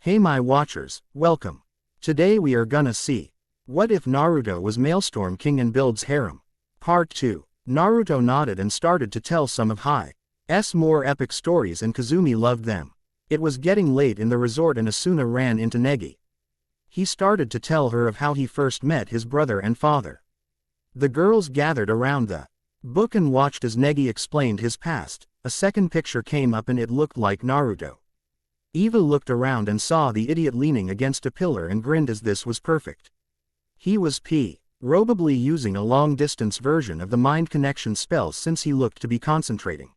Hey my watchers, welcome. Today we are gonna see, what if Naruto was Maelstrom King and builds harem? Part 2. Naruto nodded and started to tell some of Hi's more epic stories and Kazumi loved them. It was getting late in the resort and Asuna ran into Negi. He started to tell her of how he first met his brother and father. The girls gathered around the book and watched as Negi explained his past. A second picture came up and it looked like Naruto. Eva looked around and saw the idiot leaning against a pillar and grinned as this was perfect. He was probably using a long-distance version of the mind connection spell since he looked to be concentrating.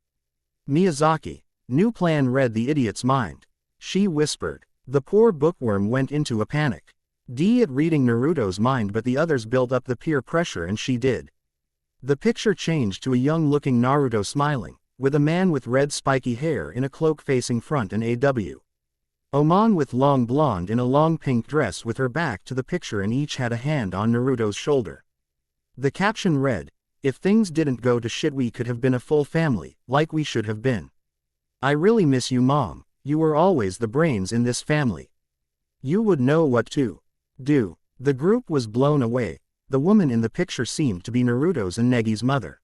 Miyazaki, new plan read the idiot's mind. She whispered. The poor bookworm went into a panic. At reading Naruto's mind, but the others built up the peer pressure and she did. The picture changed to a young-looking Naruto smiling, with a man with red spiky hair in a cloak facing front and a.w. Oman with long blonde in a long pink dress with her back to the picture and each had a hand on Naruto's shoulder. The caption read, "If things didn't go to shit we could have been a full family, like we should have been. I really miss you Mom, you were always the brains in this family. You would know what to do." The group was blown away. The woman in the picture seemed to be Naruto's and Negi's mother.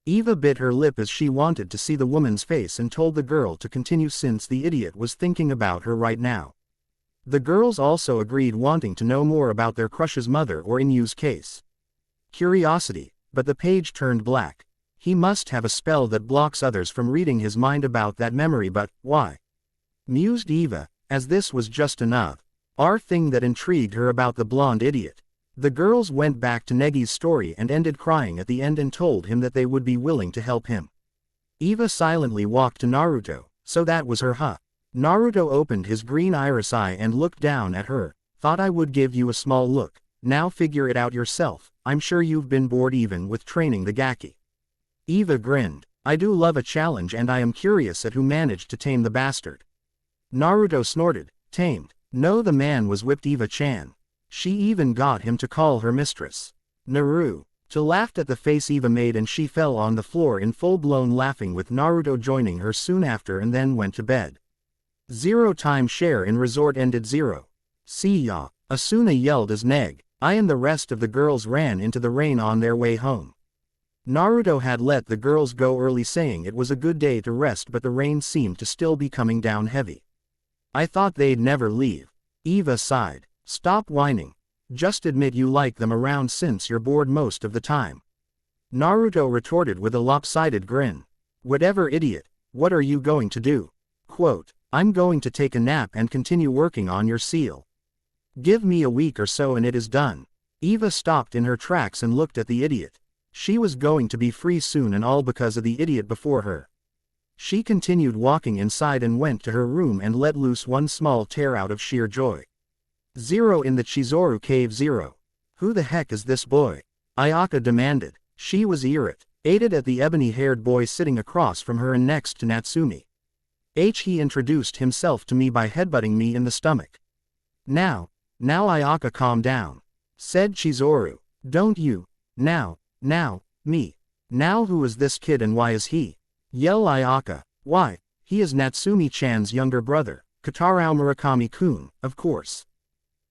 Eva bit her lip as she wanted to see the woman's face and told the girl to continue since the idiot was thinking about her right now. The girls also agreed, wanting to know more about their crush's mother or Inu's case. Curiosity, but the page turned black. He must have a spell that blocks others from reading his mind about that memory, but why? Mused Eva, as this was just another thing that intrigued her about the blonde idiot. The girls went back to Negi's story and ended crying at the end and told him that they would be willing to help him. Eva silently walked to Naruto, so that was her Naruto opened his green iris eye and looked down at her. Thought I would give you a small look, now figure it out yourself, I'm sure you've been bored even with training the Gaki. Eva grinned. I do love a challenge and I am curious at who managed to tame the bastard. Naruto snorted. Tamed? No, the man was whipped Eva-chan. She even got him to call her mistress Naru. To laughed at the face Eva made and she fell on the floor in full-blown laughing with Naruto joining her soon after and then went to bed. 0 time share in resort ended 0. See ya. Asuna yelled as Neg. I and the rest of the girls ran into the rain on their way home. Naruto had let the girls go early saying it was a good day to rest, but the rain seemed to still be coming down heavy. I thought they'd never leave. Eva sighed. Stop whining. Just admit you like them around since you're bored most of the time. Naruto retorted with a lopsided grin. Whatever idiot, what are you going to do? Quote, I'm going to take a nap and continue working on your seal. Give me a week or so and it is done. Eva stopped in her tracks and looked at the idiot. She was going to be free soon and all because of the idiot before her. She continued walking inside and went to her room and let loose one small tear out of sheer joy. 0 in the Chizuru cave 0. Who the heck is this boy? Ayaka demanded. She was irritated at the ebony-haired boy sitting across from her and next to Natsumi. He introduced himself to me by headbutting me in the stomach. Now Ayaka, calm down, said Chizuru. Don't you? Now, me. Now who is this kid and why is he? Yell Ayaka. Why, he is Natsumi-chan's younger brother, Katarao Murakami-kun, of course.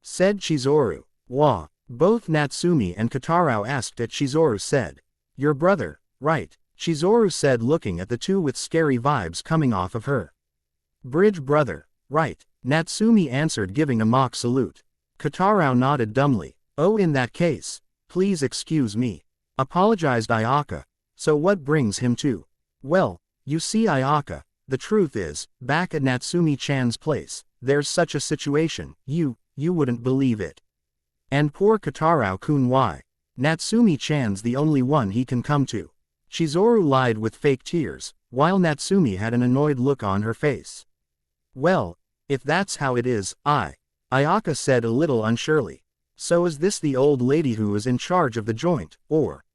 Said Chizuru. Wah. Both Natsumi and Katarao asked at Chizuru said. Your brother, right? Chizuru said looking at the two with scary vibes coming off of her. Bridge brother, right? Natsumi answered giving a mock salute. Katarao nodded dumbly. Oh, in that case, please excuse me. Apologized Ayaka. So what brings him to? Well, you see Ayaka, the truth is, back at Natsumi-chan's place, there's such a situation, you wouldn't believe it. And poor Katarao-kun, why? Natsumi-chan's the only one he can come to. Chizuru lied with fake tears, while Natsumi had an annoyed look on her face. Well, if that's how it is, Ayaka said a little unsurely. So is this the old lady who is in charge of the joint, or?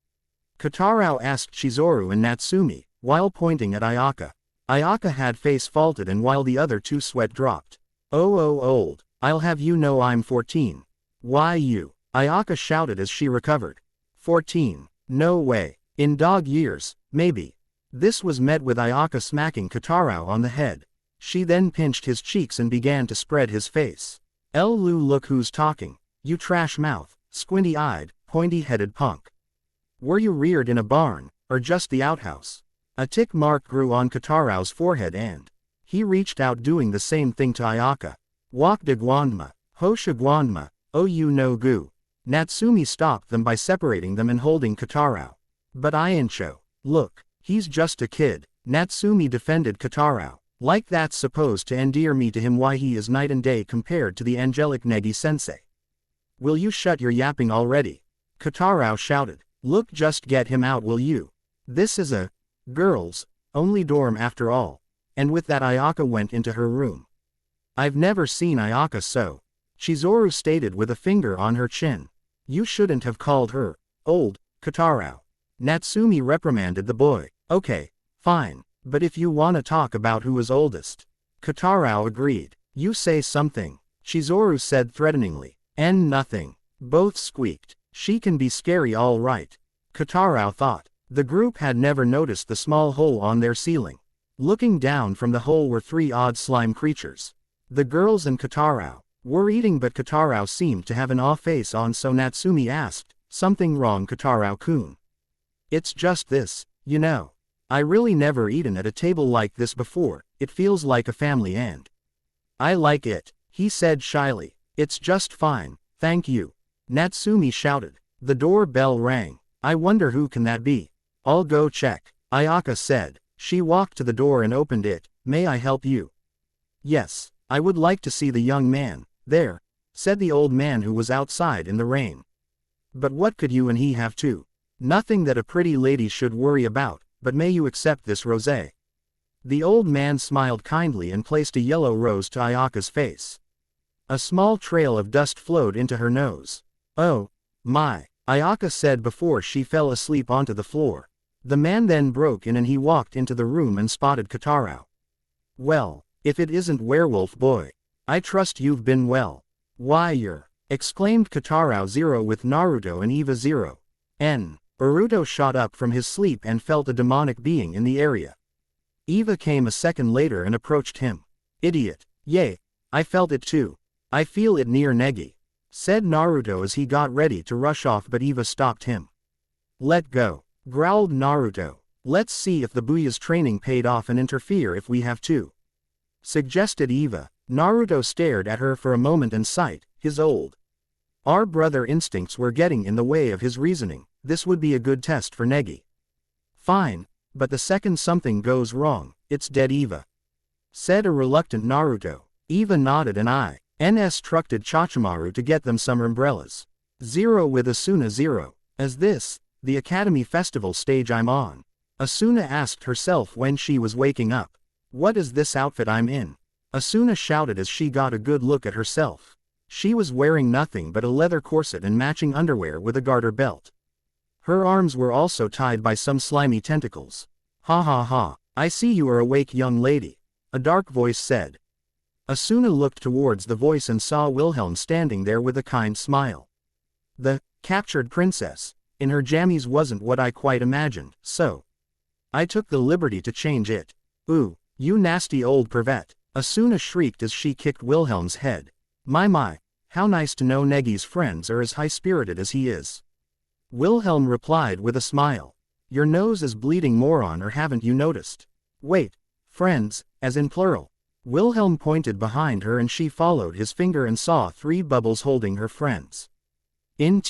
Katarao asked Chizuru and Natsumi, while pointing at Ayaka. Ayaka had face faulted and while the other two sweat dropped. Oh old. I'll have you know I'm 14. Why you? Ayaka shouted as she recovered. 14. No way. In dog years, maybe. This was met with Ayaka smacking Katarao on the head. She then pinched his cheeks and began to spread his face. Lu, look who's talking. You trash mouth, squinty-eyed, pointy-headed punk. Were you reared in a barn, or just the outhouse? A tick mark grew on Kotara's forehead and he reached out, doing the same thing to Ayaka. Wak de Guandma, Hosha Guandma, oh you no gu. Natsumi stopped them by separating them and holding Kotaro. But Ainsho, look, he's just a kid. Natsumi defended Kotaro. Like that's supposed to endear me to him, why he is night and day compared to the angelic Negi-sensei. Will you shut your yapping already? Kotaro shouted. Look, just get him out, will you? This is a girls only dorm after all. And with that Ayaka went into her room. I've never seen Ayaka so. Chizuru stated with a finger on her chin. You shouldn't have called her old, Kotaro. Natsumi reprimanded the boy. Okay, fine, but if you wanna talk about who is oldest. Kotaro agreed. You say something, Chizuru said threateningly. And nothing. Both squeaked. She can be scary all right. Kotaro thought. The group had never noticed the small hole on their ceiling. Looking down from the hole were 3 odd slime creatures. The girls and Kotaro were eating, but Kotaro seemed to have an off face on, so Natsumi asked, something wrong, Kotaro-kun? It's just this, you know. I really never eaten at a table like this before. It feels like a family and I like it, he said shyly. It's just fine, thank you. Natsumi shouted. The doorbell rang. I wonder who can that be? I'll go check, Ayaka said. She walked to the door and opened it. May I help you? Yes, I would like to see the young man, there, said the old man who was outside in the rain. But what could you and he have too? Nothing that a pretty lady should worry about, but may you accept this rosé? The old man smiled kindly and placed a yellow rose to Ayaka's face. A small trail of dust flowed into her nose. Oh, my, Ayaka said before she fell asleep onto the floor. The man then broke in and he walked into the room and spotted Kotaro. Well, if it isn't Werewolf Boy. I trust you've been well. Why you're, exclaimed Kotaro Zero with Naruto and Eva Zero. Naruto shot up from his sleep and felt a demonic being in the area. Eva came a second later and approached him. Idiot. Yay, I felt it too. I feel it near Negi, said Naruto as he got ready to rush off, but Eva stopped him. Let go, growled Naruto. Let's see if the Booya's training paid off and interfere if we have to, suggested Eva. Naruto stared at her for a moment and sighed. His old our brother instincts were getting in the way of his reasoning. This would be a good test for Negi. Fine, but the second something goes wrong, it's dead, Eva, said a reluctant Naruto. Eva nodded and instructed Chachimaru to get them some umbrellas. Zero with Asuna. Zero. Is this the Academy Festival stage I'm on? Asuna asked herself when she was waking up. What is this outfit I'm in? Asuna shouted as she got a good look at herself. She was wearing nothing but a leather corset and matching underwear with a garter belt. Her arms were also tied by some slimy tentacles. Ha ha ha, I see you are awake, young lady, a dark voice said. Asuna looked towards the voice and saw Wilhelm standing there with a kind smile. The captured princess in her jammies wasn't what I quite imagined, so I took the liberty to change it. Ooh, you nasty old pervert, Asuna shrieked as she kicked Wilhelm's head. My, how nice to know Negi's friends are as high-spirited as he is. Wilhelm replied with a smile. Your nose is bleeding, moron, or haven't you noticed? Wait, friends, as in plural. Wilhelm pointed behind her and she followed his finger and saw 3 bubbles holding her friends. In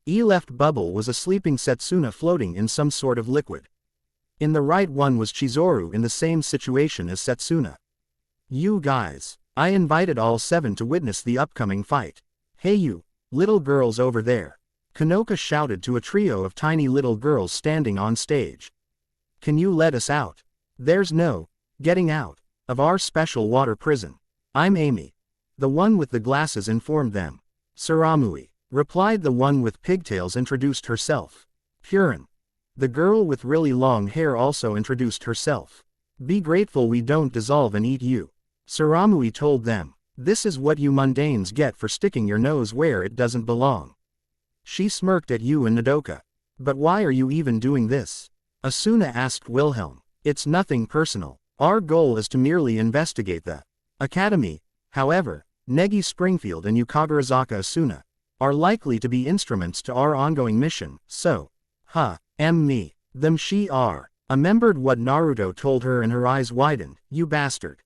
left bubble was a sleeping Setsuna floating in some sort of liquid. In the right one was Chizuru in the same situation as Setsuna. You guys, I invited all 7 to witness the upcoming fight. Hey you, little girls over there. Kanoka shouted to a trio of tiny little girls standing on stage. Can you let us out? There's no getting out of our special water prison. I'm Amy, the one with the glasses, informed them. Saramui, replied the one with pigtails, introduced herself. Purin, the girl with really long hair, also introduced herself. Be grateful we don't dissolve and eat you, Saramui told them. This is what you mundanes get for sticking your nose where it doesn't belong. She smirked at you and Nodoka. But why are you even doing this? Asuna asked Wilhelm. It's nothing personal, Our goal is to merely investigate the academy. However, Negi Springfield and Yukagarazaka Asuna are likely to be instruments to our ongoing mission, so, me. Them she are. Remembered what Naruto told her and her eyes widened. You bastard.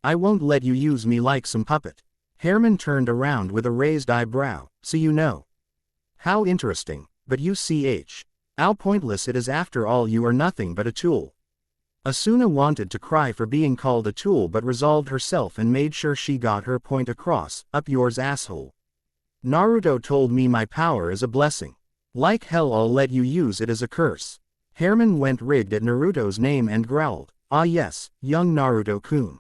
I won't let you use me like some puppet. Harem turned around with a raised eyebrow. So you know. How interesting, but how pointless it is after all. You are nothing but a tool. Asuna wanted to cry for being called a tool but resolved herself and made sure she got her point across. Up yours, asshole. Naruto told me my power is a blessing. Like hell I'll let you use it as a curse. Harem went rigged at Naruto's name and growled, ah yes, young Naruto-kun.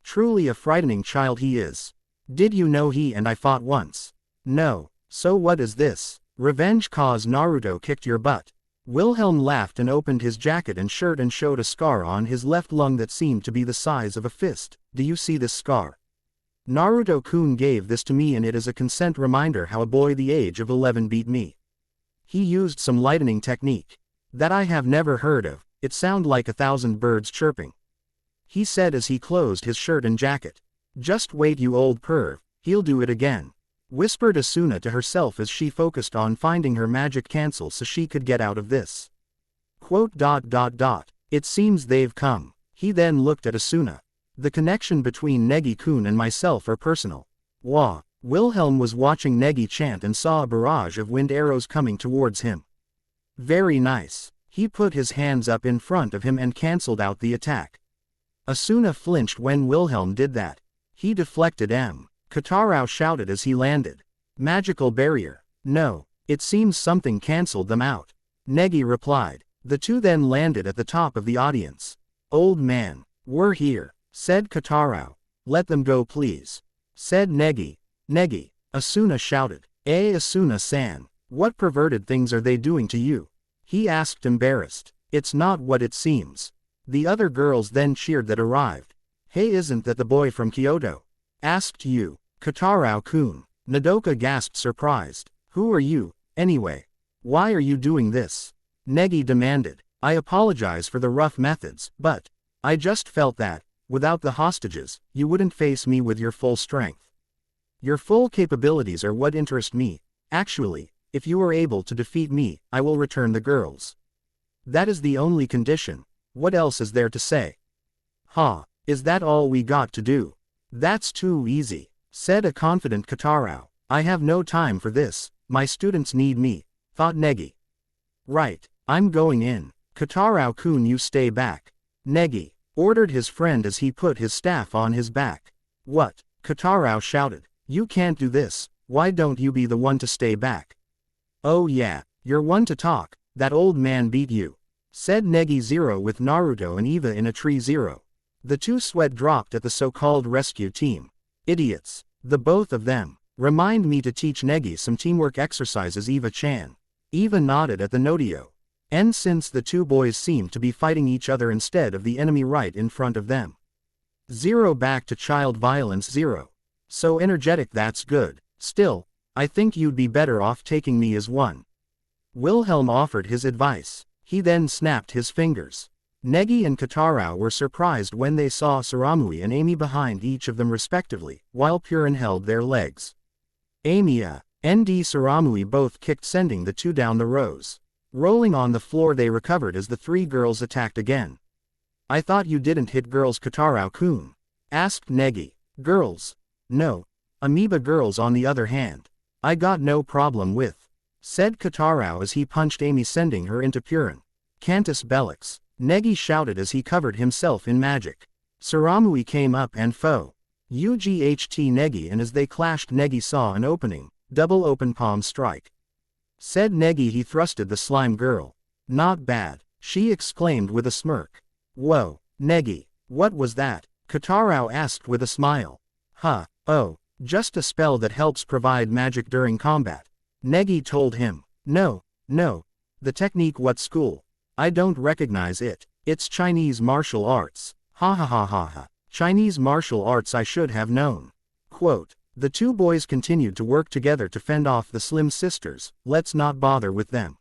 Truly a frightening child he is. Did you know he and I fought once? No. So what is this? Revenge cause Naruto kicked your butt. Wilhelm laughed and opened his jacket and shirt and showed a scar on his left lung that seemed to be the size of a fist. Do you see this scar? Naruto-kun gave this to me and it is a consent reminder how a boy the age of 11 beat me. He used some lightning technique that I have never heard of. It sounded like 1,000 birds chirping. He said as he closed his shirt and jacket. Just wait you old perv, he'll do it again. Whispered Asuna to herself as she focused on finding her magic cancel so she could get out of this. It seems they've come. He then looked at Asuna. The connection between Negi-kun and myself are personal. Wah. Wilhelm was watching Negi chant and saw a barrage of wind arrows coming towards him. Very nice. He put his hands up in front of him and cancelled out the attack. Asuna flinched when Wilhelm did that. He deflected Katarao shouted as he landed. Magical barrier. No. It seems something cancelled them out. Negi replied. The two then landed at the top of the audience. Old man. We're here. Said Katarao. Let them go please. Said Negi. Negi. Asuna shouted. Asuna-san. What perverted things are they doing to you? He asked embarrassed. It's not what it seems. The other girls then cheered that arrived. Hey, isn't that the boy from Kyoto? Asked you. Katarao-kun. Nodoka gasped surprised. Who are you, anyway? Why are you doing this? Negi demanded. I apologize for the rough methods, but I just felt that, without the hostages, you wouldn't face me with your full strength. Your full capabilities are what interest me. Actually, if you are able to defeat me, I will return the girls. That is the only condition. What else is there to say? Is that all we got to do? That's too easy, said a confident Katarao. I have no time for this, my students need me, thought Negi. Right, I'm going in. Katarao-kun, you stay back. Negi ordered his friend as he put his staff on his back. What? Katarao shouted. You can't do this, why don't you be the one to stay back? Oh yeah, you're one to talk, that old man beat you. Said Negi Zero with Naruto and Eva in a tree zero. The two sweat dropped at the so-called rescue team. Idiots. The both of them. Remind me to teach Negi some teamwork exercises, Eva-chan. Eva nodded at the Nodio. And since the two boys seemed to be fighting each other instead of the enemy right in front of them. Zero back to child violence zero. So energetic, that's good. Still, I think you'd be better off taking me as one. Wilhelm offered his advice. He then snapped his fingers. Negi and Katarao were surprised when they saw Saramui and Amy behind each of them respectively, while Purin held their legs. Amy and Saramui both kicked, sending the two down the rows. Rolling on the floor they recovered as the three girls attacked again. I thought you didn't hit girls, Katarao-kun? Asked Negi. Girls? No. Amoeba girls on the other hand. I got no problem with. Said Katarao as he punched Amy, sending her into Purin. Cantus Bellix. Negi shouted as he covered himself in magic. Saramui came up and foe. UGHT Negi, and as they clashed Negi saw an opening, double open palm strike. Said Negi he thrusted the slime girl. Not bad, she exclaimed with a smirk. Whoa, Negi, what was that? Katarao asked with a smile. Oh, just a spell that helps provide magic during combat. Negi told him. No, the technique. What school? I don't recognize it. It's Chinese martial arts. Ha. Chinese martial arts, I should have known. Quote. The two boys continued to work together to fend off the Slim sisters. Let's not bother with them.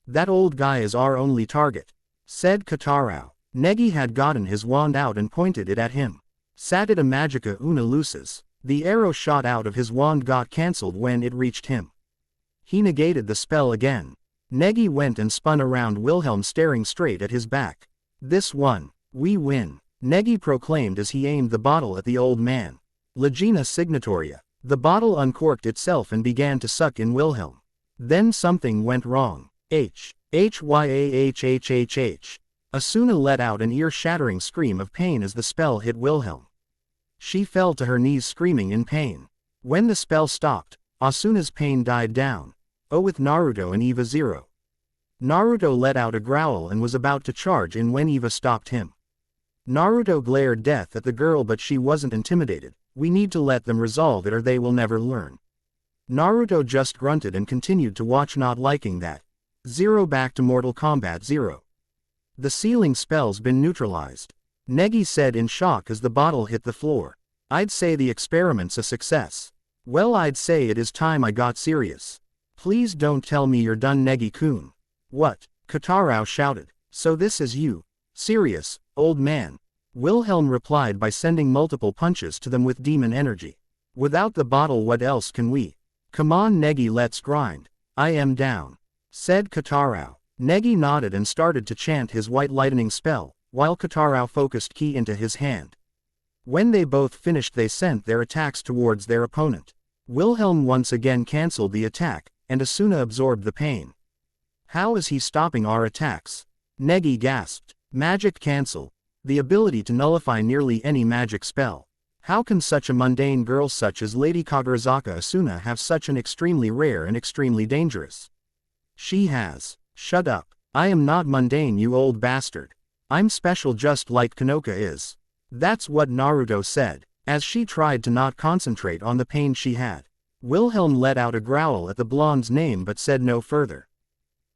That old guy is our only target, said Katarao. Negi had gotten his wand out and pointed it at him. Satita Magica Una Lucis. The arrow shot out of his wand got cancelled when it reached him. He negated the spell again. Negi went and spun around Wilhelm, staring straight at his back. This one. We win. Negi proclaimed as he aimed the bottle at the old man. Legina Signatoria. The bottle uncorked itself and began to suck in Wilhelm. Then something went wrong. Hyahhhhh. Asuna let out an ear-shattering scream of pain as the spell hit Wilhelm. She fell to her knees screaming in pain. When the spell stopped, Asuna's pain died down. With Naruto and Eva Zero. Naruto let out a growl and was about to charge in when Eva stopped him. Naruto glared death at the girl, but she wasn't intimidated. We need to let them resolve it or they will never learn. Naruto just grunted and continued to watch, not liking that. Zero back to Mortal Kombat 0. The sealing spell's been neutralized. Negi said in shock as the bottle hit the floor. I'd say the experiment's a success. Well, I'd say it is time I got serious. Please don't tell me you're done, Negi-kun. What? Kotarou shouted. So this is you. Serious, old man. Wilhelm replied by sending multiple punches to them with demon energy. Without the bottle, what else can we? Come on, Negi, let's grind. I am down. Said Kotarou. Negi nodded and started to chant his white lightning spell, while Kotarou focused ki into his hand. When they both finished, they sent their attacks towards their opponent. Wilhelm once again cancelled the attack, and Asuna absorbed the pain. How is he stopping our attacks? Negi gasped. Magic cancel. The ability to nullify nearly any magic spell. How can such a mundane girl such as Lady Kagurazaka Asuna have such an extremely rare and extremely dangerous? She has. Shut up. I am not mundane, you old bastard. I'm special, just like Kanoka is. That's what Naruto said, as she tried to not concentrate on the pain she had. Wilhelm let out a growl at the blonde's name but said no further.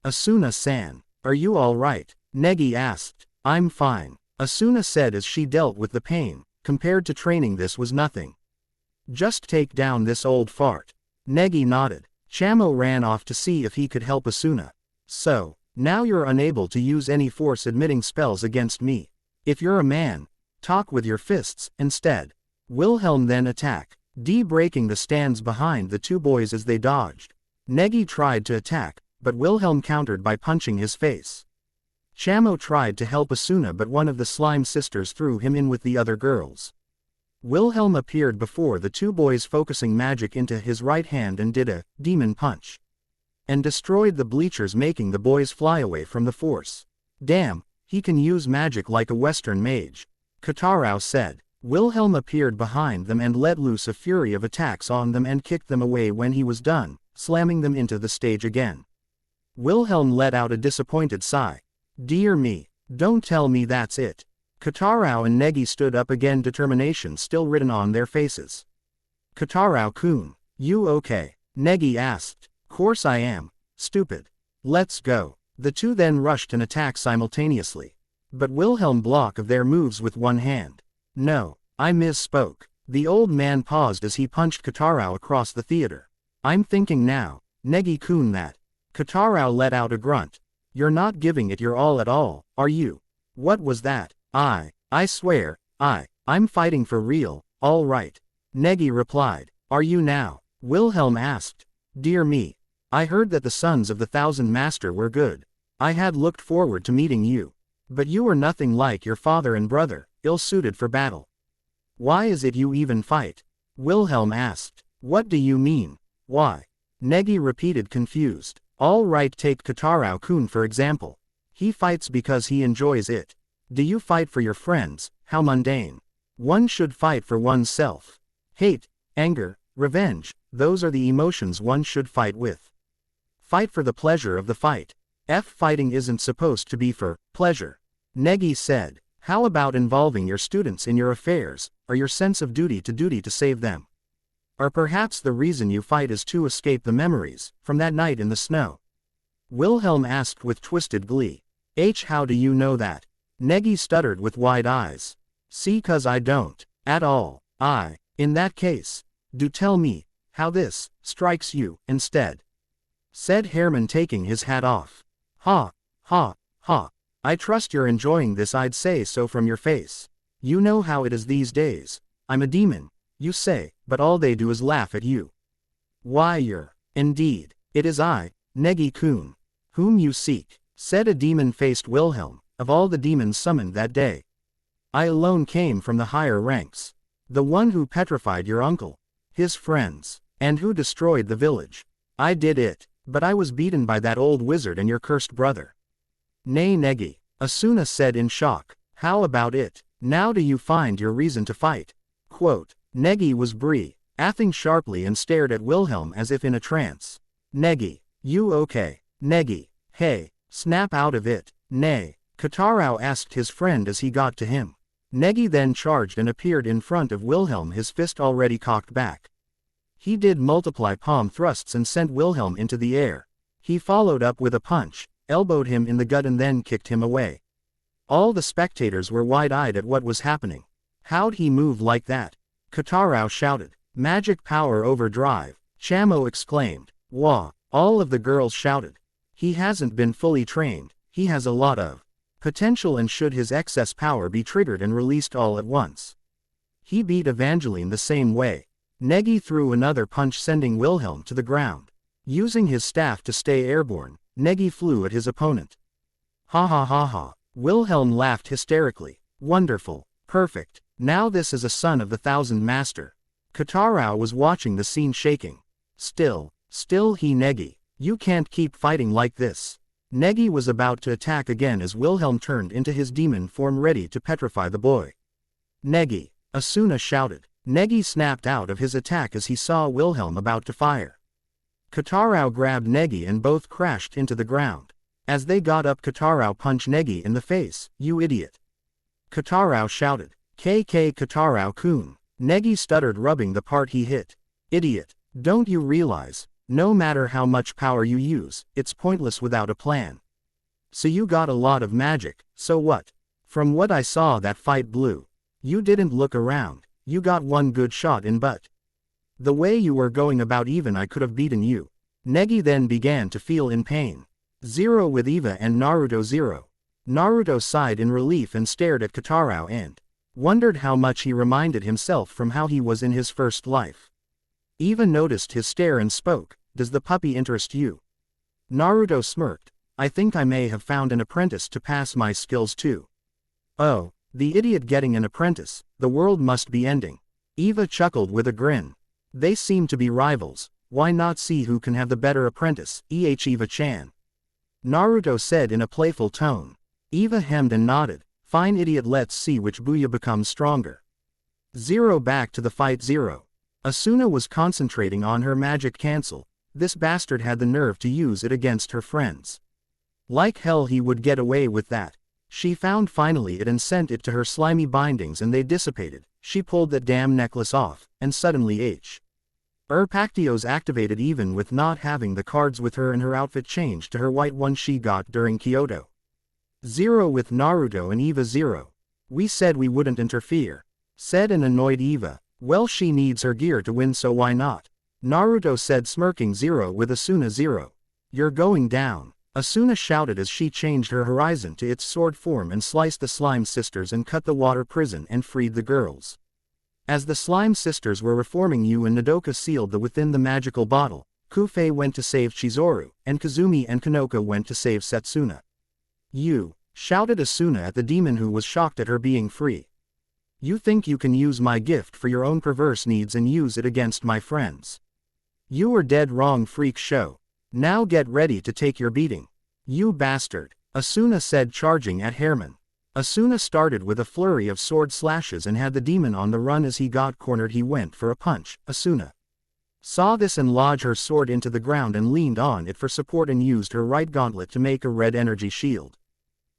Asuna-san, are you alright? Negi asked. I'm fine. Asuna said as she dealt with the pain. Compared to training, this was nothing. Just take down this old fart. Negi nodded. Chamo ran off to see if he could help Asuna. So, now you're unable to use any force-admitting spells against me. If you're a man, talk with your fists instead. Wilhelm then attacked, breaking the stands behind the two boys as they dodged. Negi tried to attack, but Wilhelm countered by punching his face. Chamo tried to help Asuna, but one of the slime sisters threw him in with the other girls. Wilhelm appeared before the two boys, focusing magic into his right hand and did a demon punch. And destroyed the bleachers, making the boys fly away from the force. Damn, he can use magic like a Western mage. Kotarou said. Wilhelm appeared behind them and let loose a fury of attacks on them and kicked them away when he was done, slamming them into the stage again. Wilhelm let out a disappointed sigh. Dear me, don't tell me that's it. Kotarou and Negi stood up again, determination still written on their faces. Kotarou-kun, you okay? Negi asked. Course I am, stupid. Let's go. The two then rushed an attack simultaneously. But Wilhelm blocked their moves with one hand. No, I misspoke. The old man paused as he punched Kotarou across the theater. I'm thinking now, Negi-kun, that. Kotarou let out a grunt. You're not giving it your all at all, are you? What was that? I swear, I'm fighting for real, all right. Negi replied. Are you now? Wilhelm asked. Dear me. I heard that the sons of the Thousand Master were good. I had looked forward to meeting you. But you are nothing like your father and brother, ill-suited for battle. Why is it you even fight? Wilhelm asked. What do you mean? Why? Negi repeated, confused. All right, take Kotarou-kun for example. He fights because he enjoys it. Do you fight for your friends? How mundane. One should fight for oneself. Hate, anger, revenge, those are the emotions one should fight with. Fight for the pleasure of the fight. Fighting isn't supposed to be for pleasure. Negi said. How about involving your students in your affairs, or your sense of duty to save them? Or perhaps the reason you fight is to escape the memories from that night in the snow. Wilhelm asked with twisted glee. How do you know that? Negi stuttered with wide eyes. See, 'cause I don't, at all. In that case, do tell me, how this strikes you, instead. Said Harem, taking his hat off. Ha, ha, ha. I trust you're enjoying this. I'd say so from your face. You know how it is these days. I'm a demon, you say, but all they do is laugh at you. Why indeed, it is I, Negi-kun, whom you seek, said a demon-faced Wilhelm, of all the demons summoned that day. I alone came from the higher ranks. The one who petrified your uncle, his friends, and who destroyed the village. I did it, but I was beaten by that old wizard and your cursed brother. Nay Negi, Asuna said in shock, how about it? Now do you find your reason to fight? Quote, Negi was breathing sharply and stared at Wilhelm as if in a trance. Negi, you okay? Negi, hey, snap out of it. Nay, Kotarou asked his friend as he got to him. Negi then charged and appeared in front of Wilhelm, his fist already cocked back. He did multiply palm thrusts and sent Wilhelm into the air. He followed up with a punch, elbowed him in the gut and then kicked him away. All the spectators were wide-eyed at what was happening. How'd he move like that? Kotarou shouted. Magic power overdrive, Chamo exclaimed. Wah, all of the girls shouted. He hasn't been fully trained, he has a lot of potential, and should his excess power be triggered and released all at once. He beat Evangeline the same way. Negi threw another punch sending Wilhelm to the ground. Using his staff to stay airborne, Negi flew at his opponent. Ha ha ha ha, Wilhelm laughed hysterically. Wonderful, perfect, now this is a son of the Thousand Master. Kotarou was watching the scene shaking. Still he Negi, you can't keep fighting like this. Negi was about to attack again as Wilhelm turned into his demon form ready to petrify the boy. Negi, Asuna shouted. Negi snapped out of his attack as he saw Wilhelm about to fire. Kotarou grabbed Negi and both crashed into the ground. As they got up, Kotarou punched Negi in the face. You idiot. Kotarou shouted. KK Kotarou-kun. Negi stuttered, rubbing the part he hit. Idiot, don't you realize, no matter how much power you use, it's pointless without a plan. So you got a lot of magic, so what? From what I saw that fight blue. You didn't look around, you got one good shot in butt. The way you were going about, even I could have beaten you. Negi then began to feel in pain. Zero with Eva and Naruto. Zero. Naruto sighed in relief and stared at Kotarou and wondered how much he reminded himself from how he was in his first life. Eva noticed his stare and spoke, does the puppy interest you? Naruto smirked, I think I may have found an apprentice to pass my skills to. Oh, the idiot getting an apprentice, the world must be ending. Eva chuckled with a grin. They seem to be rivals, why not see who can have the better apprentice, Eva-chan. Naruto said in a playful tone. Eva hemmed and nodded. Fine idiot, let's see which Booyah becomes stronger. Zero back to the fight. Zero. Asuna was concentrating on her magic cancel. This bastard had the nerve to use it against her friends. Like hell he would get away with that. She found finally it and sent it to her slimy bindings and they dissipated. She pulled that damn necklace off, and suddenly Pactios activated even with not having the cards with her, and her outfit changed to her white one she got during Kyoto. Zero with Naruto and Eva. Zero. We said we wouldn't interfere, said an annoyed Eva. Well, she needs her gear to win, so why not? Naruto said, smirking. Zero with Asuna. Zero. You're going down, Asuna shouted as she changed her horizon to its sword form and sliced the Slime Sisters and cut the water prison and freed the girls. As the Slime Sisters were reforming, Yu and Nodoka sealed within the magical bottle. Kufei went to save Chizuru, and Kazumi and Kanoka went to save Setsuna. You, shouted Asuna at the demon who was shocked at her being free. You think you can use my gift for your own perverse needs and use it against my friends? You are dead wrong, freak show. Now get ready to take your beating. You bastard, Asuna said, charging at Harem. Asuna started with a flurry of sword slashes and had the demon on the run. As he got cornered he went for a punch. Asuna saw this and lodged her sword into the ground and leaned on it for support and used her right gauntlet to make a red energy shield.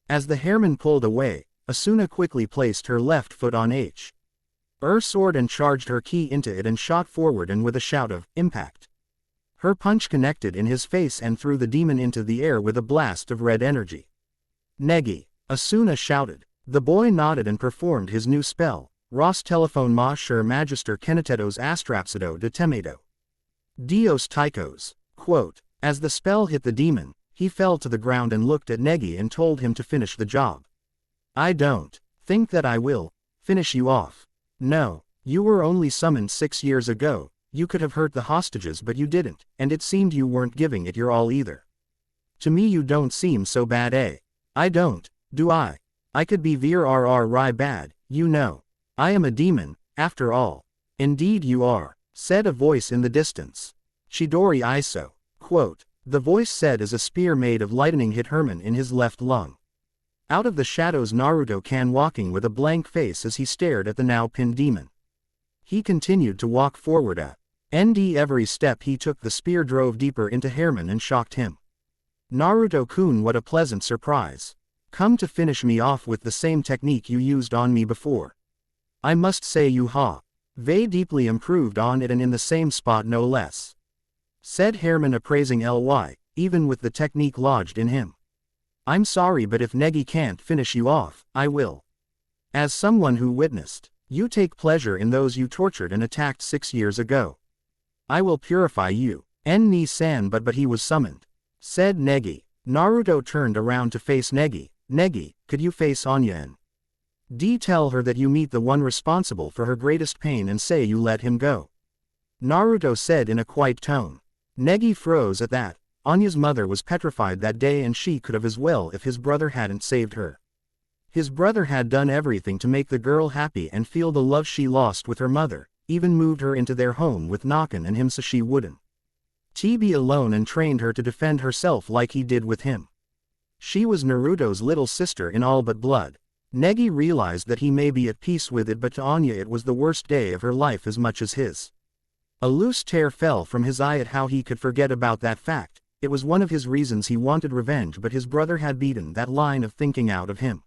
As the Harem pulled away, Asuna quickly placed her left foot on her sword and charged her ki into it and shot forward, and with a shout of impact, her punch connected in his face and threw the demon into the air with a blast of red energy. Negi, Asuna shouted. The boy nodded and performed his new spell, Ros Telephone Ma Sher Magister Kenitetos Astrapsido de Temedo. Dios Tychos. Quote, as the spell hit the demon, He fell to the ground and looked at Negi and told him to finish the job. I don't think that I will finish you off. No, you were only summoned 6 years ago. You could have hurt the hostages but you didn't, and it seemed you weren't giving it your all either. To me you don't seem so bad, eh? I don't, do I? I could be very bad, you know. I am a demon, after all. Indeed you are, said a voice in the distance. Chidori Iso. Quote, the voice said as a spear made of lightning hit Herman in his left lung. Out of the shadows Naruto came walking with a blank face as he stared at the now pinned demon. He continued to walk forward every step he took the spear drove deeper into Herman and shocked him. Naruto-kun, what a pleasant surprise. Come to finish me off with the same technique you used on me before. I must say you have deeply improved on it and in the same spot no less. Said Herman appraising Ly, even with the technique lodged in him. I'm sorry but if Negi can't finish you off, I will. As someone who witnessed you take pleasure in those you tortured and attacked 6 years ago, I will purify you. Ni-san but he was summoned. Said Negi. Naruto turned around to face Negi. Negi, could you face Anya and tell her that you meet the one responsible for her greatest pain and say you let him go? Naruto said in a quiet tone. Negi froze at that. Anya's mother was petrified that day and she could have as well if his brother hadn't saved her. His brother had done everything to make the girl happy and feel the love she lost with her mother, even moved her into their home with Nakan and him so she wouldn't be alone and trained her to defend herself like he did with him. She was Naruto's little sister in all but blood. Negi realized that he may be at peace with it but to Anya it was the worst day of her life as much as his. A loose tear fell from his eye at how he could forget about that fact. It was one of his reasons he wanted revenge but his brother had beaten that line of thinking out of him.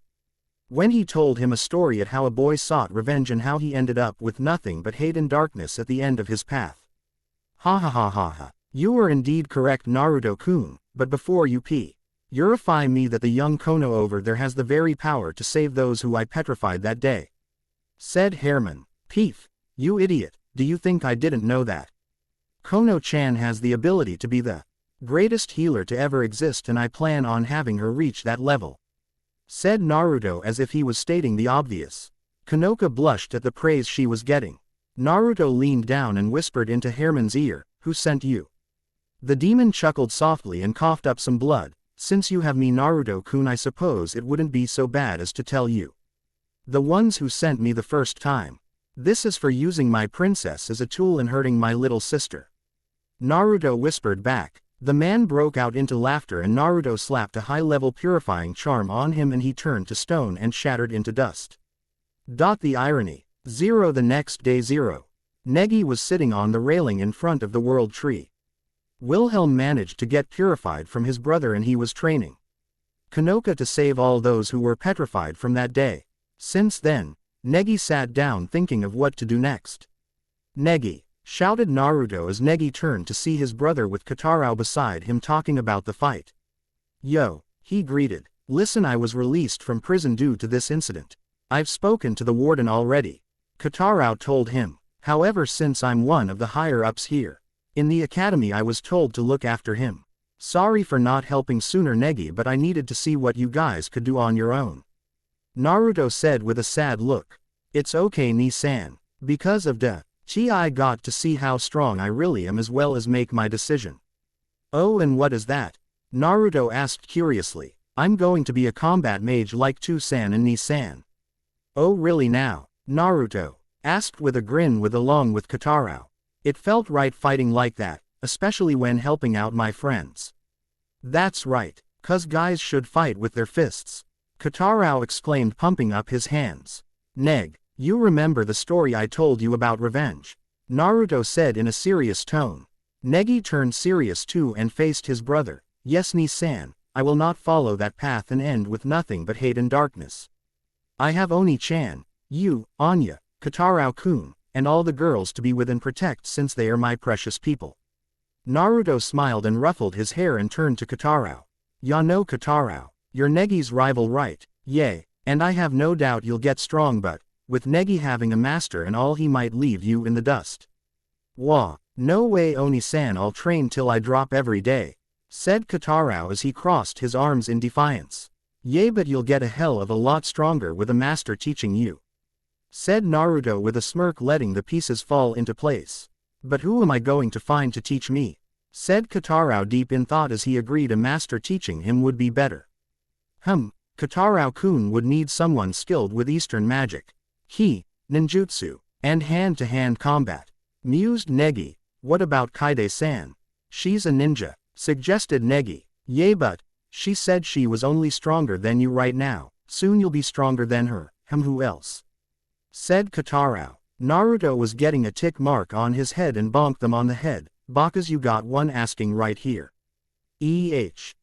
When he told him a story at how a boy sought revenge and how he ended up with nothing but hate and darkness at the end of his path. Ha ha ha ha ha. You were indeed correct Naruto-kun, but before you purify me that the young Kono over there has the very power to save those who I petrified that day. Said Herman. Peef, you idiot, do you think I didn't know that? Kono-chan has the ability to be the greatest healer to ever exist and I plan on having her reach that level. Said Naruto as if he was stating the obvious. Konoka blushed at the praise she was getting. Naruto leaned down and whispered into Herman's ear, who sent you? The demon chuckled softly and coughed up some blood. Since you have me Naruto-kun I suppose it wouldn't be so bad as to tell you. The ones who sent me the first time. This is for using my princess as a tool and hurting my little sister. Naruto whispered back. The man broke out into laughter and Naruto slapped a high-level purifying charm on him and he turned to stone and shattered into dust. The irony. The next day. Negi was sitting on the railing in front of the world tree. Wilhelm managed to get purified from his brother and he was training Konoka to save all those who were petrified from that day. Since then, Negi sat down thinking of what to do next. Negi, shouted Naruto as Negi turned to see his brother with Kotarou beside him talking about the fight. Yo, he greeted. Listen, I was released from prison due to this incident. I've spoken to the warden already. Kotarou told him. However, since I'm one of the higher-ups here in the academy I was told to look after him. Sorry for not helping sooner Negi but I needed to see what you guys could do on your own. Naruto said with a sad look. It's okay Ni-san. Because of I got to see how strong I really am as well as make my decision. Oh, and what is that? Naruto asked curiously. I'm going to be a combat mage like Tu-san and Ni-san. Oh really now? Naruto asked with a grin along with Kotarou. It felt right fighting like that, especially when helping out my friends. That's right, 'cause guys should fight with their fists. Kotarou exclaimed pumping up his hands. Neg, you remember the story I told you about revenge? Naruto said in a serious tone. Negi turned serious too and faced his brother. Yes Ni-san, I will not follow that path and end with nothing but hate and darkness. I have Oni-chan, you, Anya, Kotarou-kun, and all the girls to be with and protect since they are my precious people. Naruto smiled and ruffled his hair and turned to Kotarou. Ya know Kotarou, you're Negi's rival right? Yay, and I have no doubt you'll get strong but, with Negi having a master and all he might leave you in the dust. Wah, no way Oni-san I'll train till I drop every day. said Kotarou as he crossed his arms in defiance. "Yay, but you'll get a hell of a lot stronger with a master teaching you," said Naruto with a smirk, letting the pieces fall into place. "But who am I going to find to teach me?" said Kotarou deep in thought as he agreed a master teaching him would be better. Kotarou-kun would need someone skilled with Eastern magic, ninjutsu, and hand-to-hand combat, mused Negi. "What about Kaide-san? She's a ninja," suggested Negi. "Yay, but she said she was only stronger than you right now. Soon you'll be stronger than her." Who else?" said Kotarou. Naruto was getting a tick mark on his head and bonked them on the head. "Baka's you got one asking right here."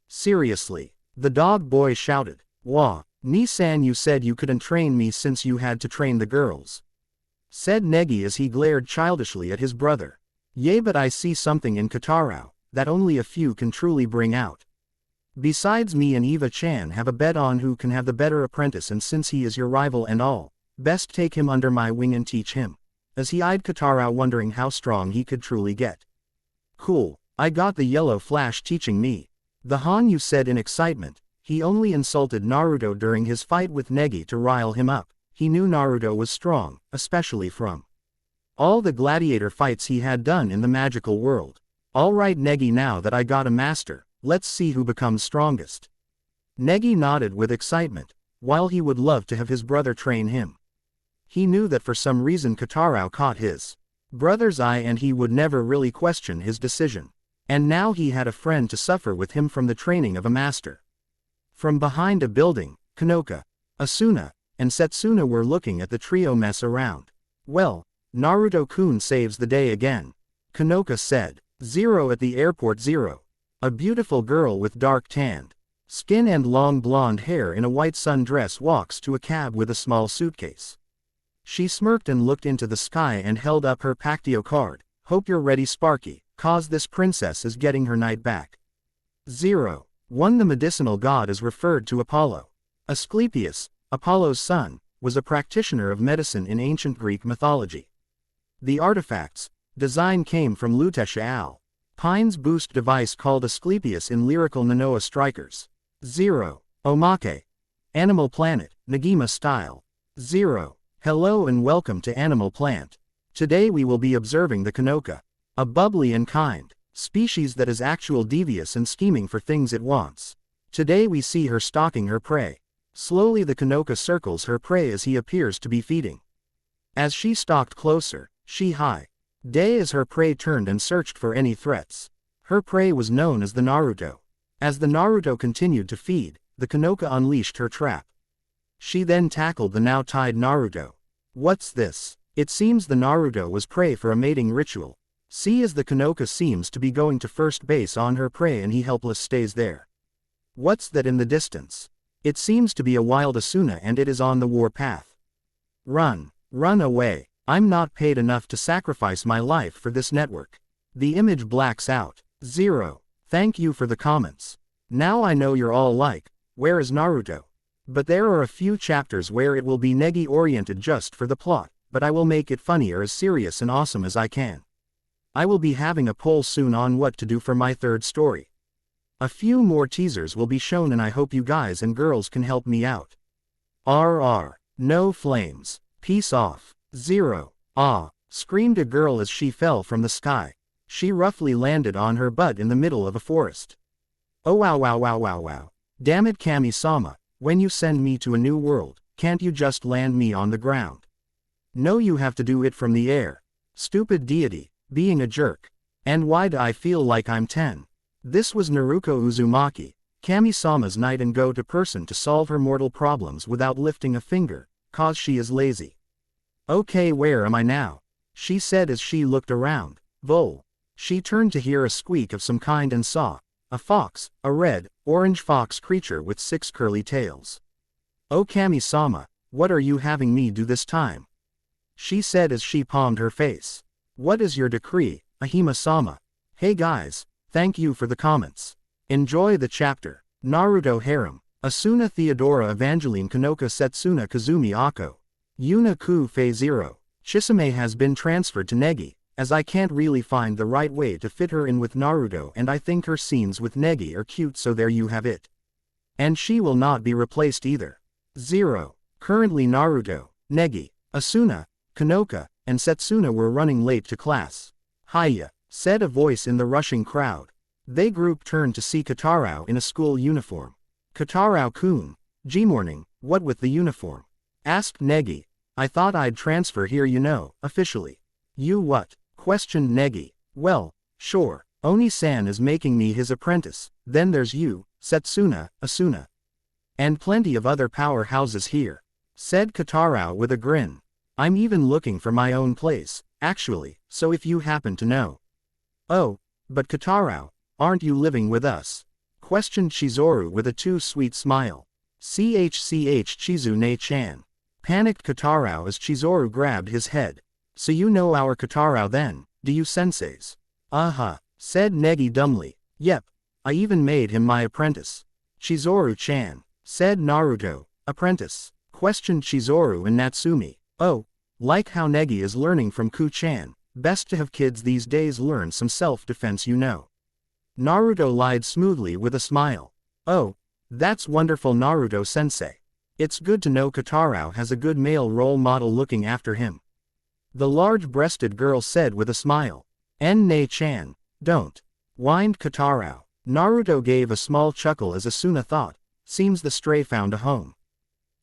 Seriously?" the dog boy shouted. "Wah, Ni-san, you said you couldn't train me since you had to train the girls," said Negi as he glared childishly at his brother. "Yay, but I see something in Kotarou that only a few can truly bring out. Besides, me and Eva-chan have a bet on who can have the better apprentice, and since he is your rival and all, best take him under my wing and teach him," as he eyed Kotarou, wondering how strong he could truly get. "Cool, I got the yellow flash teaching me," the Hanyu said in excitement. He only insulted Naruto during his fight with Negi to rile him up. He knew Naruto was strong, especially from all the gladiator fights he had done in the magical world. "Alright Negi, now that I got a master, let's see who becomes strongest." Negi nodded with excitement. While he would love to have his brother train him, he knew that for some reason Kotarou caught his brother's eye and he would never really question his decision. And now he had a friend to suffer with him from the training of a master. From behind a building, Konoka, Asuna, and Setsuna were looking at the trio mess around. "Well, Naruto-kun saves the day again," Konoka said. "Zero at the airport. Zero. A beautiful girl with dark tanned skin and long blonde hair in a white sundress walks to a cab with a small suitcase. She smirked and looked into the sky and held up her Pactio card. Hope you're ready, Sparky, cause this princess is getting her night back." 1. The medicinal god is referred to Apollo. Asclepius, Apollo's son, was a practitioner of medicine in ancient Greek mythology. The artifact's design came from Lutetia Alpine's boost device called Asclepius in lyrical Nanoa Strikers. 0. Animal Planet, Negima style. 0. Hello and welcome to Animal Plant. Today we will be observing the Konoka, a bubbly and kind species that is actual devious and scheming for things it wants. Today we see her stalking her prey. Slowly the Konoka circles her prey as he appears to be feeding. As she stalked closer, she day as her prey turned and searched for any threats. Her prey was known as the Naruto. As the Naruto continued to feed, the Konoka unleashed her trap. She then tackled the now tied Naruto. What's this? It seems the Naruto was prey for a mating ritual. See, as the Konoka seems to be going to first base on her prey and he helpless stays there. What's that in the distance? It seems to be a wild Asuna and it is on the war path. Run away. I'm not paid enough to sacrifice my life for this network. The image blacks out. 0. Thank you for the comments. Now I know you're all like, where is Naruto? But there are a few chapters where it will be Negi oriented just for the plot, but I will make it funny or as serious and awesome as I can. I will be having a poll soon on what to do for my third story. A few more teasers will be shown and I hope you guys and girls can help me out. No flames. Peace off. 0. Screamed a girl as she fell from the sky. She roughly landed on her butt in the middle of a forest. Oh wow. Damn it, Kami-sama, when you send me to a new world, can't you just land me on the ground? No, you have to do it from the air. Stupid deity. Being a jerk. And why do I feel like I'm 10? This was Naruko Uzumaki, Kami-sama's night and go-to person to solve her mortal problems without lifting a finger, cause she is lazy. Okay, where am I now? She said as she looked around. Vol. She turned to hear a squeak of some kind and saw a fox, a red, orange fox creature with 6 curly tails. Oh Kami-sama, what are you having me do this time? She said as she palmed her face. What is your decree, Ahima-sama? Hey guys, thank you for the comments. Enjoy the chapter. Naruto Harem. Asuna Theodora Evangeline Konoka Setsuna Kazumi Ako. Yuna Ku Fei 0. Chisame has been transferred to Negi, as I can't really find the right way to fit her in with Naruto, and I think her scenes with Negi are cute, so there you have it. And she will not be replaced either. 0. Currently Naruto, Negi, Asuna, Kanoka, and Setsuna were running late to class. "Hiya," said a voice in the rushing crowd. They group turned to see Katarao in a school uniform. "Katarao-kun, G-morning, what with the uniform?" asked Negi. "I thought I'd transfer here, you know, officially." "You what?" questioned Negi. "Well, sure, Oni-san is making me his apprentice, then there's you, Setsuna, Asuna. And plenty of other powerhouses here," said Katarao with a grin. "I'm even looking for my own place, actually, so if you happen to know." "Oh, but Katarao, aren't you living with us?" questioned Chizuru with a too sweet smile. "Chch Chizune-chan," panicked Katarao as Chizuru grabbed his head. "So you know our Katarao then, do you senseis?" "Uh-huh," said Negi dumbly. "Yep, I even made him my apprentice." "Chizuru-chan," said Naruto. "Apprentice?" questioned Chizuru and Natsumi. "Oh, like how Negi is learning from Ku-chan, best to have kids these days learn some self-defense, you know." Naruto lied smoothly with a smile. "Oh, that's wonderful, Naruto-sensei. It's good to know Katarao has a good male role model looking after him," the large-breasted girl said with a smile. "N-ne-chan, don't," whined Katarao. Naruto gave a small chuckle as Asuna thought, "Seems the stray found a home."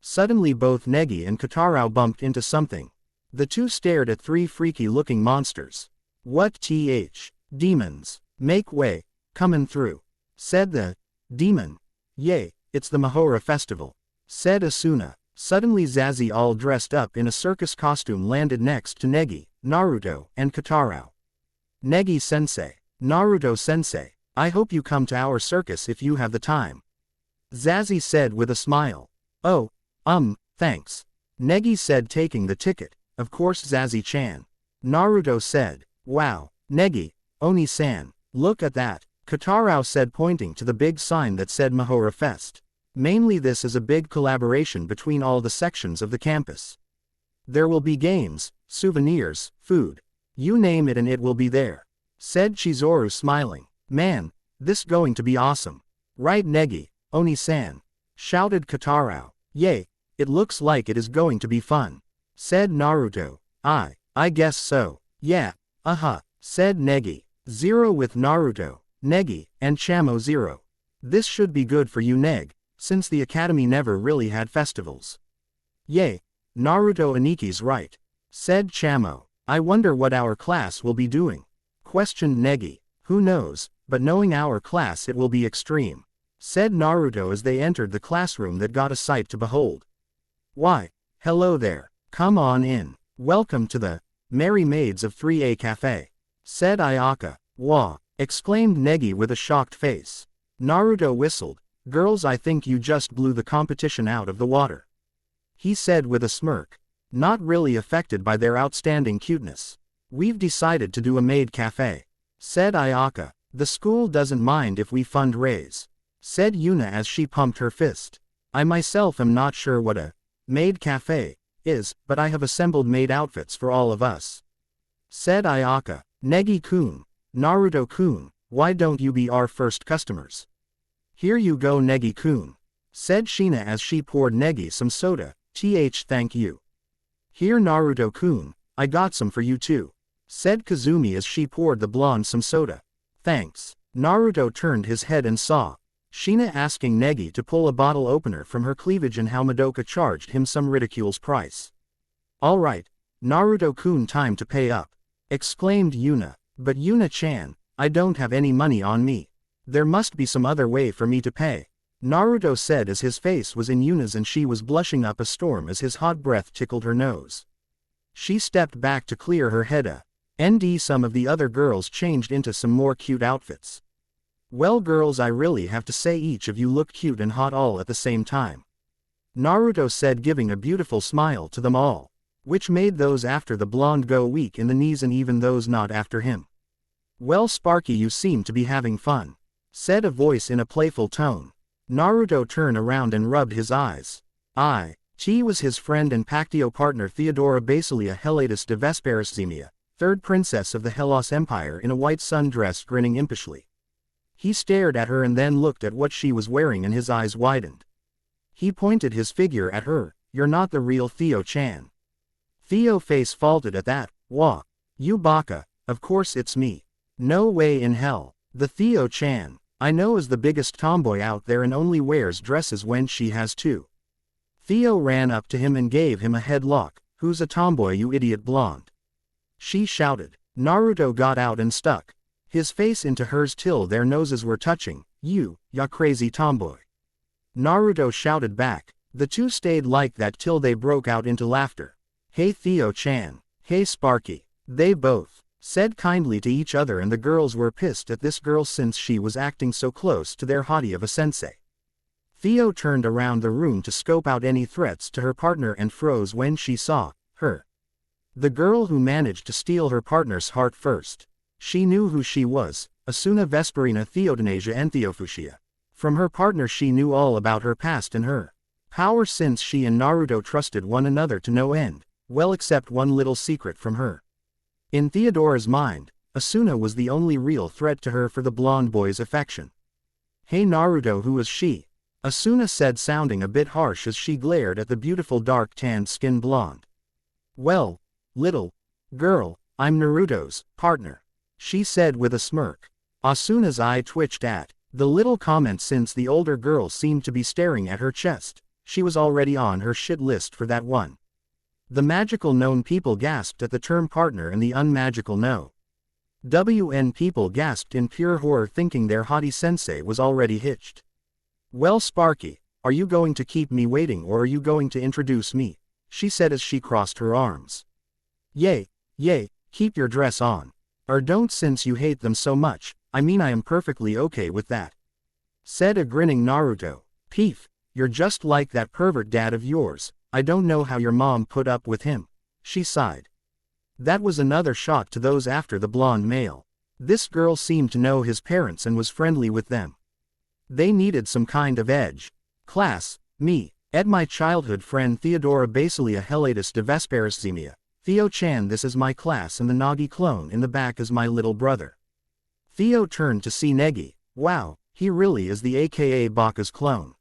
Suddenly both Negi and Katarao bumped into something. The two stared at three freaky-looking monsters. "What th? Demons. Make way, comin' through," said the demon. "Yay, it's the Mahora festival," said Asuna. Suddenly Zazie, all dressed up in a circus costume, landed next to Negi, Naruto, and Katarao. "Negi-sensei, Naruto-sensei, I hope you come to our circus if you have the time," Zazie said with a smile. "Oh, thanks," Negi said, taking the ticket. "Of course, Zazie-chan." Naruto said. "Wow, Negi, Oni-san, look at that," Katarao said, pointing to the big sign that said Mahora Fest. "Mainly this is a big collaboration between all the sections of the campus. There will be games, souvenirs, food. You name it and it will be there," said Chizuru smiling. "Man, this going to be awesome. Right, Negi, Oni-san?" shouted Katarao. "Yay, it looks like it is going to be fun," said Naruto. I guess so. Yeah, said Negi. 0 with Naruto, Negi, and Chamo 0. "This should be good for you, Neg, since the academy never really had festivals." "Yay, Naruto Aniki's right," said Chamo. "I wonder what our class will be doing," questioned Negi. "Who knows, but knowing our class it will be extreme," said Naruto as they entered the classroom that got a sight to behold. "Why, hello there, come on in. Welcome to the Merry Maids of 3A Cafe," said Ayaka. "Wah," exclaimed Negi with a shocked face. Naruto whistled. "Girls, I think you just blew the competition out of the water," he said with a smirk. Not really affected by their outstanding cuteness. "We've decided to do a maid cafe," said Ayaka. "The school doesn't mind if we fundraise," said Yuna as she pumped her fist. "I myself am not sure what a maid cafe is, but I have assembled maid outfits for all of us," said Ayaka. "Negi-kun, Naruto-kun, why don't you be our first customers?" "Here you go, Negi-kun," said Shina as she poured Negi some soda. Thank you." "Here, Naruto-kun, I got some for you too," said Kazumi as she poured the blonde some soda. "Thanks." Naruto turned his head and saw Shina asking Negi to pull a bottle opener from her cleavage and how Madoka charged him some ridicule's price. "All right, Naruto-kun, time to pay up," exclaimed Yuna. "But Yuna-chan, I don't have any money on me. There must be some other way for me to pay," Naruto said as his face was in Yuna's and she was blushing up a storm as his hot breath tickled her nose. She stepped back to clear her head. Some of the other girls changed into some more cute outfits. "Well girls, I really have to say each of you look cute and hot all at the same time," Naruto said, giving a beautiful smile to them all, which made those after the blonde go weak in the knees and even those not after him. "Well Sparky, you seem to be having fun," said a voice in a playful tone. Naruto turned around and rubbed his eyes. He was his friend and Pactio partner Theodora Basilia Helatus de Vesperiszemia, third princess of the Hellas Empire in a white sundress grinning impishly. He stared at her and then looked at what she was wearing and his eyes widened. He pointed his figure at her. You're not the real Theo-chan. Theo face faulted at that. Wah. You baka, of course it's me. No way in hell. The Theo-chan I know is the biggest tomboy out there and only wears dresses when she has to. Theo ran up to him and gave him a headlock. Who's a tomboy, you idiot blonde? She shouted. Naruto got out and stuck his face into hers till their noses were touching. You, ya crazy tomboy. Naruto shouted back. The two stayed like that till they broke out into laughter. Hey Theo-chan. Hey Sparky. They both said kindly to each other, and the girls were pissed at this girl since she was acting so close to their hottie of a sensei. Theo turned around the room to scope out any threats to her partner and froze when she saw her. The girl who managed to steal her partner's heart first. She knew who she was, Asuna Vesperina Theodonasia and Theofushia. From her partner she knew all about her past and her power, since she and Naruto trusted one another to no end, well except one little secret from her. In Theodora's mind, Asuna was the only real threat to her for the blonde boy's affection. Hey Naruto, who is she? Asuna said, sounding a bit harsh as she glared at the beautiful dark-tanned skin blonde. Well, little girl, I'm Naruto's partner, she said with a smirk. Asuna's eye twitched at the little comment, since the older girl seemed to be staring at her chest. She was already on her shit list for that one. The magical known people gasped at the term partner, and the unmagical no. WN people gasped in pure horror, thinking their hottie sensei was already hitched. Well Sparky, are you going to keep me waiting, or are you going to introduce me? She said as she crossed her arms. Yay, keep your dress on. Or don't, since you hate them so much. I mean, I am perfectly okay with that, said a grinning Naruto. Peef, you're just like that pervert dad of yours. I don't know how your mom put up with him, she sighed. That was another shot to those after the blonde male. This girl seemed to know his parents and was friendly with them. They needed some kind of edge. Class, me, Ed, my childhood friend Theodora Basilia Helatus de Vesperisthemia. Theo-chan, this is my class, and the Nagi clone in the back is my little brother. Theo turned to see Negi. Wow, he really is the aka Baka's clone.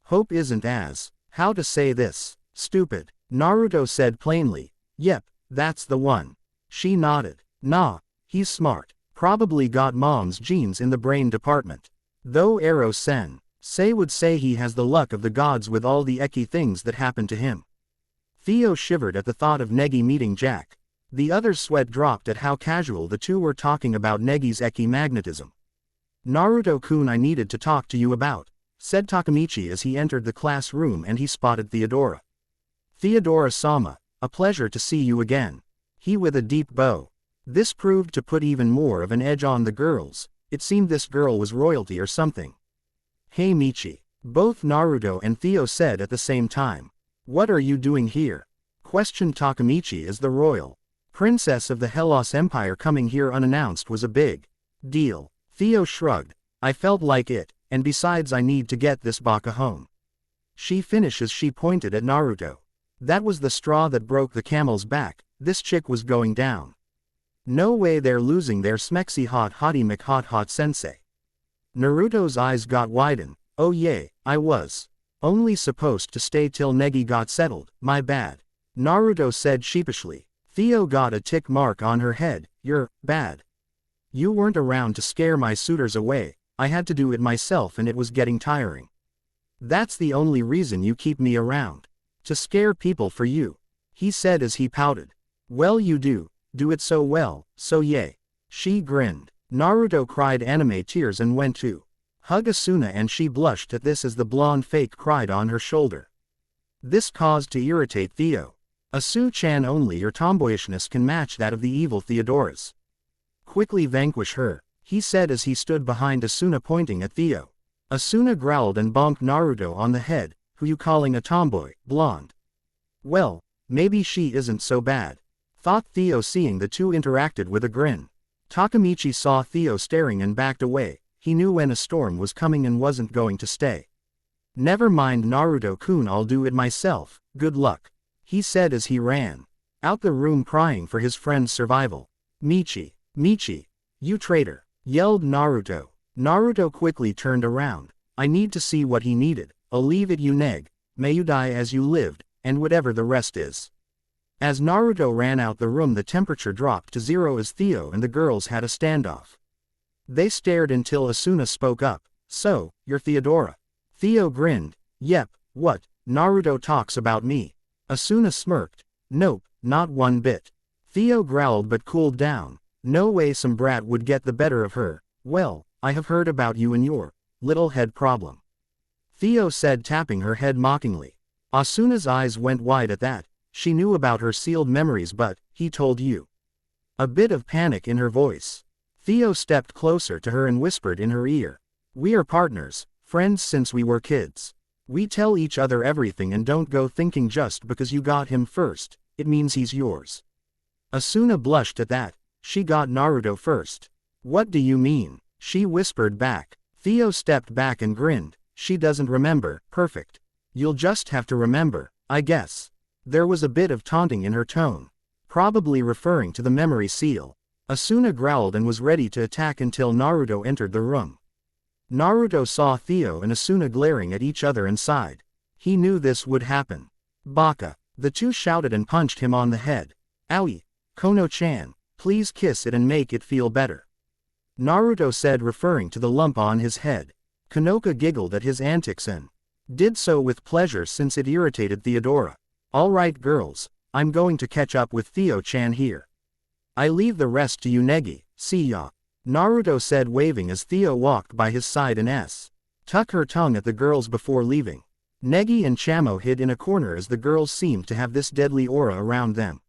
Hope isn't as, how to say this, stupid, Naruto said plainly. Yep, that's the one. She nodded. Nah, he's smart. Probably got mom's genes in the brain department. Though Ero-sensei would say he has the luck of the gods with all the eki things that happen to him. Theo shivered at the thought of Negi meeting Jack. The other's sweat dropped at how casual the two were talking about Negi's eki magnetism. Naruto-kun, I needed to talk to you about, said Takamichi as he entered the classroom and he spotted Theodora. Theodora-sama, a pleasure to see you again. He with a deep bow. This proved to put even more of an edge on the girls. It seemed this girl was royalty or something. Hey Michi, both Naruto and Theo said at the same time. What are you doing here? Questioned Takamichi, as the royal princess of the Hellas Empire coming here unannounced was a big deal. Theo shrugged. I felt like it, and besides I need to get this baka home. She finished as she pointed at Naruto. That was the straw that broke the camel's back. This chick was going down. No way they're losing their smexy hot hottie mchot sensei. Naruto's eyes got widened. Oh yay, I was only supposed to stay till Negi got settled, my bad. Naruto said sheepishly. Theo got a tick mark on her head. You're bad. You weren't around to scare my suitors away. I had to do it myself and it was getting tiring. That's the only reason you keep me around. To scare people for you, he said as he pouted. Well, you do it so well, so yay. She grinned. Naruto cried anime tears and went to hug Asuna, and she blushed at this as the blonde fake cried on her shoulder. This caused to irritate Theo. Asu-chan, only your tomboyishness can match that of the evil Theodoras. Quickly vanquish her, he said as he stood behind Asuna pointing at Theo. Asuna growled and bonked Naruto on the head. Who you calling a tomboy, blonde? Well, maybe she isn't so bad, thought Theo, seeing the two interacted with a grin. Takamichi saw Theo staring and backed away. He knew when a storm was coming and wasn't going to stay. Never mind Naruto-kun, I'll do it myself, good luck, he said as he ran. out the room crying for his friend's survival. Michi, Michi, you traitor, yelled Naruto. Naruto quickly turned around. I need to see what he needed. I'll leave it you neg, may you die as you lived, and whatever the rest is. As Naruto ran out the room, the temperature dropped to 0 as Theo and the girls had a standoff. They stared until Asuna spoke up. So, you're Theodora. Theo grinned. Yep, what? Naruto talks about me. Asuna smirked. Nope, not one bit. Theo growled but cooled down. No way some brat would get the better of her. Well, I have heard about you and your little head problem. Theo said, tapping her head mockingly. Asuna's eyes went wide at that. She knew about her sealed memories, but he told you. A bit of panic in her voice. Theo stepped closer to her and whispered in her ear. We are partners, friends since we were kids. We tell each other everything and don't go thinking just because you got him first, it means he's yours. Asuna blushed at that. She got Naruto first. What do you mean? She whispered back. Theo stepped back and grinned. She doesn't remember. Perfect. You'll just have to remember, I guess. There was a bit of taunting in her tone. Probably referring to the memory seal. Asuna growled and was ready to attack until Naruto entered the room. Naruto saw Theo and Asuna glaring at each other and sighed. He knew this would happen. Baka. The two shouted and punched him on the head. Owie. Kono-chan, please kiss it and make it feel better. Naruto said, referring to the lump on his head. Konoka giggled at his antics and did so with pleasure since it irritated Theodora. Alright girls, I'm going to catch up with Theo-chan here. I leave the rest to you Negi, see ya. Naruto said, waving as Theo walked by his side and tuck her tongue at the girls before leaving. Negi and Chamo hid in a corner as the girls seemed to have this deadly aura around them.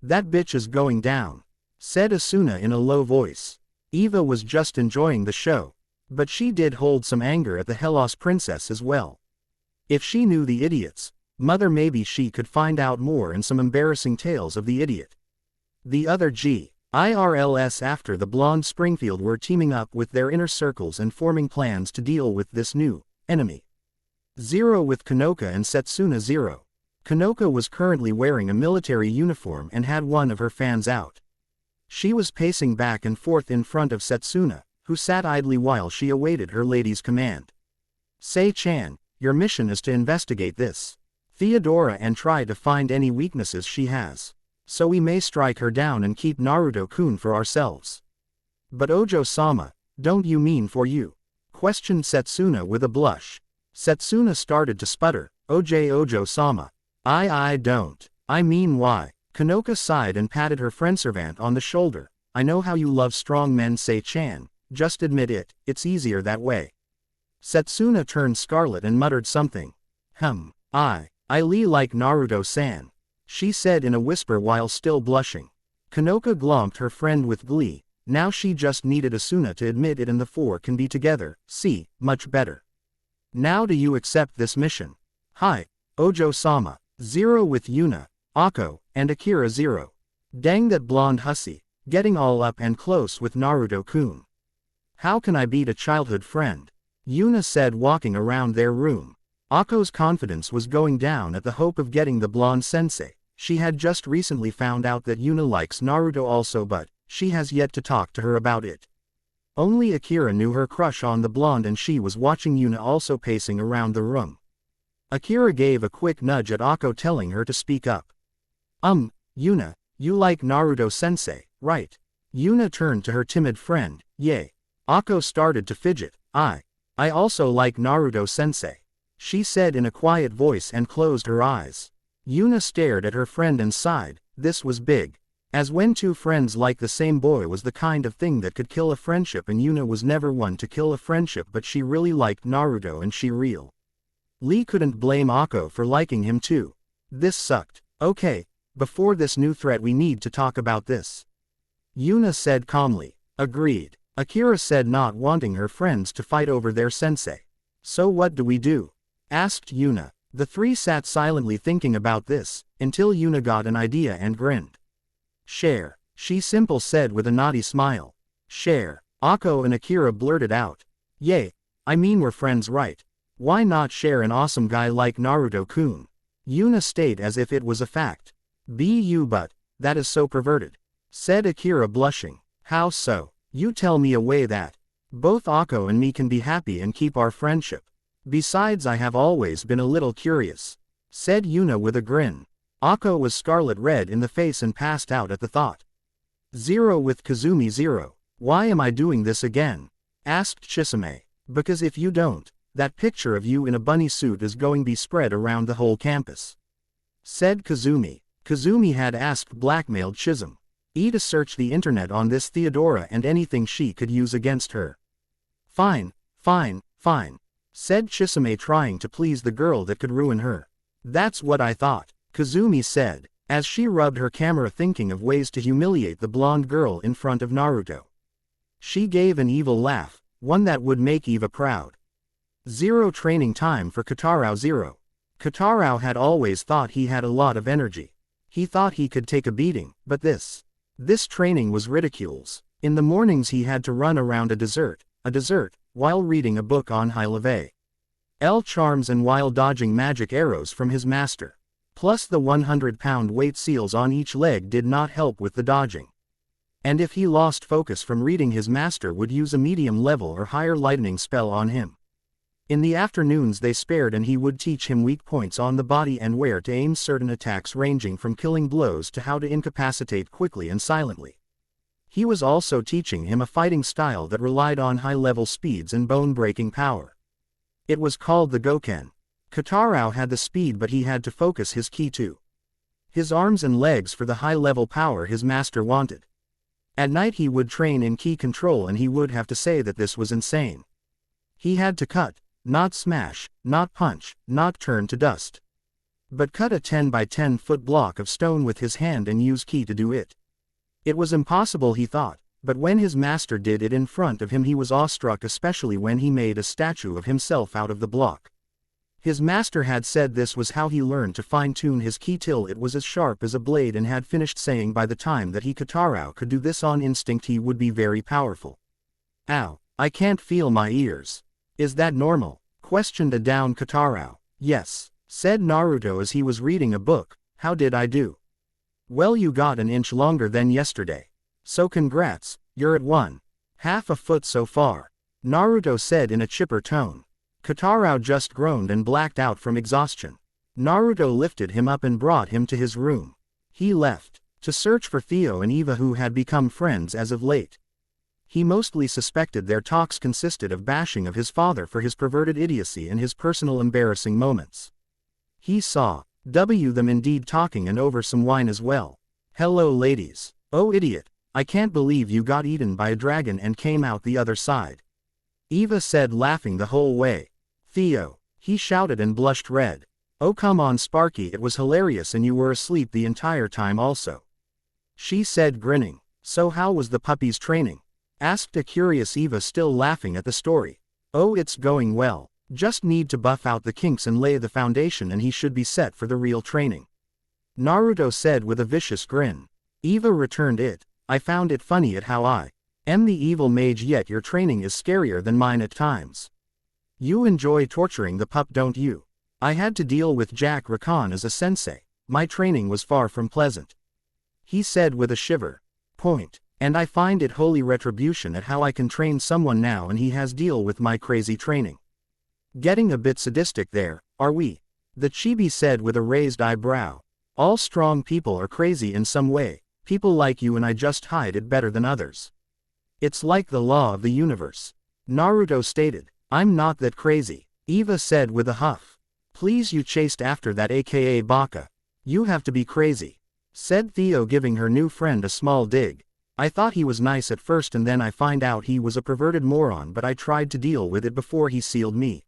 That bitch is going down, said Asuna in a low voice. Eva was just enjoying the show. But she did hold some anger at the Hellas princess as well. If she knew the idiot's mother, maybe she could find out more and some embarrassing tales of the idiot. The other GIRLs after the blonde Springfield were teaming up with their inner circles and forming plans to deal with this new enemy. 0 with Konoka and Setsuna 0. Konoka was currently wearing a military uniform and had one of her fans out. She was pacing back and forth in front of Setsuna, who sat idly while she awaited her lady's command. Sei-chan, your mission is to investigate this Theodora and try to find any weaknesses she has. So we may strike her down and keep Naruto-kun for ourselves. But Ojo-sama, don't you mean for you? Questioned Setsuna with a blush. Setsuna started to sputter. Ojo-sama. I don't. I mean why? Konoka sighed and patted her friend-servant on the shoulder. I know how you love strong men, Sei-chan. Just admit it, it's easier that way. Setsuna turned scarlet and muttered something. I like Naruto-san, she said in a whisper while still blushing. Konoka glomped her friend with glee. Now she just needed Asuna to admit it and the four can be together. See, much better. Now do you accept this mission? Hi, Ojo-sama. 0 with Yuna, Akko, and Akira 0. Dang that blonde hussy, getting all up and close with Naruto-kun. How can I beat a childhood friend? Yuna said, walking around their room. Akko's confidence was going down at the hope of getting the blonde sensei. She had just recently found out that Yuna likes Naruto also, but she has yet to talk to her about it. Only Akira knew her crush on the blonde and she was watching Yuna also pacing around the room. Akira gave a quick nudge at Akko telling her to speak up. Yuna, you like Naruto-sensei, right? Yuna turned to her timid friend. Yay. Akko started to fidget. I also like Naruto-sensei, she said in a quiet voice and closed her eyes. Yuna stared at her friend and sighed. This was big. As when two friends like the same boy was the kind of thing that could kill a friendship, and Yuna was never one to kill a friendship, but she really liked Naruto and she Lee couldn't blame Akko for liking him too. This sucked. Okay, before this new threat we need to talk about this, Yuna said calmly. Agreed, Akira said, not wanting her friends to fight over their sensei. So what do we do? Asked Yuna. The three sat silently thinking about this, until Yuna got an idea and grinned. Share, she simple said with a naughty smile. Share, Akko and Akira blurted out. Yay, I mean we're friends, right? Why not share an awesome guy like Naruto-kun? Yuna stayed as if it was a fact. But, that is so perverted. Said Akira blushing. How so? You tell me a way that both Akko and me can be happy and keep our friendship. Besides, I have always been a little curious. Said Yuna with a grin. Akko was scarlet red in the face and passed out at the thought. Zero with Kazumi. Zero. Why am I doing this again? Asked Chisame. Because if you don't, that picture of you in a bunny suit is going to be spread around the whole campus. Said Kazumi. Kazumi had blackmailed Chisum. To search the internet on this Theodora and anything she could use against her. Fine, said Chisame, trying to please the girl that could ruin her. That's what I thought, Kazumi said, as she rubbed her camera thinking of ways to humiliate the blonde girl in front of Naruto. She gave an evil laugh, one that would make Eva proud. Zero training time for Katarao. Zero. Katarao had always thought he had a lot of energy. He thought he could take a beating, but this training was ridicules. In the mornings he had to run around a desert, while reading a book on high leve L charms and while dodging magic arrows from his master. Plus the 100-pound weight seals on each leg did not help with the dodging. And if he lost focus from reading, his master would use a medium level or higher lightning spell on him. In the afternoons they spared and he would teach him weak points on the body and where to aim certain attacks, ranging from killing blows to how to incapacitate quickly and silently. He was also teaching him a fighting style that relied on high-level speeds and bone-breaking power. It was called the Goken. Katarao had the speed, but he had to focus his ki too. His arms and legs for the high-level power his master wanted. At night he would train in ki control, and he would have to say that this was insane. He had to cut, not smash, not punch, not turn to dust, but cut a 10 by 10 foot block of stone with his hand and use ki to do it. It was impossible, he thought, but when his master did it in front of him he was awestruck, especially when he made a statue of himself out of the block. His master had said this was how he learned to fine-tune his ki till it was as sharp as a blade, and had finished saying by the time that Katarao could do this on instinct he would be very powerful. Ow, I can't feel my ears. Is that normal? Questioned a down Katarao. Yes, said Naruto as he was reading a book. How did I do? Well, you got an inch longer than yesterday. So congrats, you're at 1/2 a foot so far. Naruto said in a chipper tone. Katarao just groaned and blacked out from exhaustion. Naruto lifted him up and brought him to his room. He left to search for Theo and Eva, who had become friends as of late. He mostly suspected their talks consisted of bashing of his father for his perverted idiocy and his personal embarrassing moments. He saw them indeed talking, and over some wine as well. Hello ladies. Oh idiot, I can't believe you got eaten by a dragon and came out the other side. Eva said, laughing the whole way. Theo, he shouted and blushed red. Oh come on Sparky, it was hilarious and you were asleep the entire time also. She said, grinning. So how was the puppy's training? Asked a curious Eva, still laughing at the story. Oh, it's going well. Just need to buff out the kinks and lay the foundation and he should be set for the real training. Naruto said with a vicious grin. Eva returned it. I found it funny at how I am the evil mage, yet your training is scarier than mine at times. You enjoy torturing the pup, don't you? I had to deal with Jack Rakan as a sensei. My training was far from pleasant. He said with a shiver. And I find it holy retribution at how I can train someone now and he has deal with my crazy training. Getting a bit sadistic there, are we? The chibi said with a raised eyebrow. All strong people are crazy in some way, people like you and I just hide it better than others. It's like the law of the universe. Naruto stated. I'm not that crazy, Eva said with a huff. Please, you chased after that aka Baka. You have to be crazy, said Theo, giving her new friend a small dig. I thought he was nice at first and then I find out he was a perverted moron, but I tried to deal with it before he sealed me.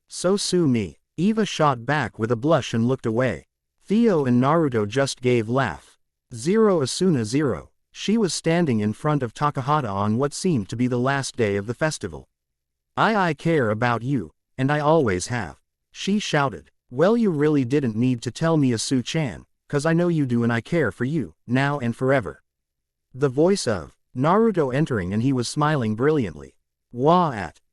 So sue me, Eva shot back with a blush and looked away. Theo and Naruto just gave laugh. Asuna. She was standing in front of Takahata on what seemed to be the last day of the festival. I care about you, and I always have. She shouted. Well, you really didn't need to tell me, Asu-chan, 'cause I know you do and I care for you, now and forever. The voice of Naruto entering, and he was smiling brilliantly.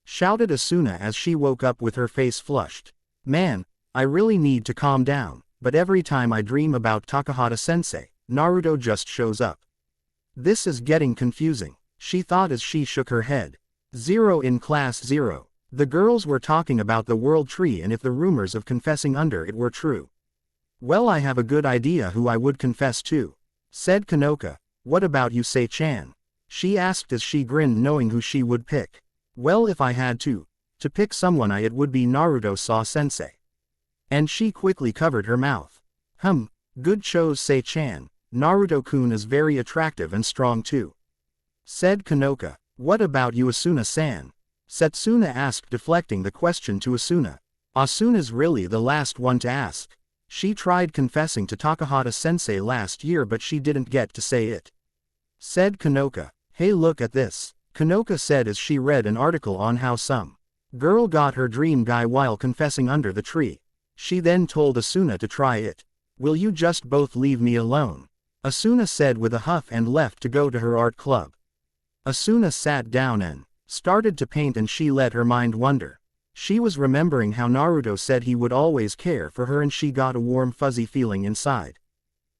Shouted Asuna as she woke up with her face flushed. Man, I really need to calm down. but every time I dream about Takahata-sensei, Naruto just shows up. This is getting confusing, she thought as she shook her head. 0 in class 0. The girls were talking about the world tree and if the rumors of confessing under it were true. Well, I have a good idea who I would confess to, said Kanoka. What about you, Sei-chan? She asked as she grinned knowing who she would pick. Well, if I had to pick someone it would be Naruto-sensei. And she quickly covered her mouth. Good chose, Sei-chan. Naruto-kun is very attractive and strong too, said Kanoka. What about you, Asuna-san? Setsuna asked, deflecting the question to Asuna. Asuna's really the last one to ask. She tried confessing to Takahata-sensei last year but she didn't get to say it, said Kanoka. Hey, look at this, Kanoka said as she read an article on how some girl got her dream guy while confessing under the tree. She then told Asuna to try it. Will you just both leave me alone? Asuna said with a huff and left to go to her art club. Asuna sat down and started to paint and she let her mind wander. She was remembering how Naruto said he would always care for her and she got a warm fuzzy feeling inside.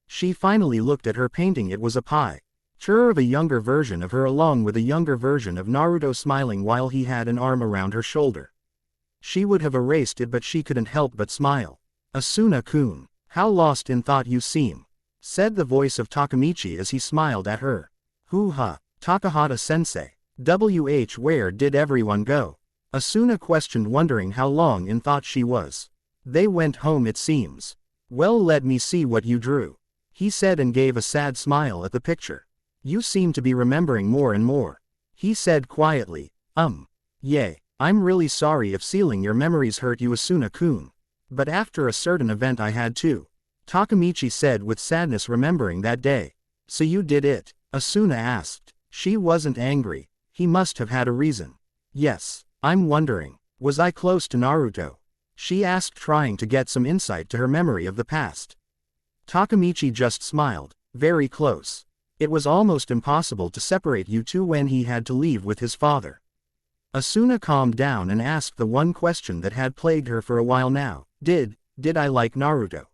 She finally looked at her painting. It was a picture of a younger version of her along with a younger version of Naruto smiling while he had an arm around her shoulder. She would have erased it but she couldn't help but smile. Asuna-kun, how lost in thought you seem, said the voice of Takamichi as he smiled at her. Hoo-ha, Takahata-sensei. Where did everyone go? Asuna questioned, wondering how long in thought she was. They went home, it seems. Well, let me see what you drew, he said and gave a sad smile at the picture. You seem to be remembering more and more, he said quietly. Yay. I'm really sorry if sealing your memories hurt you, Asuna-kun. But after a certain event I had to, Takamichi said with sadness, remembering that day. So you did it? Asuna asked. She wasn't angry. He must have had a reason. Yes. I'm wondering, was I close to Naruto? She asked, trying to get some insight to her memory of the past. Takamichi just smiled. Very close. It was almost impossible to separate you two when he had to leave with his father. Asuna calmed down and asked the one question that had plagued her for a while now. Did I like Naruto?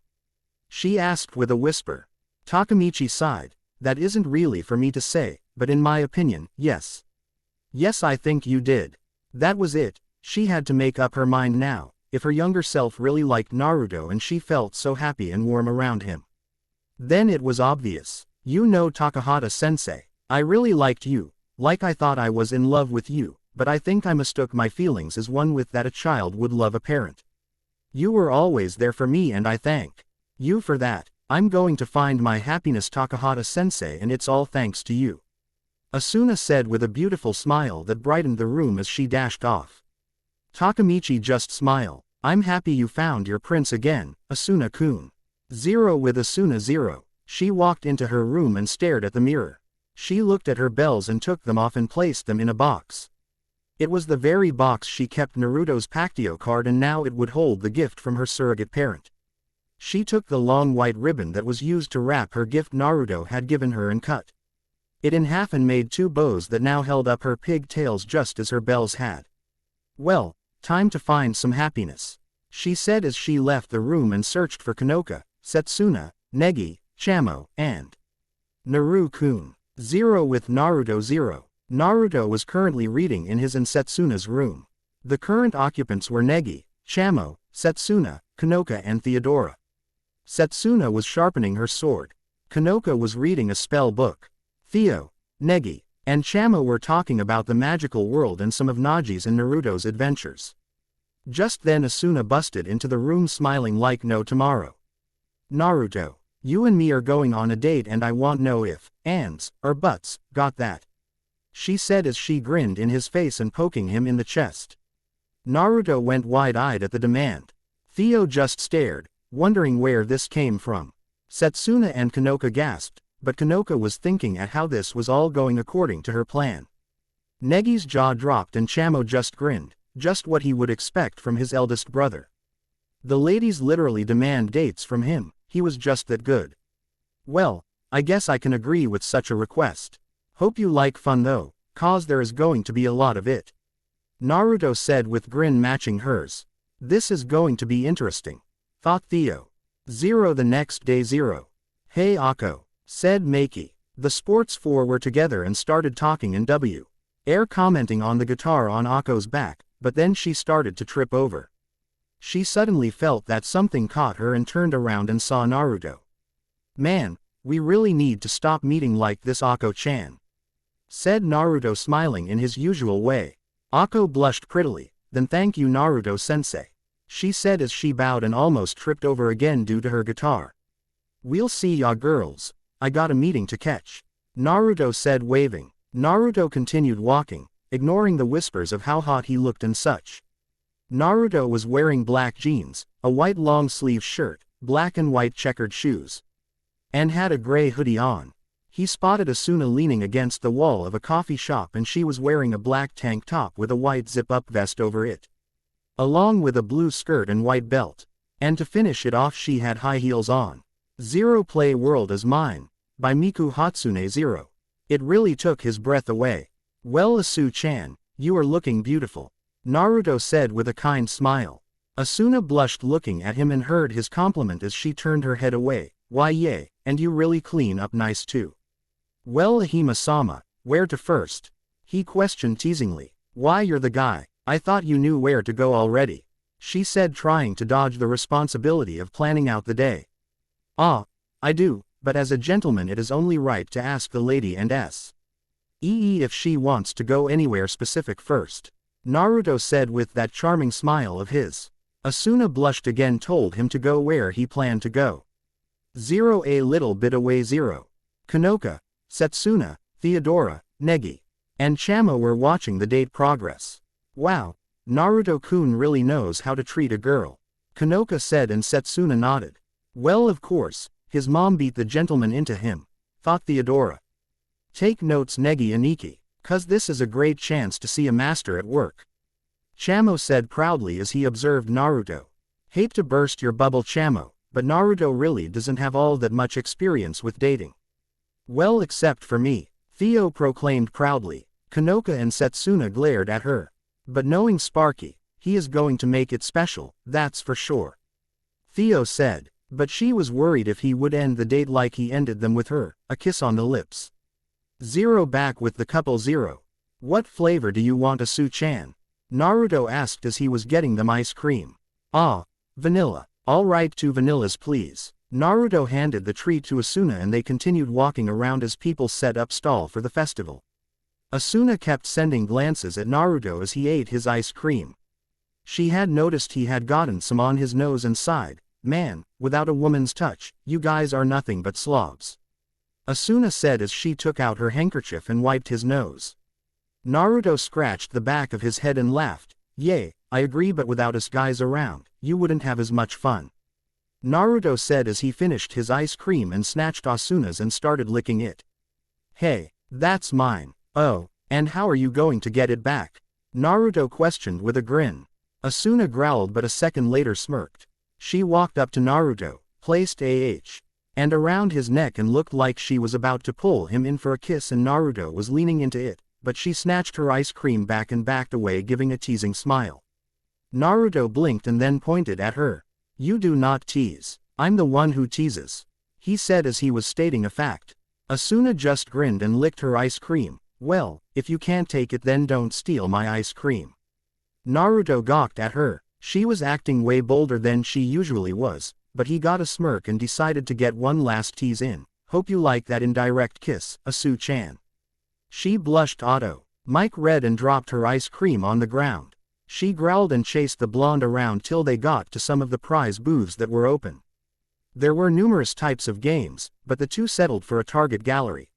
She asked with a whisper. Takamichi sighed. That isn't really for me to say, but in my opinion, yes. Yes, I think you did. That was it. She had to make up her mind now, if her younger self really liked Naruto and she felt so happy and warm around him. Then it was obvious. You know, Takahata-sensei, I really liked you, like I thought I was in love with you, but I think I mistook my feelings as one with that a child would love a parent. You were always there for me and I thank you for that. I'm going to find my happiness, Takahata-sensei, and it's all thanks to you, Asuna said with a beautiful smile that brightened the room as she dashed off. Takamichi just smiled. I'm happy you found your prince again, Asuna-kun. 0 with Asuna 0. She walked into her room and stared at the mirror. She looked at her bells and took them off and placed them in a box. It was the very box she kept Naruto's Pactio card, and now it would hold the gift from her surrogate parent. She took the long white ribbon that was used to wrap her gift Naruto had given her and cut it in half and made 2 bows that now held up her pigtails just as her bells had. Well, time to find some happiness, she said as she left the room and searched for Kanoka, Setsuna, Negi, Chamo, and Naru-kun. 0 with Naruto 0. Naruto was currently reading in his and Setsuna's room. The current occupants were Negi, Chamo, Setsuna, Kanoka and Theodora. Setsuna was sharpening her sword. Kanoka was reading a spell book. Theo, Negi, and Chamo were talking about the magical world and some of Nagi's and Naruto's adventures. Just then Asuna busted into the room smiling like no tomorrow. Naruto, you and me are going on a date and I want no ifs, ands, or buts, got that? She said as she grinned in his face and poking him in the chest. Naruto went wide-eyed at the demand. Theo just stared, wondering where this came from. Setsuna and Kanoka gasped, but Kanoka was thinking at how this was all going according to her plan. Negi's jaw dropped and Chamo just grinned, just what he would expect from his eldest brother. The ladies literally demand dates from him, he was just that good. Well, I guess I can agree with such a request. Hope you like fun though, cause there is going to be a lot of it. Naruto said with grin matching hers. This is going to be interesting, thought Theo. 0 The next day 0. Hey Akko, said Maki. The sports four were together and started talking in W. Air commenting on the guitar on Akko's back, but then she started to trip over. She suddenly felt that something caught her and turned around and saw Naruto. Man, we really need to stop meeting like this, Akko-chan, said Naruto, smiling in his usual way. Akko blushed prettily. Then thank you, Naruto-sensei, she said as she bowed and almost tripped over again due to her guitar. We'll see ya girls, I got a meeting to catch, Naruto said, waving. Naruto continued walking, ignoring the whispers of how hot he looked and such. Naruto was wearing black jeans, a white long-sleeve shirt, black and white checkered shoes, and had a gray hoodie on. He spotted Asuna leaning against the wall of a coffee shop, and she was wearing a black tank top with a white zip-up vest over it, along with a blue skirt and white belt. And to finish it off, she had high heels on. 0 Play World Is Mine, by Miku Hatsune 0. It really took his breath away. Well, Asu-chan, you are looking beautiful, Naruto said with a kind smile. Asuna blushed looking at him and heard his compliment as she turned her head away. Why yay, and you really clean up nice too. Well, Ahima-sama, where to first? He questioned teasingly. Why, you're the guy, I thought you knew where to go already, she said, trying to dodge the responsibility of planning out the day. Ah, I do, but as a gentleman it is only right to ask the lady and if she wants to go anywhere specific first, Naruto said with that charming smile of his. Asuna blushed again, told him to go where he planned to go. 0 A little bit away 0. Kanoka, Setsuna, Theodora, Negi, and Chamo were watching the date progress. Wow, Naruto-kun really knows how to treat a girl, Kanoka said, and Setsuna nodded. Well, of course, his mom beat the gentleman into him, thought Theodora. Take notes, Negi and Iki, 'cause this is a great chance to see a master at work, Chamo said proudly as he observed Naruto. Hate to burst your bubble, Chamo, but Naruto really doesn't have all that much experience with dating. Well, except for me, Theo proclaimed proudly. Kanoka and Setsuna glared at her. But knowing Sparky, he is going to make it special, that's for sure, Theo said, but she was worried if he would end the date like he ended them with her, a kiss on the lips. 0 Back with the couple 0. What flavor do you want, Asu-chan? Naruto asked as he was getting them ice cream. Ah, vanilla. All right, 2 vanillas please. Naruto handed the treat to Asuna and they continued walking around as people set up stall for the festival. Asuna kept sending glances at Naruto as he ate his ice cream. She had noticed he had gotten some on his nose and sighed. Man, without a woman's touch, you guys are nothing but slobs, Asuna said as she took out her handkerchief and wiped his nose. Naruto scratched the back of his head and laughed. Yay, I agree, but without us guys around, you wouldn't have as much fun, Naruto said as he finished his ice cream and snatched Asuna's and started licking it. Hey, that's mine. Oh, and how are you going to get it back? Naruto questioned with a grin. Asuna growled but a second later smirked. She walked up to Naruto, placed and around his neck and looked like she was about to pull him in for a kiss, and Naruto was leaning into it, but she snatched her ice cream back and backed away, giving a teasing smile. Naruto blinked and then pointed at her. You do not tease. I'm the one who teases, he said as he was stating a fact. Asuna just grinned and licked her ice cream. Well, if you can't take it then don't steal my ice cream. Naruto gawked at her. She was acting way bolder than she usually was, but he got a smirk and decided to get one last tease in. Hope you like that indirect kiss, Asu-chan. She blushed. Mike read and dropped her ice cream on the ground. She growled and chased the blonde around till they got to some of the prize booths that were open. There were numerous types of games, but the two settled for a target gallery.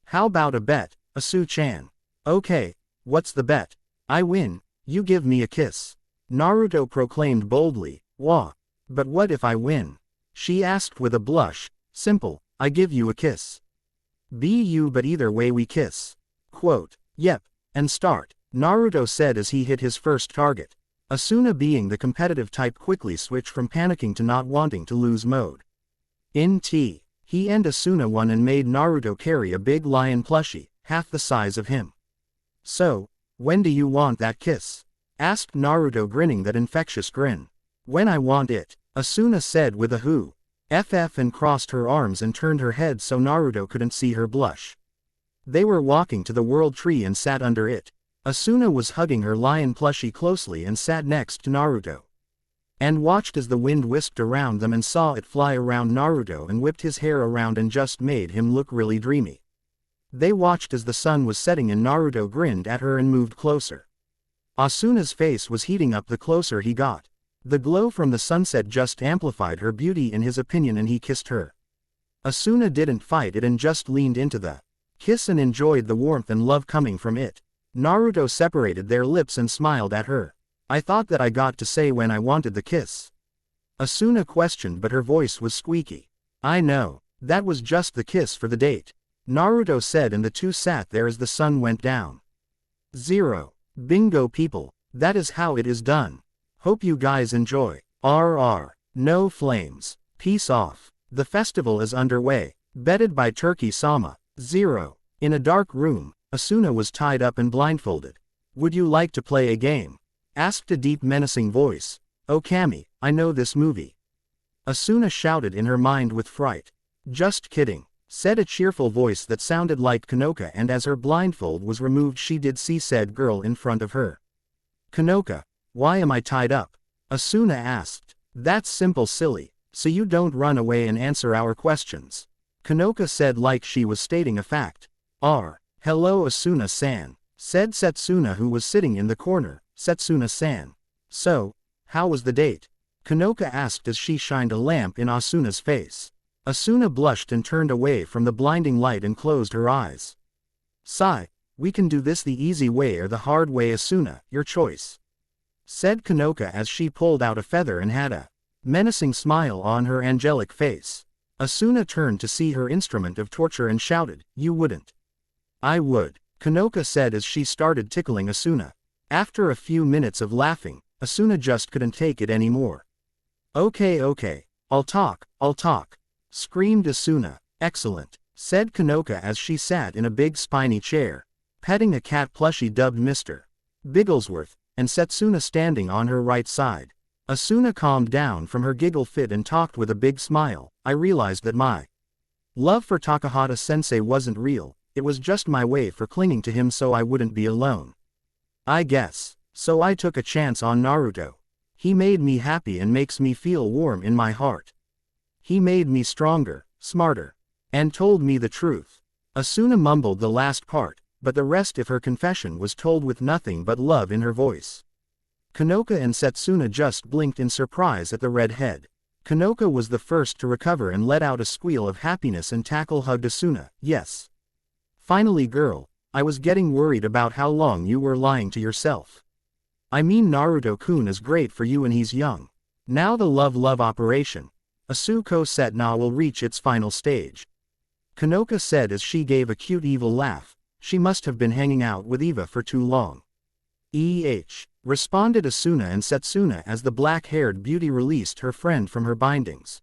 How about a bet, Asu-chan? Okay, what's the bet? I win, you give me a kiss, Naruto proclaimed boldly. Wah. But what if I win? She asked with a blush. Simple, I give you a kiss. But either way we kiss. Quote, yep, and start, Naruto said as he hit his first target. Asuna, being the competitive type, quickly switched from panicking to not wanting to lose mode. He and Asuna won and made Naruto carry a big lion plushie, half the size of him. So, when do you want that kiss? Asked Naruto, grinning that infectious grin. When I want it, Asuna said with a hoo. and crossed her arms and turned her head so Naruto couldn't see her blush. They were walking to the world tree and sat under it. Asuna was hugging her lion plushie closely and sat next to Naruto. And watched as the wind whisked around them and saw it fly around Naruto and whipped his hair around and just made him look really dreamy. They watched as the sun was setting and Naruto grinned at her and moved closer. Asuna's face was heating up the closer he got. The glow from the sunset just amplified her beauty in his opinion and he kissed her. Asuna didn't fight it and just leaned into the kiss and enjoyed the warmth and love coming from it. Naruto separated their lips and smiled at her. I thought that I got to say when I wanted the kiss. Asuna questioned but her voice was squeaky. I know, that was just the kiss for the date. Naruto said and the two sat there as the sun went down. 0. Bingo people, that is how it is done. Hope you guys enjoy. RR. No flames. Peace off. The festival is underway. Bedded by Turkey Sama. 0. In a dark room, Asuna was tied up and blindfolded. Would you like to play a game? Asked a deep menacing voice. Oh Kami, I know this movie. Asuna shouted in her mind with fright. Just kidding, said a cheerful voice that sounded like Kanoka and as her blindfold was removed she did see said girl in front of her. Kanoka, why am I tied up? Asuna asked. That's simple silly, so you don't run away and answer our questions. Kanoka said like she was stating a fact. Hello Asuna-san, said Setsuna who was sitting in the corner. Setsuna-san. So, how was the date? Kanoka asked as she shined a lamp in Asuna's face. Asuna blushed and turned away from the blinding light and closed her eyes. Sigh, we can do this the easy way or the hard way Asuna, your choice. Said Kanoka as she pulled out a feather and had a menacing smile on her angelic face. Asuna turned to see her instrument of torture and shouted, you wouldn't. I would, Kanoka said as she started tickling Asuna. After a few minutes of laughing, Asuna just couldn't take it anymore. Okay, I'll talk, screamed Asuna. Excellent, said Kanoka as she sat in a big spiny chair, petting a cat plushie dubbed Mr. Bigglesworth, and Setsuna standing on her right side. Asuna calmed down from her giggle fit and talked with a big smile. I realized that my love for Takahata-sensei wasn't real, it was just my way for clinging to him so I wouldn't be alone. I guess. So I took a chance on Naruto. He made me happy and makes me feel warm in my heart. He made me stronger, smarter, and told me the truth. Asuna mumbled the last part, but the rest of her confession was told with nothing but love in her voice. Kanoka and Setsuna just blinked in surprise at the red head. Kanoka was the first to recover and let out a squeal of happiness and hugged Asuna. Yes. Finally girl, I was getting worried about how long you were lying to yourself. I mean Naruto-kun is great for you and he's young. Now the love operation, Asuko Setna will reach its final stage. Kanoka said as she gave a cute evil laugh. She must have been hanging out with Eva for too long. Responded Asuna and Setsuna as the black-haired beauty released her friend from her bindings.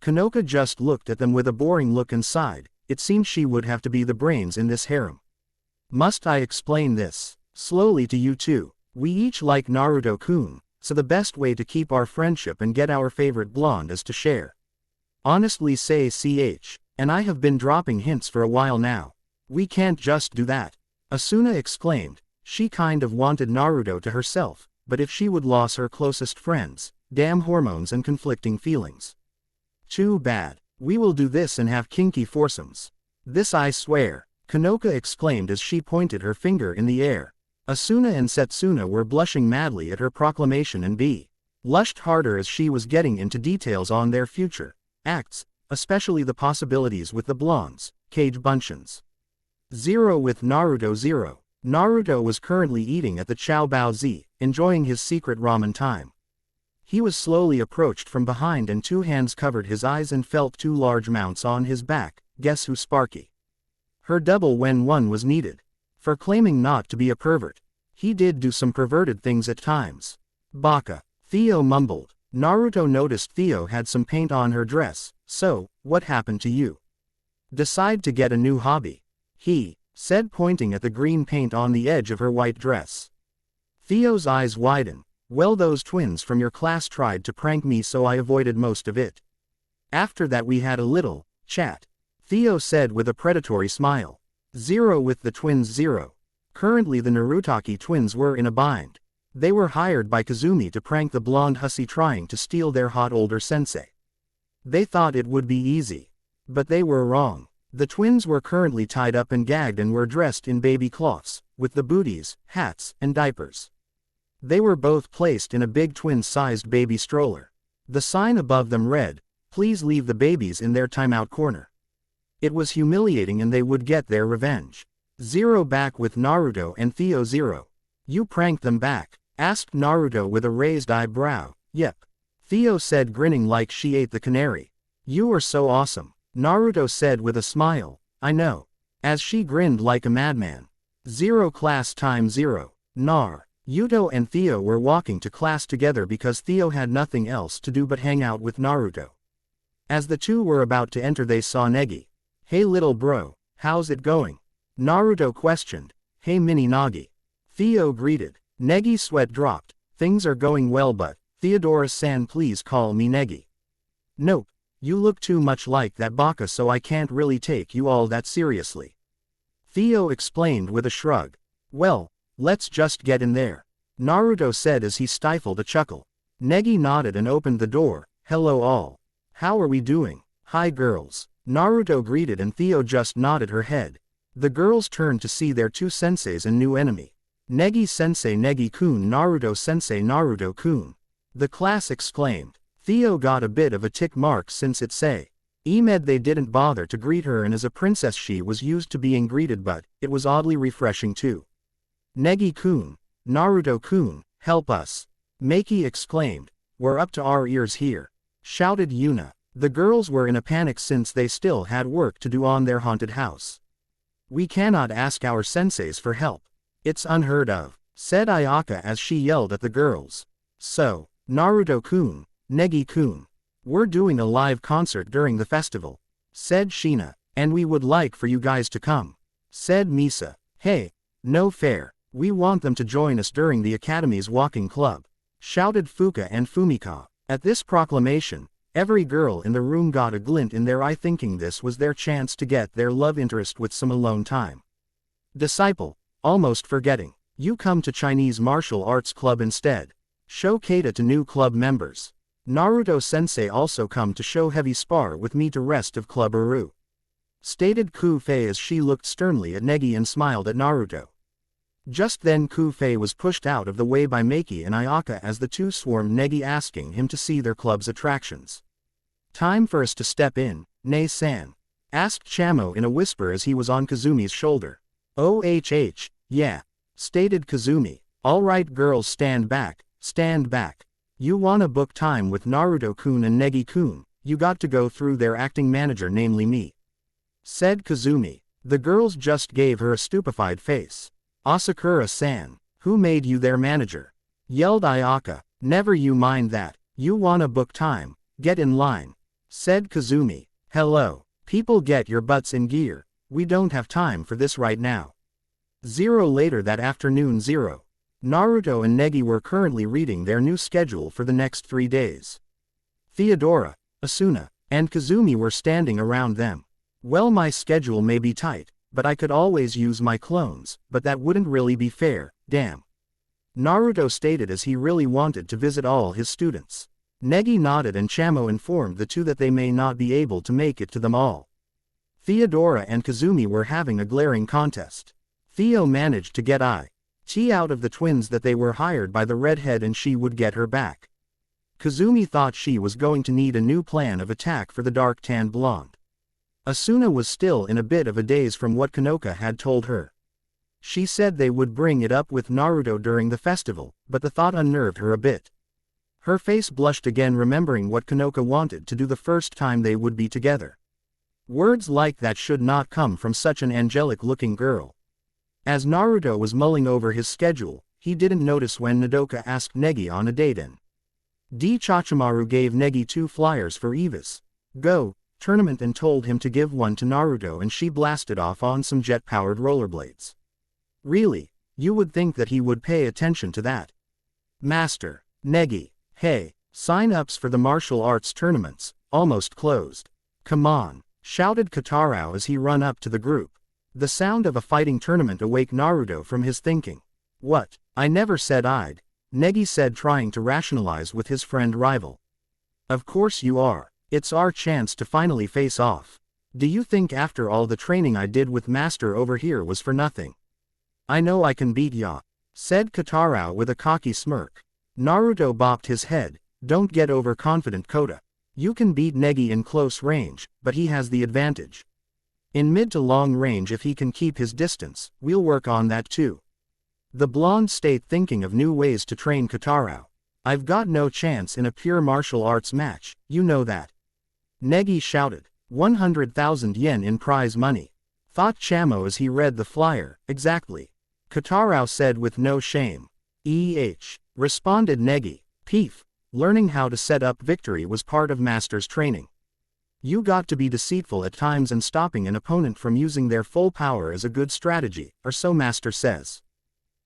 Kanoka just looked at them with a boring look and sighed. It seemed she would have to be the brains in this harem. Must I explain this slowly to you too? We each like Naruto-kun, so the best way to keep our friendship and get our favorite blonde is to share. Honestly say and I have been dropping hints for a while now. We can't just do that. Asuna exclaimed. She kind of wanted Naruto to herself, but if she would lose her closest friends, damn hormones and conflicting feelings. Too bad. We will do this and have kinky foursomes. This I swear, Kanoka exclaimed as she pointed her finger in the air. Asuna and Setsuna were blushing madly at her proclamation and blushed harder as she was getting into details on their future acts, especially the possibilities with the blondes, Cage Bunchins. 0 with Naruto 0. Naruto was currently eating at the Chow Bao Zi, enjoying his secret ramen time. He was slowly approached from behind and two hands covered his eyes and felt two large mounts on his back. Guess who Sparky? Her double when one was needed. For claiming not to be a pervert. He did do some perverted things at times. Baka. Theo mumbled. Naruto noticed Theo had some paint on her dress. So, what happened to you? Decide to get a new hobby. He said pointing at the green paint on the edge of her white dress. Theo's eyes widened. Well those twins from your class tried to prank me so I avoided most of it. After that we had a little chat. Theo said with a predatory smile. Zero with the twins. Zero. Currently the Narutaki twins were in a bind. They were hired by Kazumi to prank the blonde hussy trying to steal their hot older sensei. They thought it would be easy. But they were wrong. The twins were currently tied up and gagged and were dressed in baby cloths, with the booties, hats, and diapers. They were both placed in a big twin-sized baby stroller. The sign above them read, "Please leave the babies in their timeout corner." It was humiliating and they would get their revenge. Zero back with Naruto and Theo. Zero. You pranked them back? Asked Naruto with a raised eyebrow. Yep. Theo said grinning like she ate the canary. You are so awesome. Naruto said with a smile. I know. As she grinned like a madman. Zero class time. Zero. Yuto and Theo were walking to class together because Theo had nothing else to do but hang out with Naruto. As the two were about to enter they saw Negi. Hey little bro, how's it going? Naruto questioned. Hey mini Nagi. Theo greeted. Negi's sweat dropped. Things are going well but, Theodora-san please call me Negi. Nope, you look too much like that baka so I can't really take you all that seriously. Theo explained with a shrug. Well, let's just get in there. Naruto said as he stifled a chuckle. Negi nodded and opened the door. Hello all. How are we doing? Hi girls. Naruto greeted and Theo just nodded her head. The girls turned to see their two senseis and new enemy. Negi-sensei Negi-kun Naruto-sensei Naruto-kun. The class exclaimed. Theo got a bit of a tick mark since it say. Emed they didn't bother to greet her and as a princess she was used to being greeted but, it was oddly refreshing too. Negi-kun, Naruto-kun, help us. Maki exclaimed. We're up to our ears here. Shouted Yuna. The girls were in a panic since they still had work to do on their haunted house. We cannot ask our senseis for help. It's unheard of, said Ayaka as she yelled at the girls. So, Naruto-kun, Negi-kun. We're doing a live concert during the festival, said Shina, and we would like for you guys to come, said Misa. Hey, no fair, we want them to join us during the Academy's walking club, shouted Fuka and Fumika. At this proclamation, every girl in the room got a glint in their eye thinking this was their chance to get their love interest with some alone time. Disciple, almost forgetting, you come to Chinese martial arts club instead. Show Kata to new club members. Naruto-sensei also come to show heavy spar with me to rest of Club Uru. Stated Ku-fei as she looked sternly at Negi and smiled at Naruto. Just then Ku-fei was pushed out of the way by Maki and Ayaka as the two swarmed Negi asking him to see their club's attractions. Time for us to step in, Nei-san. Asked Chamo in a whisper as he was on Kazumi's shoulder. OHH, yeah. Stated Kazumi. Alright girls stand back, stand back. You wanna book time with Naruto-kun and Negi-kun, you got to go through their acting manager namely me. Said Kazumi. The girls just gave her a stupefied face. Asakura-san, who made you their manager? Yelled Ayaka. Never you mind that, you wanna book time, get in line. Said Kazumi. Hello, people get your butts in gear, we don't have time for this right now. Zero later that afternoon. Zero. Naruto and Negi were currently reading their new schedule for the next 3 days. Theodora, Asuna, and Kazumi were standing around them. Well, my schedule may be tight, but I could always use my clones, but that wouldn't really be fair, damn. Naruto stated as he really wanted to visit all his students. Negi nodded and Chamo informed the two that they may not be able to make it to them all. Theodora and Kazumi were having a glaring contest. Theo managed to get T out of the twins that they were hired by the redhead and she would get her back. Kazumi thought she was going to need a new plan of attack for the dark-tanned blonde. Asuna was still in a bit of a daze from what Kanoka had told her. She said they would bring it up with Naruto during the festival, but the thought unnerved her a bit. Her face blushed again remembering what Kanoka wanted to do the first time they would be together. Words like that should not come from such an angelic-looking girl. As Naruto was mulling over his schedule, he didn't notice when Nodoka asked Negi on a date in. Chachimaru gave Negi 2 flyers for Eva's Go tournament and told him to give one to Naruto and she blasted off on some jet-powered rollerblades. Really, you would think that he would pay attention to that. Master, Negi, hey, sign-ups for the martial arts tournaments, almost closed. Come on, shouted Kotarou as he ran up to the group. The sound of a fighting tournament awoke Naruto from his thinking. What? I never said I'd. Negi said, trying to rationalize with his friend rival. Of course you are. It's our chance to finally face off. Do you think after all the training I did with Master over here was for nothing? I know I can beat ya, said Kotarou with a cocky smirk. Naruto bopped his head. Don't get overconfident, Kota. You can beat Negi in close range, but he has the advantage. In mid to long range, if he can keep his distance, we'll work on that too. The blonde stayed thinking of new ways to train Kotarou. I've got no chance in a pure martial arts match, you know that. Negi shouted. 100,000 yen in prize money. Thought Chamo as he read the flyer. Exactly. Kotarou said with no shame. Responded Negi. Peef. Learning how to set up victory was part of Master's training. You got to be deceitful at times, and stopping an opponent from using their full power is a good strategy, or so Master says.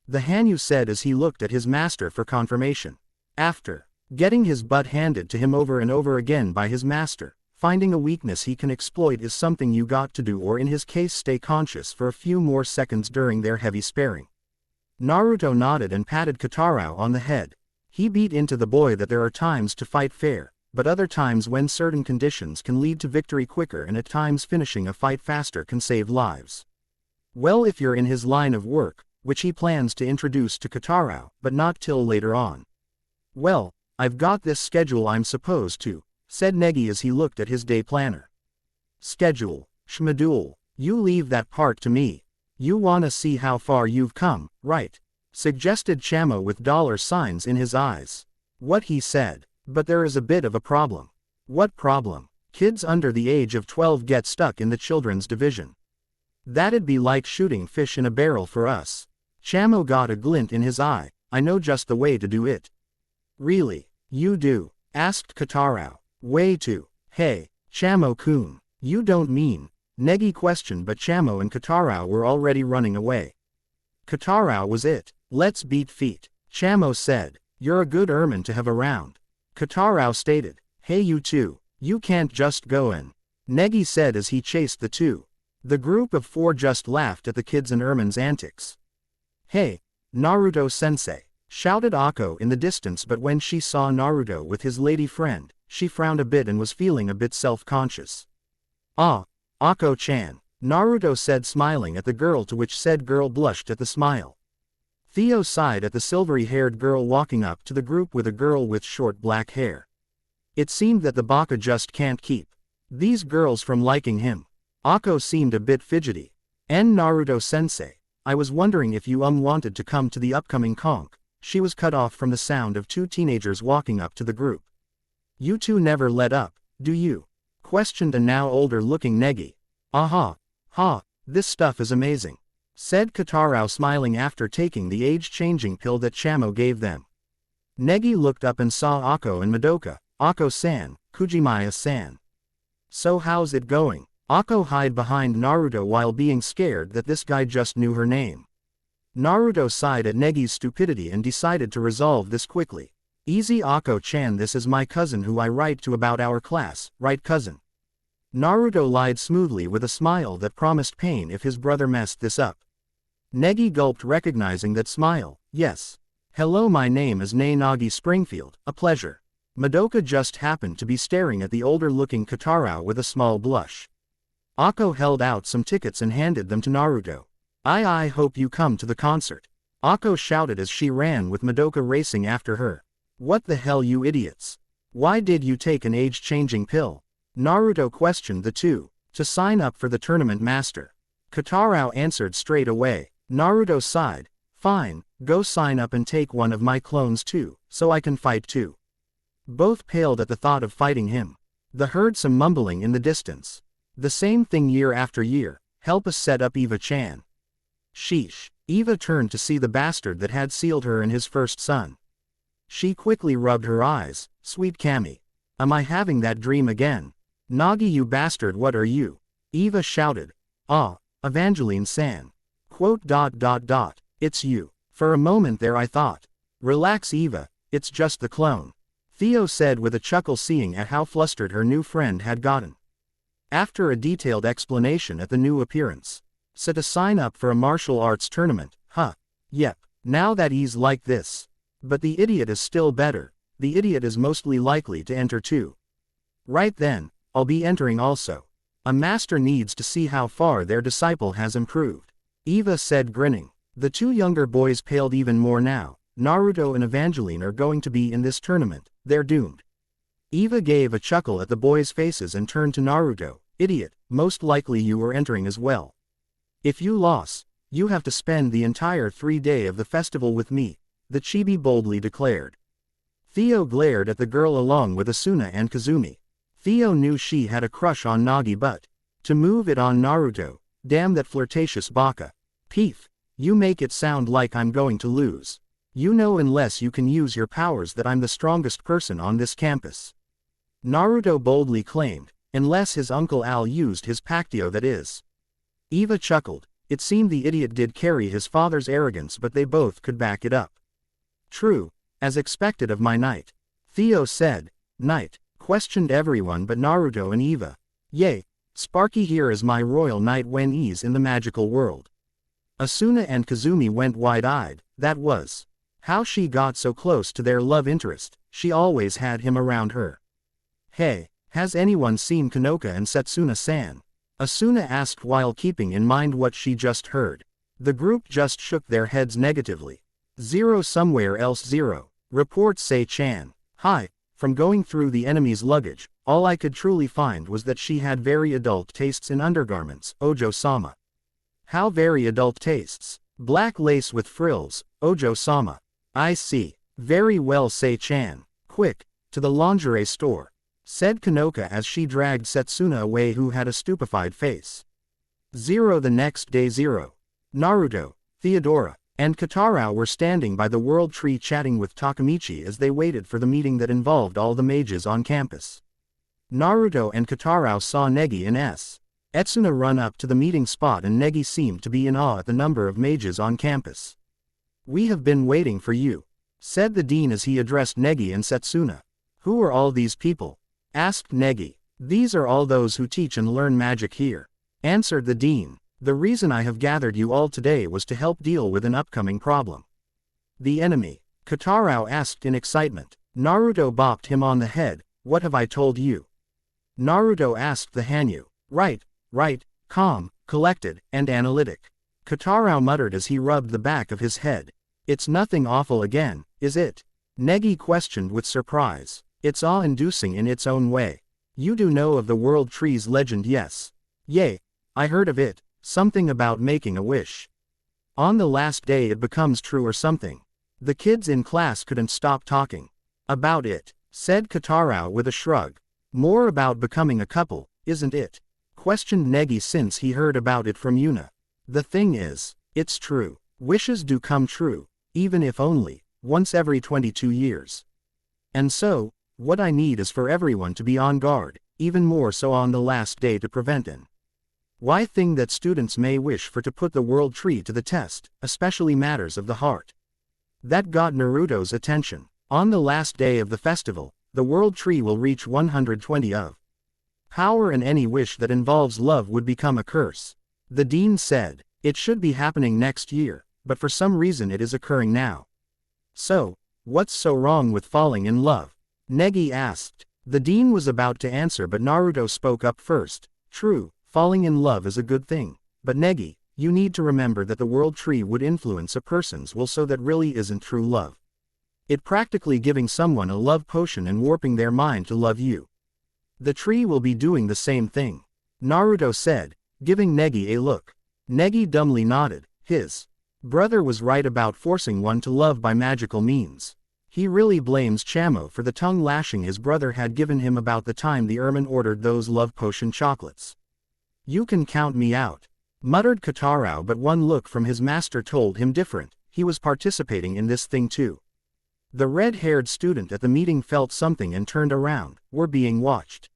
The Hanyu said as he looked at his master for confirmation. After getting his butt handed to him over and over again by his master, finding a weakness he can exploit is something you got to do, or in his case stay conscious for a few more seconds during their heavy sparring. Naruto nodded and patted Kotarou on the head. He beat into the boy that there are times to fight fair, but other times when certain conditions can lead to victory quicker, and at times finishing a fight faster can save lives. Well, if you're in his line of work, which he plans to introduce to Kotarou, but not till later on. Well, I've got this schedule I'm supposed to, said Negi as he looked at his day planner. Schedule, Shmadul, you leave that part to me. You wanna see how far you've come, right? Suggested Chamo with dollar signs in his eyes. What he said. But there is a bit of a problem. What problem? Kids under the age of 12 get stuck in the children's division. That'd be like shooting fish in a barrel for us. Chamo got a glint in his eye. I know just the way to do it. Really? You do? Asked Kotarou. Way to. Hey, Chamo-kun. You don't mean. Negi questioned, but Chamo and Kotarou were already running away. Kotarou was it. Let's beat feet. Chamo said. You're a good ermine to have around. Kotarou stated. Hey, you two. You can't just go in. Negi said as he chased the two. The group of four just laughed at the kids and ermine's antics. Hey, Naruto-sensei, shouted Akko in the distance, but when she saw Naruto with his lady friend, she frowned a bit and was feeling a bit self-conscious. Ah, Akko-chan, Naruto said, smiling at the girl, to which said girl blushed at the smile. Theo sighed at the silvery-haired girl walking up to the group with a girl with short black hair. It seemed that the baka just can't keep these girls from liking him. Akko seemed a bit fidgety. Naruto-sensei, I was wondering if you wanted to come to the upcoming conk. She was cut off from the sound of two teenagers walking up to the group. You two never let up, do you? Questioned a now older-looking Negi. Aha, ha, this stuff is amazing, said Kotarou, smiling after taking the age-changing pill that Chamo gave them. Negi looked up and saw Akko and Madoka. Akko-san, Kujimaya-san. So how's it going? Akko hid behind Naruto while being scared that this guy just knew her name. Naruto sighed at Negi's stupidity and decided to resolve this quickly. Easy, Akko-chan, this is my cousin who I write to about our class, right cousin? Naruto lied smoothly with a smile that promised pain if his brother messed this up. Negi gulped, recognizing that smile. Yes. Hello, my name is Nagi Springfield, a pleasure. Madoka just happened to be staring at the older-looking Kotarou with a small blush. Akko held out some tickets and handed them to Naruto. I hope you come to the concert. Akko shouted as she ran with Madoka racing after her. What the hell, you idiots? Why did you take an age-changing pill? Naruto questioned the two. To sign up for the tournament, master. Kotarou answered straight away. Naruto sighed. Fine, go sign up and take one of my clones too, so I can fight too. Both paled at the thought of fighting him. They heard some mumbling in the distance. The same thing year after year. Help us set up Eva-chan. Sheesh. Eva turned to see the bastard that had sealed her and his first son. She quickly rubbed her eyes. Sweet Kami. Am I having that dream again? Nagi, you bastard, what are you? Eva shouted. Ah, Evangeline-san. Quote. It's you. For a moment there I thought. Relax, Eva, it's just the clone. Theo said with a chuckle, seeing at how flustered her new friend had gotten. After a detailed explanation at the new appearance. "So to sign up for a martial arts tournament, huh? Yep, now that he's like this. But the idiot is still better. The idiot is mostly likely to enter too. Right then, I'll be entering also. A master needs to see how far their disciple has improved," Eva said, grinning. The two younger boys paled even more now. Naruto and Evangeline are going to be in this tournament, they're doomed. Eva gave a chuckle at the boys' faces and turned to Naruto. "Idiot, most likely you are entering as well. If you lose, you have to spend the entire 3 days of the festival with me," the chibi boldly declared. Theo glared at the girl along with Asuna and Kazumi. Theo knew she had a crush on Nagi, but to move it on Naruto, damn that flirtatious baka. "Peef, you make it sound like I'm going to lose. You know, unless you can use your powers, that I'm the strongest person on this campus," Naruto boldly claimed, "unless his Uncle Al used his Pactio, that is." Eva chuckled. It seemed the idiot did carry his father's arrogance, but they both could back it up. "True, as expected of my knight," Theo said. "Knight?" questioned everyone but Naruto and Eva. "Yay, Sparky here is my royal knight when he's in the magical world." Asuna and Kazumi went wide-eyed. That was how she got so close to their love interest. She always had him around her. "Hey, has anyone seen Konoka and Setsuna-san?" Asuna asked while keeping in mind what she just heard. The group just shook their heads negatively. "Zero somewhere else, zero," reports Sei-chan. "Hi, from going through the enemy's luggage, all I could truly find was that she had very adult tastes in undergarments, Ojo-sama." "How very adult tastes?" "Black lace with frills, Ojo-sama." "I see. Very well, Sei-chan. Quick, to the lingerie store," said Konoka as she dragged Setsuna away, who had a stupefied face. Zero. The next day, Zero, Naruto, Theodora, and Katarao were standing by the World Tree chatting with Takamichi as they waited for the meeting that involved all the mages on campus. Naruto and Katarao saw Negi and Etsuna run up to the meeting spot, and Negi seemed to be in awe at the number of mages on campus. "We have been waiting for you," said the dean as he addressed Negi and Setsuna. "Who are all these people?" asked Negi. "These are all those who teach and learn magic here," answered the dean. "The reason I have gathered you all today was to help deal with an upcoming problem." "The enemy?" Katarao asked in excitement. Naruto bopped him on the head. "What have I told you?" Naruto asked the Hanyu. Right, calm, collected, and analytic," Katarao muttered as he rubbed the back of his head. "It's nothing awful again, is it?" Negi questioned with surprise. "It's awe-inducing in its own way. You do know of the World Tree's legend, yes?" "Yay, I heard of it, something about making a wish. On the last day it becomes true or something." The kids in class couldn't stop talking about it, said Katarao with a shrug. "More about becoming a couple, isn't it?" questioned Negi, since he heard about it from Yuna. "The thing is, it's true. Wishes do come true, even if only once every 22 years. And so, what I need is for everyone to be on guard, even more so on the last day, to prevent an why thing that students may wish for, to put the World Tree to the test, especially matters of the heart." That got Naruto's attention. On the last day of the festival, the World Tree will reach 120 of power, and any wish that involves love would become a curse. The dean said, "It should be happening next year, but for some reason it is occurring now." "So, what's so wrong with falling in love?" Negi asked. The dean was about to answer, but Naruto spoke up first. "True, falling in love is a good thing, but Negi, you need to remember that the World Tree would influence a person's will, so that really isn't true love. It practically giving someone a love potion and warping their mind to love you. The tree will be doing the same thing," Naruto said, giving Negi a look. Negi dumbly nodded. His brother was right about forcing one to love by magical means. He really blames Chamo for the tongue lashing his brother had given him about the time the ermine ordered those love potion chocolates. "You can count me out," muttered Katarao, but one look from his master told him different. He was participating in this thing too. The red-haired student at the meeting felt something and turned around. "We're being watched."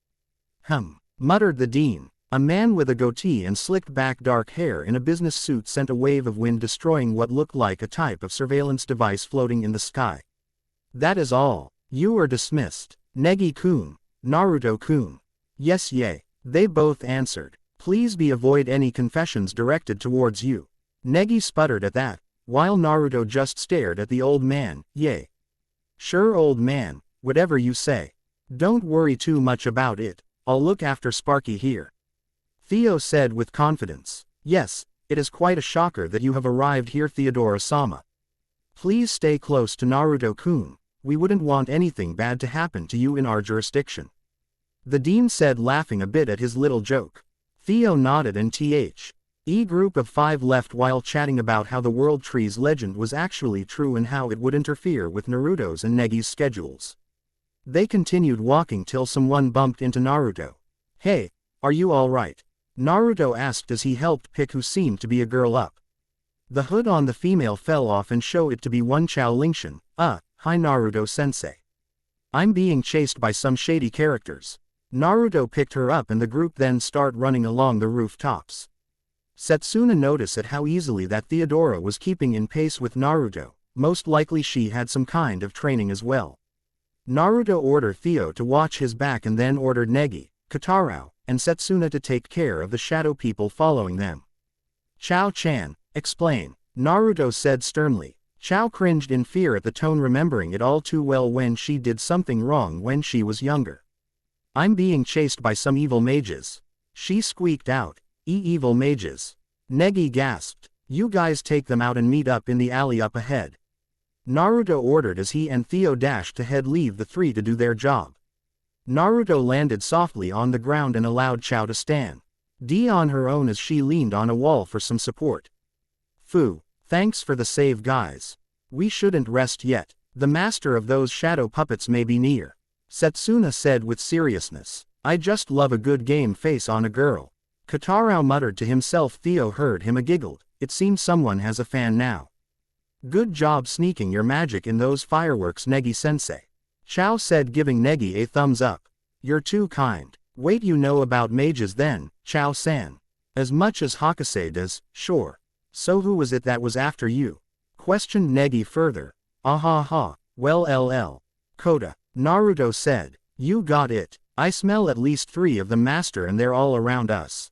Muttered the dean. A man with a goatee and slicked back dark hair in a business suit sent a wave of wind, destroying what looked like a type of surveillance device floating in the sky. "That is all," You are dismissed. Negi-kun, Naruto-kun. Yes, yay. They both answered. Please be avoid any confessions directed towards you. Negi sputtered at that, while Naruto just stared at the old man. Yay. Sure, old man, whatever you say. Don't worry too much about it, I'll look after Sparky here. Theo said with confidence. Yes, it is quite a shocker that you have arrived here, Theodora-sama. Please stay close to Naruto-kun, we wouldn't want anything bad to happen to you in our jurisdiction. The dean said, laughing a bit at his little joke. Theo nodded and the group of 5 left while chatting about how the World Tree's legend was actually true and how it would interfere with Naruto's and Negi's schedules. They continued walking till someone bumped into Naruto. Hey, are you alright? Naruto asked as he helped pick who seemed to be a girl up. The hood on the female fell off and showed it to be one Chao Lingshan. Hi Naruto-sensei. I'm being chased by some shady characters. Naruto picked her up and the group then start running along the rooftops. Setsuna noticed at how easily that Theodora was keeping in pace with Naruto, most likely she had some kind of training as well. Naruto ordered Theo to watch his back and then ordered Negi, Kotarou, and Setsuna to take care of the shadow people following them. Chao-chan, explain, Naruto said sternly. Chao cringed in fear at the tone, remembering it all too well when she did something wrong when she was younger. I'm being chased by some evil mages. She squeaked out. Evil mages. Negi gasped. You guys take them out and meet up in the alley up ahead. Naruto ordered as he and Theo dashed ahead, leave the 3 to do their job. Naruto landed softly on the ground and allowed Chao to stand on her own as she leaned on a wall for some support. Phew, thanks for the save, guys. We shouldn't rest yet. The master of those shadow puppets may be near. Setsuna said with seriousness. I just love a good game face on a girl. Kotarou muttered to himself. Theo heard him and giggled. It seems someone has a fan now. Good job sneaking your magic in those fireworks, Negi-sensei. Chao said, giving Negi a thumbs up. You're too kind. Wait, you know about mages then, Chao-san? As much as Hakase does, sure. So who was it that was after you? Questioned Negi further. Well, Kota. Naruto said. You got it. I smell at least 3 of them, master, and they're all around us.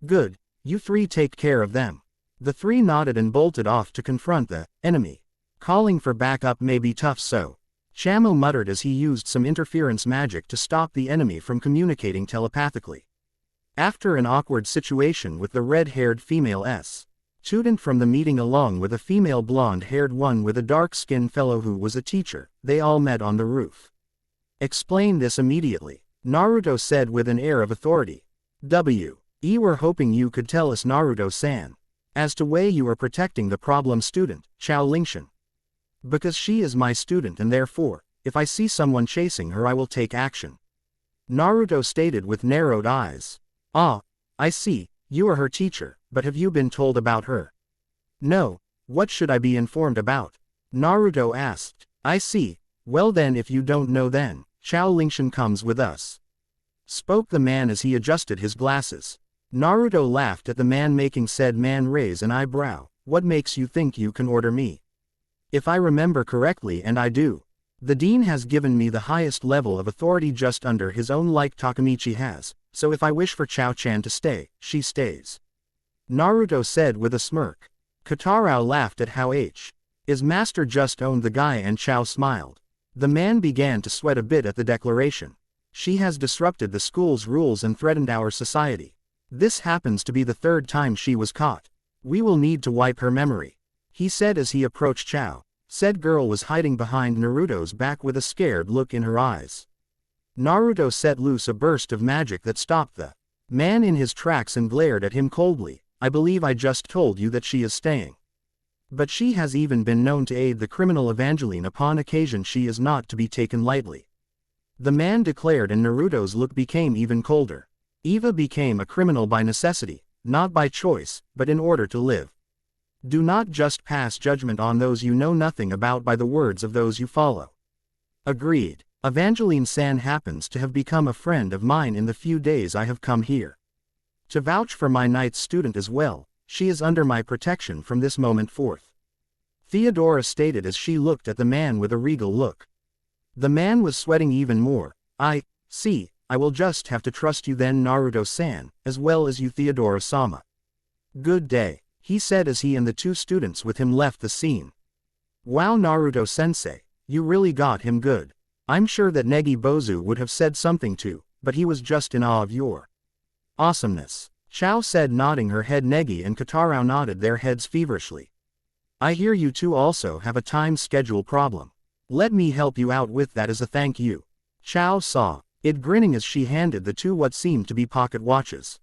Good, you 3 take care of them. The 3 nodded and bolted off to confront the enemy. Calling for backup may be tough, so. Chamo muttered as he used some interference magic to stop the enemy from communicating telepathically. After an awkward situation with the red-haired female student from the meeting along with a female blonde-haired one with a dark-skinned fellow who was a teacher, they all met on the roof. Explain this immediately, Naruto said with an air of authority. We were hoping you could tell us, Naruto-san, as to way you are protecting the problem student, Chao Lingshan. Because she is my student and therefore, if I see someone chasing her I will take action. Naruto stated with narrowed eyes. Ah, I see, you are her teacher, but have you been told about her? No, what should I be informed about? Naruto asked. I see, well then if you don't know then, Chao Lingshan comes with us. Spoke the man as he adjusted his glasses. Naruto laughed at the man, making said man raise an eyebrow. What makes you think you can order me? If I remember correctly, and I do, the dean has given me the highest level of authority just under his own, like Takamichi has, so if I wish for Chao-chan to stay, she stays. Naruto said with a smirk. Kotarou laughed at how his master just owned the guy, and Chao smiled. The man began to sweat a bit at the declaration. She has disrupted the school's rules and threatened our society. This happens to be the 3rd time she was caught. We will need to wipe her memory, he said as he approached Chao. Said girl was hiding behind Naruto's back with a scared look in her eyes. Naruto set loose a burst of magic that stopped the man in his tracks and glared at him coldly. I believe I just told you that she is staying. But she has even been known to aid the criminal Evangeline upon occasion. She is not to be taken lightly. The man declared, and Naruto's look became even colder. Eva became a criminal by necessity, not by choice, but in order to live. Do not just pass judgment on those you know nothing about by the words of those you follow. Agreed. Evangeline-san happens to have become a friend of mine in the few days I have come here. To vouch for my knight's student as well, she is under my protection from this moment forth. Theodora stated as she looked at the man with a regal look. The man was sweating even more. I see, I will just have to trust you then, Naruto-san, as well as you, Theodora-sama. Good day, he said as he and the two students with him left the scene. Wow, Naruto-sensei, you really got him good. I'm sure that Negibozu would have said something too, but he was just in awe of your awesomeness. Chao said, nodding her head. Negi and Katarao nodded their heads feverishly. I hear you two also have a time schedule problem. Let me help you out with that as a thank you. Chao saw it grinning as she handed the two what seemed to be pocket watches.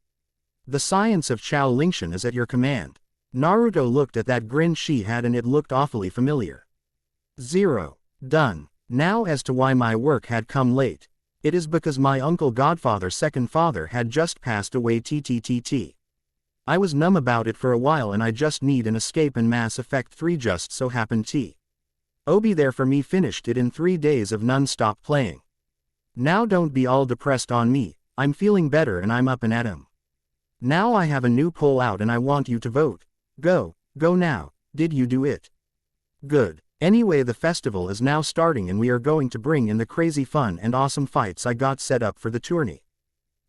The science of Chao Lingshan is at your command. Naruto looked at that grin she had and it looked awfully familiar. 0. Done. Now as to why my work had come late. It is because my uncle godfather's second father had just passed away. TTTT. I was numb about it for a while and I just need an escape, and Mass Effect 3 just so happened Obi there for me finished it in 3 days of non-stop playing. Now don't be all depressed on me, I'm feeling better and I'm up and at 'em. Now I have a new poll out and I want you to vote. Go now, did you do it? Good. Anyway, the festival is now starting and we are going to bring in the crazy fun and awesome fights I got set up for the tourney.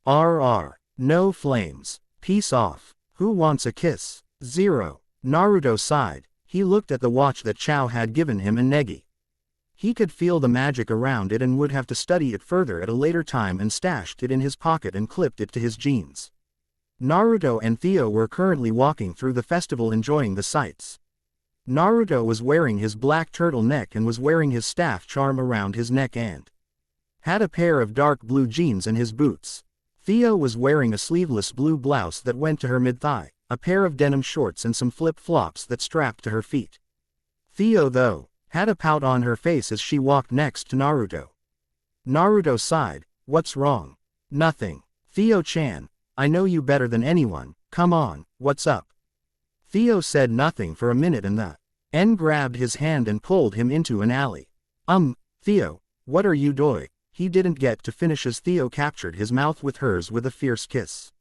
RR. No flames. Peace off. Who wants a kiss? 0. Naruto sighed. He looked at the watch that Chao had given him and Negi. He could feel the magic around it and would have to study it further at a later time and stashed it in his pocket and clipped it to his jeans. Naruto and Theo were currently walking through the festival enjoying the sights. Naruto was wearing his black turtleneck and was wearing his staff charm around his neck and had a pair of dark blue jeans and his boots. Theo was wearing a sleeveless blue blouse that went to her mid-thigh, a pair of denim shorts and some flip-flops that strapped to her feet. Theo, though, had a pout on her face as she walked next to Naruto. Naruto sighed. What's wrong? Nothing. Theo-chan, I know you better than anyone, come on, what's up? Theo said nothing for a minute and the N grabbed his hand and pulled him into an alley. Theo, what are you doing? He didn't get to finish as Theo captured his mouth with hers with a fierce kiss.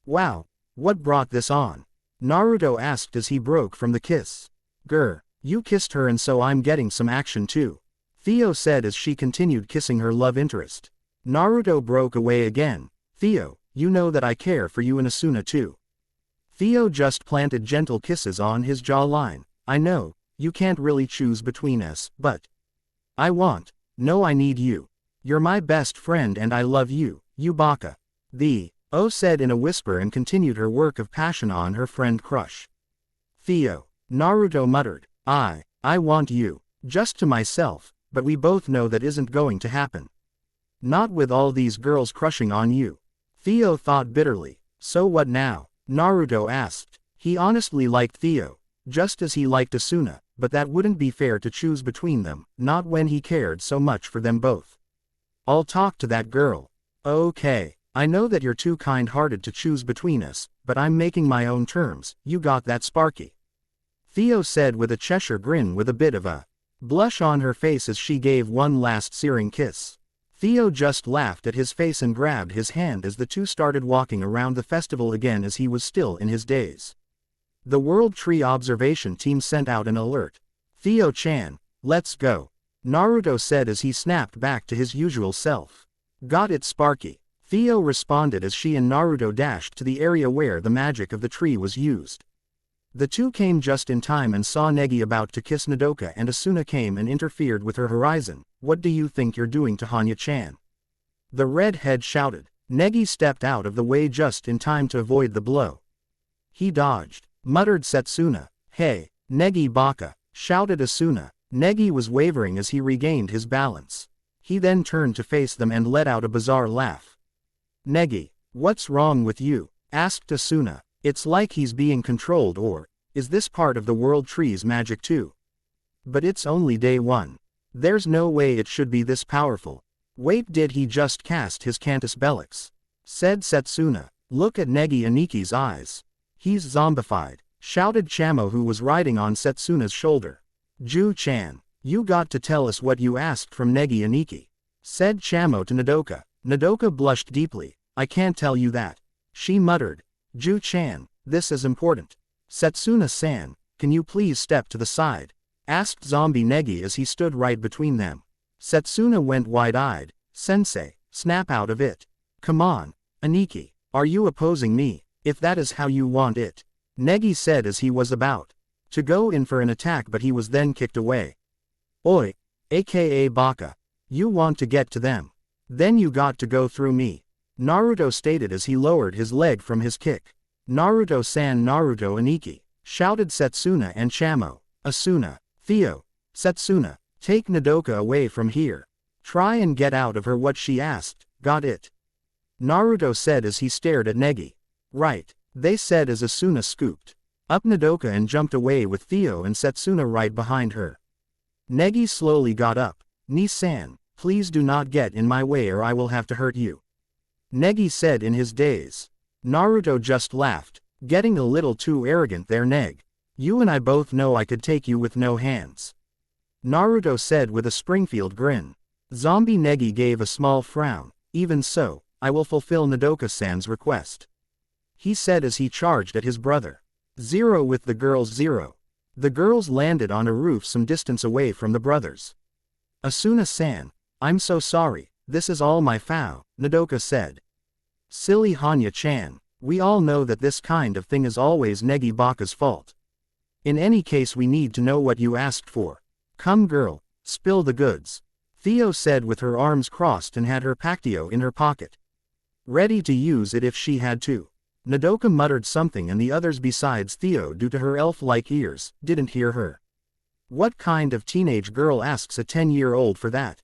Wow, what brought this on? Naruto asked as he broke from the kiss. Grr, you kissed her and so I'm getting some action too. Theo said as she continued kissing her love interest. Naruto broke away again. Theo, you know that I care for you and Asuna too. Theo just planted gentle kisses on his jawline. I know, you can't really choose between us, but I need you. You're my best friend and I love you, you baka. The O said in a whisper and continued her work of passion on her friend crush. Theo, Naruto muttered, I want you, just to myself, but we both know that isn't going to happen. Not with all these girls crushing on you. Theo thought bitterly. So what now? Naruto asked. He honestly liked Theo, just as he liked Asuna, but that wouldn't be fair to choose between them, not when he cared so much for them both. I'll talk to that girl. Okay, I know that you're too kind-hearted to choose between us, but I'm making my own terms, you got that, Sparky? Theo said with a Cheshire grin with a bit of a blush on her face as she gave one last searing kiss. Theo just laughed at his face and grabbed his hand as the two started walking around the festival again as he was still in his daze. The World Tree Observation Team sent out an alert. Theo-chan, let's go, Naruto said as he snapped back to his usual self. Got it, Sparky. Theo responded as she and Naruto dashed to the area where the magic of the tree was used. The two came just in time and saw Negi about to kiss Nodoka, and Asuna came and interfered with her horizon. What do you think you're doing to Hanya-chan? The redhead shouted. Negi stepped out of the way just in time to avoid the blow. He dodged, muttered Setsuna. Hey, Negi baka, shouted Asuna. Negi was wavering as he regained his balance. He then turned to face them and let out a bizarre laugh. Negi, what's wrong with you? Asked Asuna. It's like he's being controlled, or is this part of the World Tree's magic too? But it's only day 1. There's no way it should be this powerful. Wait, did he just cast his Cantus Bellix? Said Setsuna. Look at Negi Aniki's eyes. He's zombified, shouted Chamo, who was riding on Setsuna's shoulder. Ju-chan, you got to tell us what you asked from Negi Aniki, said Chamo to Nodoka. Nodoka blushed deeply. I can't tell you that. She muttered. Ju-chan, this is important. Setsuna-san, can you please step to the side? Asked Zombie Negi as he stood right between them. Setsuna went wide-eyed. Sensei, snap out of it. Come on, Aniki, are you opposing me? If that is how you want it. Negi said as he was about to go in for an attack, but he was then kicked away. Oi, aka Baka. You want to get to them. Then you got to go through me. Naruto stated as he lowered his leg from his kick. Naruto-san, Naruto Aniki, shouted Setsuna and Shamo. Asuna, Theo, Setsuna, take Nodoka away from here. Try and get out of her what she asked, got it? Naruto said as he stared at Negi. Right, they said as Asuna scooped up Nodoka and jumped away with Theo and Setsuna right behind her. Negi slowly got up. Ni-san, please do not get in my way or I will have to hurt you. Negi said in his daze. Naruto just laughed, getting a little too arrogant there, Neg. You and I both know I could take you with no hands. Naruto said with a Springfield grin. Zombie Negi gave a small frown. Even so, I will fulfill Nodoka-san's request. He said as he charged at his brother. Zero with the girls. Zero. The girls landed on a roof some distance away from the brothers. Asuna-san, I'm so sorry, this is all my fault, Nodoka said. Silly Hanya-chan, we all know that this kind of thing is always Negi Baka's fault. In any case, we need to know what you asked for. Come girl, spill the goods. Theo said with her arms crossed and had her pactio in her pocket. Ready to use it if she had to. Nodoka muttered something and the others besides Theo, due to her elf-like ears, didn't hear her. What kind of teenage girl asks a 10-year-old for that?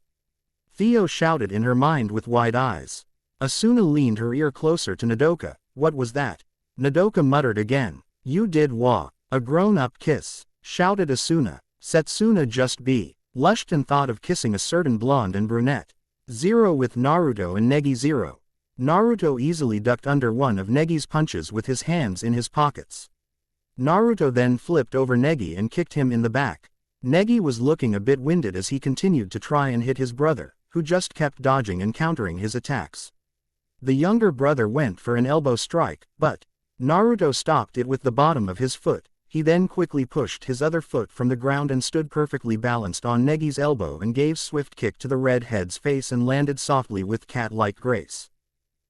Theo shouted in her mind with wide eyes. Asuna leaned her ear closer to Nodoka. What was that? Nodoka muttered again. You did wa. A grown-up kiss, shouted Asuna. Setsuna just blushed and thought of kissing a certain blonde and brunette. Zero with Naruto and Negi. Zero. Naruto easily ducked under one of Negi's punches with his hands in his pockets. Naruto then flipped over Negi and kicked him in the back. Negi was looking a bit winded as he continued to try and hit his brother, who just kept dodging and countering his attacks. The younger brother went for an elbow strike, but Naruto stopped it with the bottom of his foot. He then quickly pushed his other foot from the ground and stood perfectly balanced on Negi's elbow and gave swift kick to the redhead's face and landed softly with cat-like grace.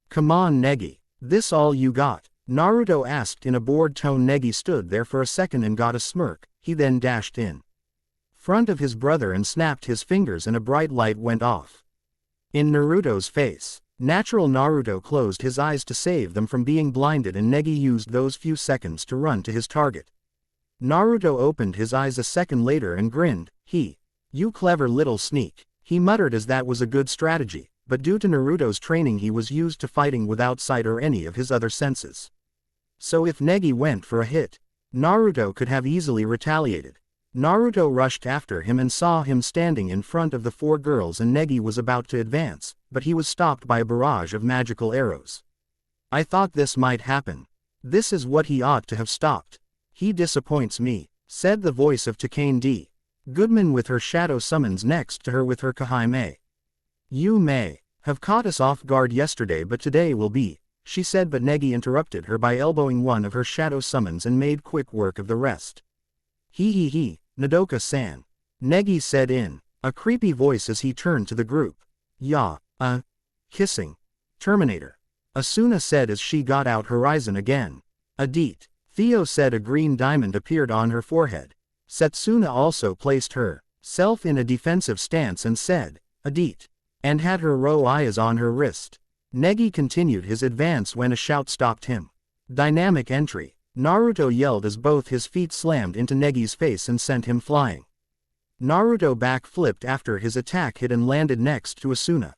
Come on Negi, this all you got? Naruto asked in a bored tone. Negi stood there for a second and got a smirk. He then dashed in front of his brother and snapped his fingers and a bright light went off in Naruto's face. Natural Naruto closed his eyes to save them from being blinded and Negi used those few seconds to run to his target. Naruto opened his eyes a second later and grinned. You clever little sneak, he muttered as that was a good strategy, but due to Naruto's training he was used to fighting without sight or any of his other senses. So if Negi went for a hit, Naruto could have easily retaliated. Naruto rushed after him and saw him standing in front of the four girls and Negi was about to advance, but he was stopped by a barrage of magical arrows. I thought this might happen. This is what he ought to have stopped. He disappoints me, said the voice of Takane D. Goodman with her shadow summons next to her with her Kahaime. You may have caught us off guard yesterday but today will be, she said, but Negi interrupted her by elbowing one of her shadow summons and made quick work of the rest. Nodoka-san. Negi said in a creepy voice as he turned to the group. Ya, kissing. Terminator. Asuna said as she got out Horizon again. Adit. Theo said a green diamond appeared on her forehead. Setsuna also placed herself in a defensive stance and said, Adit, and had her row eyes on her wrist. Negi continued his advance when a shout stopped him. Dynamic entry. Naruto yelled as both his feet slammed into Negi's face and sent him flying. Naruto back-flipped after his attack hit and landed next to Asuna.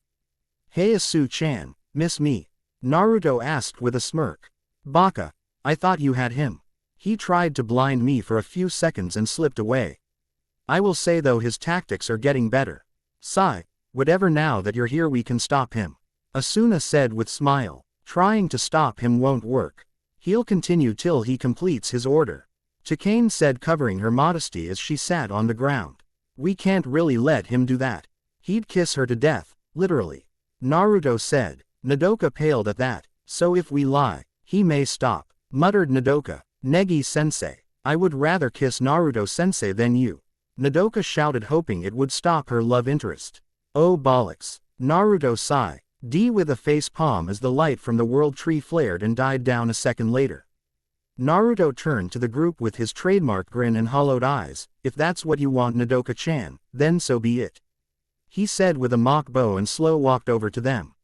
Hey Asu-chan, miss me? Naruto asked with a smirk. Baka, I thought you had him. He tried to blind me for a few seconds and slipped away. I will say though his tactics are getting better. Sigh, whatever, now that you're here we can stop him. Asuna said with smile. Trying to stop him won't work. He'll continue till he completes his order. Takane said, covering her modesty as she sat on the ground. We can't really let him do that. He'd kiss her to death, literally. Naruto said. Nodoka paled at that. So if we lie, he may stop, muttered Nodoka. Negi-sensei, I would rather kiss Naruto-sensei than you. Nodoka shouted, hoping it would stop her love interest. Oh bollocks. Naruto sigh. D with a face palm as the light from the world tree flared and died down a second later. Naruto turned to the group with his trademark grin and hollowed eyes. If that's what you want, Nodoka-chan, then so be it. He said with a mock bow and slow walked over to them.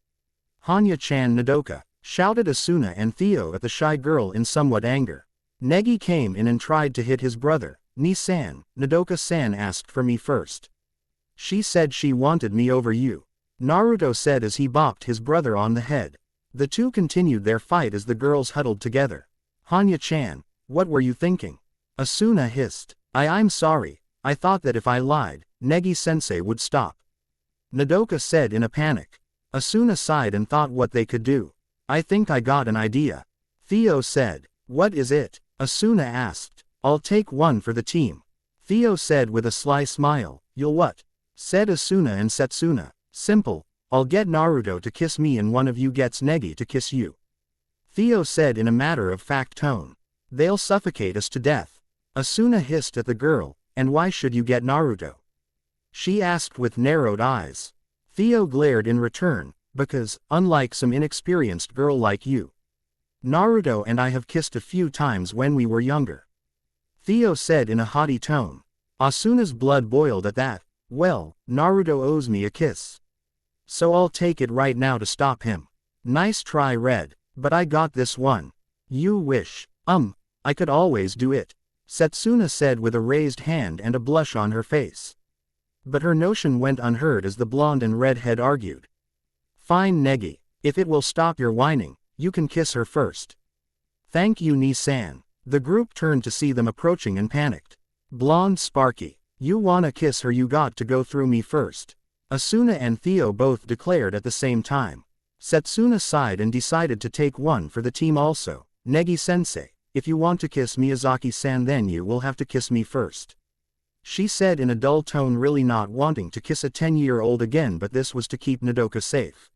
Hanya-chan Nodoka, shouted Asuna and Theo at the shy girl in somewhat anger. Negi came in and tried to hit his brother. Ni-san, Nodoka-san asked for me first. She said she wanted me over you. Naruto said as he bopped his brother on the head. The two continued their fight as the girls huddled together. Hanya-chan, what were you thinking? Asuna hissed. I'm sorry, I thought that if I lied, Negi-sensei would stop. Nodoka said in a panic. Asuna sighed and thought what they could do. I think I got an idea. Theo said. What is it? Asuna asked. I'll take one for the team. Theo said with a sly smile. You'll what? Said Asuna and Setsuna. Simple. I'll get Naruto to kiss me and one of you gets Negi to kiss you. Theo said in a matter-of-fact tone. They'll suffocate us to death. Asuna hissed at the girl. And why should you get Naruto? She asked with narrowed eyes. Theo glared in return, because, unlike some inexperienced girl like you, Naruto and I have kissed a few times when we were younger. Theo said in a haughty tone. Asuna's blood boiled at that. Well, Naruto owes me a kiss. So I'll take it right now to stop him. Nice try, Red, but I got this one. You wish. I could always do it. Setsuna said with a raised hand and a blush on her face. But her notion went unheard as the blonde and redhead argued. Fine, Negi, if it will stop your whining, you can kiss her first. Thank you, Ni-san. The group turned to see them approaching and panicked. Blonde Sparky, you wanna kiss her, you got to go through me first. Asuna and Theo both declared at the same time. Setsuna sighed and decided to take one for the team also. Negi-sensei, if you want to kiss Miyazaki-san then you will have to kiss me first. She said in a dull tone, really not wanting to kiss a 10-year-old again, but this was to keep Nodoka safe.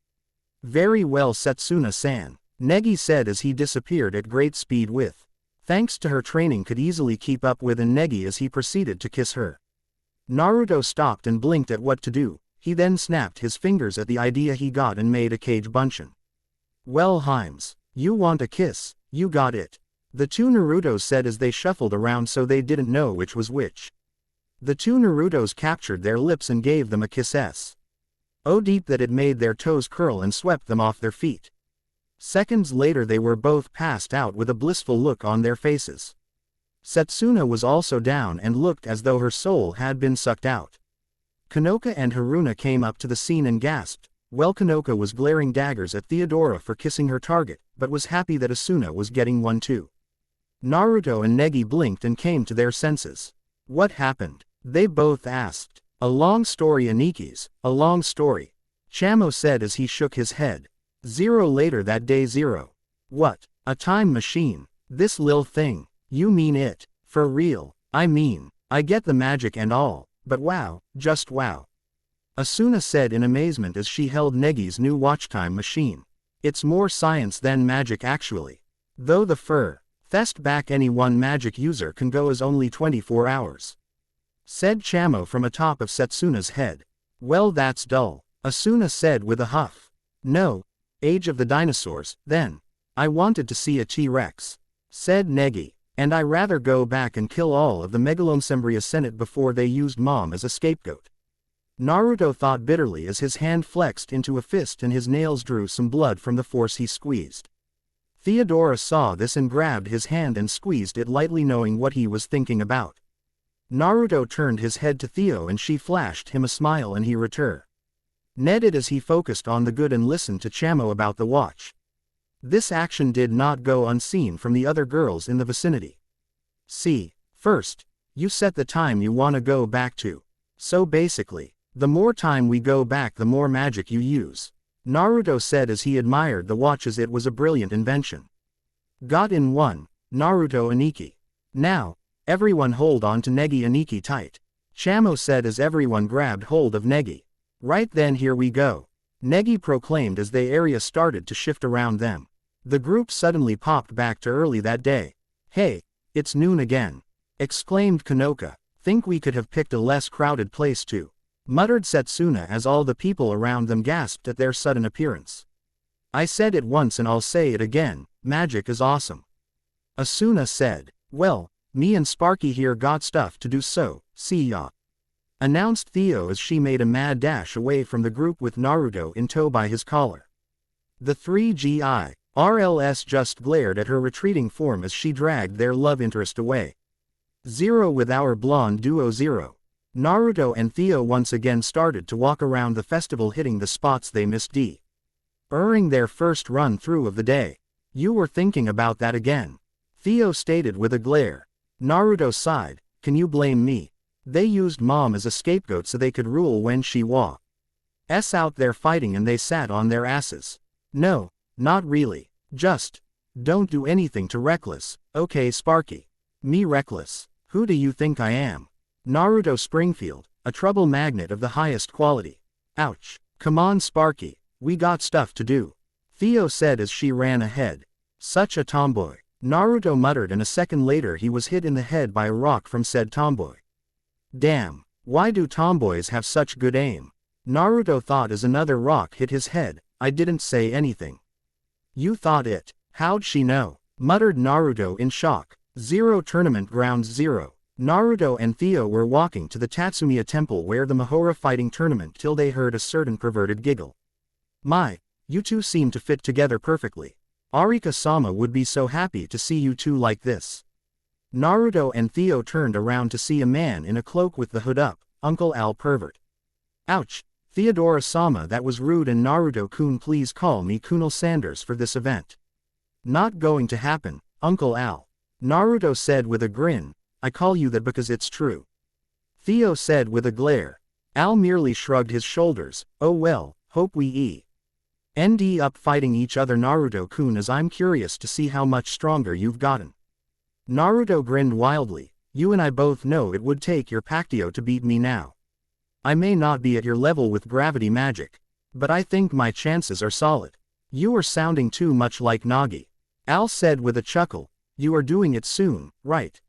Very well, Setsuna-san, Negi said as he disappeared at great speed with. Thanks to her training could easily keep up with and Negi as he proceeded to kiss her. Naruto stopped and blinked at what to do, he then snapped his fingers at the idea he got and made a cage bunchin. Well Himes, you want a kiss, you got it. The two Narutos said as they shuffled around so they didn't know which was which. The two Narutos captured their lips and gave them a kiss. Oh deep that it made their toes curl and swept them off their feet. Seconds later they were both passed out with a blissful look on their faces. Setsuna was also down and looked as though her soul had been sucked out. Kanoka and Haruna came up to the scene and gasped. Well, Kanoka was glaring daggers at Theodora for kissing her target, but was happy that Asuna was getting one too. Naruto and Negi blinked and came to their senses. What happened? They both asked. A long story, Anikis, a long story. Chamo said as he shook his head. 0 later that day 0. What? A time machine? This lil thing? You mean it? For real? I mean, I get the magic and all, but wow, just wow. Asuna said in amazement as she held Negi's new watchtime machine. It's more science than magic actually. Though the furthest back any one magic user can go is only 24 hours. Said Chamo from atop of Setsuna's head. Well, that's dull, Asuna said with a huff. No, Age of the Dinosaurs, then. I wanted to see a T-Rex. Said Negi, and I rather go back and kill all of the Megalomsembria Senate before they used Mom as a scapegoat. Naruto thought bitterly as his hand flexed into a fist and his nails drew some blood from the force he squeezed. Theodora saw this and grabbed his hand and squeezed it lightly, knowing what he was thinking about. Naruto turned his head to Theo and she flashed him a smile and he nodded as he focused on the good and listened to Chamo about the watch. This action did not go unseen from the other girls in the vicinity. See, first, you set the time you want to go back to. So basically, the more time we go back the more magic you use. Naruto said as he admired the watch as it was a brilliant invention. Got in one, Naruto Aniki. Now, everyone hold on to Negi Aniki tight. Chamo said as everyone grabbed hold of Negi. Right then, here we go. Negi proclaimed as the area started to shift around them. The group suddenly popped back to early that day. Hey, it's noon again. Exclaimed Kanoka. Think we could have picked a less crowded place too. muttered Setsuna as all the people around them gasped at their sudden appearance. I said it once and I'll say it again, magic is awesome. Asuna said. Well, me and Sparky here got stuff to do, so, see ya. Announced Theo as she made a mad dash away from the group with Naruto in tow by his collar. The three GIRLs just glared at her retreating form as she dragged their love interest away. Zero with our blonde duo Zero. Naruto and Theo once again started to walk around the festival, hitting the spots they missed during their first run-through of the day. You were thinking about that again? Theo stated with a glare. Naruto sighed. Can you blame me? They used Mom as a scapegoat so they could rule when she was out there fighting and they sat on their asses. No, not really. Just don't do anything too reckless, okay Sparky? Me reckless? Who do you think I am? Naruto Springfield, a trouble magnet of the highest quality. Ouch. Come on Sparky, we got stuff to do. Theo said as she ran ahead. Such a tomboy. Naruto muttered, and a second later he was hit in the head by a rock from said tomboy. Damn, why do tomboys have such good aim? Naruto thought as another rock hit his head. I didn't say anything. You thought it. How'd she know? Muttered Naruto in shock. Zero Tournament Grounds 0. Naruto and Theo were walking to the Tatsumiya Temple where the Mahora fighting tournament till they heard a certain perverted giggle. My, you two seem to fit together perfectly. Arika-sama would be so happy to see you two like this. Naruto and Theo turned around to see a man in a cloak with the hood up, Uncle Al pervert. Ouch, Theodora-sama, that was rude, and Naruto-kun, please call me Kunal Sanders for this event. Not going to happen, Uncle Al. Naruto said with a grin. I call you that because it's true. Theo said with a glare. Al merely shrugged his shoulders. Oh well, hope we end up fighting each other Naruto-kun, as I'm curious to see how much stronger you've gotten. Naruto grinned wildly. You and I both know it would take your Pactio to beat me now. I may not be at your level with gravity magic, but I think my chances are solid. You are sounding too much like Nagi. Al said with a chuckle. You are doing it soon, right?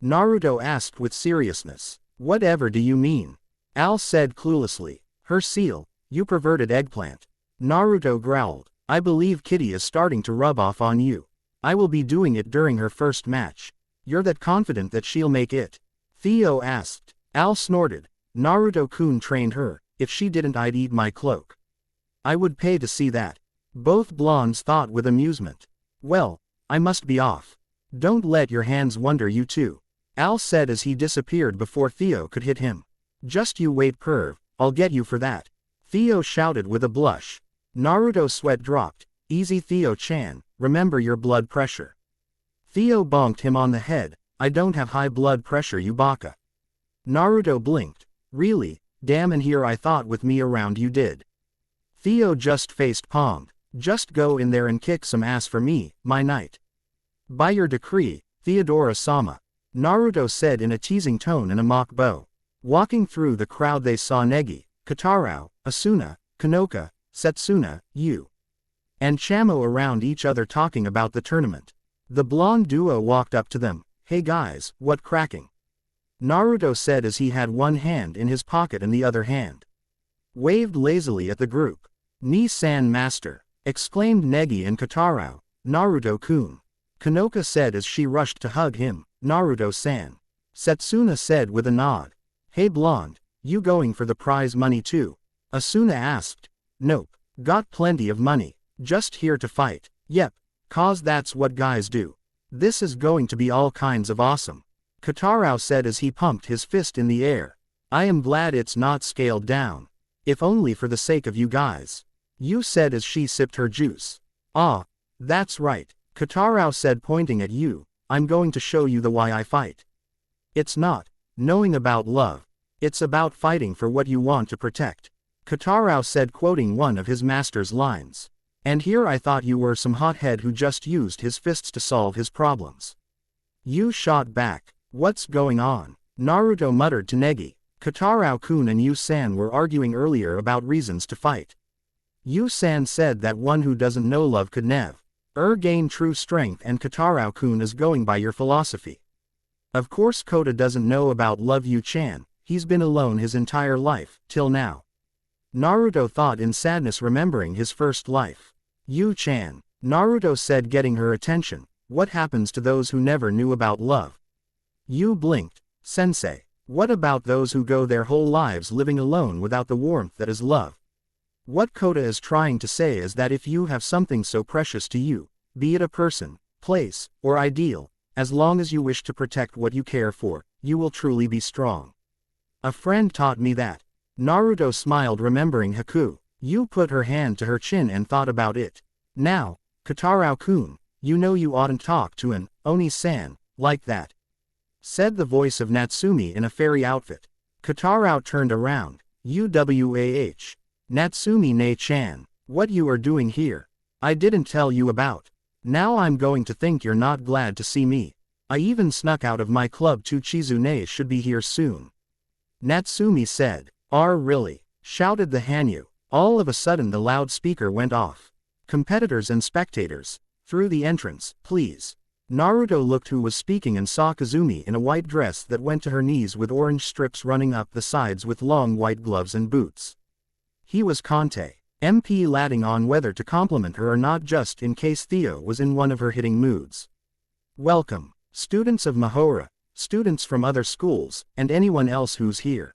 Naruto asked with seriousness. Whatever do you mean? Al said cluelessly. Her seal, you perverted eggplant. Naruto growled. I believe Kitty is starting to rub off on you. I will be doing it during her first match. You're that confident that she'll make it? Theo asked. Al snorted. Naruto-kun trained her. If she didn't, I'd eat my cloak. I would pay to see that. Both blondes thought with amusement. Well, I must be off. Don't let your hands wander, you two. Al said as he disappeared before Theo could hit him. Just you wait, perv, I'll get you for that. Theo shouted with a blush. Naruto's sweat dropped. Easy Theo-chan, remember your blood pressure. Theo bonked him on the head. I don't have high blood pressure, you baka. Naruto blinked. Really? Damn, and here I thought with me around you did. Theo just faced palmed. Just go in there and kick some ass for me, my knight. By your decree, Theodora-sama. Naruto said in a teasing tone and a mock bow. Walking through the crowd they saw Negi, Kotarou, Asuna, Konoka, Setsuna, Yu, and Chamo around each other talking about the tournament. The blonde duo walked up to them. Hey guys, what cracking? Naruto said as he had one hand in his pocket and the other hand waved lazily at the group. Ni-san master, exclaimed Negi and Kotarou. Naruto-kun. Konoka said as she rushed to hug him. Naruto-san. Setsuna said with a nod. Hey blonde, you going for the prize money too? Asuna asked. Nope, got plenty of money, just here to fight. Yep, cause that's what guys do. This is going to be all kinds of awesome. Kotarou said as he pumped his fist in the air. I am glad it's not scaled down. If only for the sake of you guys. Yu said as she sipped her juice. Ah, that's right, Kotarou said pointing at Yu. I'm going to show you the why I fight. It's not knowing about love. It's about fighting for what you want to protect. Kotarou said, quoting one of his master's lines. And here I thought you were some hothead who just used his fists to solve his problems. Yu shot back. What's going on? Naruto muttered to Negi. Kotarou-kun and Yu-san were arguing earlier about reasons to fight. Yu-san said that one who doesn't know love could never gain true strength, and Kotarou-kun is going by your philosophy. Of course Kota doesn't know about love, Yu-chan. He's been alone his entire life, till now. Naruto thought in sadness remembering his first life. Yu-chan. Naruto said getting her attention. What happens to those who never knew about love? Yu blinked. Sensei. What about those who go their whole lives living alone without the warmth that is love? What Kota is trying to say is that if you have something so precious to you, be it a person, place, or ideal, as long as you wish to protect what you care for, you will truly be strong. A friend taught me that. Naruto smiled remembering Haku. Yu put her hand to her chin and thought about it. Now, Kotarao-kun, you know you oughtn't talk to an Oni-san like that, said the voice of Natsumi in a fairy outfit. Kotarao turned around. UWAH. Natsumi Ne-chan, what you are doing here? I didn't tell you about. Now I'm going to think you're not glad to see me. I even snuck out of my club to Chizune should be here soon. Natsumi said. Really? Shouted the Hanyu. All of a sudden the loudspeaker went off. Competitors and spectators, through the entrance, please. Naruto looked who was speaking and saw Kazumi in a white dress that went to her knees with orange strips running up the sides with long white gloves and boots. He was Kante. MP ladding on whether to compliment her or not just in case Theo was in one of her hitting moods. Welcome, students of Mahora, students from other schools, and anyone else who's here.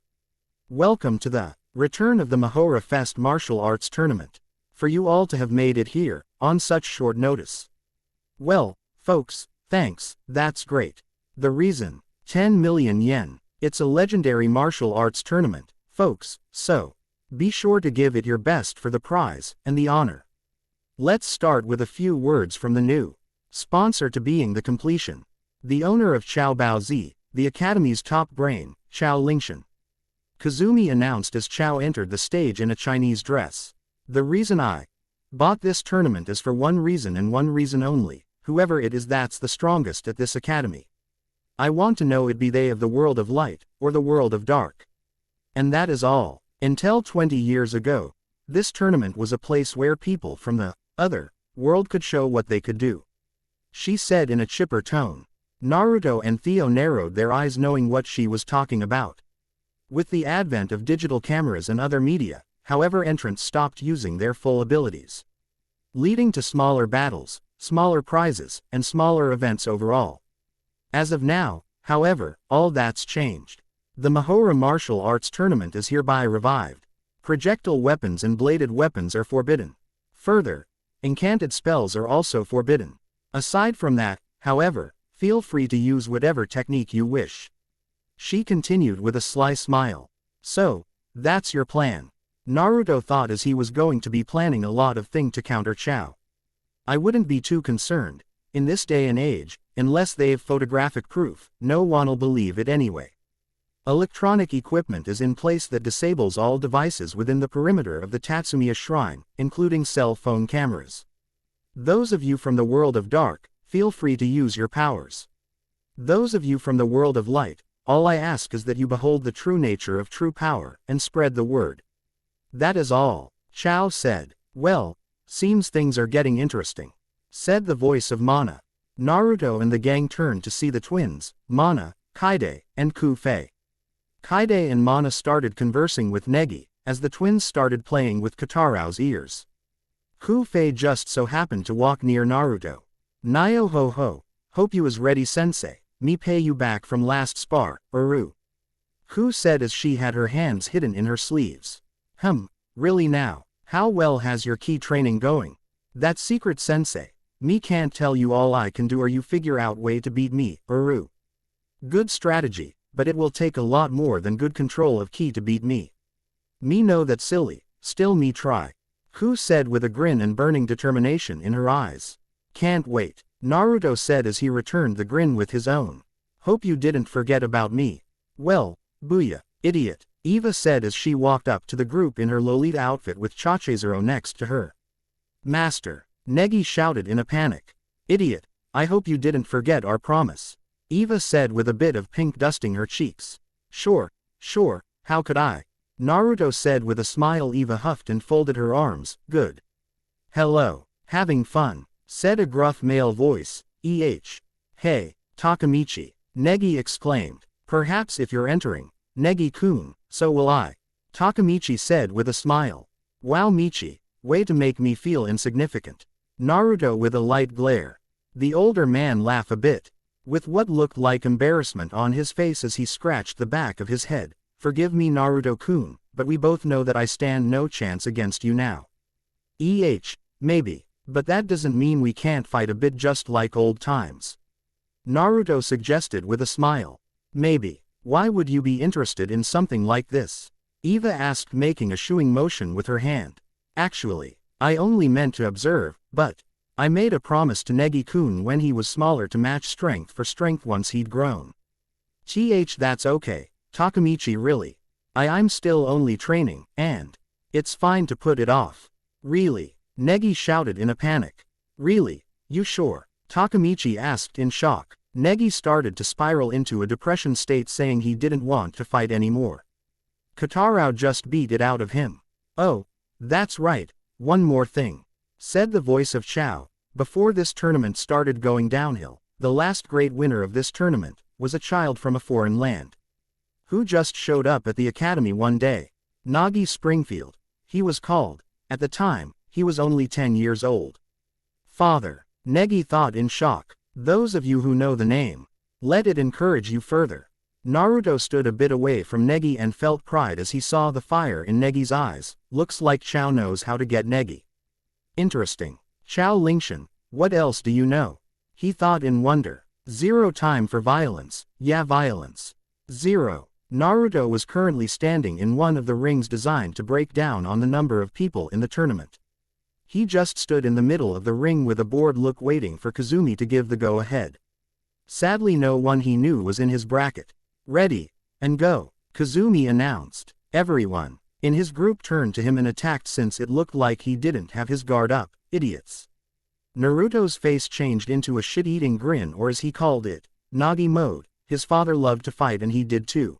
Welcome to the return of the Mahora Fest Martial Arts Tournament. For you all to have made it here, on such short notice. Well, folks, thanks, that's great. The reason, 10 million yen. It's a legendary martial arts tournament, folks, so be sure to give it your best for the prize and the honor. Let's start with a few words from the new sponsor to being the completion. The owner of Chao Baozi, the Academy's top brain, Chao Lingshan. Kazumi announced as Chao entered the stage in a Chinese dress. The reason I bought this tournament is for one reason and one reason only, whoever it is that's the strongest at this academy. I want to know it be they of the world of light, or the world of dark. And that is all. Until 20 years ago, this tournament was a place where people from the other world could show what they could do. She said in a chipper tone. Naruto and Theo narrowed their eyes knowing what she was talking about. With the advent of digital cameras and other media, however, entrants stopped using their full abilities, leading to smaller battles, smaller prizes, and smaller events overall. As of now, however, all that's changed. The Mahora Martial Arts Tournament is hereby revived. Projectile weapons and bladed weapons are forbidden. Further, incanted spells are also forbidden. Aside from that, however, feel free to use whatever technique you wish. She continued with a sly smile. So, that's your plan. Naruto thought as he was going to be planning a lot of things to counter Chao. I wouldn't be too concerned. In this day and age, unless they've photographic proof, no one'll believe it anyway. Electronic equipment is in place that disables all devices within the perimeter of the Tatsumiya Shrine, including cell phone cameras. Those of you from the world of dark, feel free to use your powers. Those of you from the world of light, all I ask is that you behold the true nature of true power, and spread the word. That is all, Chao said. Well, seems things are getting interesting, said the voice of Mana. Naruto and the gang turned to see the twins, Mana, Kaide, and Kufei. Kaide and Mana started conversing with Negi, as the twins started playing with Kotarao's ears. Kufei just so happened to walk near Naruto. Nyo ho ho, hope you is ready sensei, me pay you back from last spar, Uru. Ku said as she had her hands hidden in her sleeves. Really now, how well has your key training going? That secret sensei, me can't tell you all I can do or you figure out way to beat me, Uru. Good strategy, but it will take a lot more than good control of ki to beat me. Me know that silly, still me try. Ku said with a grin and burning determination in her eyes. Can't wait, Naruto said as he returned the grin with his own. Hope you didn't forget about me. Well, booyah, idiot, Eva said as she walked up to the group in her Lolita outfit with Chachezero next to her. Master, Negi shouted in a panic. Idiot, I hope you didn't forget our promise. Eva said with a bit of pink dusting her cheeks. Sure, how could I? Naruto said with a smile. Eva huffed and folded her arms. Good. Hello, having fun, said a gruff male voice. Hey, Takamichi, Negi exclaimed. Perhaps if you're entering, Negi-kun, so will I. Takamichi said with a smile. Wow Michi, way to make me feel insignificant. Naruto with a light glare. The older man laughed a bit, with what looked like embarrassment on his face as he scratched the back of his head. Forgive me Naruto-kun, but we both know that I stand no chance against you now. Maybe, but that doesn't mean we can't fight a bit just like old times. Naruto suggested with a smile. Maybe. Why would you be interested in something like this? Eva asked, making a shooing motion with her hand. Actually, I only meant to observe, but I made a promise to Negi-kun when he was smaller to match strength for strength once he'd grown. That's okay, Takamichi, really. I'm still only training, and it's fine to put it off. Really? Negi shouted in a panic. Really? You sure? Takamichi asked in shock. Negi started to spiral into a depression state, saying he didn't want to fight anymore. Katarao just beat it out of him. Oh, that's right, one more thing, said the voice of Chao. Before this tournament started going downhill, the last great winner of this tournament was a child from a foreign land, who just showed up at the academy one day. Nagi Springfield, he was called. At the time, he was only 10 years old. Father, Negi thought in shock. Those of you who know the name, let it encourage you further. Naruto stood a bit away from Negi and felt pride as he saw the fire in Negi's eyes. Looks like Chao knows how to get Negi. Interesting. Chao Lingshan, what else do you know? He thought in wonder. 0 time for violence. Yeah, violence. 0. Naruto was currently standing in one of the rings designed to break down on the number of people in the tournament. He just stood in the middle of the ring with a bored look, waiting for Kazumi to give the go-ahead. Sadly, no one he knew was in his bracket. Ready, and go, Kazumi announced. Everyone in his group turned to him and attacked since it looked like he didn't have his guard up. Idiots. Naruto's face changed into a shit-eating grin, or as he called it, Nagi mode. His father loved to fight and he did too.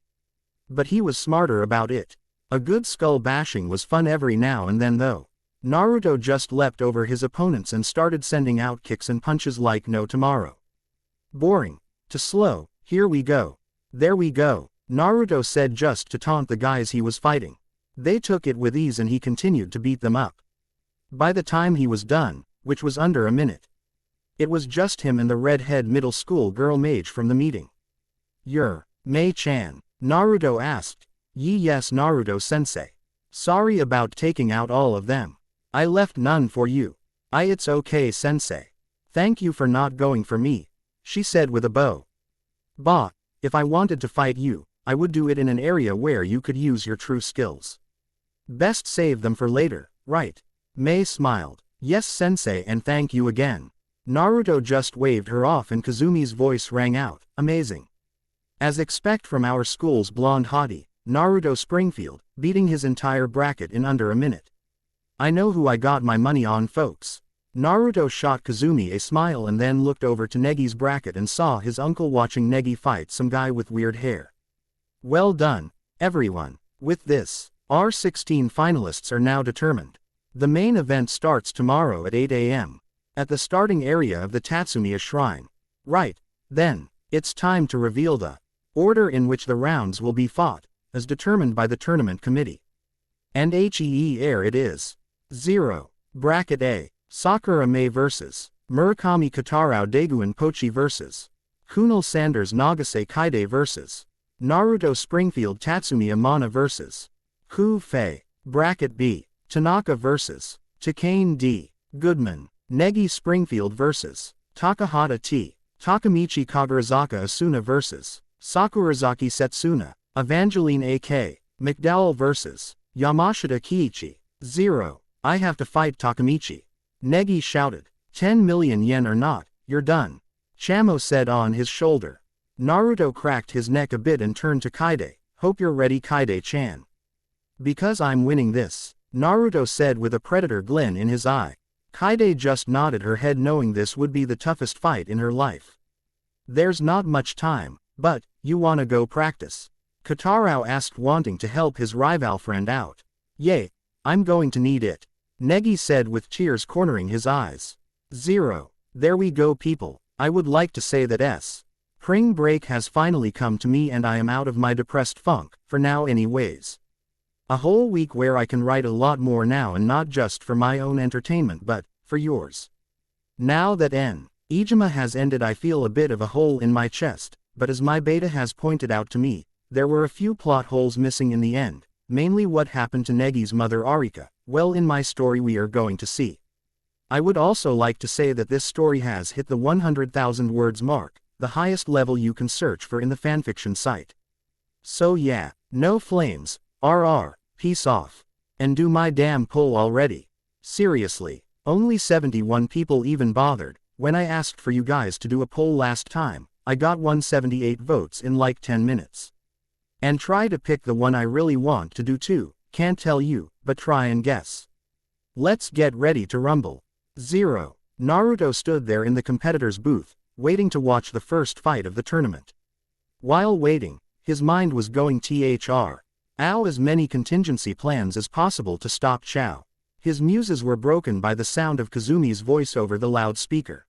But he was smarter about it. A good skull bashing was fun every now and then though. Naruto just leapt over his opponents and started sending out kicks and punches like no tomorrow. Boring. To slow. Here we go. There we go, Naruto said just to taunt the guys he was fighting. They took it with ease and he continued to beat them up. By the time he was done, which was under a minute, it was just him and the redhead middle school girl mage from the meeting. You're Mei-chan? Naruto asked. Yes, Naruto-sensei. Sorry about taking out all of them. I left none for you. It's okay, sensei. Thank you for not going for me, she said with a bow. Bah, if I wanted to fight you, I would do it in an area where you could use your true skills. Best save them for later, right? Mei smiled. Yes, sensei, and thank you again. Naruto just waved her off and Kazumi's voice rang out. Amazing. As expect from our school's blonde hottie, Naruto Springfield, beating his entire bracket in under a minute. I know who I got my money on, folks. Naruto shot Kazumi a smile and then looked over to Negi's bracket and saw his uncle watching Negi fight some guy with weird hair. Well done, everyone. With this, our 16 finalists are now determined. The main event starts tomorrow at 8 a.m. at the starting area of the Tatsumiya Shrine. Right, then, it's time to reveal the order in which the rounds will be fought, as determined by the tournament committee. And here it is. 0. Bracket A. Sakura Mei vs. Murakami Katarao Daiguin Pochi vs. Kunal Sanders Nagase Kaide vs. Naruto Springfield Tatsumiya Mana vs. Hu Fei. Bracket B. Tanaka vs. Takane D. Goodman. Negi Springfield vs. Takahata T. Takamichi Kagarazaka Asuna vs. Sakurazaki Setsuna. Evangeline A.K. McDowell vs. Yamashita Kiichi. 0. I have to fight Takamichi. Negi shouted. 10 million yen or not, you're done. Chamo said on his shoulder. Naruto cracked his neck a bit and turned to Kaide. Hope you're ready, Kaide-chan. Because I'm winning this, Naruto said with a predator glint in his eye. Kaide just nodded her head, knowing this would be the toughest fight in her life. There's not much time, but you wanna go practice? Katarao asked, wanting to help his rival friend out. Yay, I'm going to need it, Negi said with tears cornering his eyes. 0. There we go, people. I would like to say that Spring break has finally come to me and I am out of my depressed funk, for now anyways. A whole week where I can write a lot more now and not just for my own entertainment but for yours. Now that Ijima has ended I feel a bit of a hole in my chest, but as my beta has pointed out to me, there were a few plot holes missing in the end, mainly what happened to Negi's mother Arika. Well, in my story we are going to see. I would also like to say that this story has hit the 100,000 words mark, the highest level you can search for in the fanfiction site. So yeah, no flames, peace off. And do my damn poll already. Seriously, only 71 people even bothered. When I asked for you guys to do a poll last time, I got 178 votes in like 10 minutes. And try to pick the one I really want to do too, can't tell you, but try and guess. Let's get ready to rumble. 0. Naruto stood there in the competitor's booth, waiting to watch the first fight of the tournament. While waiting, his mind was going as many contingency plans as possible to stop Chao. His muses were broken by the sound of Kazumi's voice over the loudspeaker.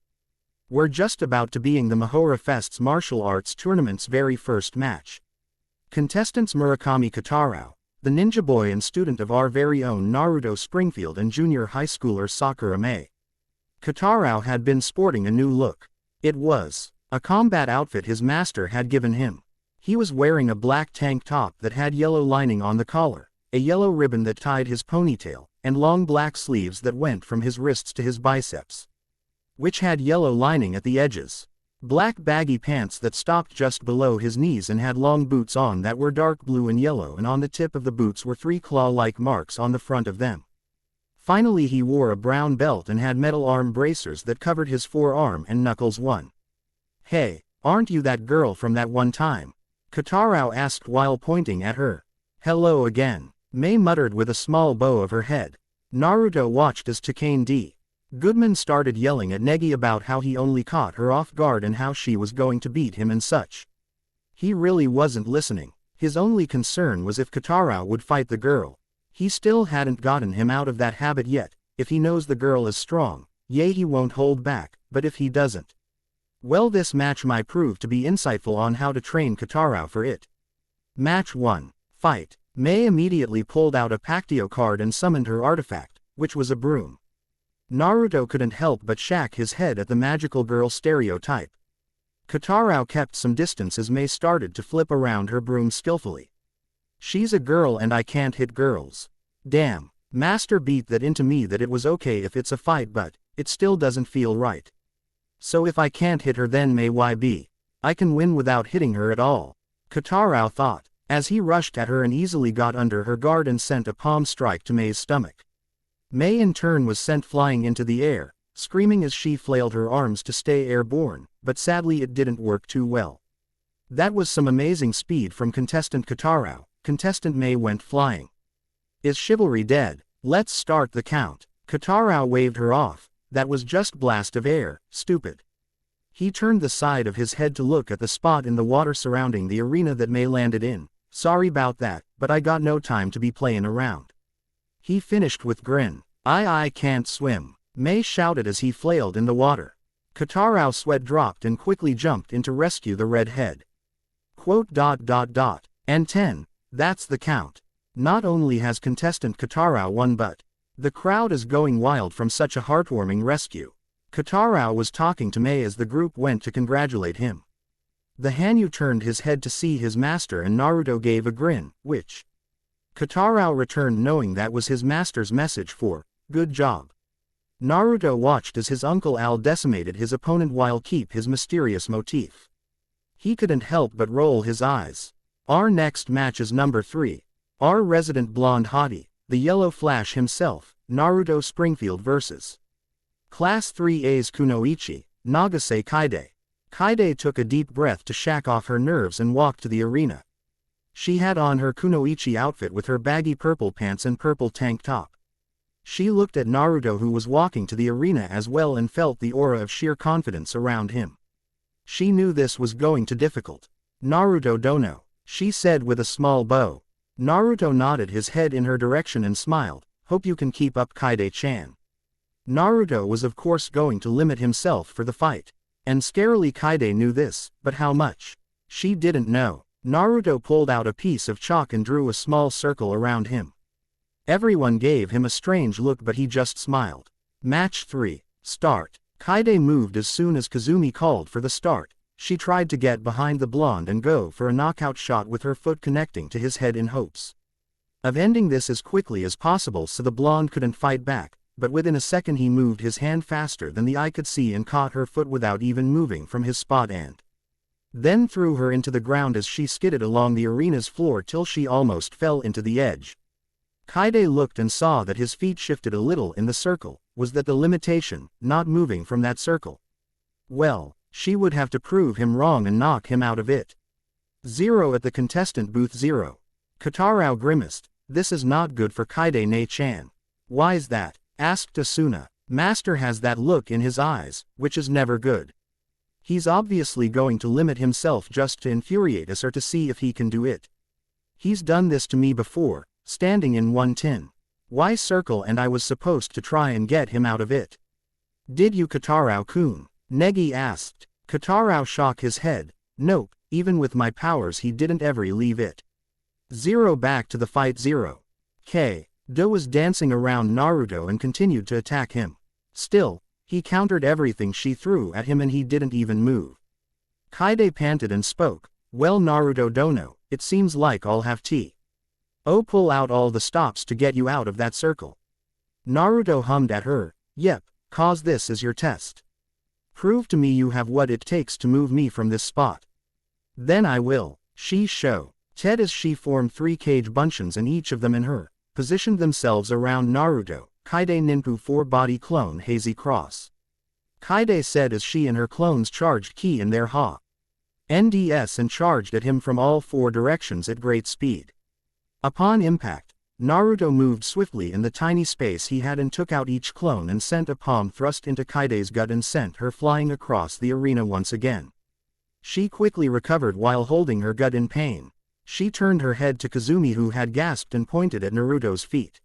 We're just about to being the Mahora Fest's martial arts tournament's very first match. Contestants Murakami Kotarou, the ninja boy and student of our very own Naruto Springfield and junior high schooler Sakura Mei. Kotarou had been sporting a new look. It was a combat outfit his master had given him. He was wearing a black tank top that had yellow lining on the collar, a yellow ribbon that tied his ponytail, and long black sleeves that went from his wrists to his biceps, which had yellow lining at the edges. Black baggy pants that stopped just below his knees and had long boots on that were dark blue and yellow, and on the tip of the boots were 3 claw-like marks on the front of them. Finally he wore a brown belt and had metal arm bracers that covered his forearm and knuckles. Hey, aren't you that girl from that one time? Kotarou asked while pointing at her. Hello again, Mei muttered with a small bow of her head. Naruto watched as Takane D. Goodman started yelling at Negi about how he only caught her off guard and how she was going to beat him and such. He really wasn't listening. His only concern was if Kotarou would fight the girl. He still hadn't gotten him out of that habit yet. If he knows the girl is strong, he won't hold back, but if he doesn't, well, this match might prove to be insightful on how to train Kotarou for it. Match 1. Fight. Mei immediately pulled out a Pactio card and summoned her artifact, which was a broom. Naruto couldn't help but shake his head at the magical girl stereotype. Kotarou kept some distance as Mei started to flip around her broom skillfully. She's a girl and I can't hit girls. Damn, master beat that into me that it was okay if it's a fight, but it still doesn't feel right. So if I can't hit her, then maybe I can win without hitting her at all, Kotarou thought, as he rushed at her and easily got under her guard and sent a palm strike to Mei's stomach. Mei in turn was sent flying into the air, screaming as she flailed her arms to stay airborne, but sadly it didn't work too well. That was some amazing speed from contestant Kotarou. Contestant Mei went flying. Is chivalry dead? Let's start the count. Kotarou waved her off. That was just blast of air, stupid. He turned the side of his head to look at the spot in the water surrounding the arena that Mei landed in. Sorry about that, but I got no time to be playing around. He finished with grin. I can't swim, Mei shouted as he flailed in the water. Kotarou's sweat dropped and quickly jumped in to rescue the red head. And 10, that's the count. Not only has contestant Kotarou won, but the crowd is going wild from such a heartwarming rescue. Kotarou was talking to Mei as the group went to congratulate him. The Hanyu turned his head to see his master and Naruto gave a grin, which Kotarou returned knowing that was his master's message for, good job. Naruto watched as his uncle Al decimated his opponent while keep his mysterious motif. He couldn't help but roll his eyes. Our next match is number 3. Our resident blonde hottie, the Yellow Flash himself, Naruto Springfield vs. Class 3A's Kunoichi, Nagase Kaide. Kaide took a deep breath to shake off her nerves and walked to the arena. She had on her Kunoichi outfit with her baggy purple pants and purple tank top. She looked at Naruto, who was walking to the arena as well, and felt the aura of sheer confidence around him. She knew this was going to be difficult. Naruto dono, she said with a small bow. Naruto nodded his head in her direction and smiled. Hope you can keep up, Kaide-chan. Naruto was of course going to limit himself for the fight. And scarily Kaide knew this, but how much? She didn't know. Naruto pulled out a piece of chalk and drew a small circle around him. Everyone gave him a strange look, but he just smiled. Match 3. Start. Kaide moved as soon as Kazumi called for the start. She tried to get behind the blonde and go for a knockout shot with her foot connecting to his head in hopes of ending this as quickly as possible so the blonde couldn't fight back, but within a second he moved his hand faster than the eye could see and caught her foot without even moving from his spot and then threw her into the ground as she skidded along the arena's floor till she almost fell into the edge. Kaide looked and saw that his feet shifted a little in the circle. Was that the limitation, not moving from that circle? Well, she would have to prove him wrong and knock him out of it. 0 at the contestant booth 0. Kotarou grimaced. This is not good for Kaide Ne-chan. Why's that? Asked Asuna. Master has that look in his eyes, which is never good. He's obviously going to limit himself just to infuriate us or to see if he can do it. He's done this to me before, standing in one tin. Why circle, and I was supposed to try and get him out of it. Did you, Kotarou-kun? Negi asked. Kotarou shook his head. Nope, even with my powers he didn't ever leave it. 0 back to the fight 0. Do was dancing around Naruto and continued to attack him. Still, he countered everything she threw at him and he didn't even move. Kaide panted and spoke. Well, Naruto dono, it seems like I'll have tea. Oh, pull out all the stops to get you out of that circle. Naruto hummed at her. Yep, cause this is your test. Prove to me you have what it takes to move me from this spot. Then I will. She show. Ted as she formed 3 cage buncheons and each of them in her, positioned themselves around Naruto. Kaide Ninpu 4-body clone hazy cross. Kaide said as she and her clones charged ki in their NDS and charged at him from all 4 directions at great speed. Upon impact, Naruto moved swiftly in the tiny space he had and took out each clone and sent a palm thrust into Kaide's gut and sent her flying across the arena once again. She quickly recovered while holding her gut in pain. She turned her head to Kazumi, who had gasped and pointed at Naruto's feet.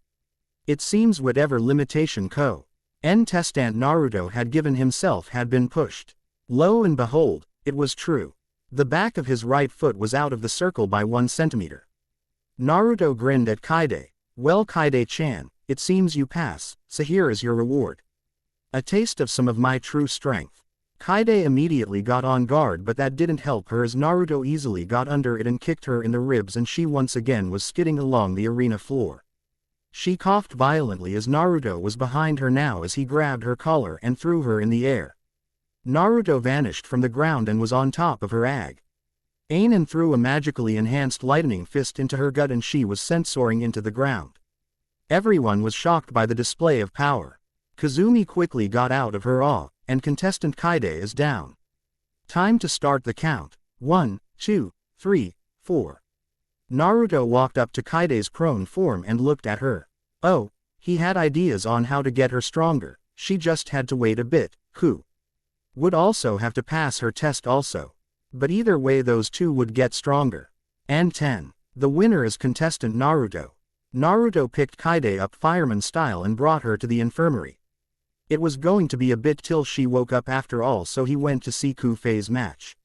It seems whatever limitation testant Naruto had given himself had been pushed. Lo and behold, it was true. The back of his right foot was out of the circle by 1 centimeter. Naruto grinned at Kaide. Well, Kaide-chan, it seems you pass, so here is your reward. A taste of some of my true strength. Kaide immediately got on guard, but that didn't help her as Naruto easily got under it and kicked her in the ribs and she once again was skidding along the arena floor. She coughed violently as Naruto was behind her now as he grabbed her collar and threw her in the air. Naruto vanished from the ground and was on top of her and threw a magically enhanced lightning fist into her gut and she was sent soaring into the ground. Everyone was shocked by the display of power. Kazumi quickly got out of her awe, and contestant Kaide is down. Time to start the count. 1, 2, 3, 4. Naruto walked up to Kaide's prone form and looked at her. Oh, he had ideas on how to get her stronger, she just had to wait a bit. Would also have to pass her test also. But either way those two would get stronger. And 10. The winner is contestant Naruto. Naruto picked Kaide up fireman style and brought her to the infirmary. It was going to be a bit till she woke up after all, so he went to see Kufei's match.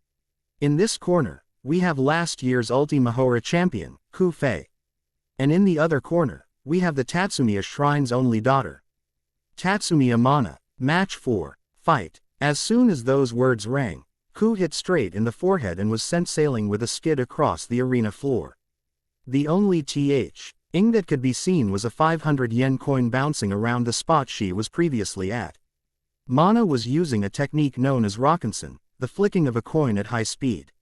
In this corner, we have last year's Ultima Hora champion, Kufei. And in the other corner, we have the Tatsumiya Shrine's only daughter, Tatsumiya Mana. Match 4. Fight. As soon as those words rang, Ku hit straight in the forehead and was sent sailing with a skid across the arena floor. The only ing that could be seen was a 500 yen coin bouncing around the spot she was previously at. Mana was using a technique known as Rockinson, the flicking of a coin at high speed.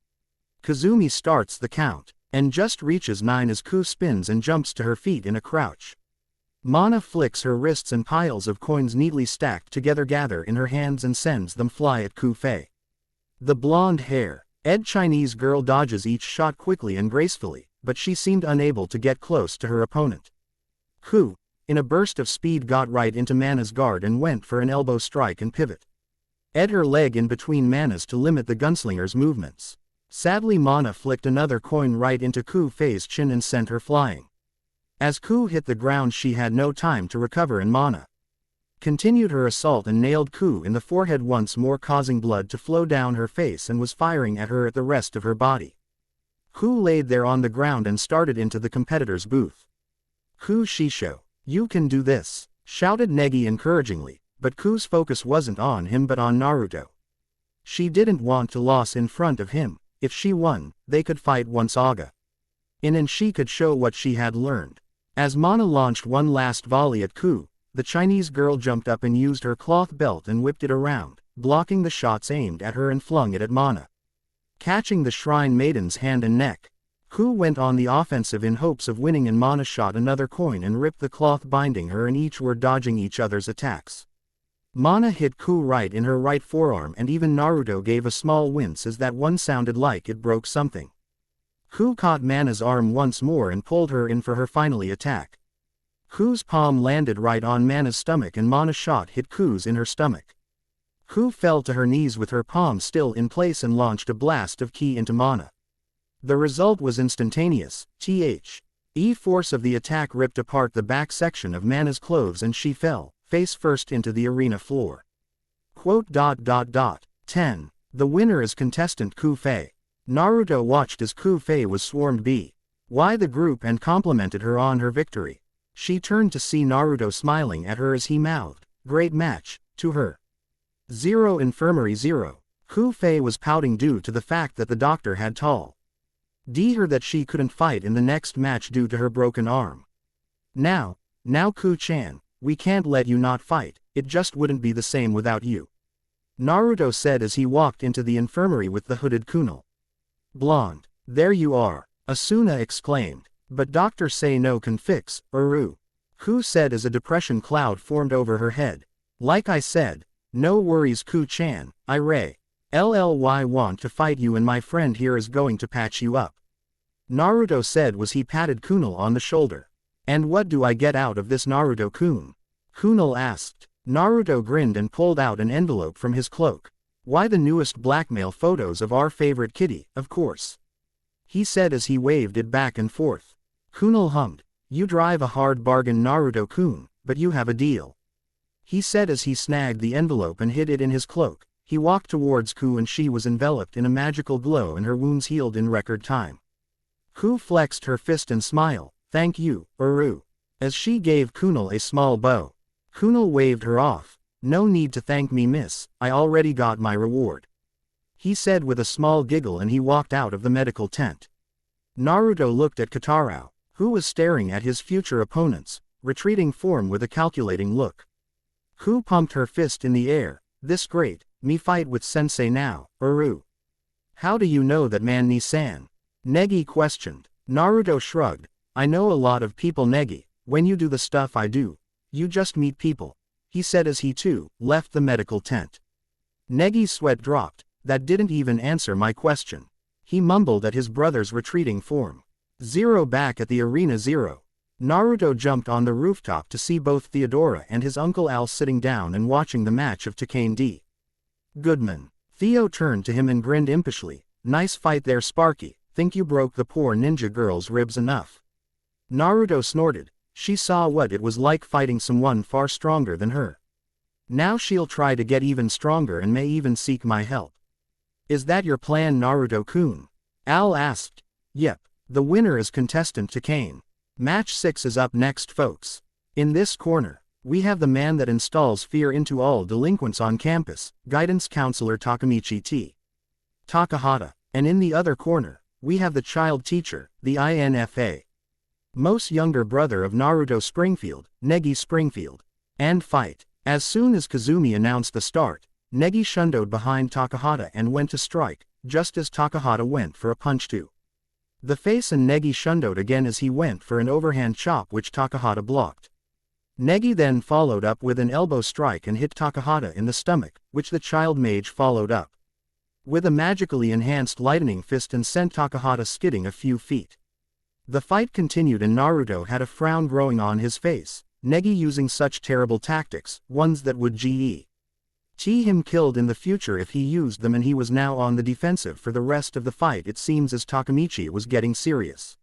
Kazumi starts the count, and just reaches 9 as Ku spins and jumps to her feet in a crouch. Mana flicks her wrists and piles of coins neatly stacked together gather in her hands and sends them fly at Kufei. The blonde-haired Chinese girl dodges each shot quickly and gracefully, but she seemed unable to get close to her opponent. Ku, in a burst of speed, got right into Mana's guard and went for an elbow strike and pivot. Her leg in between Mana's to limit the gunslinger's movements. Sadly, Mana flicked another coin right into Kufei's chin and sent her flying. As Ku hit the ground she had no time to recover and Mana continued her assault and nailed Ku in the forehead once more, causing blood to flow down her face, and was firing at her at the rest of her body. Ku laid there on the ground and started into the competitor's booth. "Ku Shisho, you can do this," shouted Negi encouragingly, but Ku's focus wasn't on him but on Naruto. She didn't want to lose in front of him. If she won, they could fight once Aga in and she could show what she had learned. As Mana launched one last volley at Ku, the Chinese girl jumped up and used her cloth belt and whipped it around, blocking the shots aimed at her and flung it at Mana. Catching the Shrine Maiden's hand and neck, Ku went on the offensive in hopes of winning, and Mana shot another coin and ripped the cloth binding her, and each were dodging each other's attacks. Mana hit Ku right in her right forearm, and even Naruto gave a small wince as that one sounded like it broke something. Ku caught Mana's arm once more and pulled her in for her finally attack. Ku's palm landed right on Mana's stomach, and Mana's shot hit Ku's in her stomach. Ku fell to her knees with her palm still in place and launched a blast of ki into Mana. The result was instantaneous. The force of the attack ripped apart the back section of Mana's clothes and she fell, face first, into the arena floor. 10. The winner is contestant Ku Fei. Naruto watched as Ku Fei was swarmed by the group and complimented her on her victory. She turned to see Naruto smiling at her as he mouthed, "Great match," to her. 0 Infirmary 0. Ku Fei was pouting due to the fact that the doctor had told her that she couldn't fight in the next match due to her broken arm. Now Ku-chan, we can't let you not fight, it just wouldn't be the same without you," Naruto said as he walked into the infirmary with the hooded kunal. "Blonde, there you are," Asuna exclaimed. "But Dr. Say can fix, Uru," Ku said as a depression cloud formed over her head. "Like I said, no worries Ku-chan, I want to fight you and my friend here is going to patch you up," Naruto said as he patted Kunal on the shoulder. "And what do I get out of this, Naruto-kun?" Kunal asked. Naruto grinned and pulled out an envelope from his cloak. "Why, the newest blackmail photos of our favorite kitty, of course," he said as he waved it back and forth. Kunal hummed. "You drive a hard bargain, Naruto-kun, but you have a deal," he said as he snagged the envelope and hid it in his cloak. He walked towards Ku and she was enveloped in a magical glow and her wounds healed in record time. Ku flexed her fist and smiled. "Thank you, Uru," as she gave Kunal a small bow. Kunal waved her off. "No need to thank me, miss, I already got my reward," he said with a small giggle, and he walked out of the medical tent. Naruto looked at Katarao, who was staring at his future opponent's retreating form with a calculating look. Ku pumped her fist in the air. "This great, me fight with sensei now, Uru." "How do you know that, man Ni-san?" Negi questioned. Naruto shrugged. "I know a lot of people, Negi. When you do the stuff I do, you just meet people," he said as he too left the medical tent. Negi's sweat dropped. "That didn't even answer my question," he mumbled at his brother's retreating form. 0 Back at the arena 0. Naruto jumped on the rooftop to see both Theodora and his uncle Al sitting down and watching the match of Takane D. Goodman. Theo turned to him and grinned impishly. "Nice fight there, Sparky. Think you broke the poor ninja girl's ribs enough?" Naruto snorted. She saw what it was like fighting someone far stronger than her. Now she'll try to get even stronger and may even seek my help. "Is that your plan, Naruto-kun?" Al asked. "Yep. The winner is contestant Takane. Match 6 is up next, folks. In this corner, we have the man that installs fear into all delinquents on campus, guidance counselor Takamichi T. Takahata. And in the other corner, we have the child teacher, the INFA. Most younger brother of Naruto Springfield, Negi Springfield. And fight." As soon as Kazumi announced the start, Negi shundoed behind Takahata and went to strike, just as Takahata went for a punch to the face, and Negi shundoed again as he went for an overhand chop which Takahata blocked. Negi then followed up with an elbow strike and hit Takahata in the stomach, which the child mage followed up with a magically enhanced lightning fist and sent Takahata skidding a few feet. The fight continued and Naruto had a frown growing on his face. Negi using such terrible tactics, ones that would get him killed in the future if he used them, and he was now on the defensive for the rest of the fight. It seems as Takamichi was getting serious.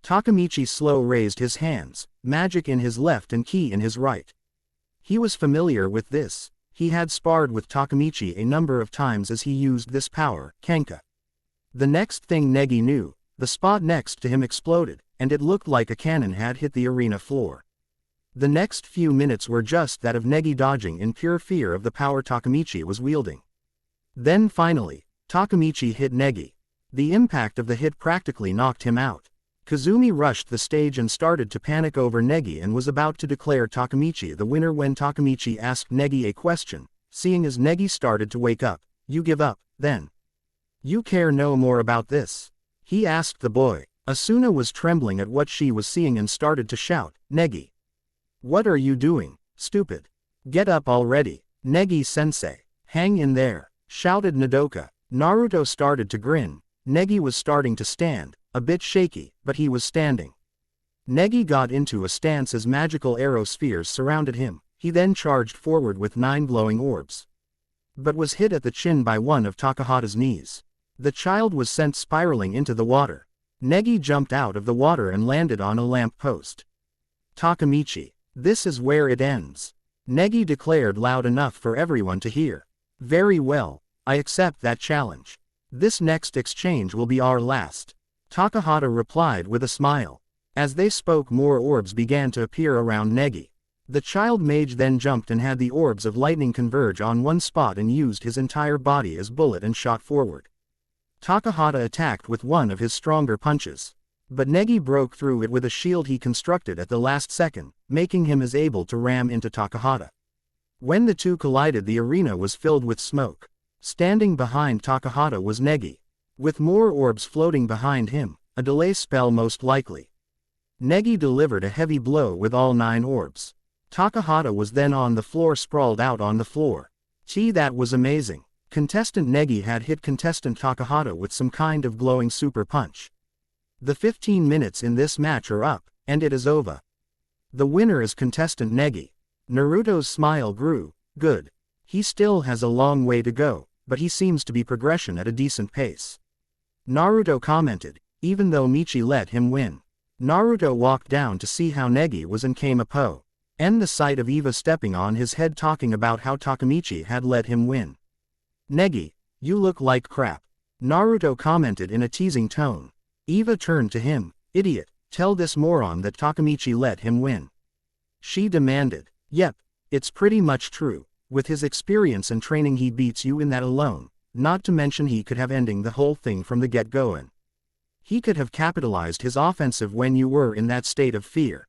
Takamichi slow raised his hands, magic in his left and ki in his right. He was familiar with this. He had sparred with Takemichi a number of times as he used this power, Kenka. The next thing Negi knew, the spot next to him exploded, and it looked like a cannon had hit the arena floor. The next few minutes were just that of Negi dodging in pure fear of the power Takemichi was wielding. Then finally, Takemichi hit Negi. The impact of the hit practically knocked him out. Kazumi rushed the stage and started to panic over Negi and was about to declare Takemichi the winner when Takemichi asked Negi a question, seeing as Negi started to wake up. "You give up, then? You care no more about this?" he asked the boy. Asuna was trembling at what she was seeing and started to shout, "Negi! What are you doing, stupid? Get up already, Negi-sensei! Hang in there!" shouted Nodoka. Naruto started to grin. Negi was starting to stand, a bit shaky, but he was standing. Negi got into a stance as magical arrow spheres surrounded him. He then charged forward with 9 glowing orbs, but was hit at the chin by one of Takahata's knees. The child was sent spiraling into the water. Negi jumped out of the water and landed on a lamp post. "Takemichi, this is where it ends," Negi declared loud enough for everyone to hear. "Very well, I accept that challenge. This next exchange will be our last," Takahata replied with a smile. As they spoke, more orbs began to appear around Negi. The child mage then jumped and had the orbs of lightning converge on one spot and used his entire body as bullet and shot forward. Takahata attacked with one of his stronger punches, but Negi broke through it with a shield he constructed at the last second, making him as able to ram into Takahata. When the two collided, the arena was filled with smoke. Standing behind Takahata was Negi, with more orbs floating behind him, a delay spell most likely. Negi delivered a heavy blow with all 9 orbs. Takahata was then on the floor, sprawled out on the floor. That was amazing. Contestant Negi had hit contestant Takahata with some kind of glowing super punch. The 15 minutes in this match are up, and it is over. The winner is contestant Negi. Naruto's smile grew. Good. He still has a long way to go, but he seems to be progressing at a decent pace. Naruto commented, even though Michi let him win. Naruto walked down to see how Negi was and came upon the sight of Eva stepping on his head talking about how Takemichi had let him win. "Negi, you look like crap," Naruto commented in a teasing tone. Eva turned to him. "Idiot, tell this moron that Takemichi let him win," she demanded. "Yep, it's pretty much true. With his experience and training he beats you in that alone, not to mention he could have ending the whole thing from the get-go and he could have capitalized his offensive when you were in that state of fear."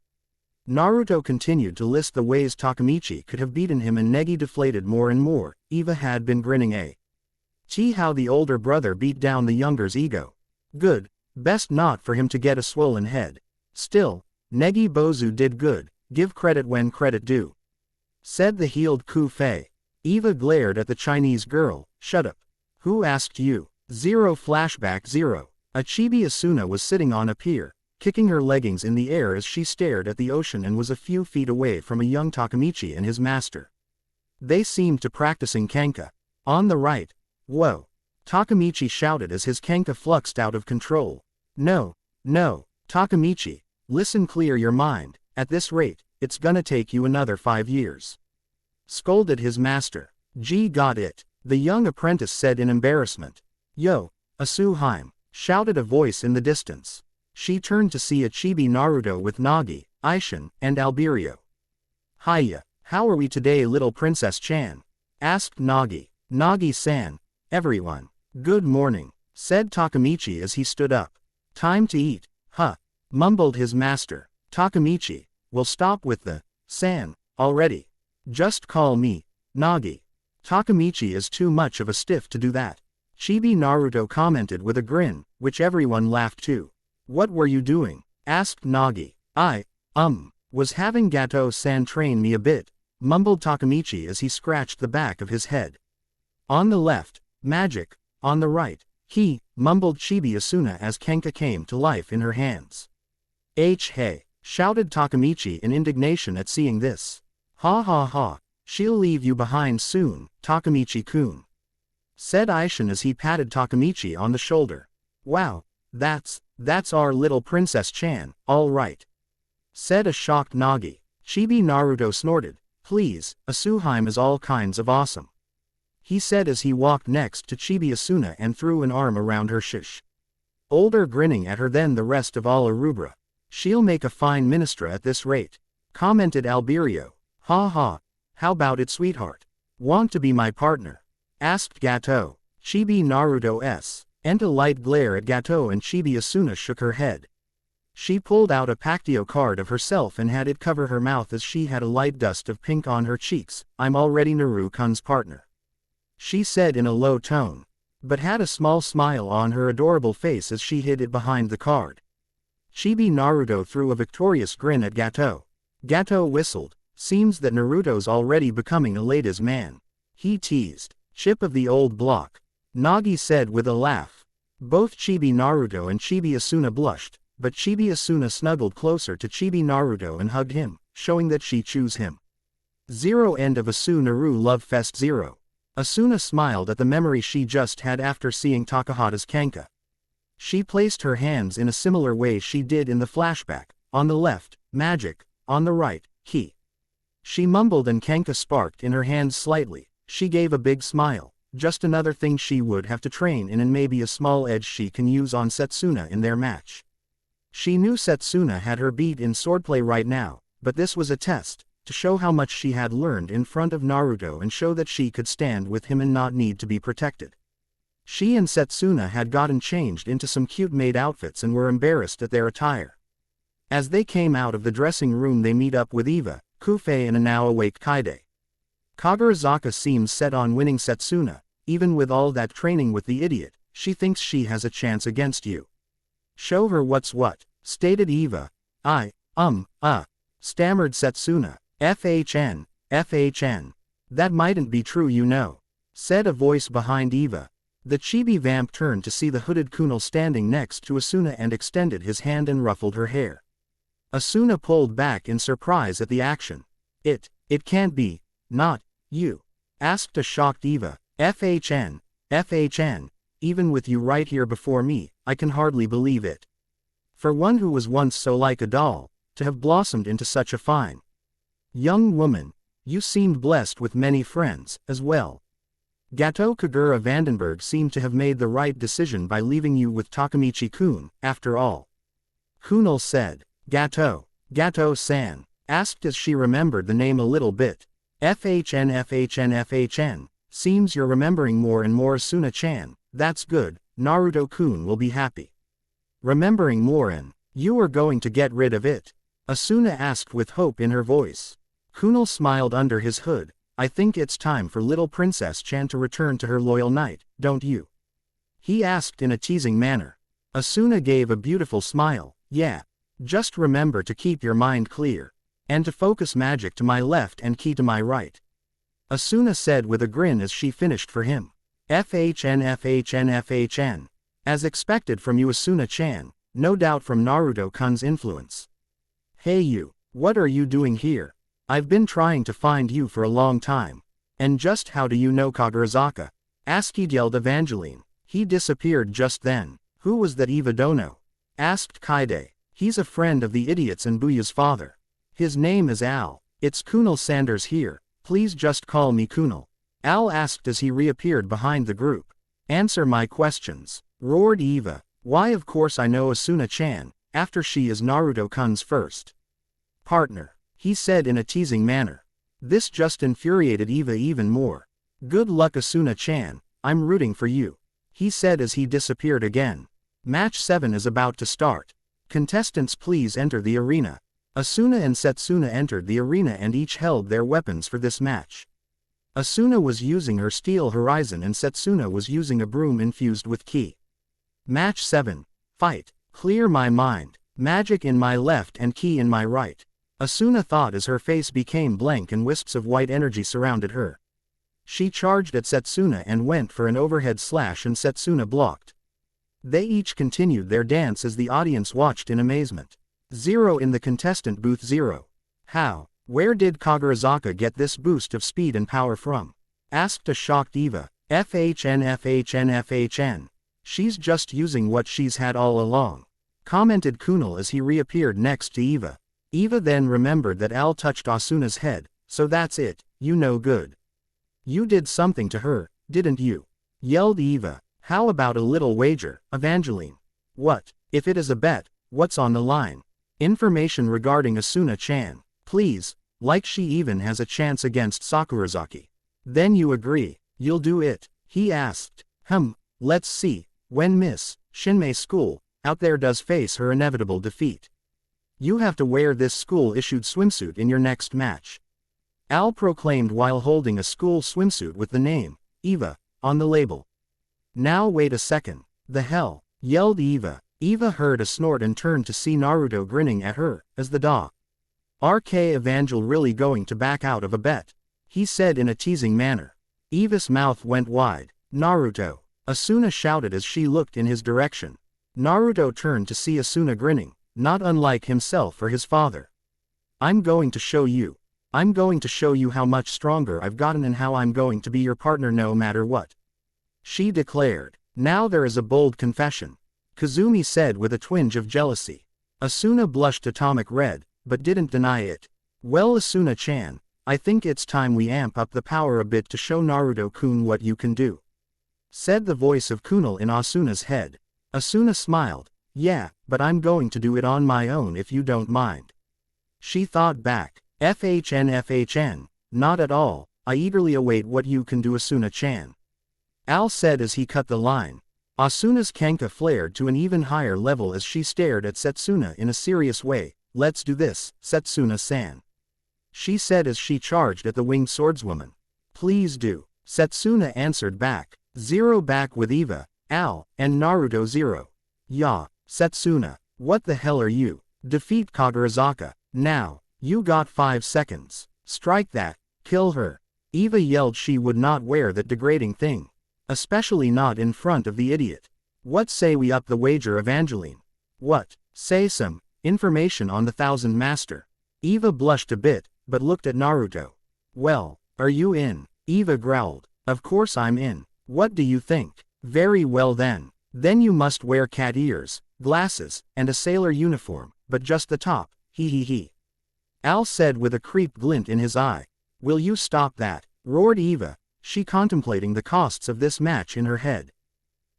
Naruto continued to list the ways Takemichi could have beaten him and Negi deflated more and more. Eva had been grinning how the older brother beat down the younger's ego. Good, best not for him to get a swollen head. Still, Negi Bozu did good, give credit when credit due, said the healed Ku-Fei. Eva glared at the Chinese girl. "Shut up. Who asked you?" 0 Flashback 0. A chibi Asuna was sitting on a pier, kicking her leggings in the air as she stared at the ocean and was a few feet away from a young Takemichi and his master. They seemed to practicing Kenka. On the right. "Whoa!" Takemichi shouted as his Kenka fluxed out of control. No, Takemichi, listen, clear your mind. At this rate, it's gonna take you another 5 years," scolded his master. Got it," the young apprentice said in embarrassment. "Yo, Asuheim," shouted a voice in the distance. She turned to see a chibi Naruto with Nagi, Aishin, and Alberio. "Hiya, how are we today, little Princess Chan?" asked Nagi. "Nagi-san, everyone. Good morning," said Takemichi as he stood up. "Time to eat, huh?" mumbled his master. "Takemichi, we'll stop with the san already. Just call me Nagi." "Takemichi is too much of a stiff to do that," Chibi Naruto commented with a grin, which everyone laughed too. "What were you doing?" asked Nagi. I was having Gato-san train me a bit," mumbled Takemichi as he scratched the back of his head. "On the left, magic, on the right," mumbled Chibi Asuna as Kenka came to life in her hands. Hey, shouted Takemichi in indignation at seeing this. Ha ha ha, she'll leave you behind soon, Takemichi-kun," said Aishin as he patted Takemichi on the shoulder. "Wow, that's our little Princess Chan, all right," said a shocked Nagi. Chibi Naruto snorted. Please, Asuheim is all kinds of awesome. He said as he walked next to Chibi Asuna and threw an arm around her shish. Older grinning at her than the rest of all Arubra. She'll make a fine ministra at this rate. Commented Alberio. Ha ha. How about it, sweetheart? Want to be my partner? Asked Gato. Chibi Naruto s. And a light glare at Gato and Chibi Asuna shook her head. She pulled out a Pactio card of herself and had it cover her mouth as she had a light dust of pink on her cheeks. I'm already Naru-kun's partner. She said in a low tone. But had a small smile on her adorable face as she hid it behind the card. Chibi Naruto threw a victorious grin at Gato. Gato whistled. Seems that Naruto's already becoming a ladies' man. He teased. Chip of the old block. Nagi said with a laugh. Both Chibi Naruto and Chibi Asuna blushed, but Chibi Asuna snuggled closer to Chibi Naruto and hugged him, showing that she chose him. 0 End of Asu Naru Love Fest 0. Asuna smiled at the memory she just had after seeing Takahata's Kenka. She placed her hands in a similar way she did in the flashback, on the left, magic, on the right, ki. She mumbled and Kenka sparked in her hands slightly. She gave a big smile, just another thing she would have to train in and maybe a small edge she can use on Setsuna in their match. She knew Setsuna had her beat in swordplay right now, but this was a test, to show how much she had learned in front of Naruto and show that she could stand with him and not need to be protected. She and Setsuna had gotten changed into some cute maid outfits and were embarrassed at their attire. As they came out of the dressing room they meet up with Eva, Kufei and a now awake Kaide. Kagurazaka seems set on winning Setsuna, even with all that training with the idiot, she thinks she has a chance against you. Show her what's what, stated Eva. Stammered Setsuna. FHN. That mightn't be true, you know, said a voice behind Eva. The chibi vamp turned to see the hooded Kunal standing next to Asuna and extended his hand and ruffled her hair. Asuna pulled back in surprise at the action. It can't be, not you, asked a shocked Eva. FHN, even with you right here before me, I can hardly believe it. For one who was once so like a doll, to have blossomed into such a fine young woman, you seemed blessed with many friends, as well. Gato Kagura Vandenberg seemed to have made the right decision by leaving you with Takamichi-kun, after all. Kunal said. Gato-san, asked as she remembered the name a little bit. FHN, seems you're remembering more and more Asuna-chan, that's good, Naruto-kun will be happy. Remembering more and, you are going to get rid of it? Asuna asked with hope in her voice. Kunal smiled under his hood. I think it's time for little Princess Chan to return to her loyal knight, don't you? He asked in a teasing manner. Asuna gave a beautiful smile. Yeah. Just remember to keep your mind clear. And to focus magic to my left and ki to my right. Asuna said with a grin as she finished for him. FHN. As expected from you, Asuna-chan, no doubt from Naruto-kun's influence. Hey you, what are you doing here? I've been trying to find you for a long time. And just how do you know Kagurazaka? Yelled Evangeline. He disappeared just then. Who was that Eva Dono? Asked Kaide. He's a friend of the idiot's and Booya's father. His name is Al. It's Kunal Sanders here. Please just call me Kunal. Al asked as he reappeared behind the group. Answer my questions, roared Eva. Why, of course I know Asuna-chan, after she is Naruto-kun's first partner, he said in a teasing manner. This just infuriated Eva even more. Good luck, Asuna-chan, I'm rooting for you, he said as he disappeared again. Match 7 is about to start. Contestants, please enter the arena. Asuna and Setsuna entered the arena and each held their weapons for this match. Asuna was using her Steel Horizon and Setsuna was using a broom infused with ki. Match 7. Fight. Clear my mind. Magic in my left and ki in my right. Asuna thought as her face became blank and wisps of white energy surrounded her. She charged at Setsuna and went for an overhead slash and Setsuna blocked. They each continued their dance as the audience watched in amazement. 0 in the contestant booth. 0. How? Where did Kagurazaka get this boost of speed and power from? Asked a shocked Eva. FHN. She's just using what she's had all along, commented Kunal as he reappeared next to Eva. Eva then remembered that Al touched Asuna's head, So that's it, you no good. You did something to her, didn't you? Yelled Eva. How about a little wager, Evangeline? What? If it is a bet, what's on the line? Information regarding Asuna-chan. Please, like she even has a chance against Sakurazaki. Then you agree, you'll do it? He asked. Let's see, when Miss Shinmei School out there does face her inevitable defeat. You have to wear this school-issued swimsuit in your next match. Al proclaimed while holding a school swimsuit with the name, Eva, on the label. Now wait a second. The hell? Yelled Eva. Eva heard a snort and turned to see Naruto grinning at her, as the dog. RK Evangel really going to back out of a bet? He said in a teasing manner. Eva's mouth went wide. Naruto. Asuna shouted as she looked in his direction. Naruto turned to see Asuna grinning, not unlike himself or his father. I'm going to show you. I'm going to show you how much stronger I've gotten and how I'm going to be your partner no matter what. She declared. Now there is a bold confession. Kazumi said with a twinge of jealousy. Asuna blushed atomic red, but didn't deny it. Well, Asuna-chan, I think it's time we amp up the power a bit to show Naruto-kun what you can do. Said the voice of Kunal in Asuna's head. Asuna smiled. Yeah, but I'm going to do it on my own if you don't mind. She thought back. FHN, not at all, I eagerly await what you can do, Asuna-chan. Al said as he cut the line. Asuna's kanka flared to an even higher level as she stared at Setsuna in a serious way. Let's do this, Setsuna-san. She said as she charged at the winged swordswoman. Please do. Setsuna answered back. 0 back with Eva, Al, and Naruto 0. Ya, Setsuna, what the hell are you? Defeat Kagarazaka. Now, you got 5 seconds. Strike that, kill her. Eva yelled she would not wear that degrading thing. Especially not in front of the idiot. What say we up the wager, Evangeline? What? Say some information on the Thousand Master. Eva blushed a bit, but looked at Naruto. Well, are you in? Eva growled. Of course I'm in. What do you think? Very well then. Then you must wear cat ears, glasses, and a sailor uniform, but just the top, he. Al said with a creep glint in his eye. Will you stop that? Roared Eva, she contemplating the costs of this match in her head.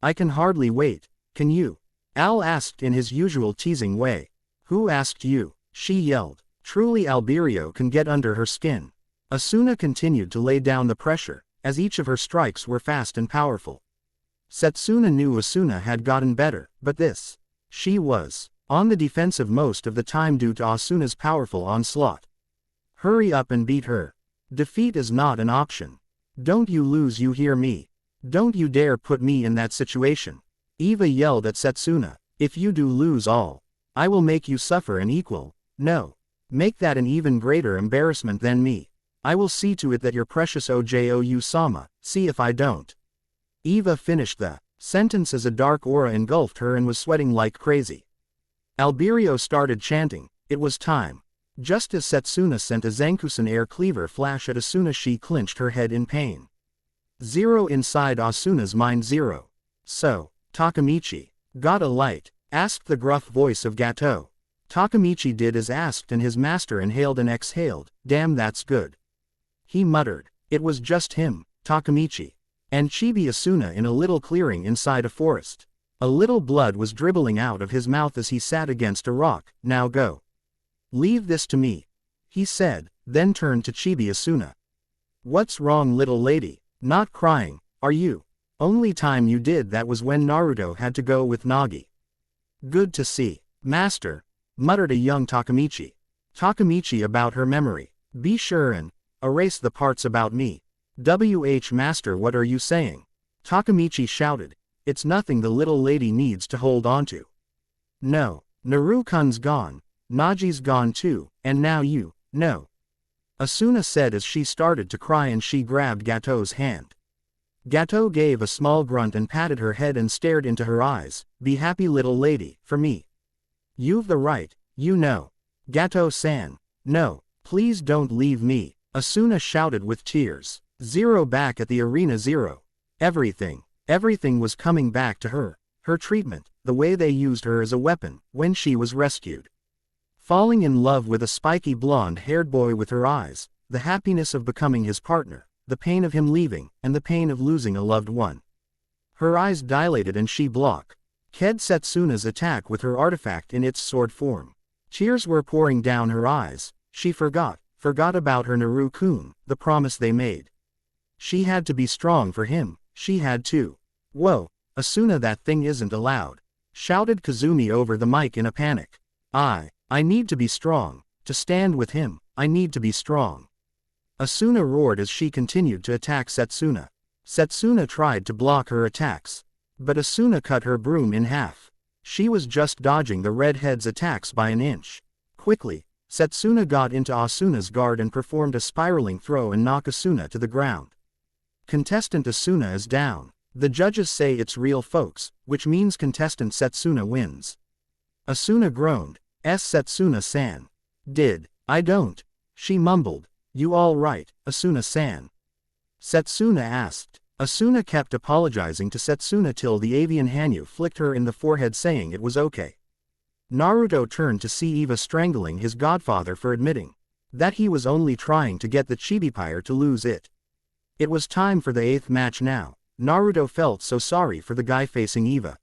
I can hardly wait, can you? Al asked in his usual teasing way. Who asked you? She yelled. Truly Alberio can get under her skin. Asuna continued to lay down the pressure, as each of her strikes were fast and powerful. Setsuna knew Asuna had gotten better, but this. She was on the defensive most of the time due to Asuna's powerful onslaught. Hurry up and beat her. Defeat is not an option. Don't you lose, you hear me? Don't you dare put me in that situation. Eva yelled at Setsuna. If you do lose all, I will make you suffer an equal, no, make that an even greater embarrassment than me. I will see to it that your precious Ojou-sama, see if I don't. Eva finished the sentence as a dark aura engulfed her and was sweating like crazy. Alberio started chanting, it was time. Just as Setsuna sent a Zankusen air cleaver flash at Asuna, she clinched her head in pain. 0 inside Asuna's mind 0. So, Takamichi, got a light? Asked the gruff voice of Gato. Takamichi did as asked and his master inhaled and exhaled. Damn, that's good. He muttered. It was just him, Takamichi, and Chibi Asuna in a little clearing inside a forest. A little blood was dribbling out of his mouth as he sat against a rock. Now go. Leave this to me, he said, then turned to Chibi Asuna. What's wrong, little lady? Not crying, are you? Only time you did that was when Naruto had to go with Nagi. Good to see, master, muttered a young Takamichi. Takamichi about her memory. Be sure and erase the parts about me. Master, what are you saying? Takamichi shouted. It's nothing the little lady needs to hold on to. No, Naruto-kun's gone, Nagi's gone too, and now you, no. Asuna said as she started to cry and she grabbed Gato's hand. Gato gave a small grunt and patted her head and stared into her eyes. Be happy, little lady, for me. You've the right, you know. Gato-san. No, please don't leave me, Asuna shouted with tears. 0 back at the arena 0. Everything was coming back to her. Her treatment, the way they used her as a weapon, when she was rescued. Falling in love with a spiky blonde-haired boy with her eyes, the happiness of becoming his partner, the pain of him leaving, and the pain of losing a loved one. Her eyes dilated and she blocked Setsuna's attack with her artifact in its sword form. Tears were pouring down her eyes. She forgot about her Naruto-kun, the promise they made. She had to be strong for him, she had to. Whoa, Asuna, that thing isn't allowed, shouted Kazumi over the mic in a panic. I need to be strong. To stand with him, I need to be strong. Asuna roared as she continued to attack Setsuna. Setsuna tried to block her attacks, but Asuna cut her broom in half. She was just dodging the redhead's attacks by an inch. Quickly, Setsuna got into Asuna's guard and performed a spiraling throw and knocked Asuna to the ground. Contestant Asuna is down. The judges say it's real, folks, which means contestant Setsuna wins. Asuna groaned. Setsuna-san. I don't. She mumbled. You all right, Asuna-san? Setsuna asked. Asuna kept apologizing to Setsuna till the avian Hanyu flicked her in the forehead saying it was okay. Naruto turned to see Eva strangling his godfather for admitting that he was only trying to get the Chibipire to lose it. It was time for the 8th match now. Naruto felt so sorry for the guy facing Eva.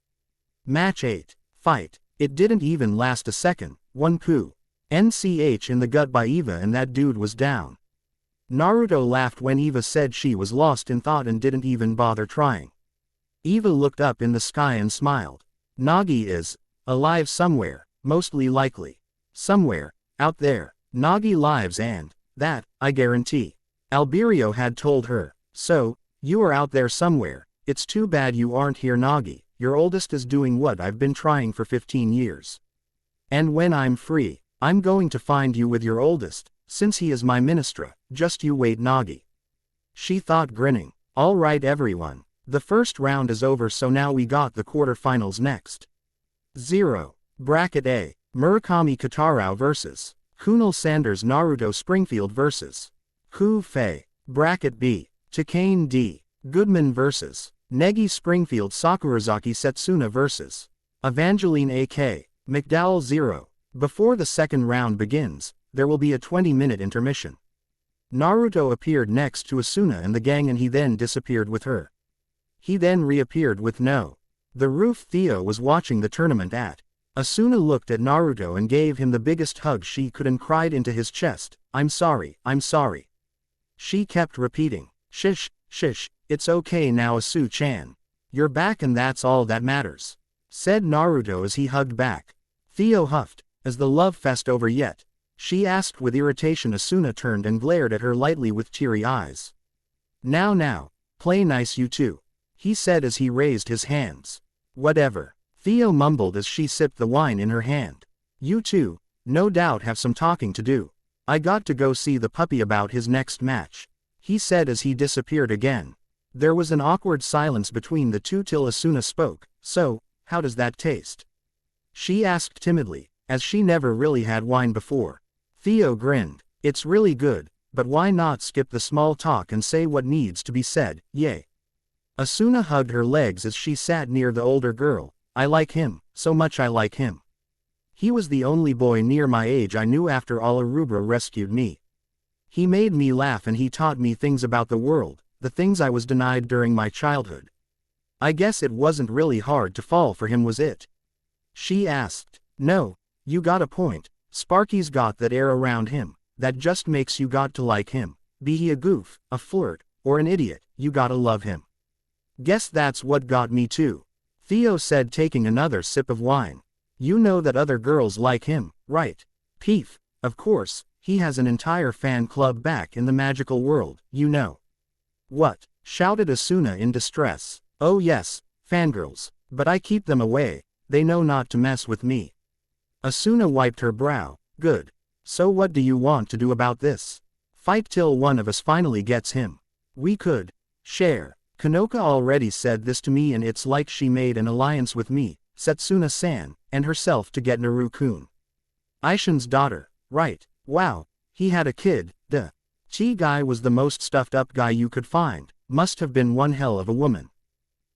Match 8. Fight. It didn't even last a second. One coup. NCH in the gut by Eva and that dude was down. Naruto laughed when Eva said she was lost in thought and didn't even bother trying. Eva looked up in the sky and smiled. Nagi is alive somewhere, mostly likely. Somewhere, out there, Nagi lives and that, I guarantee. Alberio had told her. So, you are out there somewhere. It's too bad you aren't here, Nagi. Your oldest is doing what I've been trying for 15 years. And when I'm free, I'm going to find you with your oldest, since he is my ministra. Just you wait, Nagi. She thought, grinning. All right everyone. The first round is over, so now we got the quarterfinals next. 0. Bracket A. Murakami Kitarao vs. Kunal Sanders Naruto Springfield vs. Hu Fei. Bracket B. Takane D. Goodman vs. Negi Springfield Sakurazaki Setsuna vs. Evangeline A.K. McDowell 0. Before the second round begins, there will be a 20-minute intermission. Naruto appeared next to Asuna and the gang and he then disappeared with her. He then reappeared with No. The Roof Theo was watching the tournament at. Asuna looked at Naruto and gave him the biggest hug she could and cried into his chest, I'm sorry, I'm sorry. She kept repeating, shish, it's okay now Asu-chan. You're back and that's all that matters, said Naruto as he hugged back. Theo huffed, is the love fest over yet? She asked with irritation. Asuna turned and glared at her lightly with teary eyes. Now, play nice you two, he said as he raised his hands. Whatever, Theo mumbled as she sipped the wine in her hand. You two, no doubt have some talking to do. I got to go see the puppy about his next match, he said as he disappeared again. There was an awkward silence between the two till Asuna spoke. So, how does that taste? She asked timidly, as she never really had wine before. Theo grinned. It's really good, but why not skip the small talk and say what needs to be said, yay. Asuna hugged her legs as she sat near the older girl. I like him, so much I like him. He was the only boy near my age I knew after all Arubra rescued me. He made me laugh and he taught me things about the world, the things I was denied during my childhood. I guess it wasn't really hard to fall for him, was it? She asked. No, you got a point. Sparky's got that air around him, that just makes you got to like him. Be he a goof, a flirt, or an idiot, you gotta love him. Guess that's what got me too, Theo said taking another sip of wine. You know that other girls like him, right? Peef, of course, he has an entire fan club back in the magical world, you know. What? Shouted Asuna in distress. Oh yes, fangirls, but I keep them away, they know not to mess with me. Asuna wiped her brow. Good. So what do you want to do about this? Fight till one of us finally gets him. We could share. Kanoka already said this to me and it's like she made an alliance with me, Setsuna-san, and herself to get Naru-kun. Aishin's daughter, right? Wow, he had a kid, duh. Chi-guy was the most stuffed up guy you could find, must have been one hell of a woman.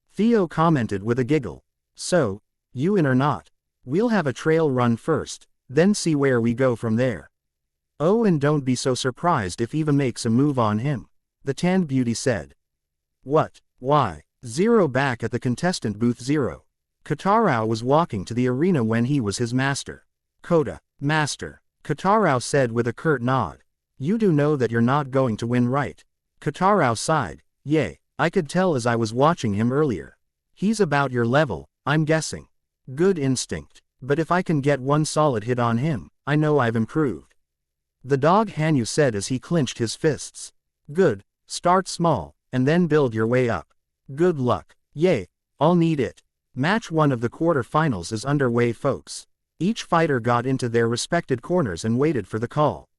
Theo commented with a giggle. So, you in or not? We'll have a trail run first, then see where we go from there. Oh, and don't be so surprised if Eva makes a move on him, the tanned beauty said. What? Why? Zero back at the contestant booth 0. Kotarao was walking to the arena when he was his master. Kota, master, Kotarao said with a curt nod. You do know that you're not going to win, right? Kotarao sighed. Yay, I could tell as I was watching him earlier. He's about your level, I'm guessing. Good instinct, but if I can get one solid hit on him, I know I've improved. The dog Hanyu said as he clenched his fists. Good, start small, and then build your way up. Good luck. Yay, I'll need it. Match 1 of the quarter-finals is underway, folks. Each fighter got into their respected corners and waited for the call.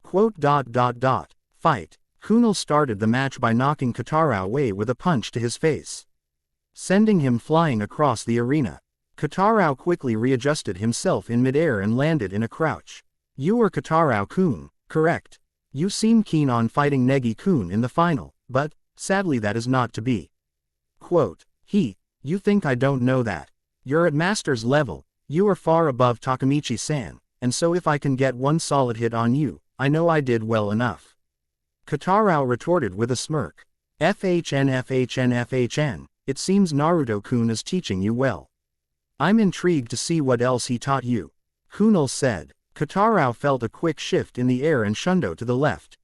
Fight. Kunal started the match by knocking Kotarao away with a punch to his face, sending him flying across the arena. Kotarao quickly readjusted himself in midair and landed in a crouch. You are Kotarao-kun, correct? You seem keen on fighting Negi-kun in the final, but, sadly that is not to be. You think I don't know that? You're at master's level, you are far above Takamichi-san, and so if I can get one solid hit on you, I know I did well enough. Kotarao retorted with a smirk. FHN, it seems Naruto-kun is teaching you well. I'm intrigued to see what else he taught you. Kunal said. Kotarao felt a quick shift in the air and shundo to the left.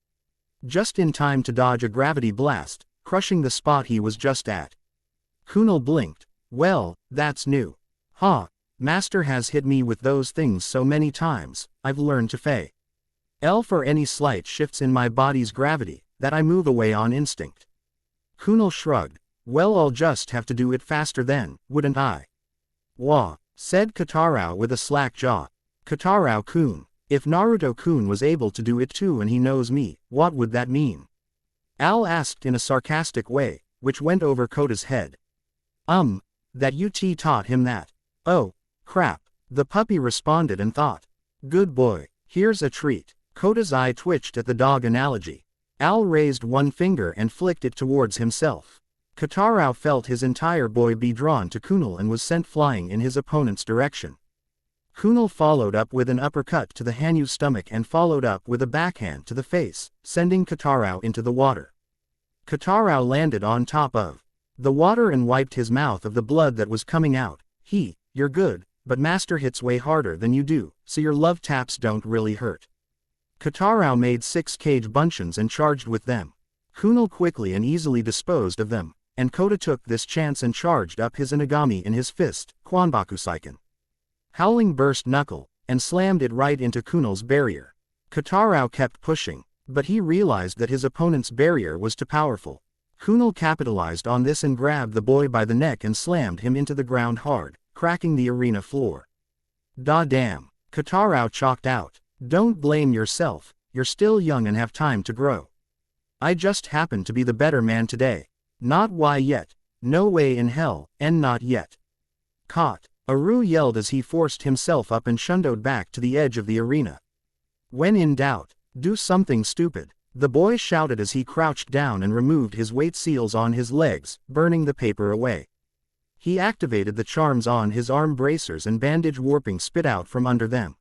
Just in time to dodge a gravity blast, crushing the spot he was just at. Kunal blinked. Well, that's new. Master has hit me with those things so many times, I've learned to fei L for any slight shifts in my body's gravity, that I move away on instinct. Kunal shrugged. Well, I'll just have to do it faster then, wouldn't I? Wah, said Kotarao with a slack jaw. Kotarao-kun, if Naruto-kun was able to do it too and he knows me, what would that mean? Al asked in a sarcastic way, which went over Kota's head. That UT taught him that. Oh, crap, the puppy responded and thought. Good boy, here's a treat. Kota's eye twitched at the dog analogy. Al raised one finger and flicked it towards himself. Kotarao felt his entire boy be drawn to Kunal and was sent flying in his opponent's direction. Kunal followed up with an uppercut to the Hanyu's stomach and followed up with a backhand to the face, sending Kotarao into the water. Kotarao landed on top of the water and wiped his mouth of the blood that was coming out. You're good, but master hits way harder than you do, so your love taps don't really hurt. Kotarao made 6 cage buncheons and charged with them. Kunal quickly and easily disposed of them, and Kota took this chance and charged up his inagami in his fist, Kwanbaku-saiken. Howling burst knuckle, and slammed it right into Kunal's barrier. Kotarao kept pushing, but he realized that his opponent's barrier was too powerful. Kunal capitalized on this and grabbed the boy by the neck and slammed him into the ground hard, cracking the arena floor. Da damn, Kotarao chalked out. Don't blame yourself, you're still young and have time to grow. I just happen to be the better man today. Not why yet. No way in hell, and not yet. Caught. Aru yelled as he forced himself up and shundoed back to the edge of the arena. When in doubt, do something stupid, the boy shouted as he crouched down and removed his weight seals on his legs, burning the paper away. He activated the charms on his arm bracers and bandage warping spit out from under them.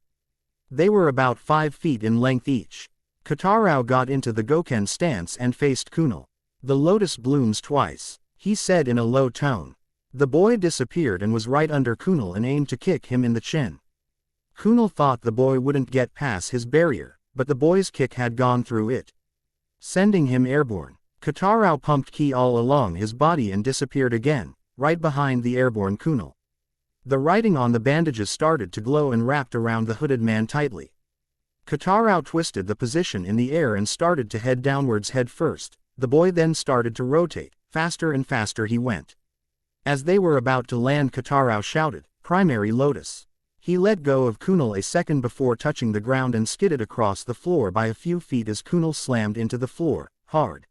They were about 5 feet in length each. Kotarao got into the Goken stance and faced Kunal. The lotus blooms twice, he said in a low tone. The boy disappeared and was right under Kunal and aimed to kick him in the chin. Kunal thought the boy wouldn't get past his barrier, but the boy's kick had gone through it, sending him airborne. Kotarao pumped ki all along his body and disappeared again, right behind the airborne Kunal. The writing on the bandages started to glow and wrapped around the hooded man tightly. Kotarao twisted the position in the air and started to head downwards head first. The boy then started to rotate, faster and faster he went. As they were about to land, Kotarao shouted, "Primary Lotus." He let go of Kunal a second before touching the ground and skidded across the floor by a few feet as Kunal slammed into the floor, hard.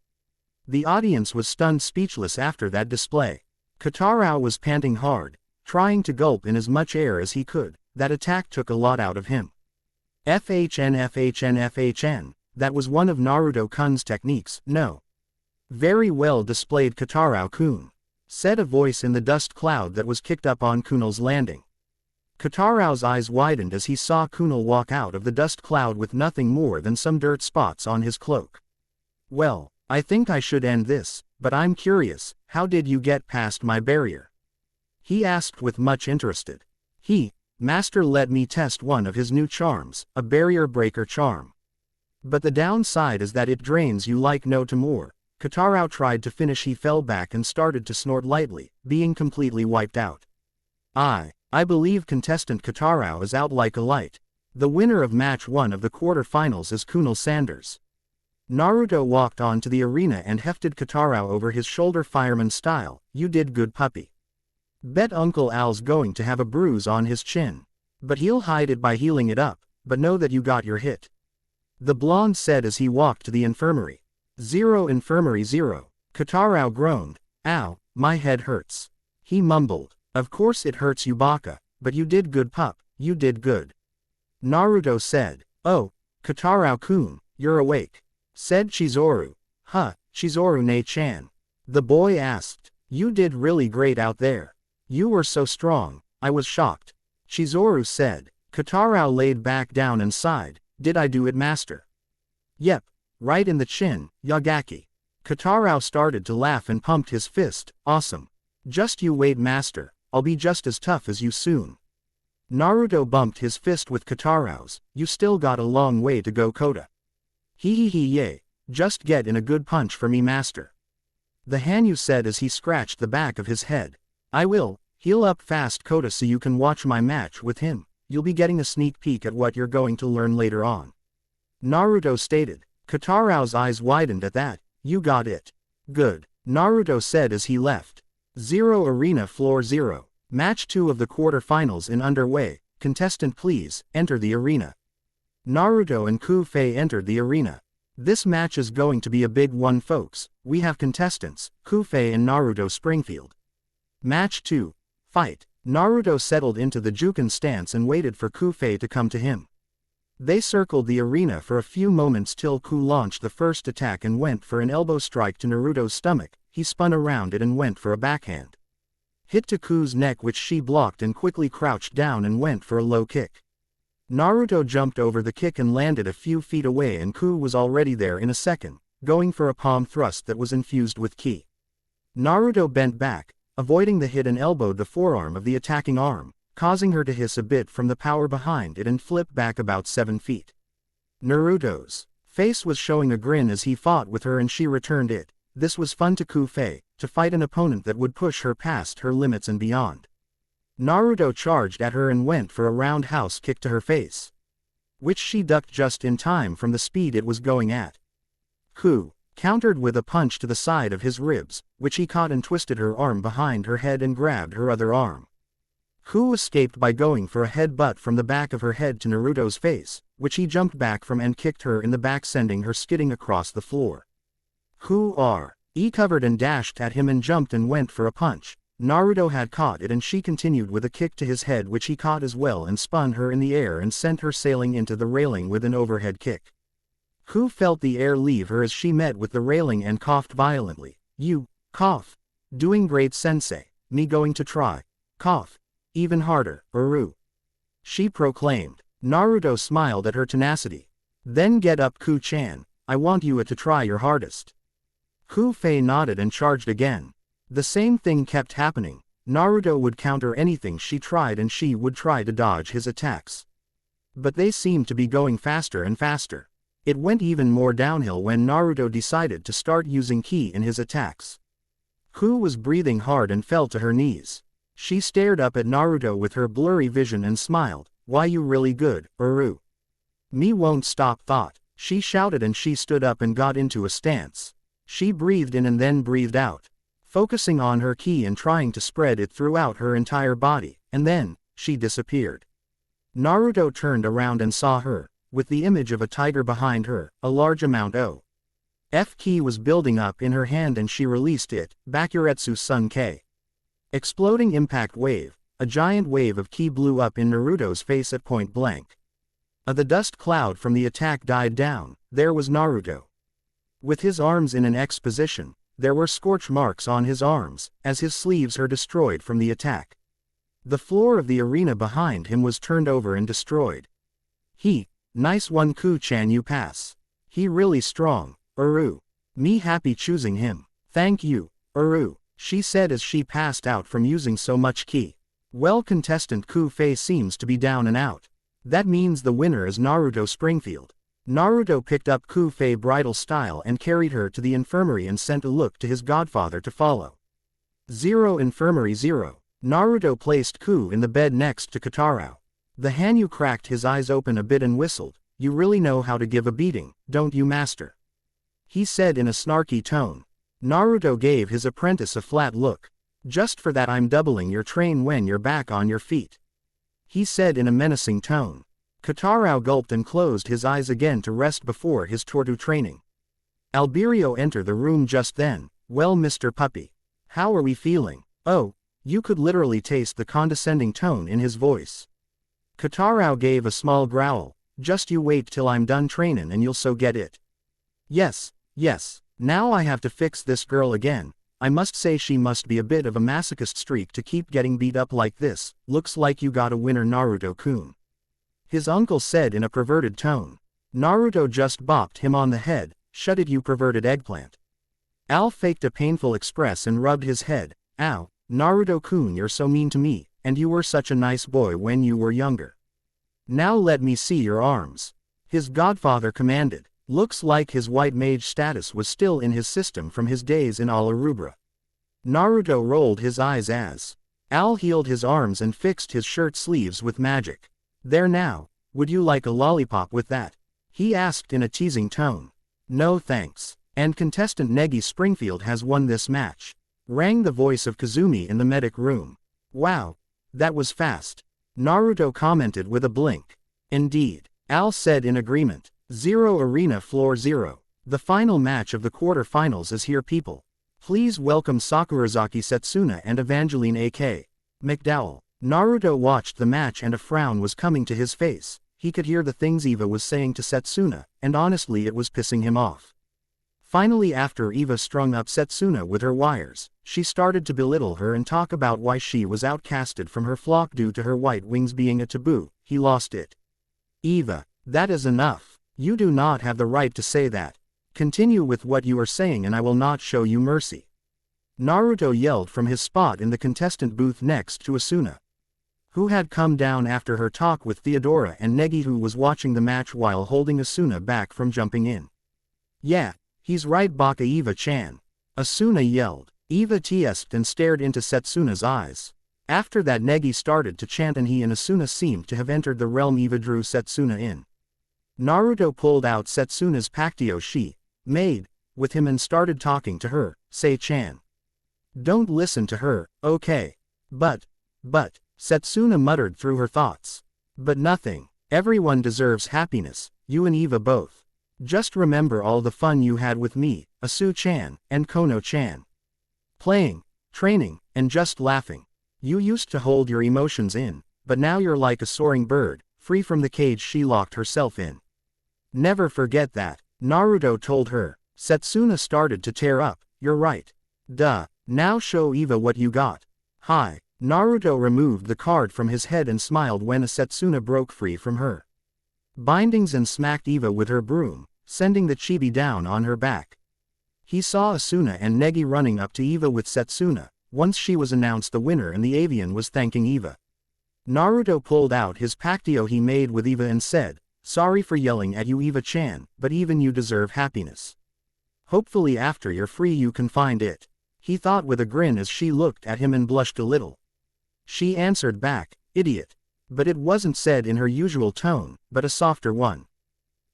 The audience was stunned speechless after that display. Kotarao was panting hard, trying to gulp in as much air as he could. That attack took a lot out of him. FHN, that was one of Naruto-kun's techniques, no? Very well displayed, Kotarao-kun, said a voice in the dust cloud that was kicked up on Kunal's landing. Katarao's eyes widened as he saw Kunal walk out of the dust cloud with nothing more than some dirt spots on his cloak. Well, I think I should end this, but I'm curious, how did you get past my barrier? He asked with much interest. Master let me test one of his new charms, a barrier breaker charm. But the downside is that it drains you like no tomorrow. Katarao tried to finish. He fell back and started to snort lightly, being completely wiped out. I believe contestant Katarao is out like a light. The winner of match 1 of the quarter-finals is Kunal Sanders. Naruto walked on to the arena and hefted Katarao over his shoulder fireman style. You did good, puppy. Bet Uncle Al's going to have a bruise on his chin. But he'll hide it by healing it up, but know that you got your hit. The blonde said as he walked to the infirmary. Infirmary 0. Katarao groaned. Ow, my head hurts. He mumbled. Of course it hurts you, Baka, but you did good, pup, you did good. Naruto said. Oh, Katarao-kun, you're awake. Said Chizuru. Huh, Chizuru-ne-chan. The boy asked. You did really great out there. You were so strong, I was shocked. Chizuru said. Katarao laid back down and sighed. Did I do it, master? Yep, right in the chin, Yagaki. Katarao started to laugh and pumped his fist. Awesome. Just you wait, master, I'll be just as tough as you soon. Naruto bumped his fist with Katarao's. You still got a long way to go, Kota. Yay, just get in a good punch for me, master. The Hanyu said as he scratched the back of his head. I will, heal up fast, Kota, so you can watch my match with him. You'll be getting a sneak peek at what you're going to learn later on. Naruto stated. Katarao's eyes widened at that. You got it. Good, Naruto said as he left. 0 Arena Floor 0. Match 2 of the quarter-finals in underway. Contestant please, enter the arena. Naruto and Ku-Fei entered the arena. This match is going to be a big one, folks. We have contestants, Ku-Fei and Naruto Springfield. Match 2. Fight. Naruto settled into the Juken stance and waited for Ku-Fei to come to him. They circled the arena for a few moments till Ku launched the first attack and went for an elbow strike to Naruto's stomach. He spun around it and went for a backhand hit to Ku's neck, which she blocked and quickly crouched down and went for a low kick. Naruto jumped over the kick and landed a few feet away, and Ku was already there in a second, going for a palm thrust that was infused with ki. Naruto bent back, avoiding the hit, and elbowed the forearm of the attacking arm, causing her to hiss a bit from the power behind it and flip back about 7 feet. Naruto's face was showing a grin as he fought with her and she returned it. This was fun to Ku-Fei, to fight an opponent that would push her past her limits and beyond. Naruto charged at her and went for a roundhouse kick to her face, which she ducked just in time from the speed it was going at. Ku countered with a punch to the side of his ribs, which he caught and twisted her arm behind her head and grabbed her other arm. Ku escaped by going for a headbutt from the back of her head to Naruto's face, which he jumped back from and kicked her in the back, sending her skidding across the floor. Ku covered and dashed at him and jumped and went for a punch. Naruto had caught it and she continued with a kick to his head, which he caught as well and spun her in the air and sent her sailing into the railing with an overhead kick. Ku felt the air leave her as she met with the railing and coughed violently. You cough. Doing great, sensei. Me going to try. Cough. Even harder, Uru. She proclaimed. Naruto smiled at her tenacity. Then get up, Ku-chan. I want you to try your hardest. Ku-Fei nodded and charged again. The same thing kept happening. Naruto would counter anything she tried and she would try to dodge his attacks. But they seemed to be going faster and faster. It went even more downhill when Naruto decided to start using ki in his attacks. Ku was breathing hard and fell to her knees. She stared up at Naruto with her blurry vision and smiled. Why, you really good, Uru. Me won't stop, thought. She shouted and she stood up and got into a stance. She breathed in and then breathed out, focusing on her ki and trying to spread it throughout her entire body, and then, she disappeared. Naruto turned around and saw her, with the image of a tiger behind her. A large amount of ki was building up in her hand and she released it. Bakuretsu Sun K. Exploding impact wave. A giant wave of ki blew up in Naruto's face at point blank. The dust cloud from the attack died down. There was Naruto, with his arms in an X position. There were scorch marks on his arms, as his sleeves were destroyed from the attack. The floor of the arena behind him was turned over and destroyed. Nice one Ku-chan, you pass. He really strong, Me happy choosing him. Thank you, she said as she passed out from using so much ki. Well, contestant Ku-fei seems to be down and out. That means the winner is Naruto Springfield. Naruto picked up Ku-fei bridal style and carried her to the infirmary and sent a look to his godfather to follow. 0 Infirmary 0. Naruto placed Ku in the bed next to Kotarou. The Hanyu cracked his eyes open a bit and whistled. You really know how to give a beating, don't you, master? He said in a snarky tone. Naruto gave his apprentice a flat look. Just for that I'm doubling your train when you're back on your feet. He said in a menacing tone. Kotarou gulped and closed his eyes again to rest before his Tortu training. Alberio entered the room just then. Well, Mr. Puppy. How are we feeling? Oh, you could literally taste the condescending tone in his voice. Kotarou gave a small growl. Just you wait till I'm done trainin' and you'll so get it. Yes. Now I have to fix this girl again. I must say she must be a bit of a masochist streak to keep getting beat up like this. Looks like you got a winner, Naruto-kun. His uncle said in a perverted tone. Naruto just bopped him on the head. Shut it, you perverted eggplant. Al faked a painful express and rubbed his head. Ow, Naruto-kun, you're so mean to me, and you were such a nice boy when you were younger. Now let me see your arms. His godfather commanded. Looks like his white mage status was still in his system from his days in Alarubra. Naruto rolled his eyes as Al healed his arms and fixed his shirt sleeves with magic. There now, would you like a lollipop with that? He asked in a teasing tone. No thanks. And contestant Negi Springfield has won this match. Rang the voice of Kazumi in the medic room. Wow, that was fast. Naruto commented with a blink. Indeed. Al said in agreement. 0 Arena Floor 0. The final match of the quarter-finals is here, people. Please welcome Sakurazaki Setsuna and Evangeline A.K. McDowell. Naruto watched the match and a frown was coming to his face. He could hear the things Eva was saying to Setsuna, and honestly it was pissing him off. Finally, after Eva strung up Setsuna with her wires, she started to belittle her and talk about why she was outcasted from her flock due to her white wings being a taboo. He lost it. Eva, that is enough. You do not have the right to say that. Continue with what you are saying and I will not show you mercy. Naruto yelled from his spot in the contestant booth next to Asuna, who had come down after her talk with Theodora, and Negi, who was watching the match while holding Asuna back from jumping in. Yeah, he's right, Baka Eva-chan. Asuna yelled. Eva tiesped and stared into Setsuna's eyes. After that Negi started to chant and he and Asuna seemed to have entered the realm Eva drew Setsuna in. Naruto pulled out Setsuna's Pactio she made with him and started talking to her. Sei-chan. Don't listen to her, okay? But, Setsuna muttered through her thoughts. But nothing. Everyone deserves happiness, you and Eva both. Just remember all the fun you had with me, Asu-chan, and Kono-chan. Playing, training, and just laughing. You used to hold your emotions in, but now you're like a soaring bird, free from the cage she locked herself in. Never forget that, Naruto told her. Setsuna started to tear up. You're right. Duh, now show Eva what you got. Hi. Naruto removed the card from his head and smiled when Setsuna broke free from her bindings and smacked Eva with her broom, sending the chibi down on her back. He saw Asuna and Negi running up to Eva with Setsuna, once she was announced the winner and the avian was thanking Eva. Naruto pulled out his Pactio he made with Eva and said, sorry for yelling at you, Eva-chan, but even you deserve happiness. Hopefully after you're free you can find it. He thought with a grin as she looked at him and blushed a little. She answered back, idiot. But it wasn't said in her usual tone, but a softer one.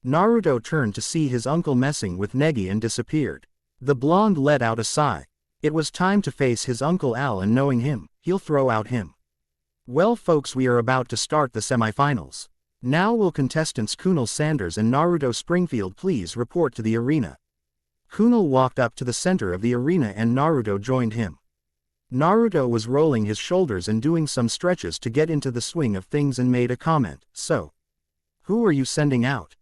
Naruto turned to see his uncle messing with Negi and disappeared. The blonde let out a sigh. It was time to face his uncle Al, and knowing him, he'll throw out him. Well folks, we are about to start the semifinals. Now will contestants Kunal Sanders and Naruto Springfield please report to the arena. Kunal walked up to the center of the arena and Naruto joined him. Naruto was rolling his shoulders and doing some stretches to get into the swing of things and made a comment. So, who are you sending out?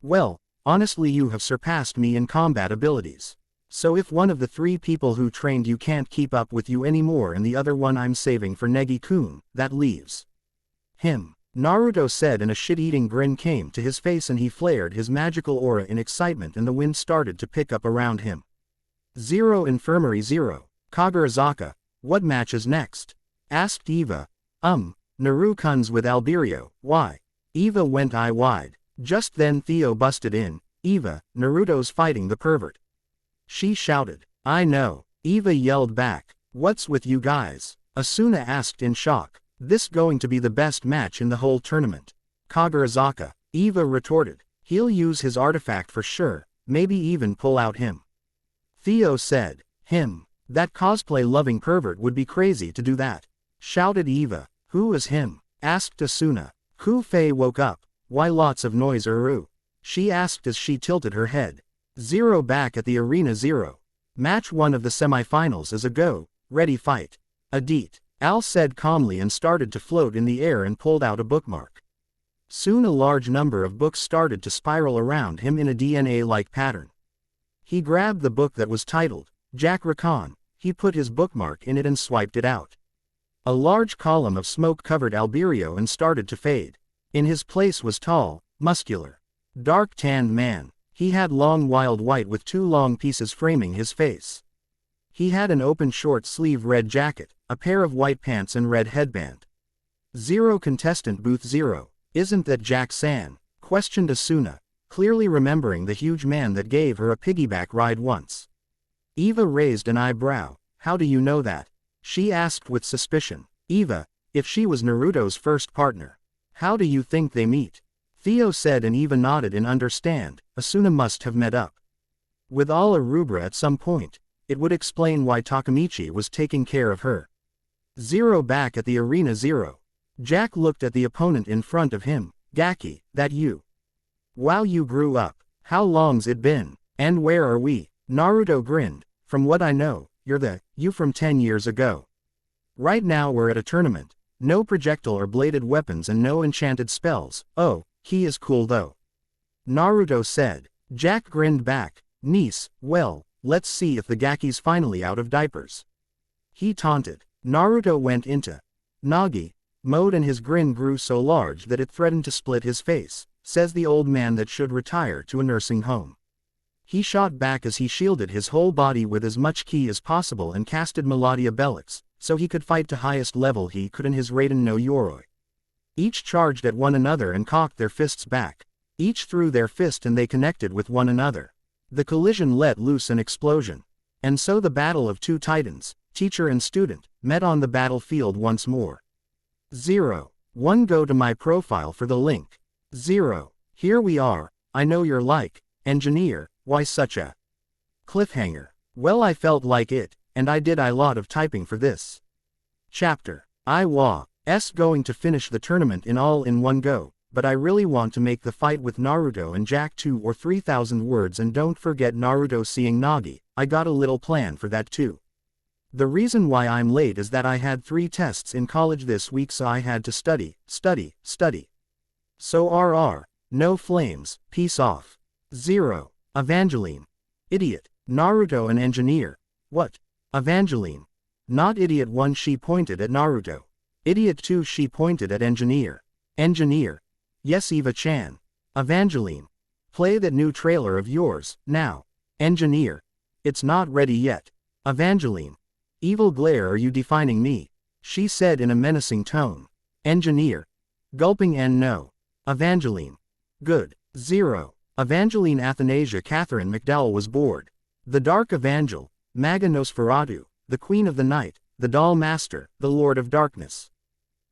Well, honestly you have surpassed me in combat abilities. So if one of the 3 people who trained you can't keep up with you anymore and the other one I'm saving for Negi-kun, that leaves him. Naruto said, and a shit-eating grin came to his face and he flared his magical aura in excitement and the wind started to pick up around him. Zero Infirmary 0. Kagurazaka, what match is next? Asked Eva. Naruto-kun's with Alberio, why? Eva went eye wide. Just then Theo busted in. Eva, Naruto's fighting the pervert. She shouted. I know. Eva yelled back. What's with you guys? Asuna asked in shock. This going to be the best match in the whole tournament. Kagurazaka. Eva retorted. He'll use his artifact for sure, maybe even pull out him. Theo said. Him. That cosplay-loving pervert would be crazy to do that. Shouted Eva. Who is him? Asked Asuna. Ku-fei woke up. Why lots of noise Uru? She asked as she tilted her head. Zero back at the Arena 0. Match 1 of the semifinals is a go, ready fight. Adit. Al said calmly and started to float in the air and pulled out a bookmark. Soon a large number of books started to spiral around him in a DNA-like pattern. He grabbed the book that was titled, Jack Rakan. He put his bookmark in it and swiped it out. A large column of smoke covered Alberio and started to fade. In his place was tall, muscular, dark-tanned man. He had long wild white with 2 long pieces framing his face. He had an open short-sleeve red jacket, a pair of white pants and red headband. 0 Contestant Booth 0. Isn't that Jack-san? Questioned Asuna, clearly remembering the huge man that gave her a piggyback ride once. Eva raised an eyebrow. How do you know that? She asked with suspicion. Eva, if she was Naruto's first partner, how do you think they meet? Theo said and Eva nodded in understand. Asuna must have met up with all Arubra at some point. It would explain why Takamichi was taking care of her. 0 back at the Arena 0. Jack looked at the opponent in front of him. Gaki, that you? Wow, you grew up. How long's it been? And where are we? Naruto grinned. From what I know, you're you from 10 years ago. Right now we're at a tournament. No projectile or bladed weapons and no enchanted spells. Oh, he is cool though. Naruto said. Jack grinned back. Niece, well, let's see if the Gaki's finally out of diapers. He taunted. Naruto went into Nagi mode and his grin grew so large that it threatened to split his face, says the old man that should retire to a nursing home. He shot back as he shielded his whole body with as much ki as possible and casted Melodia Belix, so he could fight to highest level he could in his Raiden no Yoroi. Each charged at one another and cocked their fists back. Each threw their fist and they connected with one another. The collision let loose an explosion. And so the battle of 2 titans, teacher and student, met on the battlefield once more. 0. 1 Go to my profile for the link. 0. Here we are. I know you're like, engineer, why such a cliffhanger? Well, I felt like it, and I did a lot of typing for this chapter. I was going to finish the tournament in one go, but I really want to make the fight with Naruto and Jack 2 or 3,000 words, and don't forget Naruto seeing Nagi. I got a little plan for that too. The reason why I'm late is that I had 3 tests in college this week, so I had to study. So no flames, peace off. 0. Evangeline. Idiot. Naruto and engineer. What? Evangeline. Not idiot 1, she pointed at Naruto. Idiot 2, she pointed at engineer. Engineer. Yes, Eva-chan. Evangeline. Play that new trailer of yours, now. Engineer. It's not ready yet. Evangeline. Evil glare, are you defining me? She said in a menacing tone. Engineer. Gulping and no. Evangeline. Good. 0. Evangeline Athanasia Catherine McDowell was bored. The Dark Evangel, Maga Nosferatu, the Queen of the Night, the Doll Master, the Lord of Darkness.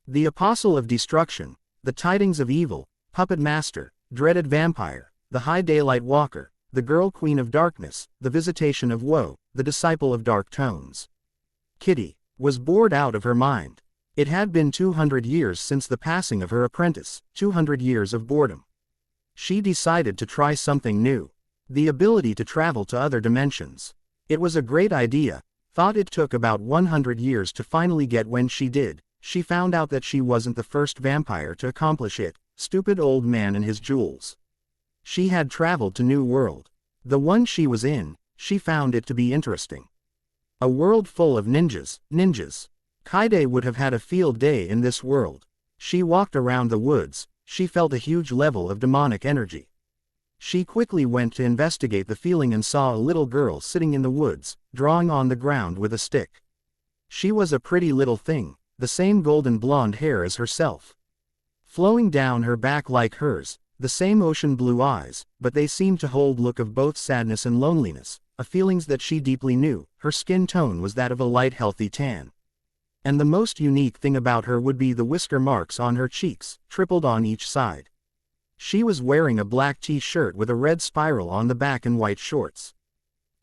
The Apostle of Destruction, the Tidings of Evil, Puppet Master, Dreaded Vampire, the High Daylight Walker, the Girl Queen of Darkness, the Visitation of Woe, the Disciple of Dark Tones. Kitty was bored out of her mind. It had been 200 years since the passing of her apprentice, 200 years of boredom. She decided to try something new. The ability to travel to other dimensions. It was a great idea. Thought it took about 100 years to finally get. When she did, she found out that she wasn't the first vampire to accomplish it. Stupid old man and his jewels. She had traveled to New World. The one she was in, she found it to be interesting. A world full of ninjas. Kaide would have had a field day in this world. She walked around the woods, she felt a huge level of demonic energy. She quickly went to investigate the feeling and saw a little girl sitting in the woods, drawing on the ground with a stick. She was a pretty little thing, the same golden blonde hair as herself, flowing down her back like hers, the same ocean blue eyes, but they seemed to hold look of both sadness and loneliness, a feelings that she deeply knew. Her skin tone was that of a light healthy tan. And the most unique thing about her would be the whisker marks on her cheeks, tripled on each side. She was wearing a black t-shirt with a red spiral on the back and white shorts.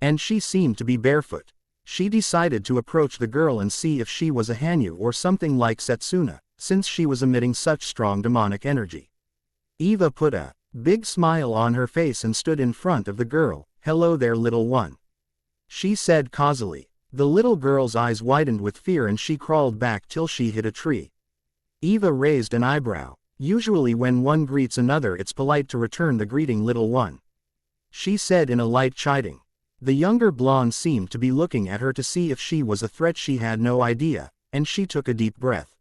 And she seemed to be barefoot. She decided to approach the girl and see if she was a Hanyu or something like Setsuna, since she was emitting such strong demonic energy. Eva put a big smile on her face and stood in front of the girl. "Hello there, little one," she said causally. The little girl's eyes widened with fear and she crawled back till she hit a tree. Eva raised an eyebrow. Usually when one greets another it's polite to return the greeting, little one, she said in a light chiding. The younger blonde seemed to be looking at her to see if she was a threat. She had no idea, and she took a deep breath.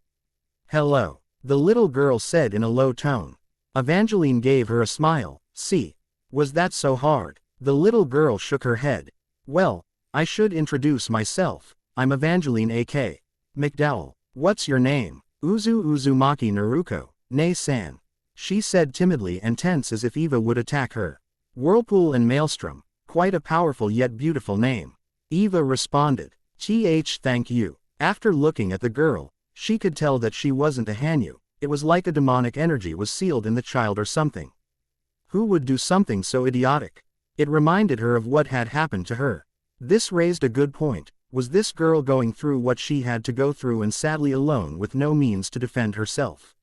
"Hello," the little girl said in a low tone. Evangeline gave her a smile. "See, was that so hard?" The little girl shook her head. "Well, I should introduce myself. I'm Evangeline A.K. McDowell. What's your name?" Uzumaki Naruto, ne-san," she said timidly and tense as if Eva would attack her. "Whirlpool and Maelstrom, quite a powerful yet beautiful name," Eva responded. Thank you." After looking at the girl, she could tell that she wasn't a Hanyu. It was like a demonic energy was sealed in the child or something. Who would do something so idiotic? It reminded her of what had happened to her. This raised a good point. Was this girl going through what she had to go through and sadly alone with no means to defend herself?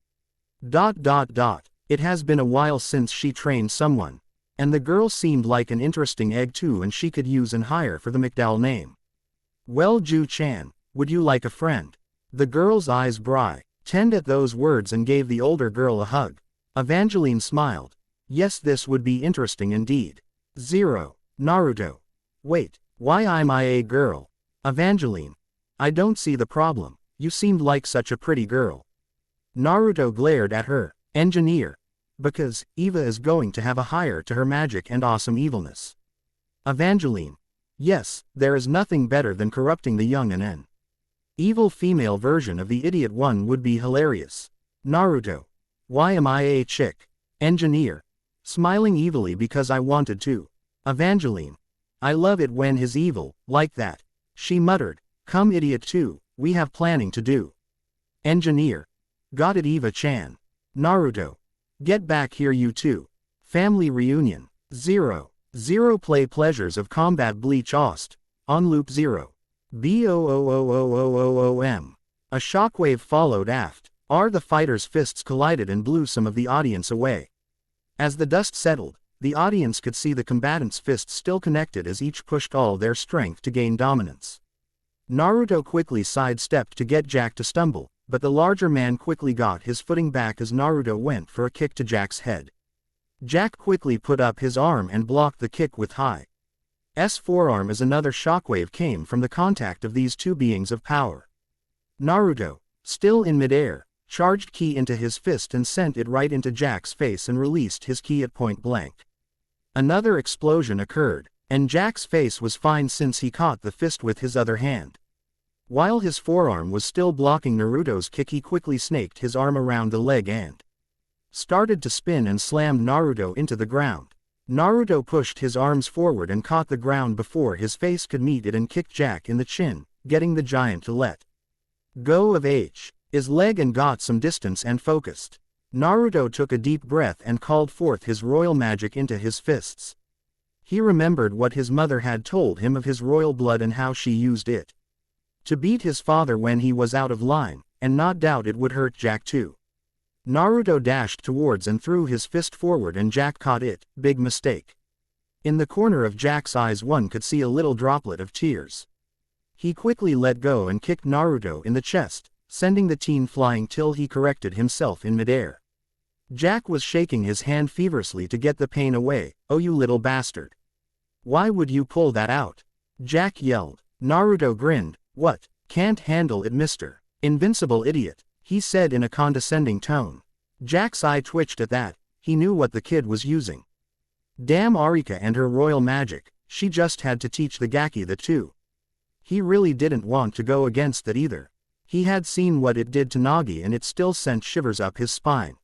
It has been a while since she trained someone. And the girl seemed like an interesting egg too, and she could use and hire for the McDowell name. "Well, Ju-chan, would you like a friend?" The girl's eyes brightened at those words and gave the older girl a hug. Evangeline smiled. "Yes, this would be interesting indeed." Naruto. "Wait, why am I a girl?" Evangeline. "I don't see the problem, you seemed like such a pretty girl." Naruto glared at her. "Engineer. Because Eva is going to have a hire to her magic and awesome evilness." Evangeline. "Yes, there is nothing better than corrupting the young and an evil female version of the idiot one would be hilarious." Naruto. "Why am I a chick?" Engineer. "Smiling evilly because I wanted to." Evangeline. "I love it when he's evil, like that." She muttered. "Come idiot too, we have planning to do." Engineer. "Got it, Eva-chan." Naruto. "Get back here you two." Family reunion. 0. Play pleasures of combat Bleach Ost. On loop 0. BOOOOOOOOM. A shockwave followed aft. The fighters' fists collided and blew some of the audience away. As the dust settled, the audience could see the combatants' fists still connected as each pushed all their strength to gain dominance. Naruto quickly sidestepped to get Jack to stumble, but the larger man quickly got his footing back as Naruto went for a kick to Jack's head. Jack quickly put up his arm and blocked the kick with his forearm as another shockwave came from the contact of these two beings of power. Naruto, still in midair, charged ki into his fist and sent it right into Jack's face and released his ki at point blank. Another explosion occurred, and Jack's face was fine since he caught the fist with his other hand. While his forearm was still blocking Naruto's kick, he quickly snaked his arm around the leg and started to spin and slammed Naruto into the ground. Naruto pushed his arms forward and caught the ground before his face could meet it and kicked Jack in the chin, getting the giant to let go of his leg and got some distance and focused. Naruto took a deep breath and called forth his royal magic into his fists. He remembered what his mother had told him of his royal blood and how she used it to beat his father when he was out of line, and not doubt it would hurt Jack too. Naruto dashed towards and threw his fist forward and Jack caught it. Big mistake. In the corner of Jack's eyes one could see a little droplet of tears. He quickly let go and kicked Naruto in the chest, sending the teen flying till he corrected himself in midair. Jack was shaking his hand feverishly to get the pain away. "Oh, you little bastard. Why would you pull that out? Jack yelled. Naruto grinned. What? Can't handle it, Mr. Invincible idiot, he said in a condescending tone. Jack's eye twitched at that. He knew what the kid was using. Damn Arika and her royal magic, she just had to teach the Gaki that too. He really didn't want to go against that either. He had seen what it did to Nagi and it still sent shivers up his spine.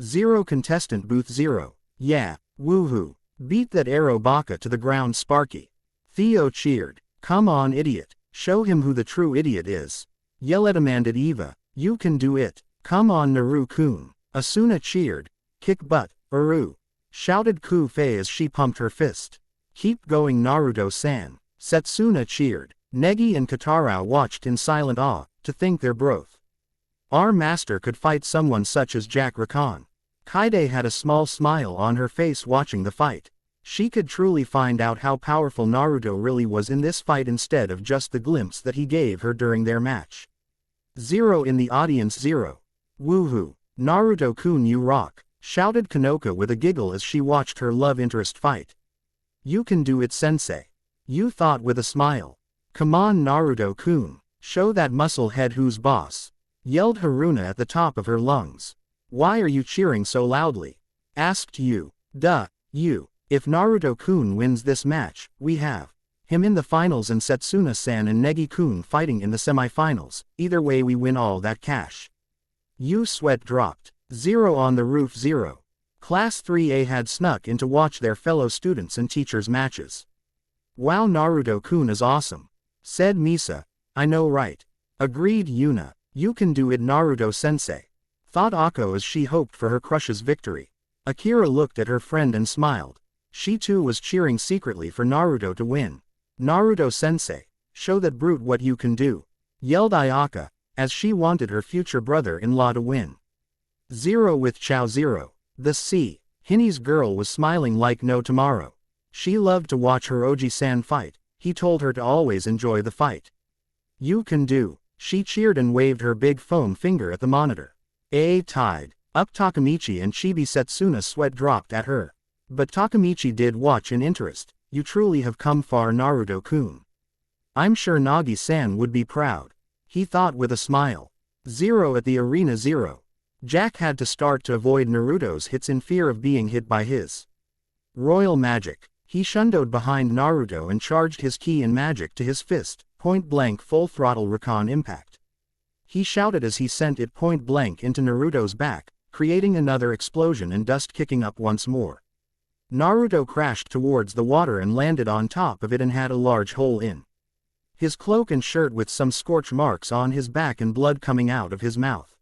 0 contestant booth 0. Yeah, woohoo. Beat that arrow baka to the ground, Sparky. Theo cheered. Come on, idiot. Show him who the true idiot is. Yelledamanded Eva. You can do it. Come on, Naru-kun. Asuna cheered. Kick butt, Uru. Shouted Ku-fei as she pumped her fist. Keep going, Naruto-san. Setsuna cheered. Negi and Katarao watched in silent awe, to think their growth. Our master could fight someone such as Jack Rakan. Kaide had a small smile on her face watching the fight. She could truly find out how powerful Naruto really was in this fight instead of just the glimpse that he gave her during their match. 0 in the audience 0. Woohoo. Naruto-kun, you rock, shouted Kanoka with a giggle as she watched her love interest fight. You can do it, sensei. You thought with a smile. Come on, Naruto-kun, show that muscle head who's boss, yelled Haruna at the top of her lungs. Why are you cheering so loudly? Asked you. Duh, you. If Naruto-kun wins this match, we have him in the finals and Setsuna-san and Negi-kun fighting in the semi-finals. Either way we win all that cash. You sweat dropped. 0 on the roof 0. Class 3A had snuck in to watch their fellow students and teachers' matches. Wow, Naruto-kun is awesome, said Misa. I know, right? Agreed Yuna. You can do it, Naruto-sensei, thought Akko as she hoped for her crush's victory. Akira looked at her friend and smiled. She too was cheering secretly for Naruto to win. Naruto-sensei, show that brute what you can do, yelled Ayaka, as she wanted her future brother-in-law to win. 0 with Chow 0. The C. Hini's girl was smiling like no tomorrow. She loved to watch her Oji-san fight. He told her to always enjoy the fight. You can do. She cheered and waved her big foam finger at the monitor. Tied up Takamichi and Chibi Setsuna's sweat dropped at her. But Takamichi did watch in interest. You truly have come far, Naruto-kun. I'm sure Nagi-san would be proud, he thought with a smile. 0 at the arena 0. Jack had to start to avoid Naruto's hits in fear of being hit by his royal magic. He shundoed behind Naruto and charged his ki and magic to his fist, point-blank full-throttle Rakan impact. He shouted as he sent it point-blank into Naruto's back, creating another explosion and dust kicking up once more. Naruto crashed towards the water and landed on top of it and had a large hole in his cloak and shirt with some scorch marks on his back and blood coming out of his mouth.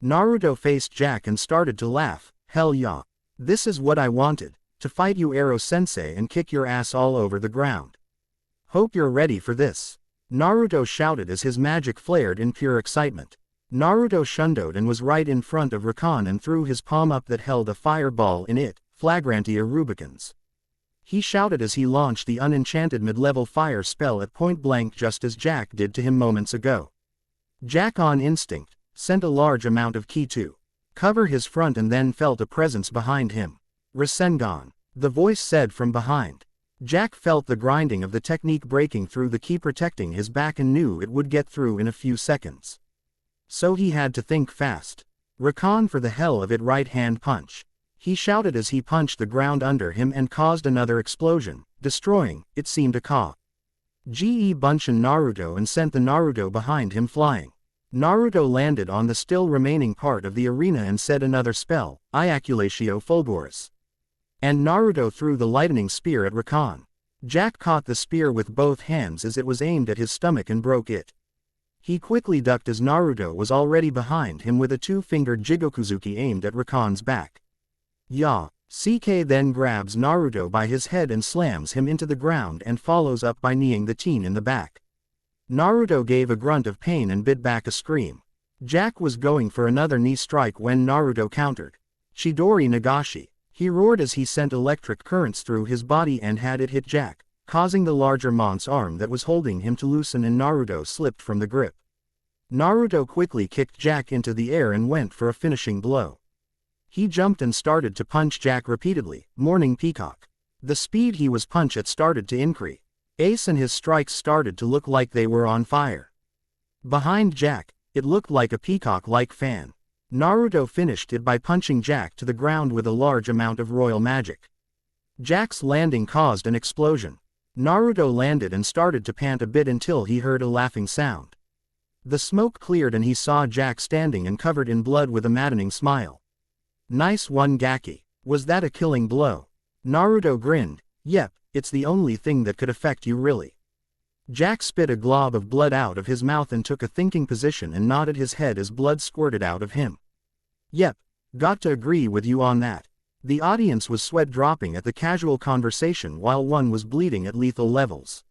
Naruto faced Jack and started to laugh. Hell yeah. This is what I wanted, to fight you, Ero-sensei, and kick your ass all over the ground. Hope you're ready for this, Naruto shouted as his magic flared in pure excitement. Naruto shundoed and was right in front of Rakan and threw his palm up that held a fireball in it, Flagrantia rubicans. He shouted as he launched the unenchanted mid-level fire spell at point blank just as Jack did to him moments ago. Jack on instinct, sent a large amount of ki to cover his front and then felt a presence behind him. Rasengan, the voice said from behind. Jack felt the grinding of the technique breaking through the ki protecting his back and knew it would get through in a few seconds. So he had to think fast. Rakan for the hell of it, right hand punch. He shouted as he punched the ground under him and caused another explosion, destroying, it seemed, a Ka. Ge Bunshin Naruto and sent the Naruto behind him flying. Naruto landed on the still remaining part of the arena and said another spell, Iaculatio Fulguris. And Naruto threw the lightning spear at Rakan. Jack caught the spear with both hands as it was aimed at his stomach and broke it. He quickly ducked as Naruto was already behind him with a two-fingered Jigokuzuki aimed at Rakan's back. Ya. CK then grabs Naruto by his head and slams him into the ground and follows up by kneeing the teen in the back. Naruto gave a grunt of pain and bit back a scream. Jack was going for another knee strike when Naruto countered. Chidori Nagashi. He roared as he sent electric currents through his body and had it hit Jack, causing the larger Mont's arm that was holding him to loosen and Naruto slipped from the grip. Naruto quickly kicked Jack into the air and went for a finishing blow. He jumped and started to punch Jack repeatedly, Morning Peacock. The speed he was punch at started to increase. Ace and his strikes started to look like they were on fire. Behind Jack, it looked like a peacock-like fan. Naruto finished it by punching Jack to the ground with a large amount of royal magic. Jack's landing caused an explosion. Naruto landed and started to pant a bit until he heard a laughing sound. The smoke cleared and he saw Jack standing and covered in blood with a maddening smile. Nice one, Gaki. Was that a killing blow? Naruto grinned. Yep, it's the only thing that could affect you really. Jack spit a glob of blood out of his mouth and took a thinking position and nodded his head as blood squirted out of him. Yep, got to agree with you on that. The audience was sweat dropping at the casual conversation while one was bleeding at lethal levels.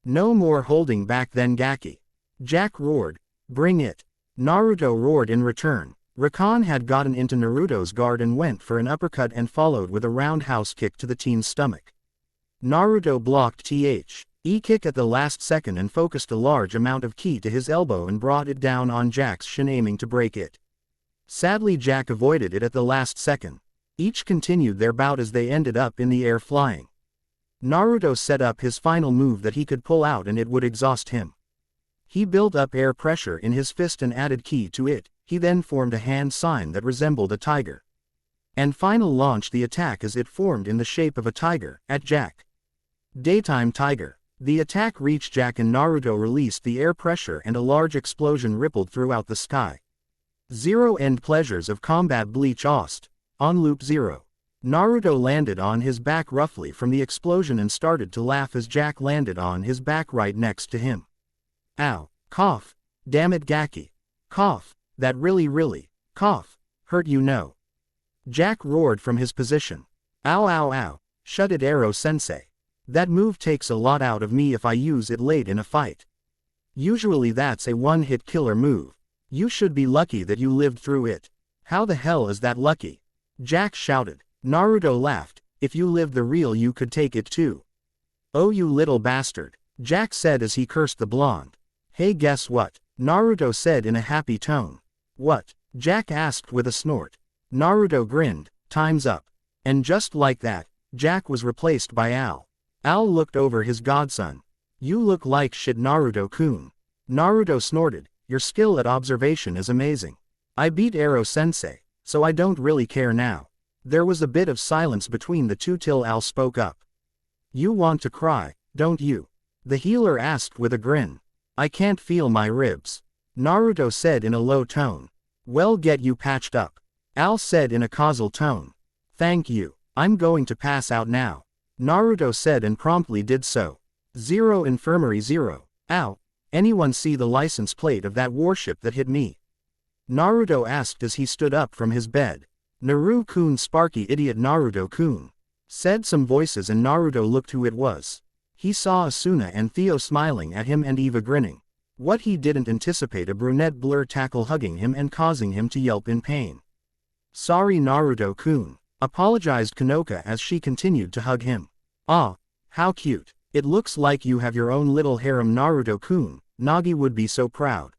No more holding back then, Gaki. Jack roared. Bring it. Naruto roared in return. Rakan had gotten into Naruto's guard and went for an uppercut and followed with a roundhouse kick to the teen's stomach. Naruto blocked the kick at the last second and focused a large amount of ki to his elbow and brought it down on Jack's shin, aiming to break it. Sadly, Jack avoided it at the last second. Each continued their bout as they ended up in the air flying. Naruto set up his final move that he could pull out and it would exhaust him. He built up air pressure in his fist and added ki to it. He then formed a hand sign that resembled a tiger. And final launched the attack as it formed in the shape of a tiger, at Jack. Daytime Tiger. The attack reached Jack and Naruto released the air pressure and a large explosion rippled throughout the sky. Zero End Pleasures of Combat Bleach Ost. On Loop 0. Naruto landed on his back roughly from the explosion and started to laugh as Jack landed on his back right next to him. Ow. Cough. Damn it, Gaki. Cough. That really, cough, hurt, you know. Jack roared from his position. Ow ow ow. Shut it, Ero-sensei. That move takes a lot out of me if I use it late in a fight. Usually that's a one-hit killer move. You should be lucky that you lived through it. How the hell is that lucky? Jack shouted. Naruto laughed. If you lived the real you could take it too. Oh, you little bastard, Jack said as he cursed the blonde. Hey, guess what? Naruto said in a happy tone. What? Jack asked with a snort. Naruto grinned. Time's up. And just like that, Jack was replaced by Al. Al looked over his godson. You look like shit, Naruto-kun. Naruto snorted. Your skill at observation is amazing. I beat Ero-sensei, so I don't really care now. There was a bit of silence between the two till Al spoke up. You want to cry, don't you? The healer asked with a grin. I can't feel my ribs. Naruto said in a low tone. Well, get you patched up. Al said in a causal tone. Thank you. I'm going to pass out now. Naruto said and promptly did so. Zero Infirmary 0. Ow. Anyone see the license plate of that warship that hit me? Naruto asked as he stood up from his bed. Naru-kun, Sparky idiot, Naruto-kun. Said some voices and Naruto looked who it was. He saw Asuna and Theo smiling at him and Eva grinning. What he didn't anticipate, a brunette blur tackle hugging him and causing him to yelp in pain. Sorry, Naruto-kun, apologized Konoka as she continued to hug him. Ah, how cute. It looks like you have your own little harem, Naruto-kun. Nagi would be so proud.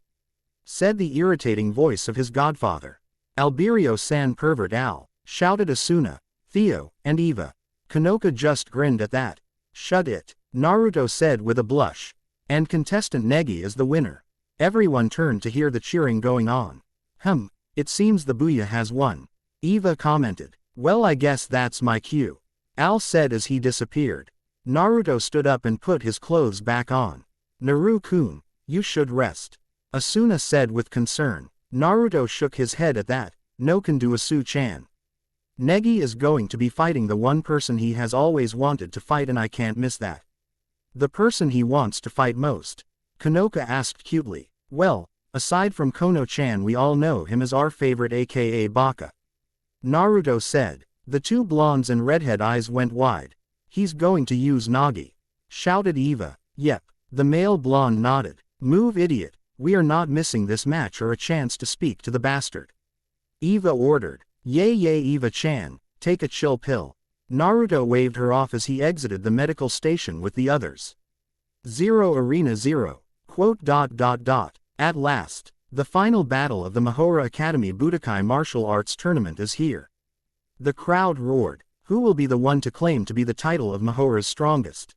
Said the irritating voice of his godfather. Alberio-san, pervert Al, shouted Asuna, Theo, and Eva. Konoka just grinned at that. Shut it, Naruto said with a blush. And contestant Negi is the winner. Everyone turned to hear the cheering going on. It seems the Booyah has won. Eva commented. Well, I guess that's my cue. Al said as he disappeared. Naruto stood up and put his clothes back on. Naru-kun, you should rest. Asuna said with concern. Naruto shook his head at that. No can do, Asu-chan. Negi is going to be fighting the one person he has always wanted to fight and I can't miss that. The person he wants to fight most? Konoka asked cutely. Well, aside from Kono-chan, we all know him as our favorite, aka Baka. Naruto said. The two blondes and redhead eyes went wide. He's going to use Nagi, shouted Eva. Yep. The male blonde nodded. Move, idiot. We are not missing this match or a chance to speak to the bastard. Eva ordered. Yay, Eva-chan, take a chill pill. Naruto waved her off as he exited the medical station with the others. Zero Arena 0. At last, the final battle of the Mahora Academy Budokai Martial Arts Tournament is here. The crowd roared. Who will be the one to claim to be the title of Mahora's strongest?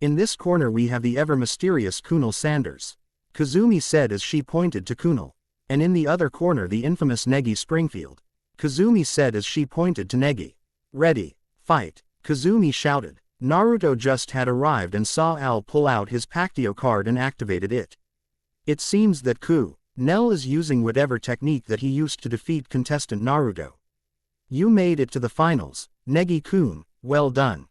In this corner we have the ever-mysterious Kunal Sanders, Kazumi said as she pointed to Kunal. And in the other corner the infamous Negi Springfield, Kazumi said as she pointed to Negi. Ready, fight, Kazumi shouted. Naruto just had arrived and saw Al pull out his Pactio card and activated it. It seems that Nel is using whatever technique that he used to defeat contestant Naruto. You made it to the finals, Negi-kun, well done.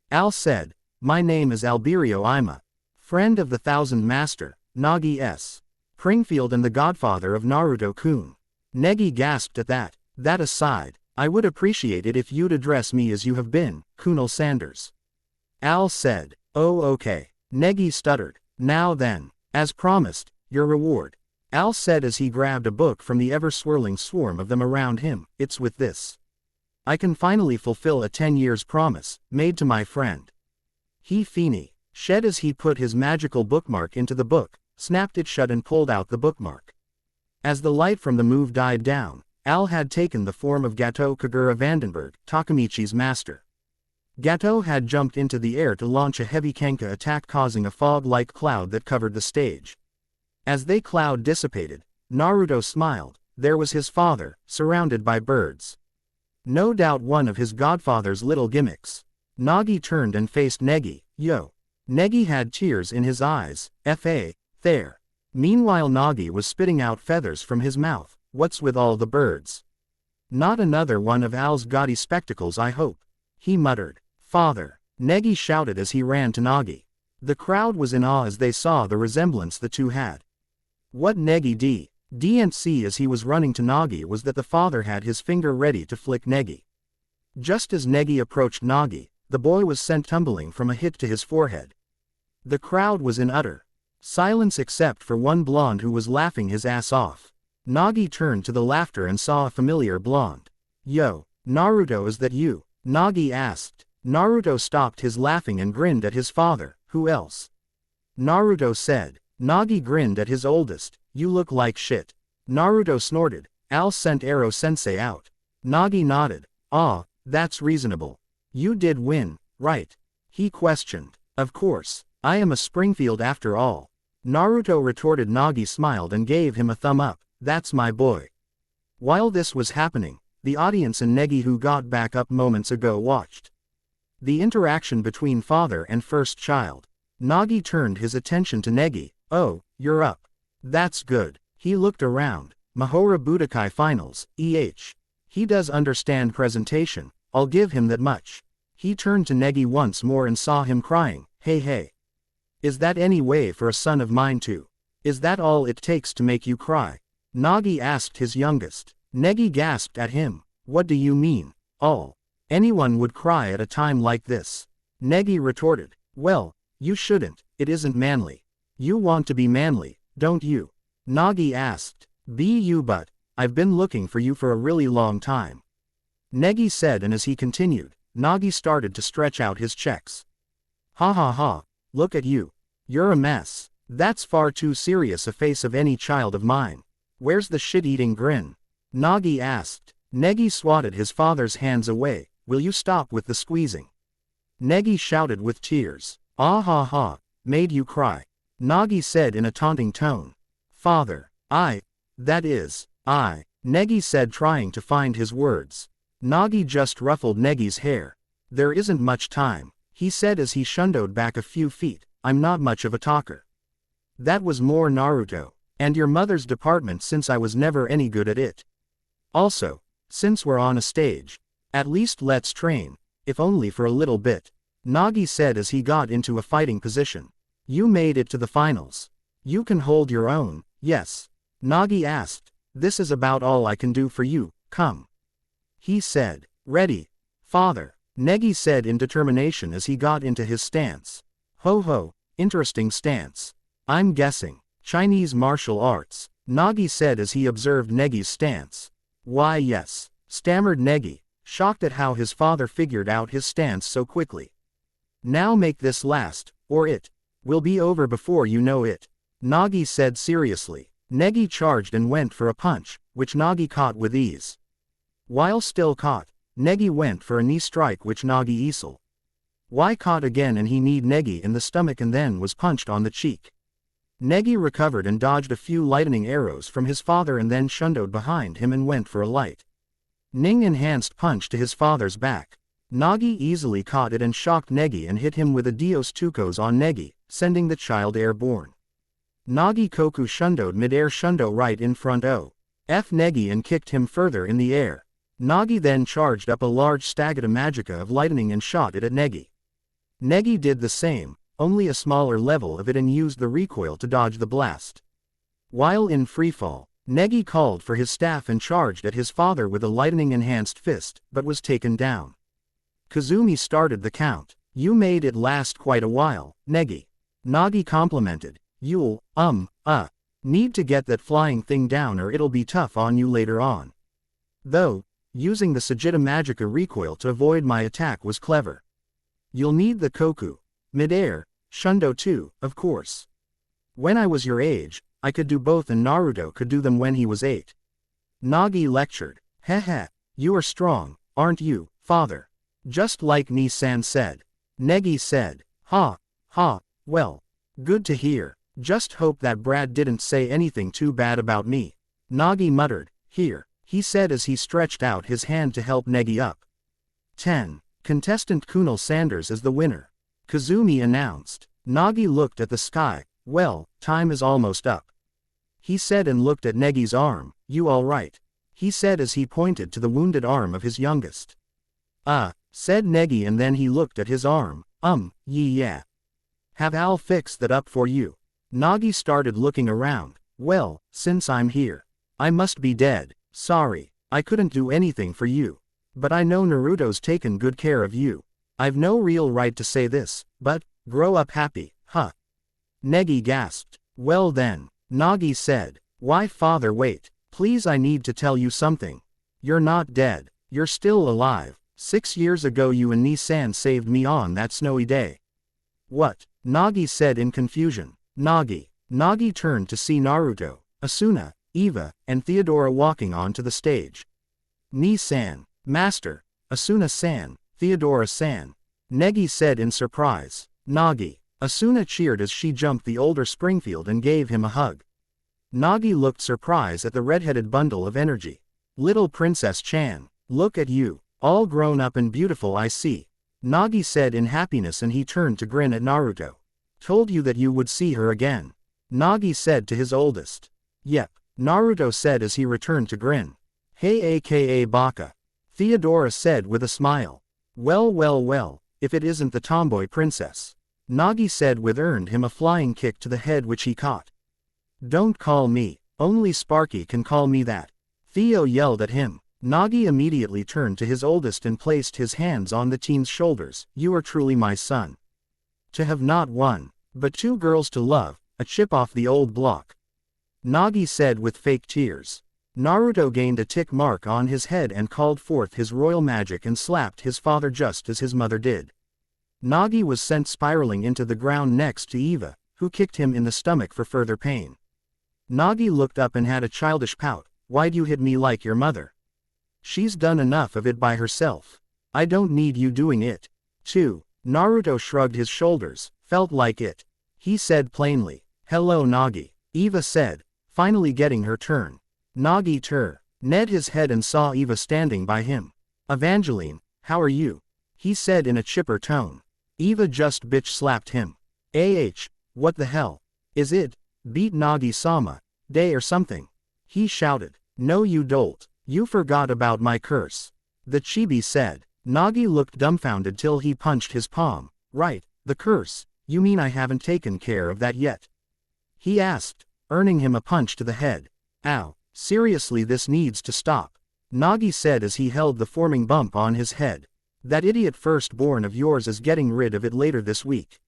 Al said, my name is Alberio Ima, friend of the Thousand Master, Nagi S. Springfield and the godfather of Naruto-kun. Negi gasped at that. That aside, I would appreciate it if you'd address me as you have been, Kunal Sanders. Al said, oh okay. Negi stuttered. Now then, as promised, your reward. Al said as he grabbed a book from the ever-swirling swarm of them around him. It's with this I can finally fulfill a 10 years promise, made to my friend. He Feeney shed as he put his magical bookmark into the book, snapped it shut and pulled out the bookmark. As the light from the move died down, Al had taken the form of Gato Kagura Vandenberg, Takamichi's master. Gato had jumped into the air to launch a heavy Kenka attack, causing a fog-like cloud that covered the stage. As the cloud dissipated, Naruto smiled. There was his father, surrounded by birds. No doubt one of his godfather's little gimmicks. Nagi turned and faced Negi. Yo. Negi had tears in his eyes. There. Meanwhile Nagi was spitting out feathers from his mouth. What's with all the birds? Not another one of Al's gaudy spectacles, I hope. He muttered. Father. Negi shouted as he ran to Nagi. The crowd was in awe as they saw the resemblance the two had. What Negi didn't see as he was running to Nagi was that the father had his finger ready to flick Negi. Just as Negi approached Nagi, the boy was sent tumbling from a hit to his forehead. The crowd was in utter silence except for one blonde who was laughing his ass off. Nagi turned to the laughter and saw a familiar blonde. Yo, Naruto, is that you? Nagi asked. Naruto stopped his laughing and grinned at his father. Who else? Naruto said. Nagi grinned at his oldest. You look like shit. Naruto snorted. Al sent Arrow Sensei out. Nagi nodded. Ah, that's reasonable. You did win, right? He questioned. Of course, I am a Springfield after all. Naruto retorted. Nagi smiled and gave him a thumb up. That's my boy. While this was happening, the audience and Negi, who got back up moments ago, watched the interaction between father and first child. Nagi turned his attention to Negi. Oh, you're up. That's good. He looked around. Mahora Budokai Finals, He does understand presentation, I'll give him that much. He turned to Negi once more and saw him crying. Hey. Is that any way for a son of mine to? Is that all it takes to make you cry? Nagi asked his youngest. Negi gasped at him. What do you mean, all? Anyone would cry at a time like this. Negi retorted. Well, you shouldn't, it isn't manly. You want to be manly, don't you? Nagi asked. Be you, but I've been looking for you for a really long time. Negi said, and as he continued, Nagi started to stretch out his checks. Ha, look at you. You're a mess. That's far too serious a face of any child of mine. Where's the shit-eating grin? Nagi asked. Negi swatted his father's hands away. Will you stop with the squeezing? Negi shouted with tears. Ah ha, made you cry. Nagi said in a taunting tone. Father, that is, Negi said, trying to find his words. Nagi just ruffled Negi's hair. There isn't much time, he said as he shundowed back a few feet. I'm not much of a talker. That was more Naruto, and your mother's department, since I was never any good at it. Also, since we're on a stage, at least let's train, if only for a little bit. Nagi said as he got into a fighting position. You made it to the finals. You can hold your own, yes? Nagi asked. This is about all I can do for you, come. He said. Ready, father, Negi said in determination as he got into his stance. Ho, interesting stance. I'm guessing Chinese martial arts, Nagi said as he observed Negi's stance. Why yes, stammered Negi, shocked at how his father figured out his stance so quickly. Now make this last, or it will be over before you know it, Nagi said seriously. Negi charged and went for a punch, which Nagi caught with ease. While still caught, Negi went for a knee strike which Nagi Isel. Y caught again and he kneed Negi in the stomach and then was punched on the cheek. Negi recovered and dodged a few lightning arrows from his father and then shundoed behind him and went for a light Ning enhanced punch to his father's back. Nagi easily caught it and shocked Negi and hit him with a Dios Tukos on Negi, sending the child airborne. Nagi Koku shundoed mid-air shundo right in front of Negi and kicked him further in the air. Nagi then charged up a large Stagata Magica of lightning and shot it at Negi. Negi did the same, only a smaller level of it, and used the recoil to dodge the blast. While in freefall, Negi called for his staff and charged at his father with a lightning-enhanced fist, but was taken down. Kazumi started the count. You made it last quite a while, Negi. Nagi complimented. You'll, need to get that flying thing down or it'll be tough on you later on. Though, using the Sagitta Magica recoil to avoid my attack was clever. You'll need the Koku. Mid-air, Shundo too, of course. When I was your age, I could do both and Naruto could do them when he was 8. Nagi lectured. Heh, you are strong, aren't you, father? Just like Ni-san said. Negi said. Ha, well. Good to hear. Just hope that Brad didn't say anything too bad about me. Nagi muttered. Here, he said as he stretched out his hand to help Negi up. 10. Contestant Kunal Sanders is the winner. Kazumi announced. Nagi looked at the sky. Well, time is almost up. He said and looked at Negi's arm. You alright? He said as he pointed to the wounded arm of his youngest. Said Negi and then he looked at his arm. Yeah. Have Al fix that up for you. Nagi started looking around. Well, since I'm here, I must be dead. Sorry, I couldn't do anything for you. But I know Naruto's taken good care of you. I've no real right to say this, but, grow up happy, huh? Negi gasped. Well then, Nagi said. Why father wait, please I need to tell you something. You're not dead, you're still alive. 6 years ago you and Ni-san saved me on that snowy day. What? Nagi said in confusion. Nagi turned to see Naruto, Asuna, Eva, and Theodora walking onto the stage. Ni-san, Master, Asuna-san, Theodora-san. Negi said in surprise. Nagi. Asuna cheered as she jumped the older Springfield and gave him a hug. Nagi looked surprised at the red-headed bundle of energy. Little Princess Chan, look at you, all grown up and beautiful I see. Nagi said in happiness and he turned to grin at Naruto. Told you that you would see her again. Nagi said to his oldest. Yep, Naruto said as he returned to grin. Hey aka Baka. Theodora said with a smile. Well, if it isn't the tomboy princess. Nagi said with earned him a flying kick to the head which he caught. Don't call me, only Sparky can call me that. Theo yelled at him. Nagi immediately turned to his oldest and placed his hands on the teen's shoulders. You are truly my son. To have not one, but 2 girls to love, a chip off the old block. Nagi said with fake tears. Naruto gained a tick mark on his head and called forth his royal magic and slapped his father just as his mother did. Nagi was sent spiraling into the ground next to Eva, who kicked him in the stomach for further pain. Nagi looked up and had a childish pout. Why'd you hit me like your mother? She's done enough of it by herself. I don't need you doing it, too. Naruto shrugged his shoulders. Felt like it. He said plainly. Hello Nagi. Eva said, finally getting her turn. Nagi Ned his head and saw Eva standing by him. Evangeline, how are you? He said in a chipper tone. Eva just bitch slapped him. What the hell? Is it? Beat Nagi-sama, day or something? He shouted. No you dolt. You forgot about my curse. The chibi said. Nagi looked dumbfounded till he punched his palm. Right, the curse, you mean I haven't taken care of that yet? He asked, earning him a punch to the head. Ow, seriously this needs to stop. Nagi said as he held the forming bump on his head. That idiot firstborn of yours is getting rid of it later this week.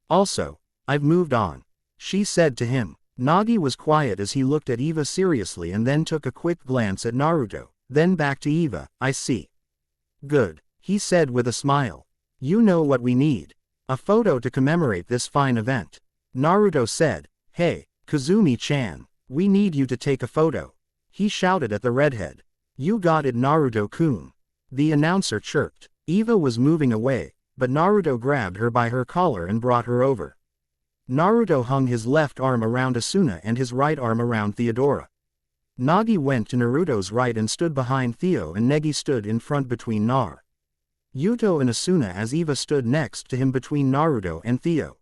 Also, I've moved on. She said to him. Nagi was quiet as he looked at Eva seriously and then took a quick glance at Naruto, then back to Eva. I see. Good, he said with a smile. You know what we need. A photo to commemorate this fine event. Naruto said. Hey, Kazumi-chan, we need you to take a photo. He shouted at the redhead. You got it Naruto-kun. The announcer chirped. Eva was moving away, but Naruto grabbed her by her collar and brought her over. Naruto hung his left arm around Asuna and his right arm around Theodora. Nagi went to Naruto's right and stood behind Theo, and Negi stood in front between Yuto and Asuna, as Eva stood next to him between Naruto and Theo.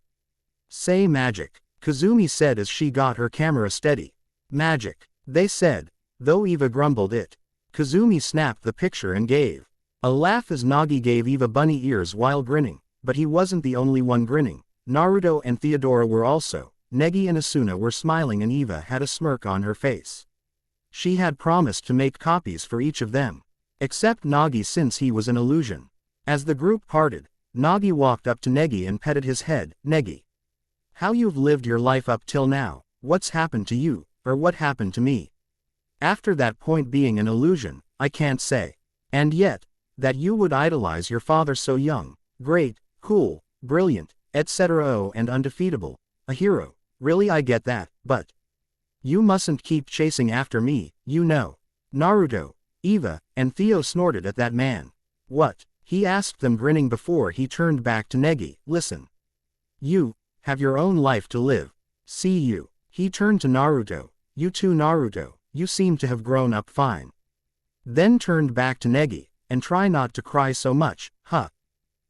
"Say magic," Kazumi said as she got her camera steady. "Magic," they said. Though Eva grumbled it, Kazumi snapped the picture and gave a laugh as Nagi gave Eva bunny ears while grinning, but he wasn't the only one grinning. Naruto and Theodora were also. Negi and Asuna were smiling and Eva had a smirk on her face. She had promised to make copies for each of them. Except Nagi, since he was an illusion. As the group parted, Nagi walked up to Negi and petted his head. "Negi, how you've lived your life up till now, what's happened to you, or what happened to me? After that point being an illusion, I can't say. And yet, that you would idolize your father so young, great, cool, brilliant, etc. Oh, and undefeatable, a hero, really I get that, but you mustn't keep chasing after me, you know." Naruto, Eva, and Theo snorted at that man. "What?" he asked them, grinning before he turned back to Negi. "Listen. You have your own life to live. See you." He turned to Naruto. "You too, Naruto, you seem to have grown up fine." Then turned back to Negi, "And try not to cry so much, huh?"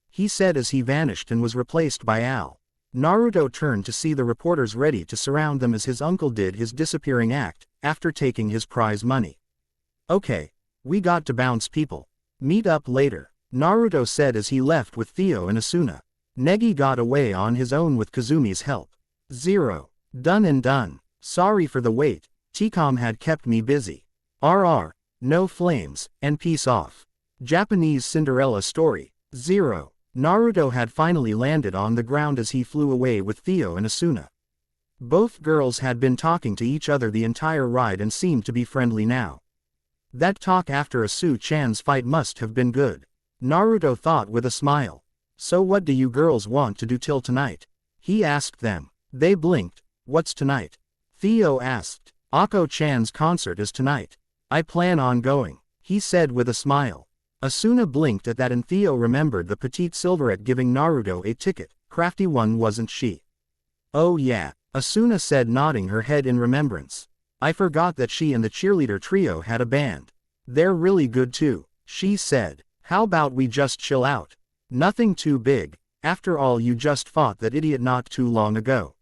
he said as he vanished and was replaced by Al. Naruto turned to see the reporters ready to surround them as his uncle did his disappearing act, after taking his prize money. "Okay, we got to bounce, people. Meet up later," Naruto said as he left with Theo and Asuna. Negi got away on his own with Kazumi's help. 0. Done and done. Sorry for the wait, T-Com had kept me busy. RR, no flames, and peace off. Japanese Cinderella story. 0. Naruto had finally landed on the ground as he flew away with Theo and Asuna. Both girls had been talking to each other the entire ride and seemed to be friendly now. That talk after Asu-chan's fight must have been good. Naruto thought with a smile. "So what do you girls want to do till tonight?" he asked them. They blinked. "What's tonight?" Theo asked. "Akko-chan's concert is tonight. I plan on going," he said with a smile. Asuna blinked at that and Theo remembered the petite silverette giving Naruto a ticket. Crafty one, wasn't she? "Oh yeah," Asuna said, nodding her head in remembrance. "I forgot that she and the cheerleader trio had a band. They're really good too," she said. "How about we just chill out? Nothing too big, after all you just fought that idiot not too long ago,"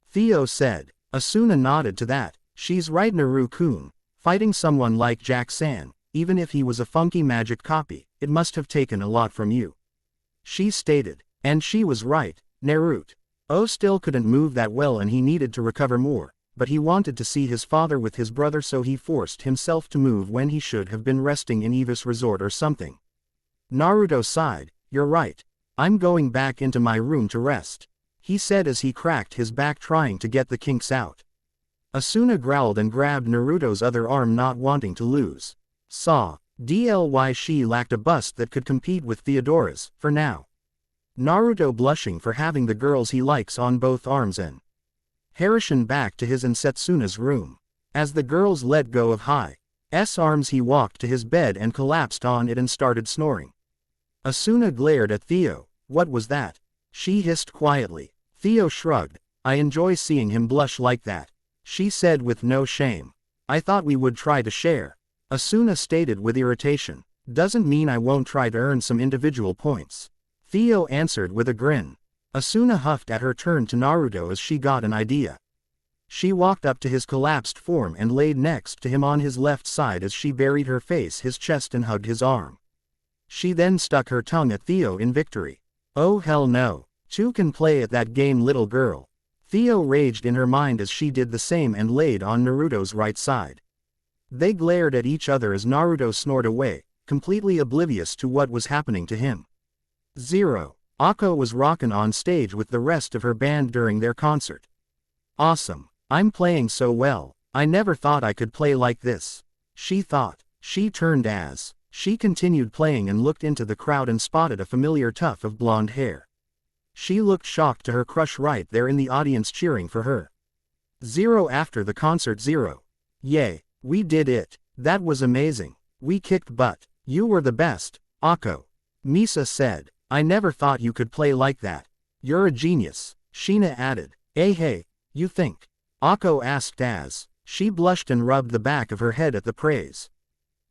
Theo said. Asuna nodded to that. "She's right, Naru-kun. Fighting someone like Jack-san, even if he was a funky magic copy, it must have taken a lot from you," she stated. And she was right. Naruto still couldn't move that well and he needed to recover more, but he wanted to see his father with his brother, so he forced himself to move when he should have been resting in Eva's resort or something. Naruto sighed. "You're right. I'm going back into my room to rest," he said as he cracked his back trying to get the kinks out. Asuna growled and grabbed Naruto's other arm, not wanting to lose. She lacked a bust that could compete with Theodora's, for now. Naruto blushing for having the girls he likes on both arms and Harem back to his and Setsuna's room. As the girls let go of Hi's arms, he walked to his bed and collapsed on it and started snoring. Asuna glared at Theo. "What was that?" she hissed quietly. Theo shrugged. "I enjoy seeing him blush like that," she said with no shame. "I thought we would try to share," Asuna stated with irritation. "Doesn't mean I won't try to earn some individual points," Theo answered with a grin. Asuna huffed at her turn to Naruto as she got an idea. She walked up to his collapsed form and laid next to him on his left side as she buried her face his chest and hugged his arm. She then stuck her tongue at Theo in victory. "Oh hell no. Two can play at that game, little girl." Theo raged in her mind as she did the same and laid on Naruto's right side. They glared at each other as Naruto snored away, completely oblivious to what was happening to him. 0. Akko was rockin' on stage with the rest of her band during their concert. "Awesome. I'm playing so well. I never thought I could play like this," she thought. She turned as she continued playing and looked into the crowd and spotted a familiar tuft of blonde hair. She looked shocked to her crush right there in the audience cheering for her. 0. After the concert, 0. "Yay, we did it. That was amazing. We kicked butt. You were the best, Akko. Misa said. I never thought you could play like that. You're a genius, Sheena added. Hey, you think? Akko asked as she blushed and rubbed the back of her head at the praise.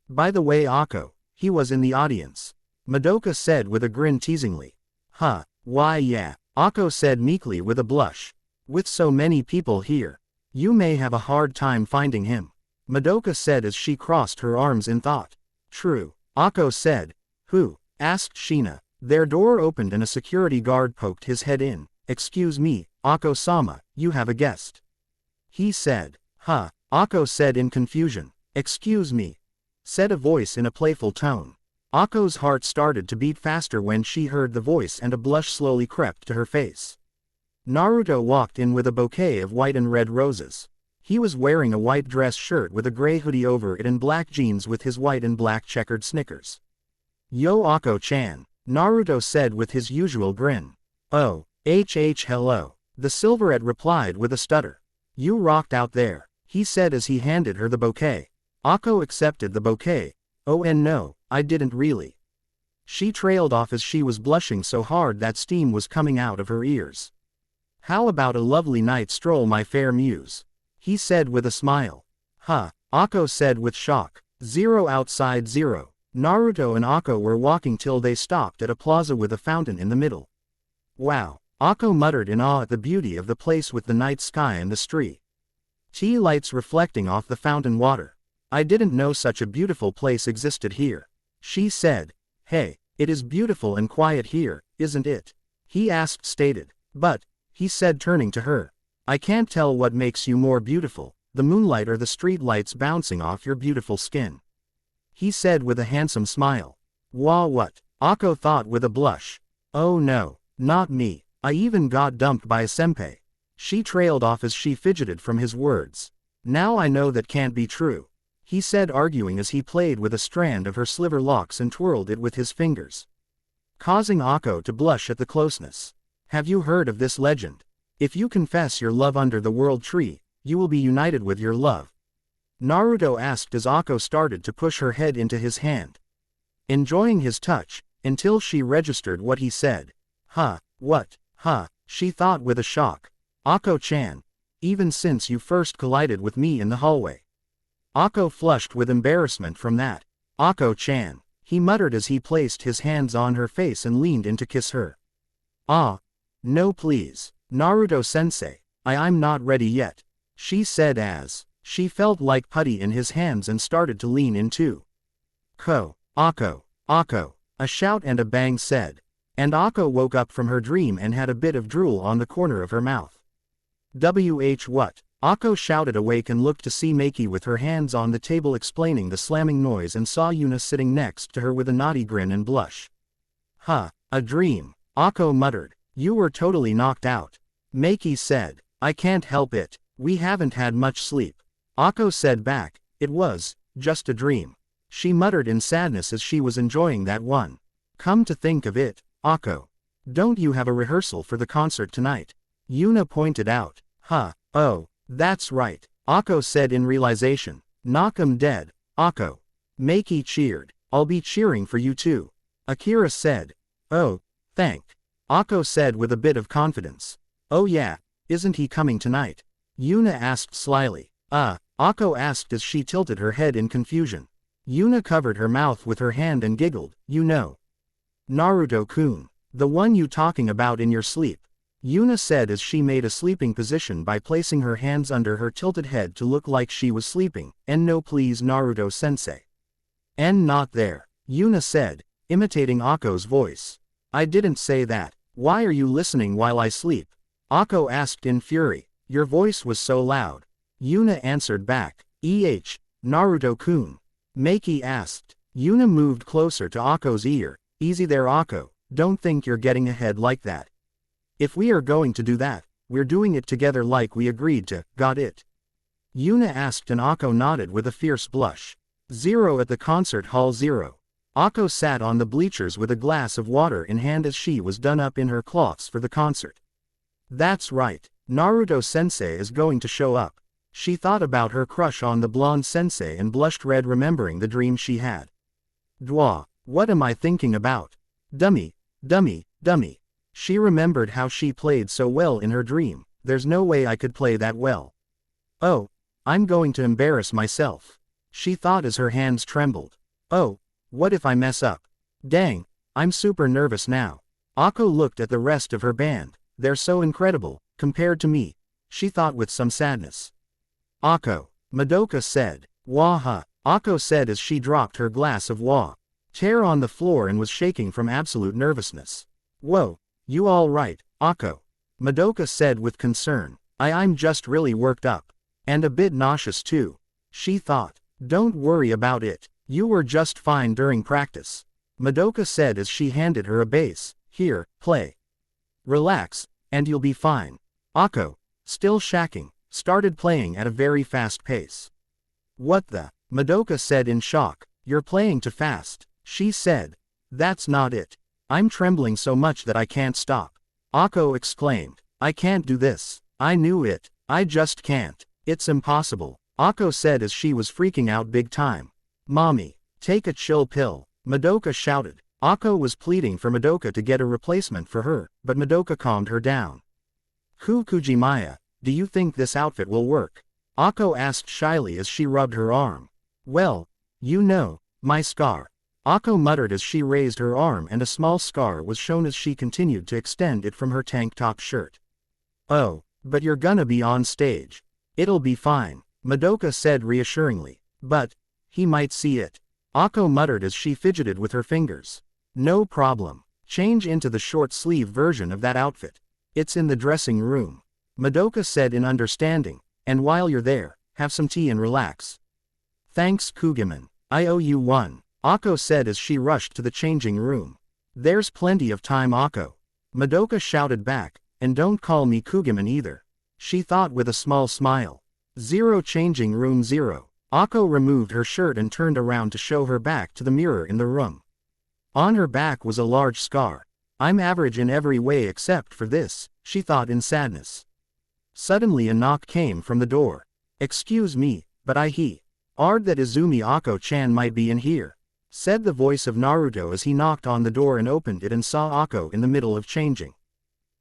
By the way, Akko, he was in the audience. Madoka said with a grin teasingly. Huh, why yeah, Akko said meekly with a blush. With so many people here, you may have a hard time finding him, Madoka said as she crossed her arms in thought. True, Akko said. Who? Asked Sheena. Their door opened and a security guard poked his head in. Excuse me, Akko-sama, you have a guest. He said. Huh, Akko said in confusion. Excuse me, said a voice in a playful tone. Akko's heart started to beat faster when she heard the voice and a blush slowly crept to her face. Naruto walked in with a bouquet of white and red roses. He was wearing a white dress shirt with a gray hoodie over it and black jeans with his white and black checkered sneakers. Yo Akko-chan, Naruto said with his usual grin. Oh, hello, the silverette replied with a stutter. You rocked out there, he said as he handed her the bouquet. Akko accepted the bouquet. Oh and no, I didn't really. She trailed off as she was blushing so hard that steam was coming out of her ears. How about a lovely night stroll, my fair muse? He said with a smile. Huh, Akko said with shock. 0 outside 0. Naruto and Akko were walking till they stopped at a plaza with a fountain in the middle. Wow, Akko muttered in awe at the beauty of the place with the night sky and the street lights reflecting off the fountain water. I didn't know such a beautiful place existed here. She said. Hey, it is beautiful and quiet here, isn't it? He asked stated. But, he said turning to her. I can't tell what makes you more beautiful, the moonlight or the street lights bouncing off your beautiful skin. He said with a handsome smile. Wah what? Akko thought with a blush. Oh no, not me, I even got dumped by a senpai. She trailed off as she fidgeted from his words. Now I know that can't be true, he said arguing as he played with a strand of her sliver locks and twirled it with his fingers, causing Akko to blush at the closeness. Have you heard of this legend? If you confess your love under the world tree, you will be united with your love. Naruto asked as Akko started to push her head into his hand, enjoying his touch, until she registered what he said. Huh, what, huh, she thought with a shock. Akko-chan, even since you first collided with me in the hallway. Akko flushed with embarrassment from that. Akko-chan, he muttered as he placed his hands on her face and leaned in to kiss her. Ah, no please, Naruto-sensei, I'm not ready yet, she said as she felt like putty in his hands and started to lean in too. Akko, a shout and a bang said. And Akko woke up from her dream and had a bit of drool on the corner of her mouth. What? Akko shouted awake and looked to see Maki with her hands on the table explaining the slamming noise and saw Yuna sitting next to her with a naughty grin and blush. Huh, a dream, Akko muttered. You were totally knocked out. Maki said. I can't help it, we haven't had much sleep. Akko said back, it was just a dream. She muttered in sadness as she was enjoying that one. Come to think of it, Akko, don't you have a rehearsal for the concert tonight? Yuna pointed out. Huh, oh, that's right, Akko said in realization. Knock 'em dead, Akko. Maki cheered. I'll be cheering for you too. Akira said. Oh, thank. Akko said with a bit of confidence. Oh yeah, isn't he coming tonight? Yuna asked slyly. Akko asked as she tilted her head in confusion. Yuna covered her mouth with her hand and giggled. You know. Naruto-kun, the one you talking about in your sleep, Yuna said as she made a sleeping position by placing her hands under her tilted head to look like she was sleeping. And no please Naruto-sensei. And not there, Yuna said, imitating Akko's voice. I didn't say that. Why are you listening while I sleep? Akko asked in fury. Your voice was so loud. Yuna answered back. Naruto-kun. Maki asked. Yuna moved closer to Akko's ear. Easy there Akko, don't think you're getting ahead like that. If we are going to do that, we're doing it together like we agreed to, got it? Yuna asked and Akko nodded with a fierce blush. 0 at the concert hall 0. Akko sat on the bleachers with a glass of water in hand as she was done up in her cloths for the concert. That's right, Naruto-sensei is going to show up. She thought about her crush on the blonde sensei and blushed red remembering the dream she had. Dwa. What am I thinking about? Dummy, dummy, dummy. She remembered how she played so well in her dream. There's no way I could play that well. Oh, I'm going to embarrass myself, she thought as her hands trembled. Oh, what if I mess up? Dang, I'm super nervous now. Akko looked at the rest of her band. They're so incredible, compared to me, she thought with some sadness. Akko, Madoka said. Wah-ha, Akko said as she dropped her glass of water on the floor and was shaking from absolute nervousness. Whoa, you all right, Akko? Madoka said with concern. I'm just really worked up. And a bit nauseous too, she thought. Don't worry about it, you were just fine during practice, Madoka said as she handed her a bass. Here, play. Relax, and you'll be fine. Akko, still shaking, started playing at a very fast pace. What the? Madoka said in shock. You're playing too fast, she said. That's not it. I'm trembling so much that I can't stop. Akko exclaimed. I can't do this. I knew it. I just can't. It's impossible, Akko said as she was freaking out big time. Mommy, take a chill pill, Madoka shouted. Akko was pleading for Madoka to get a replacement for her, but Madoka calmed her down. Kujimaya, do you think this outfit will work? Akko asked shyly as she rubbed her arm. Well, you know, my scar. Akko muttered as she raised her arm and a small scar was shown as she continued to extend it from her tank top shirt. Oh, but you're gonna be on stage. It'll be fine, Madoka said reassuringly. But, he might see it. Akko muttered as she fidgeted with her fingers. No problem. Change into the short sleeve version of that outfit. It's in the dressing room, Madoka said in understanding, and while you're there, have some tea and relax. Thanks Kugiman, I owe you one, Akko said as she rushed to the changing room. There's plenty of time Akko, Madoka shouted back, and don't call me Kugiman either, she thought with a small smile. Zero changing room 0. Akko removed her shirt and turned around to show her back to the mirror in the room. On her back was a large scar. I'm average in every way except for this, she thought in sadness. Suddenly a knock came from the door. Excuse me, but heard that Izumi Akko-chan might be in here, said the voice of Naruto as he knocked on the door and opened it and saw Akko in the middle of changing.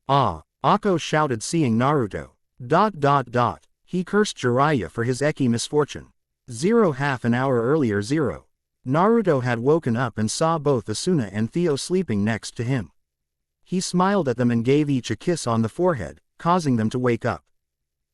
Ah, Akko shouted seeing Naruto. He cursed Jiraiya for his Eki misfortune. Half an hour earlier. Naruto had woken up and saw both Asuna and Theo sleeping next to him. He smiled at them and gave each a kiss on the forehead, causing them to wake up.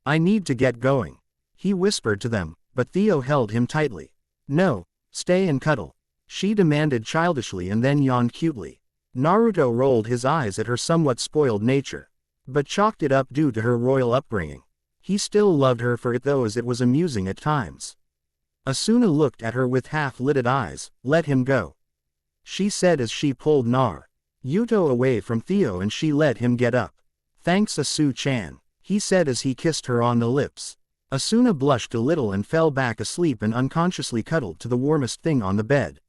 I need to get going, he whispered to them, but Theo held him tightly. No, stay and cuddle, she demanded childishly and then yawned cutely. Naruto rolled his eyes at her somewhat spoiled nature, but chalked it up due to her royal upbringing. He still loved her for it though, as it was amusing at times. Asuna looked at her with half-lidded eyes. Let him go, she said as she pulled Naruto away from Theo and she let him get up. Thanks Asu-chan, he said as he kissed her on the lips. Asuna blushed a little and fell back asleep and unconsciously cuddled to the warmest thing on the bed,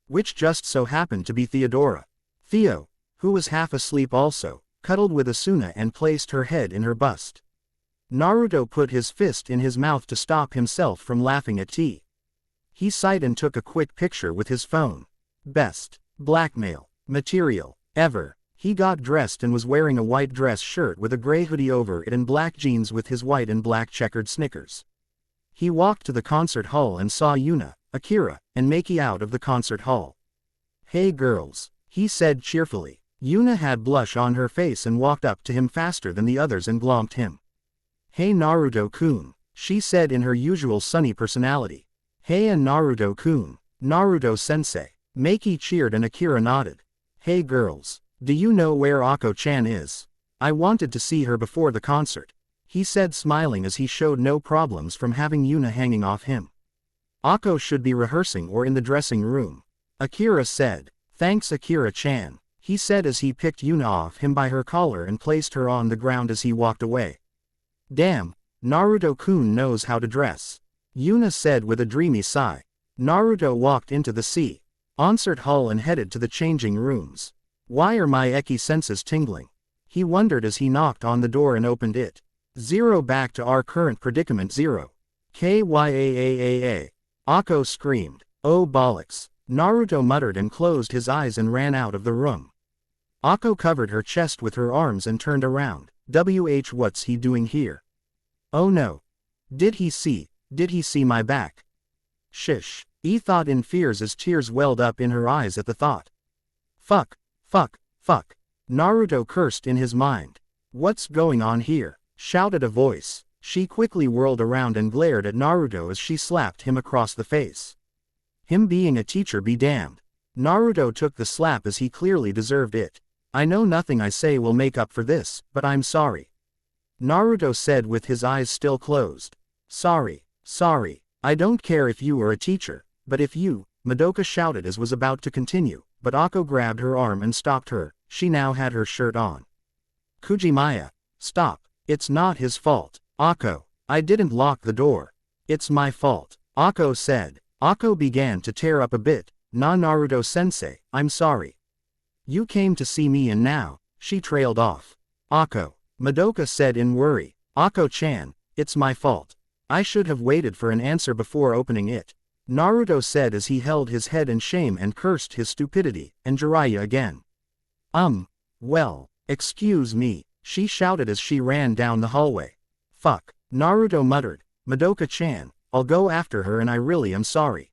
which just so happened to be Theodora. Theo, who was half asleep also, cuddled with Asuna and placed her head in her bust. Naruto put his fist in his mouth to stop himself from laughing at T. He sighed and took a quick picture with his phone. Best blackmail material ever. He got dressed and was wearing a white dress shirt with a gray hoodie over it and black jeans with his white and black checkered sneakers. He walked to the concert hall and saw Yuna, Akira, and Maki out of the concert hall. Hey girls, he said cheerfully. Yuna had blush on her face and walked up to him faster than the others and glomped him. Hey Naruto-kun, she said in her usual sunny personality. Hey and Naruto-kun, Naruto-sensei. Maki cheered and Akira nodded. Hey girls, do you know where Akko-chan is? I wanted to see her before the concert, he said smiling as he showed no problems from having Yuna hanging off him. Akko should be rehearsing or in the dressing room, Akira said. Thanks Akira-chan, he said as he picked Yuna off him by her collar and placed her on the ground as he walked away. Damn, Naruto-kun knows how to dress, Yuna said with a dreamy sigh. Naruto walked into the concert hall and headed to the changing rooms. Why are my Eki senses tingling? He wondered as he knocked on the door and opened it. Back to our current predicament. Kyaaa. Akko screamed. Oh bollocks, Naruto muttered and closed his eyes and ran out of the room. Akko covered her chest with her arms and turned around. What's he doing here? Oh no. Did he see my back? Shish. He thought in fears as tears welled up in her eyes at the thought. Fuck. Naruto cursed in his mind. What's going on here? Shouted a voice. She quickly whirled around and glared at Naruto as she slapped him across the face. Him being a teacher be damned. Naruto took the slap as he clearly deserved it. I know nothing I say will make up for this, but I'm sorry. Naruto said with his eyes still closed. Sorry. I don't care if you are a teacher, but if you, Madoka shouted as was about to continue, but Akko grabbed her arm and stopped her. She now had her shirt on. Kujimaya, stop. It's not his fault. Akko, I didn't lock the door. It's my fault. Akko said. Akko began to tear up a bit. Naruto-sensei, I'm sorry. You came to see me and now, she trailed off. Akko, Madoka said in worry. Akko-chan, it's my fault. I should have waited for an answer before opening it. Naruto said as he held his head in shame and cursed his stupidity, and Jiraiya again. Well, excuse me, she shouted as she ran down the hallway. Fuck, Naruto muttered. Madoka-chan, I'll go after her and I really am sorry.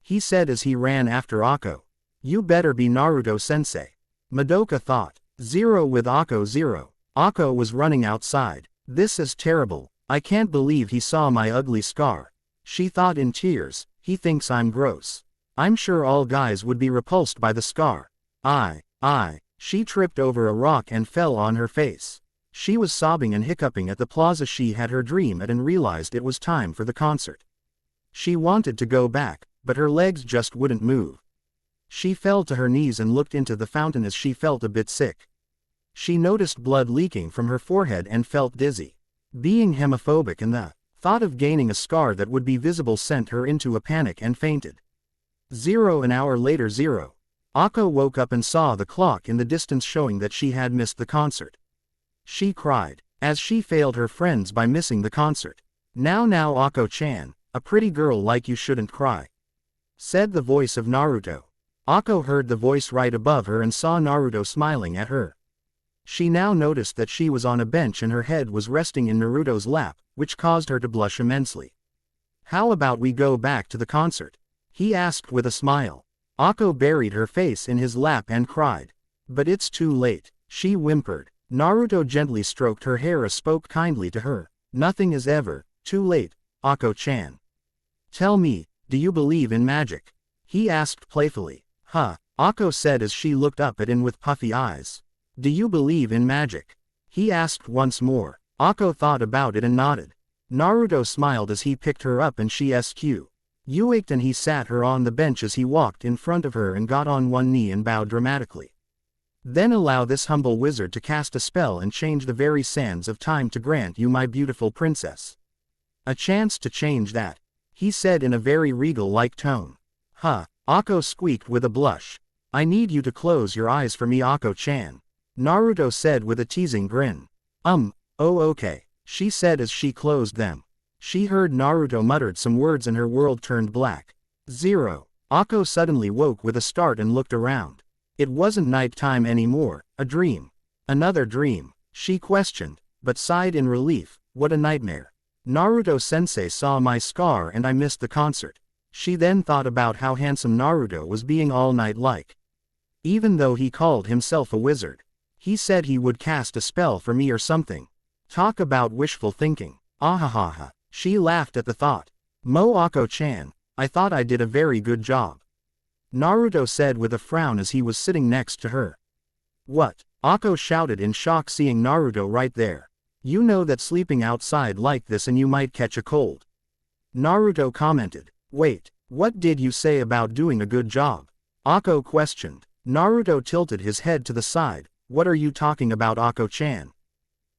He said as he ran after Akko. You better be Naruto-sensei. Madoka thought. 0 with Akko 0. Akko was running outside. This is terrible. I can't believe he saw my ugly scar. She thought in tears. He thinks I'm gross. I'm sure all guys would be repulsed by the scar. She tripped over a rock and fell on her face. She was sobbing and hiccuping at the plaza she had her dream at and realized it was time for the concert. She wanted to go back, but her legs just wouldn't move. She fell to her knees and looked into the fountain as she felt a bit sick. She noticed blood leaking from her forehead and felt dizzy. Being hemophobic and the thought of gaining a scar that would be visible sent her into a panic and fainted. 0 an hour later 0. Akko woke up and saw the clock in the distance showing that she had missed the concert. She cried, as she failed her friends by missing the concert. Now Akko-chan, a pretty girl like you shouldn't cry. Said the voice of Naruto. Akko heard the voice right above her and saw Naruto smiling at her. She now noticed that she was on a bench and her head was resting in Naruto's lap, which caused her to blush immensely. How about we go back to the concert? He asked with a smile. Akko buried her face in his lap and cried. But it's too late, she whimpered. Naruto gently stroked her hair and spoke kindly to her. Nothing is ever too late, Akko-chan. Tell me, do you believe in magic? He asked playfully. Akko said as she looked up at him with puffy eyes. Do you believe in magic? He asked once more. Akko thought about it and nodded. Naruto smiled as he picked her up and she ached and he sat her on the bench as he walked in front of her and got on one knee and bowed dramatically. Then allow this humble wizard to cast a spell and change the very sands of time to grant you, my beautiful princess. A chance to change that, he said in a very regal-like tone. Akko squeaked with a blush. I need you to close your eyes for me, Akko-chan. Naruto said with a teasing grin. Oh okay, she said as she closed them. She heard Naruto muttered some words and her world turned black. 0. Akko suddenly woke with a start and looked around. It wasn't night time anymore, a dream. Another dream, she questioned, but sighed in relief. What a nightmare. Naruto-sensei saw my scar and I missed the concert. She then thought about how handsome Naruto was being all night like. Even though he called himself a wizard. He said he would cast a spell for me or something. Talk about wishful thinking. Ahahaha. She laughed at the thought. Akko-chan, I thought I did a very good job. Naruto said with a frown as he was sitting next to her. What? Akko shouted in shock seeing Naruto right there. You know that sleeping outside like this and you might catch a cold. Naruto commented. Wait, what did you say about doing a good job? Akko questioned. Naruto tilted his head to the side. What are you talking about, Akko-chan?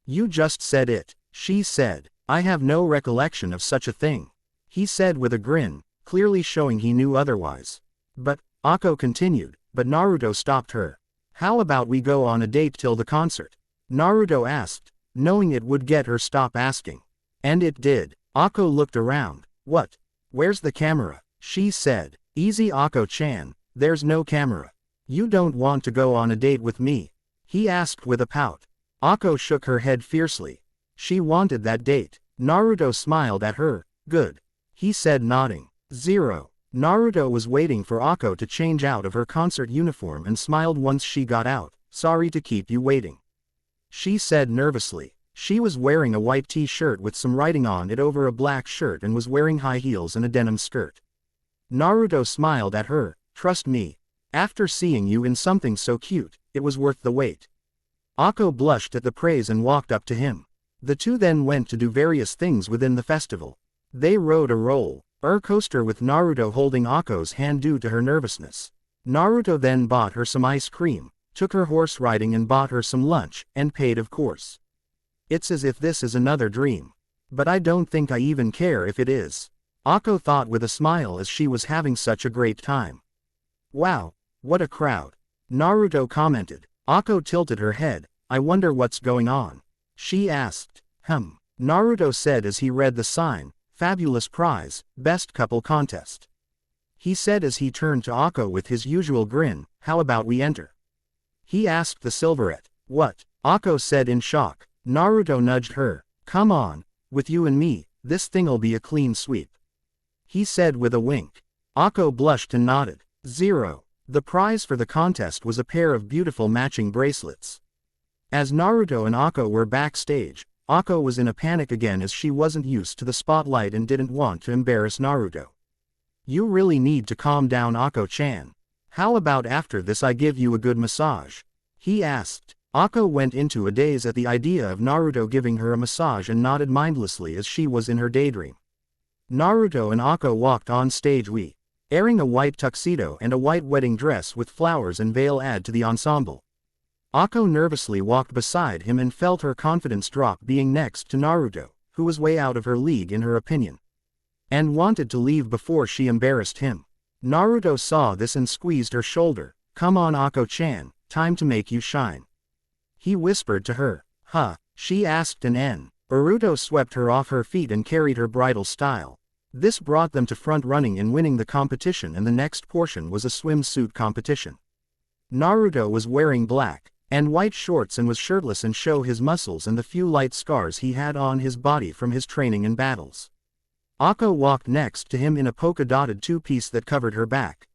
You just said it, she said. I have no recollection of such a thing. He said with a grin, clearly showing he knew otherwise. But, Akko continued, but Naruto stopped her. How about we go on a date till the concert? Naruto asked, knowing it would get her stop asking. And it did. Akko looked around. What? Where's the camera? She said. Easy Ako-chan, there's no camera. You don't want to go on a date with me? He asked with a pout. Ako shook her head fiercely. She wanted that date. Naruto smiled at her. Good. He said nodding. 0. Naruto was waiting for Ako to change out of her concert uniform and smiled once she got out. Sorry to keep you waiting. She said nervously. She was wearing a white t-shirt with some writing on it over a black shirt and was wearing high heels and a denim skirt. Naruto smiled at her. Trust me. After seeing you in something so cute, it was worth the wait. Ako blushed at the praise and walked up to him. The two then went to do various things within the festival. They rode a roller coaster with Naruto holding Ako's hand due to her nervousness. Naruto then bought her some ice cream, took her horse riding and bought her some lunch, and paid of course. It's as if this is another dream. But I don't think I even care if it is. Ako thought with a smile as she was having such a great time. Wow, what a crowd. Naruto commented. Ako tilted her head. I wonder what's going on. She asked. Naruto said as he read the sign, Fabulous Prize, Best Couple Contest. He said as he turned to Ako with his usual grin, how about we enter? He asked the silverette. What? Ako said in shock. Naruto nudged her. Come on, with you and me, this thing'll be a clean sweep. He said with a wink. Ako blushed and nodded. 0. The prize for the contest was a pair of beautiful matching bracelets. As Naruto and Ako were backstage, Ako was in a panic again as she wasn't used to the spotlight and didn't want to embarrass Naruto. You really need to calm down, Ako-chan. How about after this I give you a good massage? He asked. Ako went into a daze at the idea of Naruto giving her a massage and nodded mindlessly as she was in her daydream. Naruto and Ako walked on stage wearing a white tuxedo and a white wedding dress with flowers and veil add to the ensemble. Ako nervously walked beside him and felt her confidence drop being next to Naruto, who was way out of her league in her opinion, and wanted to leave before she embarrassed him. Naruto saw this and squeezed her shoulder. Come on, Ako-chan, time to make you shine. He whispered to her. She asked and Naruto swept her off her feet and carried her bridal style. This brought them to front running in winning the competition, and the next portion was a swimsuit competition. Naruto was wearing black and white shorts and was shirtless and show his muscles and the few light scars he had on his body from his training and battles. Ako walked next to him in a polka-dotted two-piece that covered her back.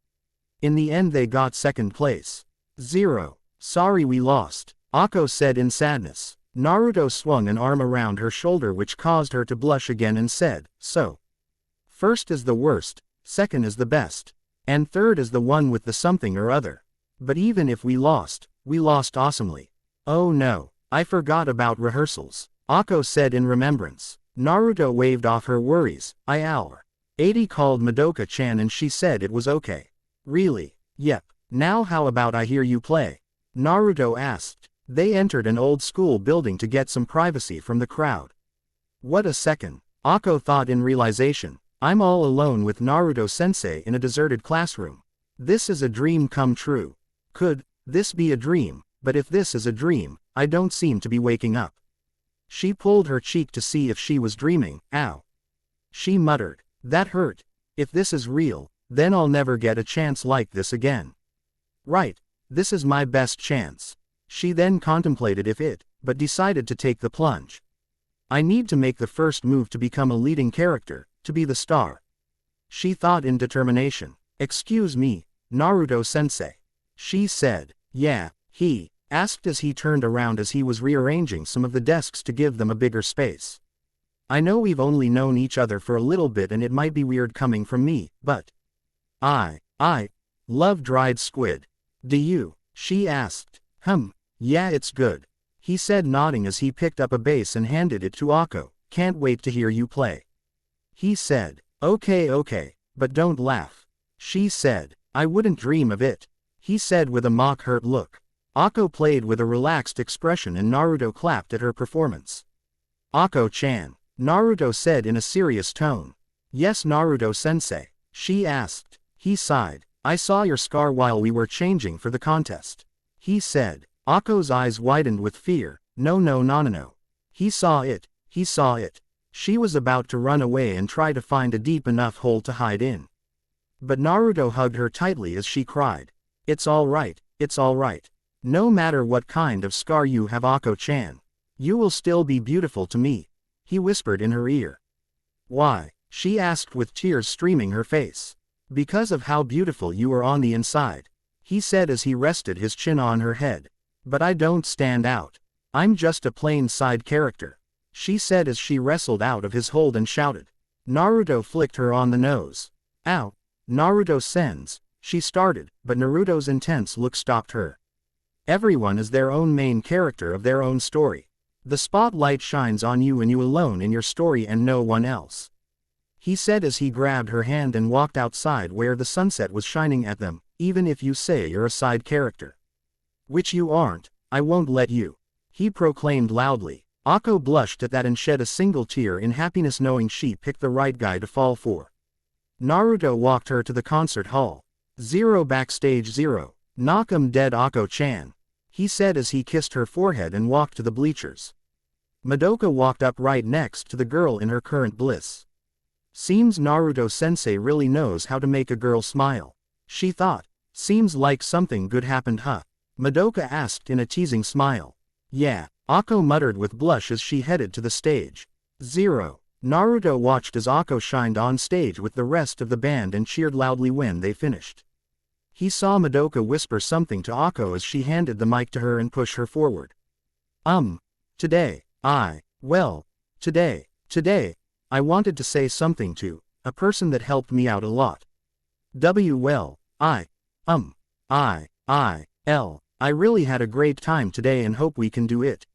In the end they got second place. 0. Sorry we lost, Ako said in sadness. Naruto swung an arm around her shoulder which caused her to blush again and said, so. First is the worst, second is the best, and third is the one with the something or other. But even if we lost awesomely. Oh no, I forgot about rehearsals, Ako said in remembrance. Naruto waved off her worries. Our 80 called Madoka-chan and she said it was okay. Really? Yep. Now how about I hear you play? Naruto asked. They entered an old school building to get some privacy from the crowd. What a second, Ako thought in realization. I'm all alone with Naruto-sensei in a deserted classroom. This is a dream come true. Could this be a dream? But if this is a dream, I don't seem to be waking up. She pulled her cheek to see if she was dreaming. Ow. She muttered. That hurt. If this is real, then I'll never get a chance like this again. Right, this is my best chance. She then contemplated if it, but decided to take the plunge. I need to make the first move to become a leading character, to be the star. She thought in determination. Excuse me, Naruto-sensei. She said. Yeah, he asked as he turned around as he was rearranging some of the desks to give them a bigger space. I know we've only known each other for a little bit and it might be weird coming from me, but I love dried squid. Do you? She asked. Yeah, it's good, he said nodding as he picked up a bass and handed it to Ako. Can't wait to hear you play. He said. Okay, but don't laugh. She said. I wouldn't dream of it, he said with a mock-hurt look. Ako played with a relaxed expression and Naruto clapped at her performance. Ako-chan, Naruto said in a serious tone. Yes, Naruto-sensei, she asked. He sighed. I saw your scar while we were changing for the contest, he said. Ako's eyes widened with fear. No. He saw it. She was about to run away and try to find a deep enough hole to hide in. But Naruto hugged her tightly as she cried. It's alright, it's alright. No matter what kind of scar you have, Ako-chan. You will still be beautiful to me, he whispered in her ear. Why? She asked with tears streaming her face. Because of how beautiful you are on the inside, he said as he rested his chin on her head. But I don't stand out. I'm just a plain side character, she said as she wrestled out of his hold and shouted. Naruto flicked her on the nose. Ow! Naruto-sen's, she started, but Naruto's intense look stopped her. Everyone is their own main character of their own story. The spotlight shines on you and you alone in your story and no one else, he said as he grabbed her hand and walked outside where the sunset was shining at them. Even if you say you're a side character, which you aren't, I won't let you, he proclaimed loudly. Ako blushed at that and shed a single tear in happiness knowing she picked the right guy to fall for. Naruto walked her to the concert hall. Zero backstage 0. Knock 'em dead, Ako-chan, he said as he kissed her forehead and walked to the bleachers. Madoka walked up right next to the girl in her current bliss. Seems Naruto-sensei really knows how to make a girl smile, she thought. Seems like something good happened, huh? Madoka asked in a teasing smile. Yeah, Ako muttered with blush as she headed to the stage. 0. Naruto watched as Ako shined on stage with the rest of the band and cheered loudly when they finished. He saw Madoka whisper something to Ako as she handed the mic to her and push her forward. Today, today, I wanted to say something to a person that helped me out a lot. I really had a great time today and hope we can do it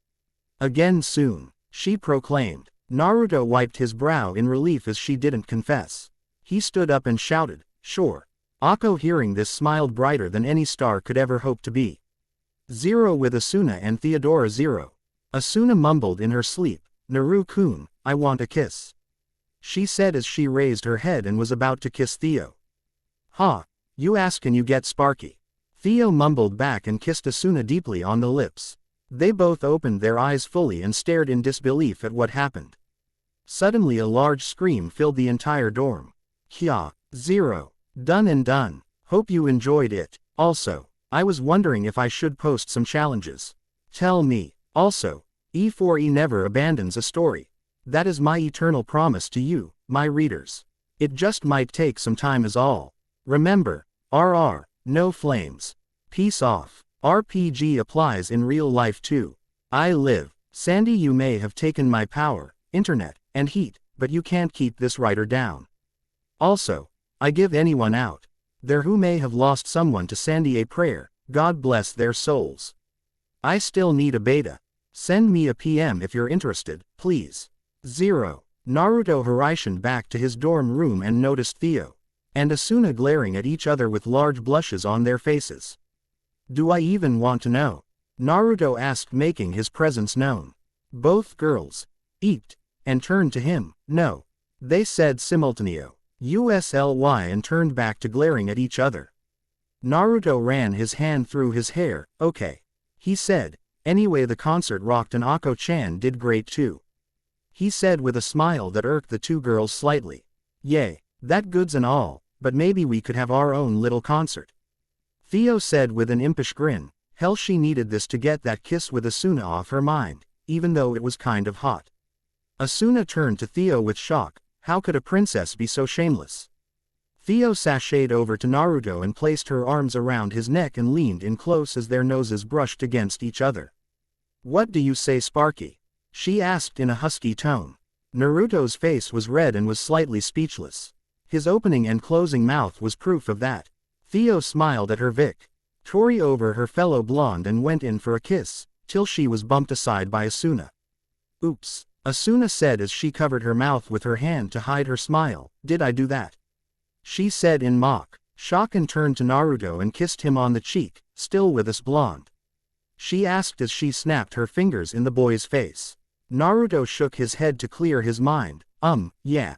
again soon, she proclaimed. Naruto wiped his brow in relief as she didn't confess. He stood up and shouted, sure. Ako hearing this smiled brighter than any star could ever hope to be. 0 with Asuna and Theodora 0. Asuna mumbled in her sleep, Naru-kun, I want a kiss, she said as she raised her head and was about to kiss Theo. Ha, you ask and you get, Sparky. Theo mumbled back and kissed Asuna deeply on the lips. They both opened their eyes fully and stared in disbelief at what happened. Suddenly a large scream filled the entire dorm. Kya, 0. Done and done. Hope you enjoyed it. Also, I was wondering if I should post some challenges. Tell me. Also, E4E never abandons a story. That is my eternal promise to you, my readers. It just might take some time is all. Remember, RR, no flames. Peace off. RPG applies in real life too. I live. Sandy, you may have taken my power, internet, and heat, but you can't keep this writer down. Also, I give anyone out there who may have lost someone to Sandy a prayer, God bless their souls. I still need a beta. Send me a PM if you're interested, please. 0. Naruto hurried back to his dorm room and noticed Theo and Asuna glaring at each other with large blushes on their faces. Do I even want to know? Naruto asked, making his presence known. Both girls eeped and turned to him. No, they said simultaneo. USLY and turned back to glaring at each other. Naruto ran his hand through his hair. Okay, he said. Anyway, the concert rocked and Ako-chan did great too, he said with a smile that irked the two girls slightly. Yay, that goods and all, but maybe we could have our own little concert, Theo said with an impish grin. Hell, she needed this to get that kiss with Asuna off her mind, even though it was kind of hot. Asuna turned to Theo with shock. How could a princess be so shameless? Theo sashayed over to Naruto and placed her arms around his neck and leaned in close as their noses brushed against each other. What do you say, Sparky? She asked in a husky tone. Naruto's face was red and was slightly speechless. His opening and closing mouth was proof of that. Theo smiled at her Tori over her fellow blonde and went in for a kiss, till she was bumped aside by Asuna. Oops, Asuna said as she covered her mouth with her hand to hide her smile. Did I do that? She said in mock shock and turned to Naruto and kissed him on the cheek, still with us blonde, she asked as she snapped her fingers in the boy's face. Naruto shook his head to clear his mind. Yeah,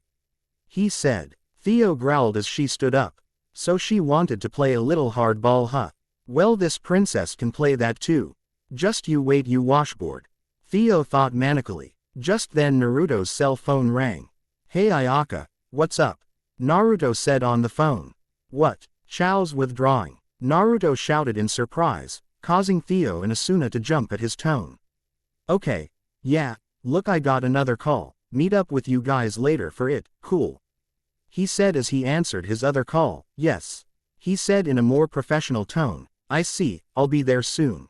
he said. Theo growled as she stood up. So she wanted to play a little hardball, huh? Well, this princess can play that too. Just you wait, you washboard, Theo thought manically. Just then Naruto's cell phone rang. Hey Ayaka, what's up? Naruto said on the phone. What? Chao's withdrawing. Naruto shouted in surprise, causing Theo and Asuna to jump at his tone. Okay. Yeah, look, I got another call. Meet up with you guys later for it, cool. He said as he answered his other call. Yes. He said in a more professional tone. I see, I'll be there soon.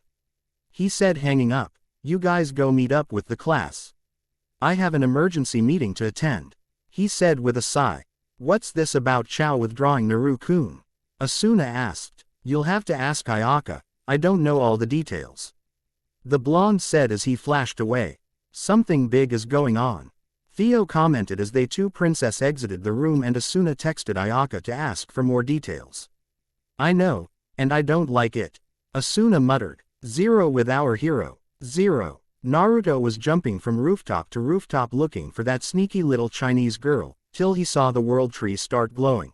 He said, hanging up. You guys go meet up with the class. I have an emergency meeting to attend. He said with a sigh. What's this about Chao withdrawing, Naru-kun? Asuna asked. You'll have to ask Ayaka, I don't know all the details. The blonde said as he flashed away. Something big is going on. Theo commented as they two princess exited the room, and Asuna texted Ayaka to ask for more details. I know, and I don't like it. Asuna muttered. 0 with our hero. 0. Naruto was jumping from rooftop to rooftop looking for that sneaky little Chinese girl, till he saw the world tree start glowing.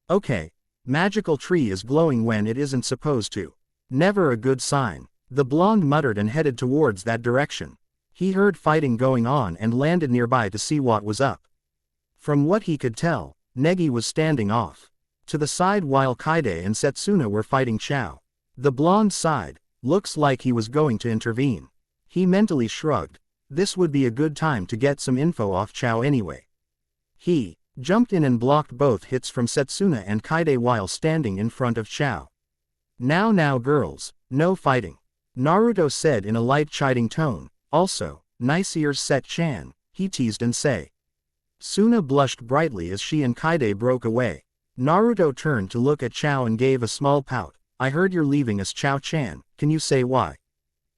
Okay. Magical tree is glowing when it isn't supposed to. Never a good sign. The blonde muttered and headed towards that direction. He heard fighting going on and landed nearby to see what was up. From what he could tell, Negi was standing off to the side while Kaide and Setsuna were fighting Chao. The blonde sighed. Looks like he was going to intervene. He mentally shrugged. This would be a good time to get some info off Chao anyway. He jumped in and blocked both hits from Setsuna and Kaide while standing in front of Chao. Now girls, no fighting. Naruto said in a light chiding tone. Also, nice ears Set-chan, he teased and say. Suna blushed brightly as she and Kaide broke away. Naruto turned to look at Chao and gave a small pout. I heard you're leaving us, Chao-chan, can you say why?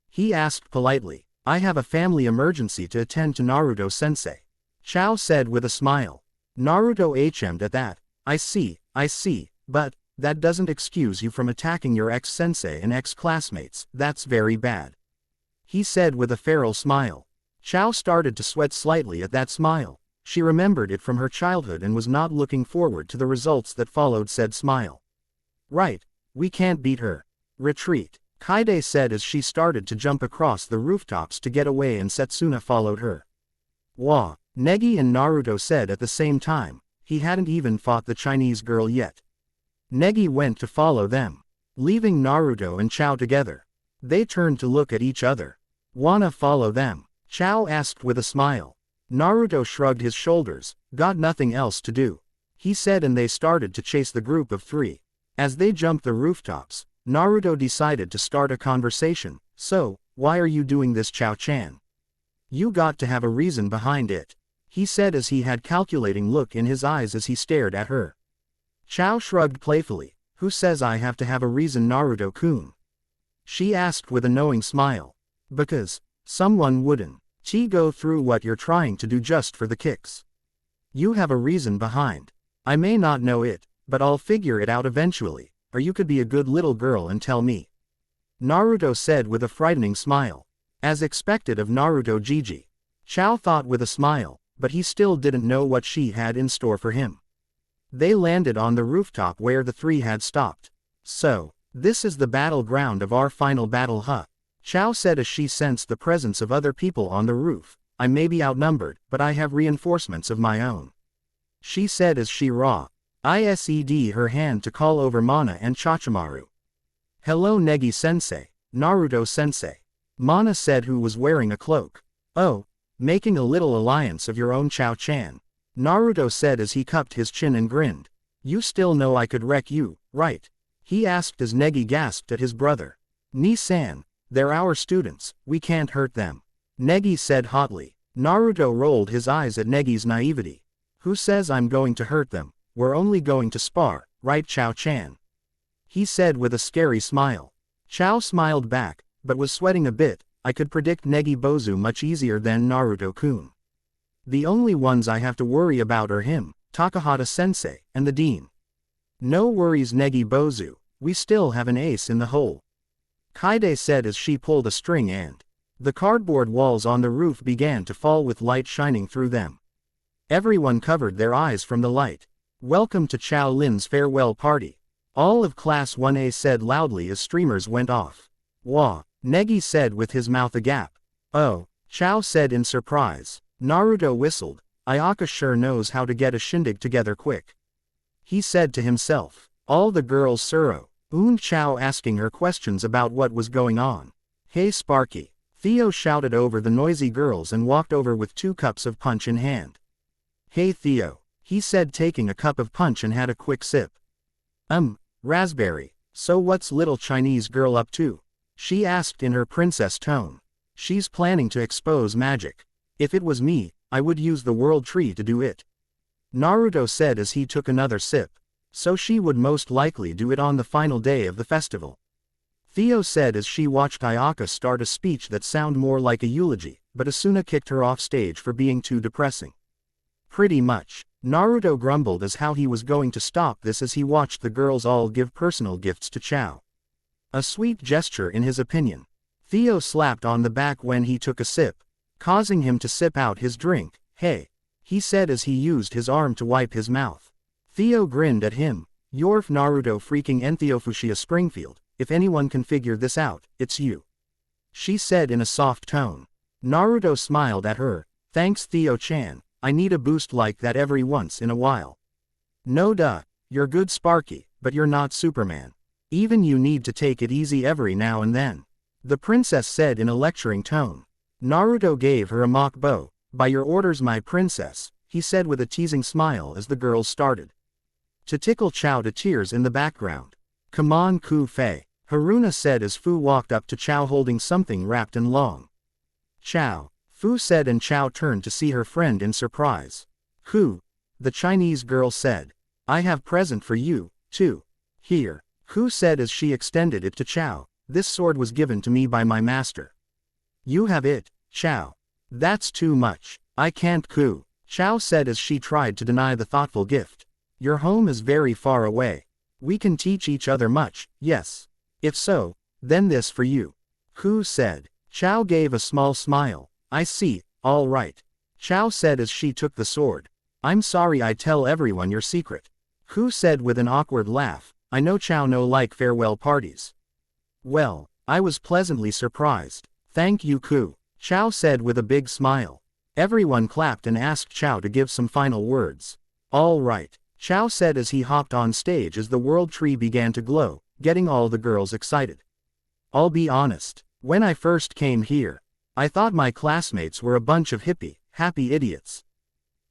He asked politely. I have a family emergency to attend to, Naruto-sensei. Chao said with a smile. Naruto HM'd at that. I see, but that doesn't excuse you from attacking your ex-sensei and ex-classmates, that's very bad. He said with a feral smile. Chao started to sweat slightly at that smile. She remembered it from her childhood and was not looking forward to the results that followed said smile. Right, we can't beat her. Retreat, Kaide said as she started to jump across the rooftops to get away, and Setsuna followed her. Wah, Negi and Naruto said at the same time. He hadn't even fought the Chinese girl yet. Negi went to follow them, leaving Naruto and Chao together. They turned to look at each other. Wanna follow them? Chao asked with a smile. Naruto shrugged his shoulders, got nothing else to do. He said, and they started to chase the group of 3. As they jumped the rooftops, Naruto decided to start a conversation. So, why are you doing this, Chao-chan? You got to have a reason behind it. He said as he had calculating look in his eyes as he stared at her. Chao shrugged playfully. Who says I have to have a reason, Naruto-kun? She asked with a knowing smile. Because someone wouldn't go through what you're trying to do just for the kicks. You have a reason behind. I may not know it, but I'll figure it out eventually, or you could be a good little girl and tell me. Naruto said with a frightening smile. As expected of Naruto Gigi. Chao thought with a smile, but he still didn't know what she had in store for him. They landed on the rooftop where the 3 had stopped. So, this is the battleground of our final battle, huh? Chao said as she sensed the presence of other people on the roof. I may be outnumbered, but I have reinforcements of my own. She said as she ised her hand to call over Mana and Chachimaru. Hello Negi-sensei, Naruto-sensei. Mana said, who was wearing a cloak. Oh, making a little alliance of your own, Chao-chan. Naruto said as he cupped his chin and grinned. You still know I could wreck you, right? He asked as Negi gasped at his brother. Ni-san, they're our students, we can't hurt them. Negi said hotly. Naruto rolled his eyes at Negi's naivety. Who says I'm going to hurt them? We're only going to spar, right, Chao-chan? He said with a scary smile. Chao smiled back, but was sweating a bit. I could predict Negi Bozu much easier than Naruto-kun. The only ones I have to worry about are him, Takahata-sensei, and the dean. No worries, Negi Bozu, we still have an ace in the hole. Kaide said as she pulled a string and the cardboard walls on the roof began to fall with light shining through them. Everyone covered their eyes from the light. Welcome to Chao Lin's farewell party. All of Class 1A said loudly as streamers went off. Wah, Negi said with his mouth agape. Oh, Chao said in surprise. Naruto whistled. Ayaka sure knows how to get a shindig together quick. He said to himself. All the girls Suro, Un Chao asking her questions about what was going on. Hey Sparky. Theo shouted over the noisy girls and walked over with 2 cups of punch in hand. Hey Theo, he said taking a cup of punch and had a quick sip. Raspberry, so what's little Chinese girl up to? She asked in her princess tone. She's planning to expose magic. If it was me, I would use the world tree to do it. Naruto said as he took another sip. So she would most likely do it on the final day of the festival. Theo said as she watched Ayaka start a speech that sounded more like a eulogy, but Asuna kicked her off stage for being too depressing. Pretty much. Naruto grumbled as how he was going to stop this as he watched the girls all give personal gifts to Chao. A sweet gesture in his opinion. Theo slapped on the back when he took a sip, causing him to sip out his drink. Hey, he said as he used his arm to wipe his mouth. Theo grinned at him. You're Naruto freaking Entheofushia Springfield. If anyone can figure this out, it's you. She said in a soft tone. Naruto smiled at her. Thanks Theo-chan, I need a boost like that every once in a while. No duh, you're good Sparky, but you're not Superman. Even you need to take it easy every now and then. The princess said in a lecturing tone. Naruto gave her a mock bow. By your orders my princess, he said with a teasing smile as the girls started to tickle Chao to tears in the background. Come on Ku Fei, Haruna said as Fu walked up to Chao holding something wrapped and long. Chao, Fu said and Chao turned to see her friend in surprise. Ku, the Chinese girl said. I have present for you, too. Here, Ku said as she extended it to Chao. This sword was given to me by my master. You have it, Chao. That's too much. I can't Ku, Chao said as she tried to deny the thoughtful gift. Your home is very far away. We can teach each other much, yes. If so, then this for you. Ku said. Chao gave a small smile. I see, all right. Chao said as she took the sword. I'm sorry I tell everyone your secret. Ku said with an awkward laugh. I know Chao no like farewell parties. Well, I was pleasantly surprised. Thank you Ku, Chao said with a big smile. Everyone clapped and asked Chao to give some final words. All right, Chao said as he hopped on stage as the world tree began to glow, getting all the girls excited. I'll be honest, when I first came here, I thought my classmates were a bunch of happy idiots.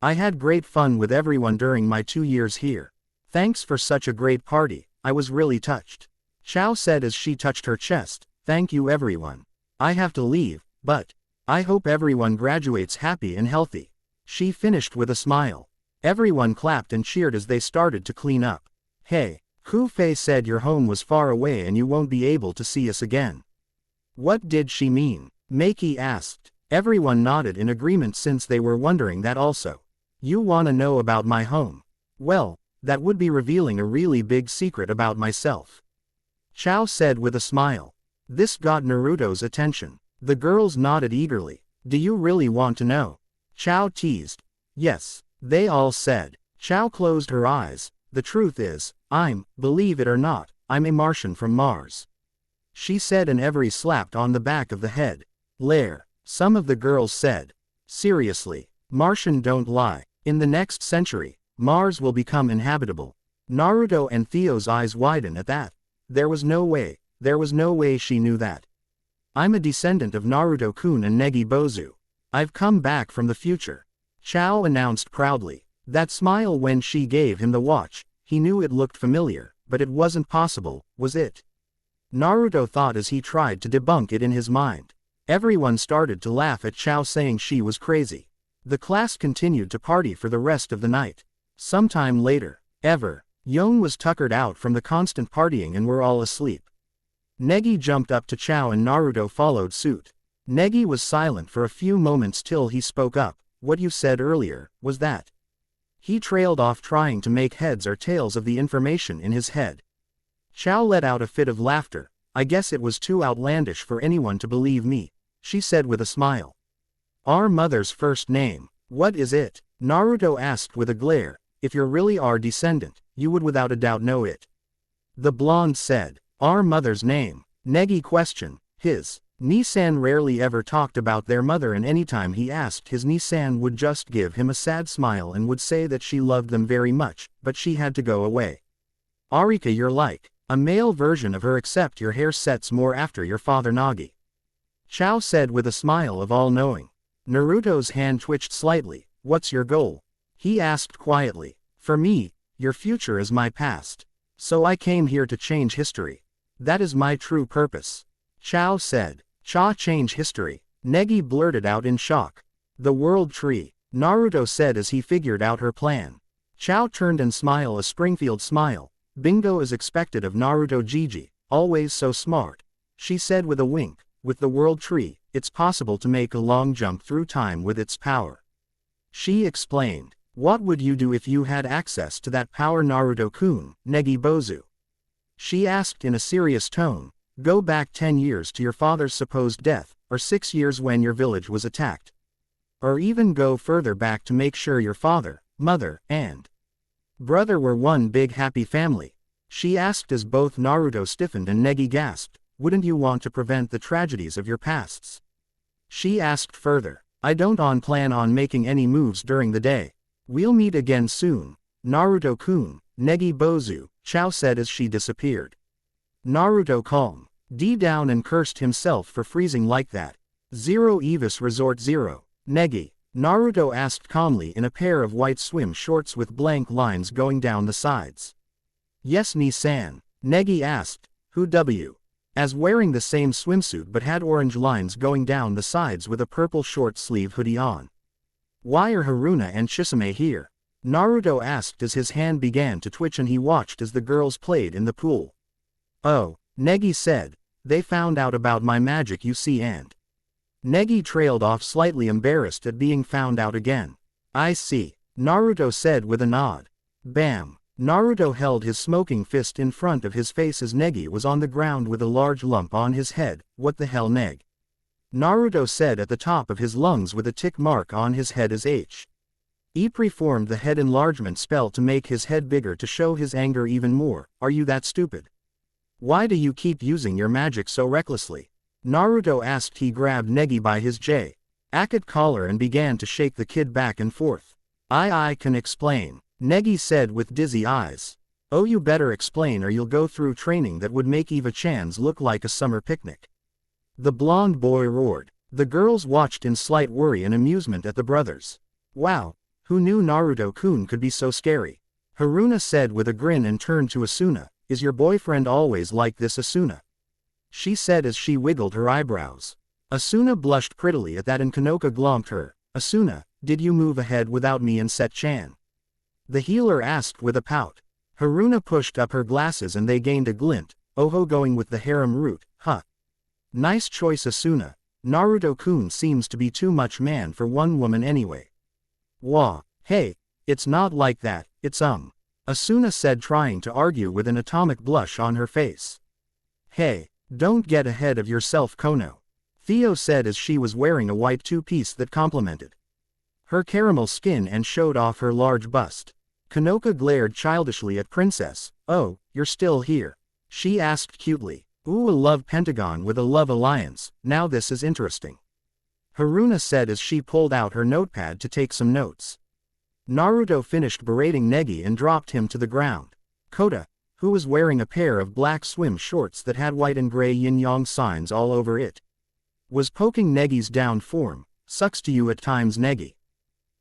I had great fun with everyone during my 2 years here. Thanks for such a great party, I was really touched. Chao said as she touched her chest. Thank you everyone. I have to leave, but I hope everyone graduates happy and healthy. She finished with a smile. Everyone clapped and cheered as they started to clean up. Hey, Ku Fei said your home was far away and you won't be able to see us again. What did she mean? Meiki asked. Everyone nodded in agreement since they were wondering that also. You wanna know about my home? Well, that would be revealing a really big secret about myself. Chao said with a smile. This got Naruto's attention. The girls nodded eagerly. Do you really want to know? Chao teased. Yes, they all said. Chao closed her eyes. The truth is, believe it or not, I'm a Martian from Mars. She said and every slapped on the back of the head. Lair, some of the girls said. Seriously, Martian don't lie. In the next century, Mars will become inhabitable. Naruto and Theo's eyes widened at that. There was no way she knew that. I'm a descendant of Naruto-kun and Negi Bozu. I've come back from the future. Chao announced proudly. That smile when she gave him the watch, he knew it looked familiar, but it wasn't possible, was it? Naruto thought as he tried to debunk it in his mind. Everyone started to laugh at Chao saying she was crazy. The class continued to party for the rest of the night. Sometime later, Yon was tuckered out from the constant partying and were all asleep. Negi jumped up to Chao and Naruto followed suit. Negi was silent for a few moments till he spoke up. What you said earlier, was that? He trailed off trying to make heads or tails of the information in his head. Chao let out a fit of laughter. I guess it was too outlandish for anyone to believe me, she said with a smile. Our mother's first name, what is it? Naruto asked with a glare. If you're really our descendant, you would without a doubt know it. The blonde said. Our mother's name. Negi questioned. His Nissan rarely ever talked about their mother and anytime he asked his Nissan would just give him a sad smile and would say that she loved them very much, but she had to go away. Arika, you're like a male version of her, except your hair sets more after your father Nagi. Chao said with a smile of all-knowing. Naruto's hand twitched slightly. What's your goal? He asked quietly. For me, your future is my past. So I came here to change history. That is my true purpose. Chao said. Change history? Negi blurted out in shock. The world tree, Naruto said as he figured out her plan. Chao turned and smiled a Springfield smile. Bingo is expected of Naruto Gigi, always so smart. She said with a wink. With the world tree, it's possible to make a long jump through time with its power. She explained. What would you do if you had access to that power, Naruto-kun, Negi Bozu? She asked in a serious tone. Go back 10 years to your father's supposed death, or 6 years when your village was attacked. Or even go further back to make sure your father, mother, and brother were one big happy family. She asked as both Naruto stiffened and Negi gasped. Wouldn't you want to prevent the tragedies of your pasts? She asked further. I don't plan on making any moves during the day. We'll meet again soon. Naruto-kun, Negi Bozu, Chao said as she disappeared. Naruto calm. D down and cursed himself for freezing like that. Zero Evis Resort 0. Negi, Naruto asked calmly in a pair of white swim shorts with blank lines going down the sides. Yes, Ni-san. Negi asked. Who W? As wearing the same swimsuit but had orange lines going down the sides with a purple short-sleeve hoodie on. Why are Haruna and Chisame here? Naruto asked as his hand began to twitch and he watched as the girls played in the pool. Oh, Negi said. They found out about my magic, you see, and Negi trailed off, slightly embarrassed at being found out again. I see, Naruto said with a nod. Bam. Naruto held his smoking fist in front of his face as Negi was on the ground with a large lump on his head. What the hell, Neg? Naruto said at the top of his lungs with a tick mark on his head as he performed the head enlargement spell to make his head bigger to show his anger even more. Are you that stupid? Why do you keep using your magic so recklessly? Naruto asked. He grabbed Negi by his jacket collar and began to shake the kid back and forth. I can explain, Negi said with dizzy eyes. Oh, you better explain or you'll go through training that would make Eva-chan's look like a summer picnic. The blonde boy roared. The girls watched in slight worry and amusement at the brothers. Wow, who knew Naruto-kun could be so scary? Haruna said with a grin and turned to Asuna. Is your boyfriend always like this, Asuna? She said as she wiggled her eyebrows. Asuna blushed prettily at that and Kanoka glomped her. Asuna, did you move ahead without me and Set-chan? The healer asked with a pout. Haruna pushed up her glasses and they gained a glint. Oho, going with the harem route, huh? Nice choice, Asuna. Naruto-kun seems to be too much man for one woman anyway. Wah, hey, it's not like that, it's Asuna said, trying to argue with an atomic blush on her face. Hey, don't get ahead of yourself, Kono. Theo said as she was wearing a white two-piece that complemented her caramel skin and showed off her large bust. Kanoka glared childishly at Princess. Oh, you're still here? She asked cutely. Ooh, a love pentagon with a love alliance, now this is interesting. Haruna said as she pulled out her notepad to take some notes. Naruto finished berating Negi and dropped him to the ground. Kota, who was wearing a pair of black swim shorts that had white and gray yin-yang signs all over it, was poking Negi's down form. Sucks to you at times, Negi.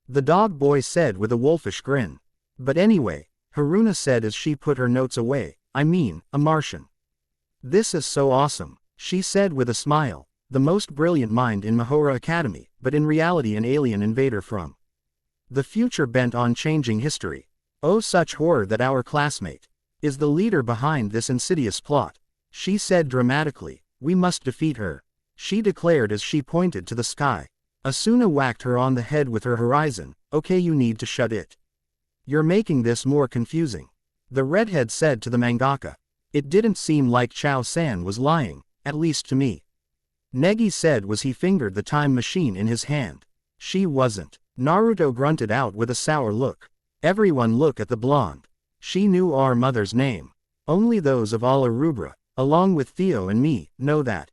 The dog boy said with a wolfish grin. But anyway, Haruna said as she put her notes away, I mean, a Martian. This is so awesome, she said with a smile. The most brilliant mind in Mahora Academy, but in reality an alien invader from the future bent on changing history. Oh, such horror that our classmate is the leader behind this insidious plot. She said dramatically. We must defeat her, she declared as she pointed to the sky. Asuna whacked her on the head with her horizon. Okay, you need to shut it. You're making this more confusing. The redhead said to the mangaka. It didn't seem like Chao-san was lying, at least to me. Negi said as he fingered the time machine in his hand. She wasn't. Naruto grunted out with a sour look. Everyone look at the blonde. She knew our mother's name. Only those of all Arubra, along with Theo and me, know that.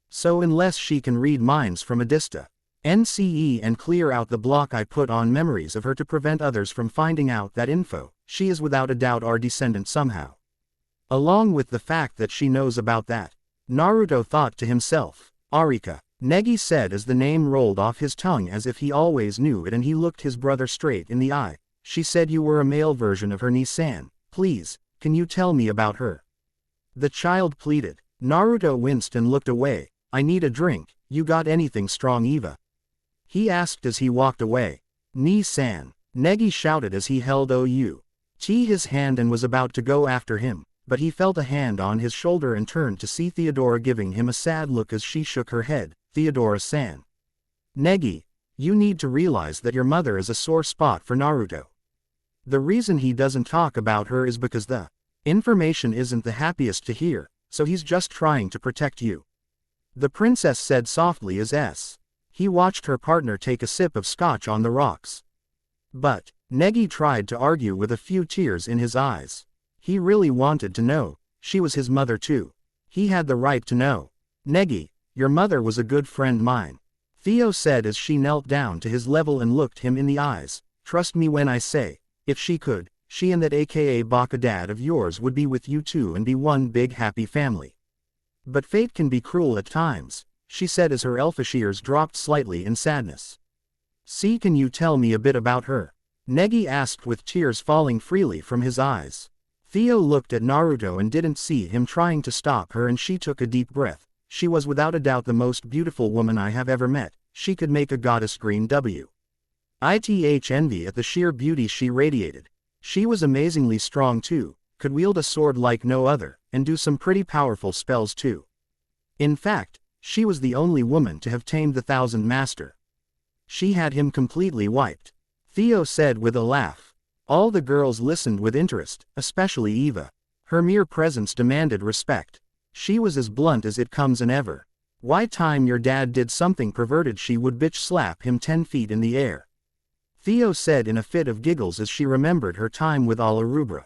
So unless she can read minds from a dista, NCE and clear out the block I put on memories of her to prevent others from finding out that info, she is without a doubt our descendant somehow. Along with the fact that she knows about that. Naruto thought to himself. Arika. Negi said as the name rolled off his tongue as if he always knew it, and he looked his brother straight in the eye. She said you were a male version of her Ni-san. Please, can you tell me about her? The child pleaded. Naruto winced and looked away. I need a drink, you got anything strong Eva? He asked as he walked away. Ni-san. Negi shouted as he held his hand and was about to go after him, but he felt a hand on his shoulder and turned to see Theodora giving him a sad look as she shook her head. Theodora-san. Negi, you need to realize that your mother is a sore spot for Naruto. The reason he doesn't talk about her is because the information isn't the happiest to hear, so he's just trying to protect you. The princess said softly as he watched her partner take a sip of scotch on the rocks. But Negi tried to argue with a few tears in his eyes. He really wanted to know. She was his mother too. He had the right to know. Negi, your mother was a good friend mine. Theo said as she knelt down to his level and looked him in the eyes. Trust me when I say, if she could, she and that aka Baka dad of yours would be with you too and be one big happy family. But fate can be cruel at times, she said as her elfish ears dropped slightly in sadness. See, can you tell me a bit about her? Negi asked with tears falling freely from his eyes. Theo looked at Naruto and didn't see him trying to stop her, and she took a deep breath. She was without a doubt the most beautiful woman I have ever met. She could make a goddess scream with envy at the sheer beauty she radiated. She was amazingly strong too, could wield a sword like no other, and do some pretty powerful spells too. In fact, she was the only woman to have tamed the Thousand Master. She had him completely wiped. Theo said with a laugh. All the girls listened with interest, especially Eva. Her mere presence demanded respect. She was as blunt as it comes, and ever. Why time your dad did something perverted she would bitch slap him 10 feet in the air. Theo said in a fit of giggles as she remembered her time with Alarubra.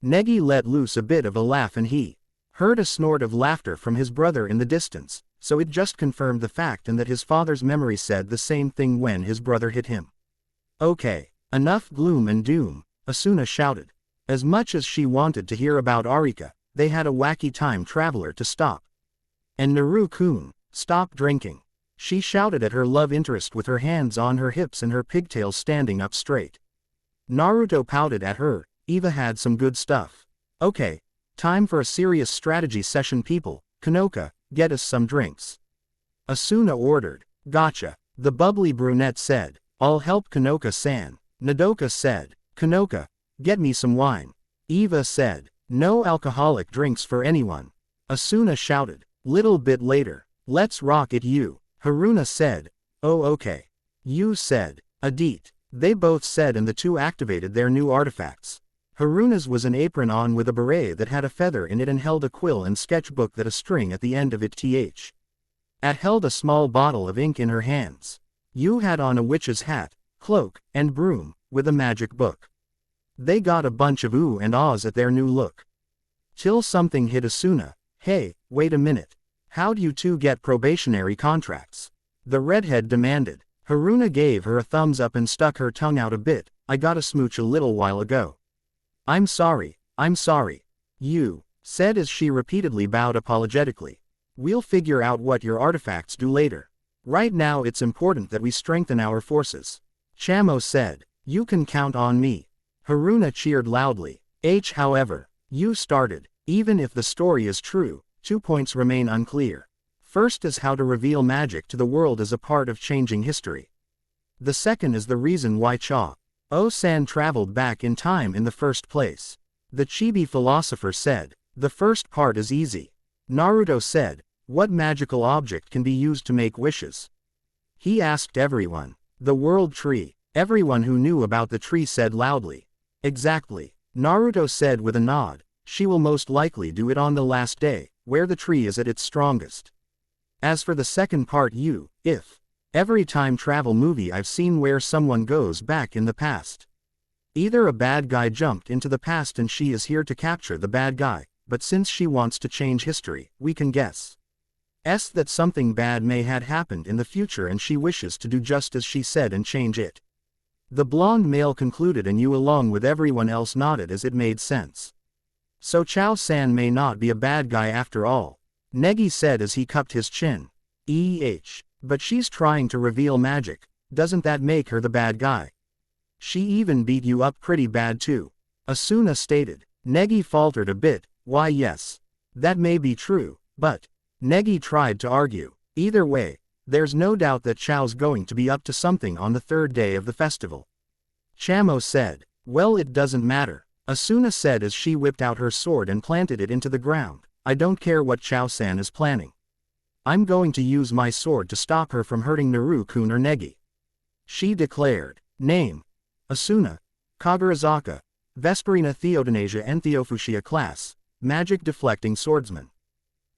Negi let loose a bit of a laugh and he heard a snort of laughter from his brother in the distance, so it just confirmed the fact and that his father's memory said the same thing when his brother hit him. Okay, enough gloom and doom, Asuna shouted. As much as she wanted to hear about Arika, they had a wacky time traveler to stop. And Naru-kun, stop drinking. She shouted at her love interest with her hands on her hips and her pigtails standing up straight. Naruto pouted at her. Eva had some good stuff. Okay, time for a serious strategy session people. Kanoka, get us some drinks. Asuna ordered. Gotcha, the bubbly brunette said. I'll help Kanoka-san. Nodoka said. Kanoka, get me some wine. Eva said. No alcoholic drinks for anyone. Asuna shouted. Little bit later. Let's rock it you. Haruna said. Oh okay. You said. Adit. They both said, and the two activated their new artifacts. Haruna's was an apron on with a beret that had a feather in it and held a quill and sketchbook that a string at the end of it held a small bottle of ink in her hands. You had on a witch's hat, cloak, and broom, with a magic book. They got a bunch of ooh and ahs at their new look. Till something hit Asuna. Hey, wait a minute. How'd you two get probationary contracts? The redhead demanded. Haruna gave her a thumbs up and stuck her tongue out a bit. I got a smooch a little while ago. I'm sorry, you said as she repeatedly bowed apologetically. We'll figure out what your artifacts do later. Right now it's important that we strengthen our forces. Chamo said. You can count on me. Haruna cheered loudly. However, you started. Even if the story is true, 2 points remain unclear. First is how to reveal magic to the world as a part of changing history. The second is the reason why Cho-san traveled back in time in the first place. The chibi philosopher said. The first part is easy. Naruto said. What magical object can be used to make wishes? He asked everyone. The world tree. Everyone who knew about the tree said loudly. Exactly. Naruto said with a nod. She will most likely do it on the last day, where the tree is at its strongest. As for the second part, every time travel movie I've seen where someone goes back in the past. Either a bad guy jumped into the past and she is here to capture the bad guy, but since she wants to change history, we can guess that something bad may had happened in the future and she wishes to do just as she said and change it. The blonde male concluded, and you along with everyone else nodded as it made sense. So Chao-san may not be a bad guy after all, Negi said as he cupped his chin. But she's trying to reveal magic, doesn't that make her the bad guy? She even beat you up pretty bad too, Asuna stated. Negi faltered a bit. Why yes. That may be true, but... Negi tried to argue. Either way, there's no doubt that Chao's going to be up to something on the third day of the festival. Chamo said. Well, it doesn't matter, Asuna said as she whipped out her sword and planted it into the ground. I don't care what Chao-san is planning. I'm going to use my sword to stop her from hurting Naru-kun or Negi. She declared. Name. Asuna. Kagurazaka. Vesperina Theodonasia and Theofushia class. Magic deflecting swordsman.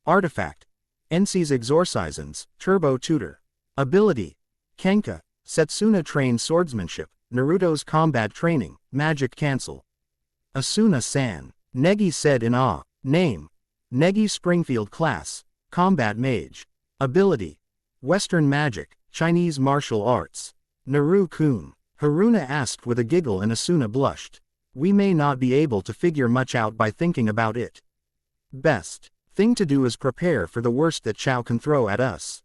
Artifact. Ensi's Exorcisans, Turbo Tutor. Ability. Kenka. Setsuna trained swordsmanship, Naruto's combat training, magic cancel. Asuna-san. Negi said in awe. Name. Negi Springfield class. Combat mage. Ability. Western magic, Chinese martial arts. Naru-kun. Haruna asked with a giggle and Asuna blushed. We may not be able to figure much out by thinking about it. Best thing to do is prepare for the worst that Chao can throw at us.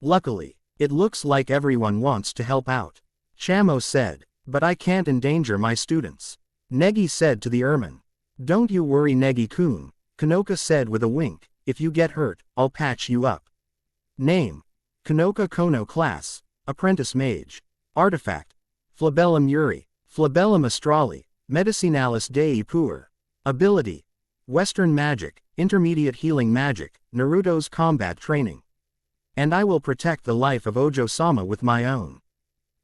Luckily, it looks like everyone wants to help out. Chamo said, but I can't endanger my students. Negi said to the ermine. Don't you worry Negi-kun, Kanoka said with a wink, if you get hurt, I'll patch you up. Name. Kanoka Kono class, apprentice mage. Artifact. Flabellum Yuri, Flabellum Astrali, Medicinalis Dei Puer. Ability. Western magic, intermediate healing magic, Naruto's combat training. And I will protect the life of Ojo-sama with my own.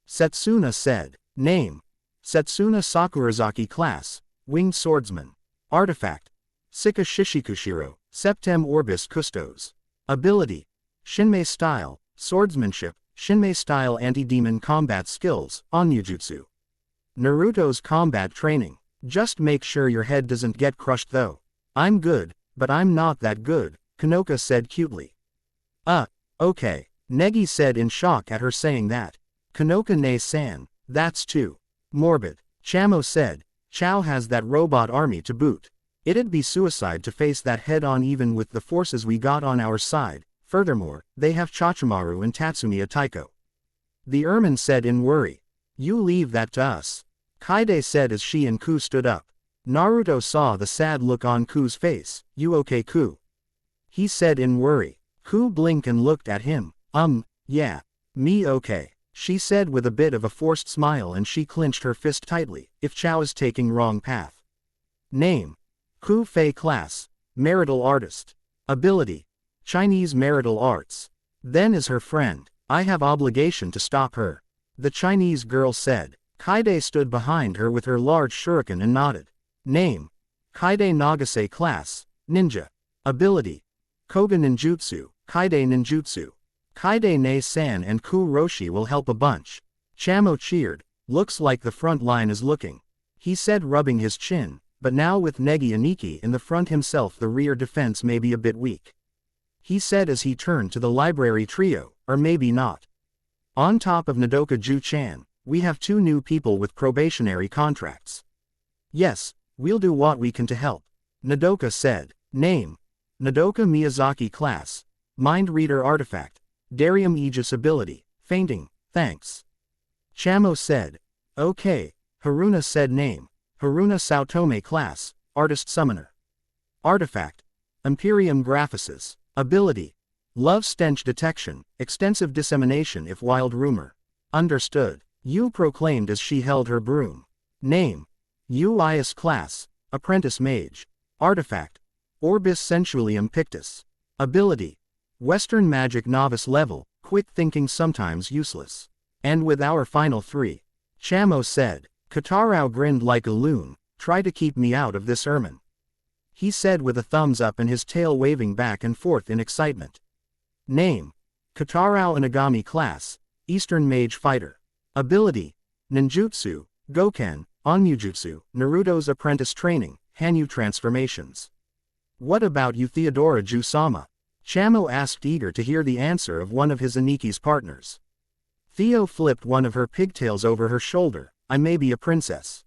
Setsuna said. Name. Setsuna Sakurazaki class, winged swordsman. Artifact. Sika Shishikushiro, Septem Orbis Custos. Ability. Shinmei style, swordsmanship, Shinmei style anti-demon combat skills, Onyujutsu. Naruto's combat training. Just make sure your head doesn't get crushed though. I'm good, but I'm not that good, Kanoka said cutely. Okay, Negi said in shock at her saying that. Kanoka-ne-san, that's too morbid, Chamo said. Chao has that robot army to boot. It'd be suicide to face that head-on even with the forces we got on our side. Furthermore, they have Chachimaru and Tatsumiya Taiko. The ermine said in worry. You leave that to us. Kaide said as she and Ku stood up. Naruto saw the sad look on Ku's face. You okay, Ku? He said in worry. Ku blinked and looked at him. Yeah. Me okay, she said with a bit of a forced smile and she clenched her fist tightly. If Chao is taking wrong path. Name. Ku Fei class. Marital artist. Ability. Chinese marital arts. Then is her friend. I have obligation to stop her. The Chinese girl said. Kaide stood behind her with her large shuriken and nodded. Name. Kaide Nagase class, ninja. Ability. Koga ninjutsu, Kaide ninjutsu. Kaide ne-san and Ku Roshi will help a bunch. Chamo cheered. Looks like the front line is looking. He said rubbing his chin, but now with Negi Aniki in the front himself the rear defense may be a bit weak. He said as he turned to the library trio, or maybe not. On top of Nodoka Ju-chan, we have 2 new people with probationary contracts. Yes, we'll do what we can to help. Nodoka said. Name. Nodoka Miyazaki class. Mind Reader artifact. Darium Aegis ability. Fainting, thanks. Chamo said. Okay. Haruna said name. Haruna Saotome class. Artist Summoner. Artifact. Imperium Graphicis. Ability. Love stench detection, extensive dissemination if wild rumor. Understood. Yu proclaimed as she held her broom. Name. Yu Ias class, apprentice mage. Artifact. Orbis Sensualium Pictus. Ability. Western magic novice level, quick thinking sometimes useless. And with our final 3. Chamo said. Katarao grinned like a loon, try to keep me out of this ermine. He said with a thumbs up and his tail waving back and forth in excitement. Name. Katarao Inagami class, Eastern Mage Fighter. Ability. Ninjutsu, Goken, Onmujutsu, Naruto's apprentice training, Hanyu transformations. What about you Theodora Ju-sama? Chamo asked eager to hear the answer of one of his Aniki's partners. Theo flipped one of her pigtails over her shoulder. I may be a princess.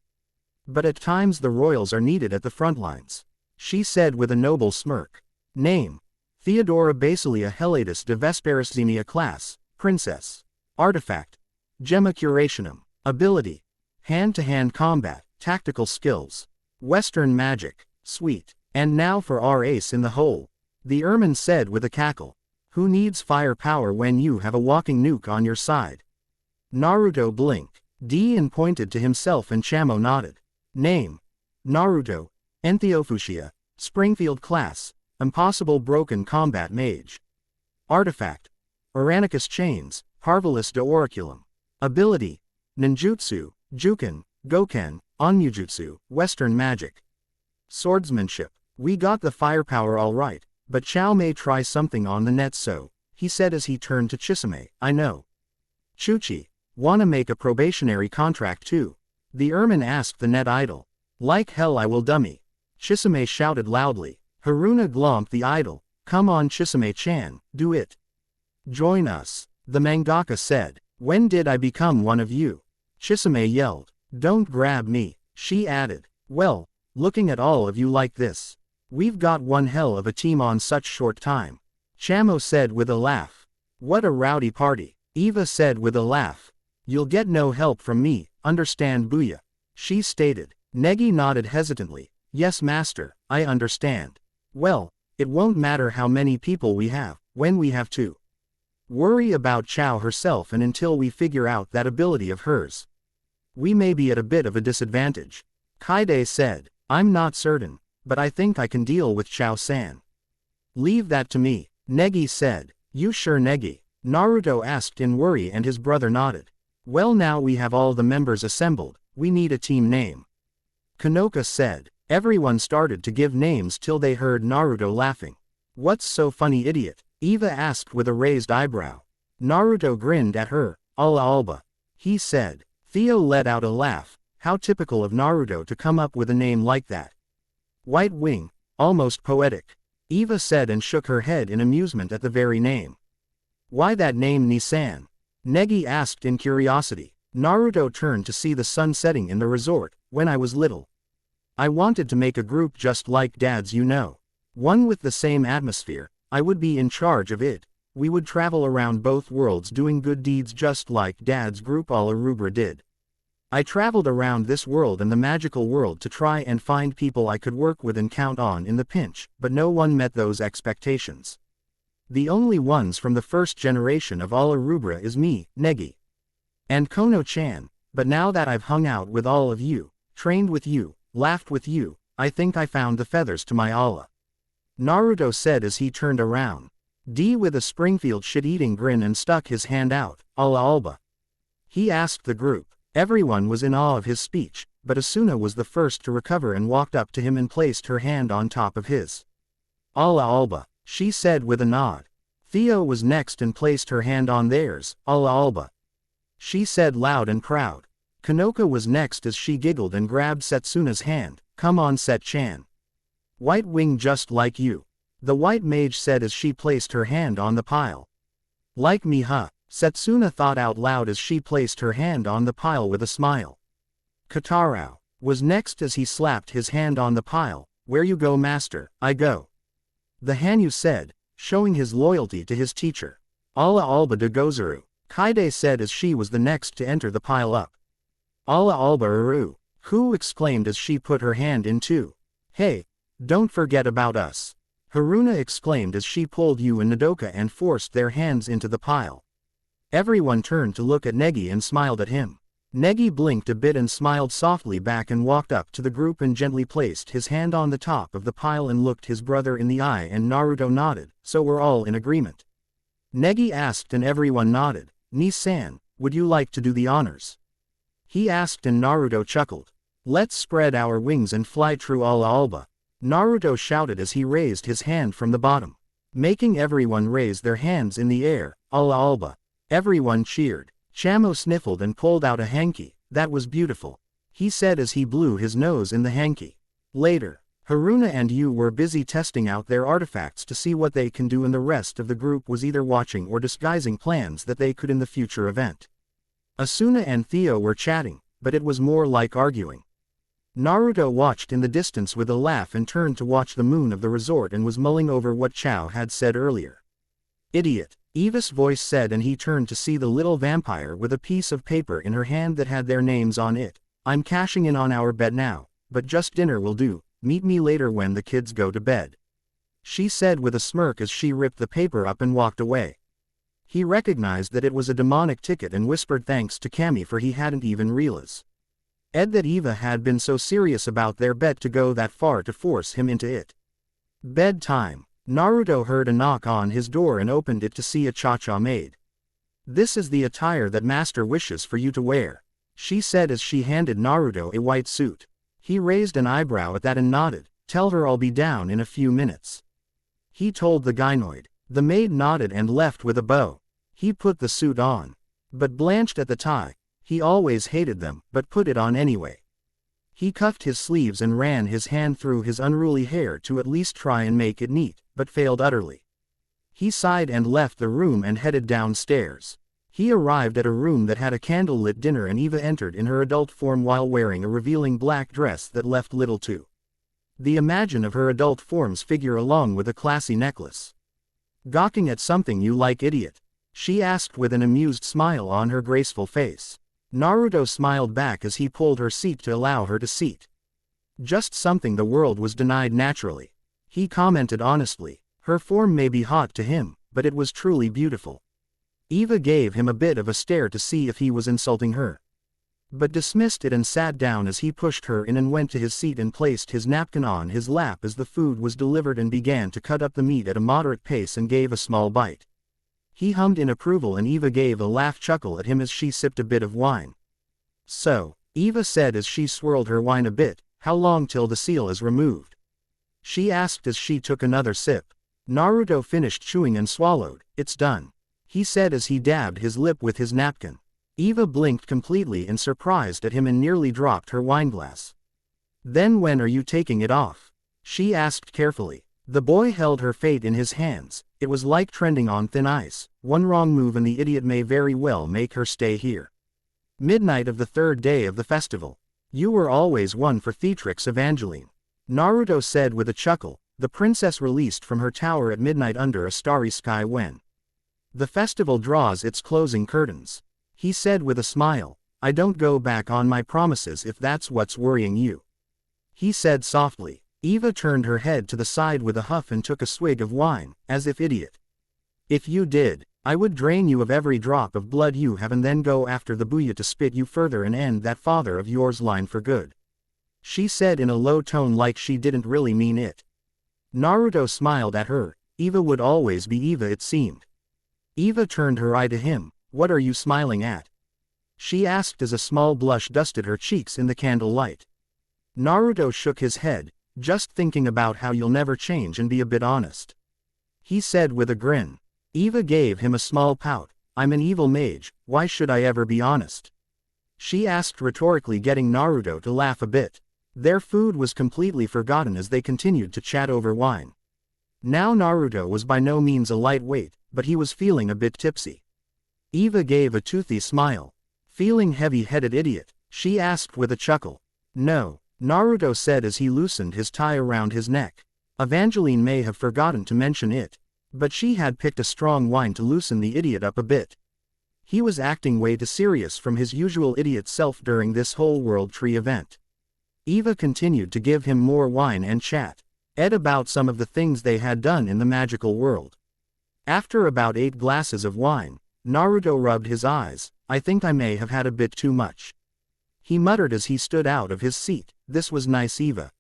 But at times the royals are needed at the front lines. she said with a noble smirk. Name: Theodora Basilia Helatus de Vesperisxenia class, Princess. Artifact: Gemma Curationum. Ability: hand-to-hand combat, tactical skills. Western magic, sweet. And now for our ace in the hole. The Ermine said with a cackle. Who needs firepower when you have a walking nuke on your side? Naruto blinked. Dean pointed to himself and Chamo nodded. Name: Naruto, Entheofushia, Springfield class, Impossible Broken Combat Mage. Artifact: Oranicus Chains, Parvulus de Oraculum. Ability: Ninjutsu, Juken, Goken, Onmujutsu, Western Magic. Swordsmanship: We got the firepower all right, but Chow may try something on the net so, he said as he turned to Chisame. I know. Chuchi, wanna make a probationary contract too? The Ermine asked the net idol. Like hell I will dummy. Chisame shouted loudly. Haruna glomped the idol. Come on Chisame-chan, do it. Join us, the mangaka said. When did I become one of you? Chisame yelled. Don't grab me, she added. Well, looking at all of you like this, we've got one hell of a team on such short time. Chamo said with a laugh. What a rowdy party, Eva said with a laugh. You'll get no help from me, understand Booya? She stated. Negi nodded hesitantly. Yes master, I understand. Well, it won't matter how many people we have, when we have to worry about Chow herself and until we figure out that ability of hers. We may be at a bit of a disadvantage. Kaide said. I'm not certain, but I think I can deal with Chow-san. Leave that to me, Negi said. You sure Negi? Naruto asked in worry and his brother nodded. Well now we have all the members assembled, we need a team name. Kanoka said. Everyone started to give names till they heard Naruto laughing. What's so funny idiot? Eva asked with a raised eyebrow. Naruto grinned at her. Alla Alba. He said. Theo let out a laugh. How typical of Naruto to come up with a name like that. White Wing, almost poetic. Eva said and shook her head in amusement at the very name. Why that name Nisan? Negi asked in curiosity. Naruto turned to see the sun setting in the resort. When I was little, I wanted to make a group just like Dad's, you know. One with the same atmosphere. I would be in charge of it. We would travel around both worlds doing good deeds just like Dad's group All Arubra did. I traveled around this world and the magical world to try and find people I could work with and count on in the pinch, but no one met those expectations. The only ones from the first generation of All Arubra is me, Negi, and Kono-chan, but now that I've hung out with all of you, trained with you, laughed with you, I think I found the feathers to my Allah. Naruto said as he turned around. D with a Springfield shit-eating grin and stuck his hand out. Allah Alba. He asked the group. Everyone was in awe of his speech, but Asuna was the first to recover and walked up to him and placed her hand on top of his. Allah Alba, she said with a nod. Theo was next and placed her hand on theirs. Allah Alba, she said loud and proud. Kanoka was next as she giggled and grabbed Setsuna's hand. Come on Set-chan. White Wing just like you. The white mage said as she placed her hand on the pile. Like me huh? Setsuna thought out loud as she placed her hand on the pile with a smile. Katarao was next as he slapped his hand on the pile. Where you go master, I go. The Hanyu said, showing his loyalty to his teacher. Alla Alba de Gozaru, Kaide said as she was the next to enter the pile up. Alla Alba Uru, Hu exclaimed as she put her hand in too. Hey, don't forget about us. Haruna exclaimed as she pulled Yu and Nodoka and forced their hands into the pile. Everyone turned to look at Negi and smiled at him. Negi blinked a bit and smiled softly back and walked up to the group and gently placed his hand on the top of the pile and looked his brother in the eye, and Naruto nodded, so we're all in agreement. Negi asked and everyone nodded. Ni-san, would you like to do the honors? He asked and Naruto chuckled. Let's spread our wings and fly true Alla Alba. Naruto shouted as he raised his hand from the bottom, making everyone raise their hands in the air. Alla Alba. Everyone cheered. Chamo sniffled and pulled out a hanky. That was beautiful, he said as he blew his nose in the hanky. Later, Haruna and Yu were busy testing out their artifacts to see what they can do, and the rest of the group was either watching or disguising plans that they could in the future event. Asuna and Theo were chatting, but it was more like arguing. Naruto watched in the distance with a laugh and turned to watch the moon of the resort and was mulling over what Chao had said earlier. Idiot, Eva's voice said, and he turned to see the little vampire with a piece of paper in her hand that had their names on it. I'm cashing in on our bet now, but just dinner will do, meet me later when the kids go to bed. She said with a smirk as she ripped the paper up and walked away. He recognized that it was a demonic ticket and whispered thanks to Cammy, for he hadn't even realized that Eva had been so serious about their bet to go that far to force him into it. Bedtime. Naruto heard a knock on his door and opened it to see a cha-cha maid. This is the attire that master wishes for you to wear, she said as she handed Naruto a white suit. He raised an eyebrow at that and nodded. Tell her I'll be down in a few minutes, he told the gynoid. The maid nodded and left with a bow. He put the suit on, but blanched at the tie. He always hated them, but put it on anyway. He cuffed his sleeves and ran his hand through his unruly hair to at least try and make it neat, but failed utterly. He sighed and left the room and headed downstairs. He arrived at a room that had a candlelit dinner, and Eva entered in her adult form while wearing a revealing black dress that left little to the imagine of her adult form's figure, along with a classy necklace. Gawking at something you like, idiot? She asked with an amused smile on her graceful face. Naruto smiled back as he pulled her seat to allow her to seat. Just something the world was denied naturally, he commented honestly. Her form may be hot to him, but it was truly beautiful. Eva gave him a bit of a stare to see if he was insulting her, but dismissed it and sat down as he pushed her in and went to his seat and placed his napkin on his lap as the food was delivered and began to cut up the meat at a moderate pace and gave a small bite. He hummed in approval and Eva gave a laugh chuckle at him as she sipped a bit of wine. So, Eva said as she swirled her wine a bit, how long till the seal is removed? She asked as she took another sip. Naruto finished chewing and swallowed. It's done, he said as he dabbed his lip with his napkin. Eva blinked completely and surprised at him and nearly dropped her wineglass. Then when are you taking it off? She asked carefully. The boy held her fate in his hands. It was like treading on thin ice. One wrong move and the idiot may very well make her stay here. Midnight of the third day of the festival. You were always one for theatrics, Evangeline, Naruto said with a chuckle. The princess released from her tower at midnight under a starry sky when the festival draws its closing curtains. He said with a smile. I don't go back on my promises if that's what's worrying you, he said softly. Eva turned her head to the side with a huff and took a swig of wine, as if idiot. If you did, I would drain you of every drop of blood you have and then go after the Booyah to spit you further and end that father of yours line for good, she said in a low tone like she didn't really mean it. Naruto smiled at her. Eva would always be Eva, it seemed. Eva turned her eye to him. What are you smiling at? She asked as a small blush dusted her cheeks in the candlelight. Naruto shook his head. Just thinking about how you'll never change and be a bit honest, he said with a grin. Eva gave him a small pout. I'm an evil mage, why should I ever be honest? She asked rhetorically, getting Naruto to laugh a bit. Their food was completely forgotten as they continued to chat over wine. Now Naruto was by no means a lightweight, but he was feeling a bit tipsy. Eva gave a toothy smile. Feeling heavy-headed, idiot? She asked with a chuckle. No, Naruto said as he loosened his tie around his neck. Evangeline may have forgotten to mention it, but she had picked a strong wine to loosen the idiot up a bit. He was acting way too serious from his usual idiot self during this whole World Tree event. Eva continued to give him more wine and chat about some of the things they had done in the magical world. After about 8 glasses of wine, Naruto rubbed his eyes. I think I may have had a bit too much, he muttered as he stood out of his seat. This was nice, Eva.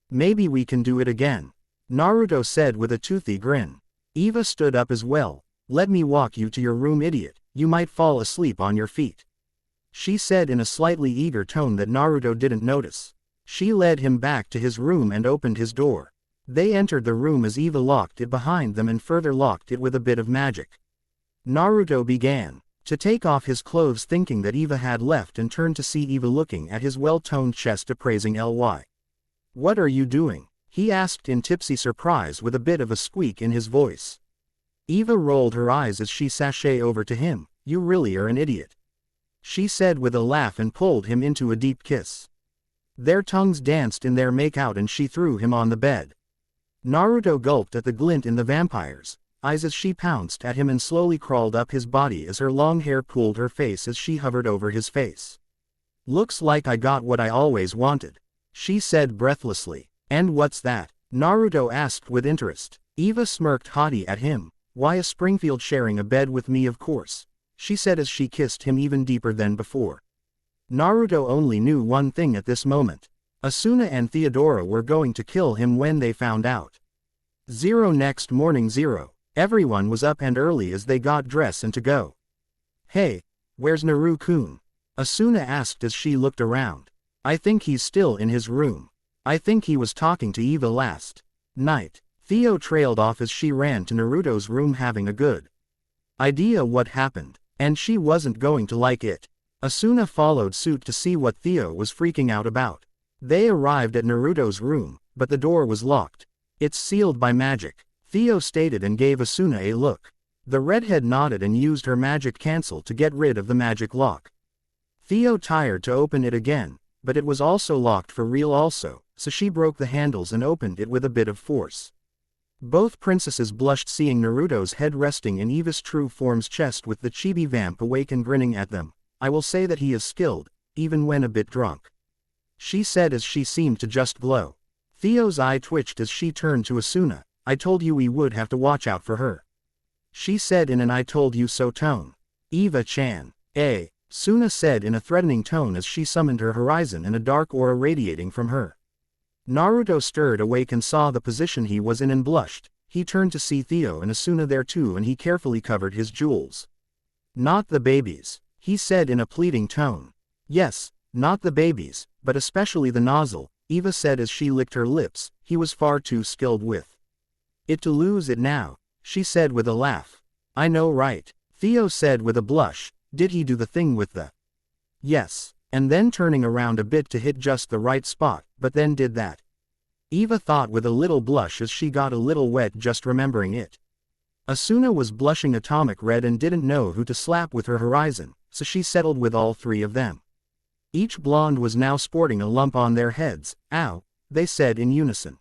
Maybe we can do it again, Naruto said with a toothy grin. Eva stood up as well. Let me walk you to your room, idiot. You might fall asleep on your feet, she said in a slightly eager tone that Naruto didn't notice. She led him back to his room and opened his door. They entered the room as Eva locked it behind them and further locked it with a bit of magic. Naruto began to take off his clothes, thinking that Eva had left, and turned to see Eva looking at his well-toned chest appraising Ly. What are you doing? He asked in tipsy surprise with a bit of a squeak in his voice. Eva rolled her eyes as she sashayed over to him. You really are an idiot, she said with a laugh and pulled him into a deep kiss. Their tongues danced in their make-out and she threw him on the bed. Naruto gulped at the glint in the vampire's eyes as she pounced at him and slowly crawled up his body as her long hair cooled her face as she hovered over his face. "Looks like I got what I always wanted," she said breathlessly. "And what's that?" Naruto asked with interest. Eva smirked haughty at him. "Why, a Springfield sharing a bed with me, of course," she said as she kissed him even deeper than before. Naruto only knew one thing at this moment. Asuna and Theodora were going to kill him when they found out. Next morning. Everyone was up and early as they got dressed and to go. "Hey, where's Naru-kun?" Asuna asked as she looked around. "I think he's still in his room. I think he was talking to Eva last night." Theo trailed off as she ran to Naruto's room having a good idea what happened, and she wasn't going to like it. Asuna followed suit to see what Theo was freaking out about. They arrived at Naruto's room, but the door was locked. "It's sealed by magic," Theo stated and gave Asuna a look. The redhead nodded and used her magic cancel to get rid of the magic lock. Theo tried to open it again, but it was also locked for real also, so she broke the handles and opened it with a bit of force. Both princesses blushed seeing Naruto's head resting in Eva's true form's chest with the chibi vamp awake and grinning at them. "I will say that he is skilled, even when a bit drunk," she said as she seemed to just glow. Theo's eye twitched as she turned to Asuna. "I told you we would have to watch out for her," she said in an "I told you so" tone. "Eva-chan." Suna said in a threatening tone as she summoned her horizon and a dark aura radiating from her. Naruto stirred awake and saw the position he was in and blushed. He turned to see Theo and Asuna there too and he carefully covered his jewels. "Not the babies," he said in a pleading tone. "Yes, not the babies, but especially the nozzle," Eva said as she licked her lips. "He was far too skilled with it to lose it now," she said with a laugh. "I know, right?" Theo said with a blush. "Did he do the thing with the—" "Yes," and then turning around a bit to hit just the right spot, "but then did that?" Eva thought with a little blush as she got a little wet just remembering it. Asuna was blushing atomic red and didn't know who to slap with her horizon, so she settled with all three of them. Each blonde was now sporting a lump on their heads. "Ow," they said in unison.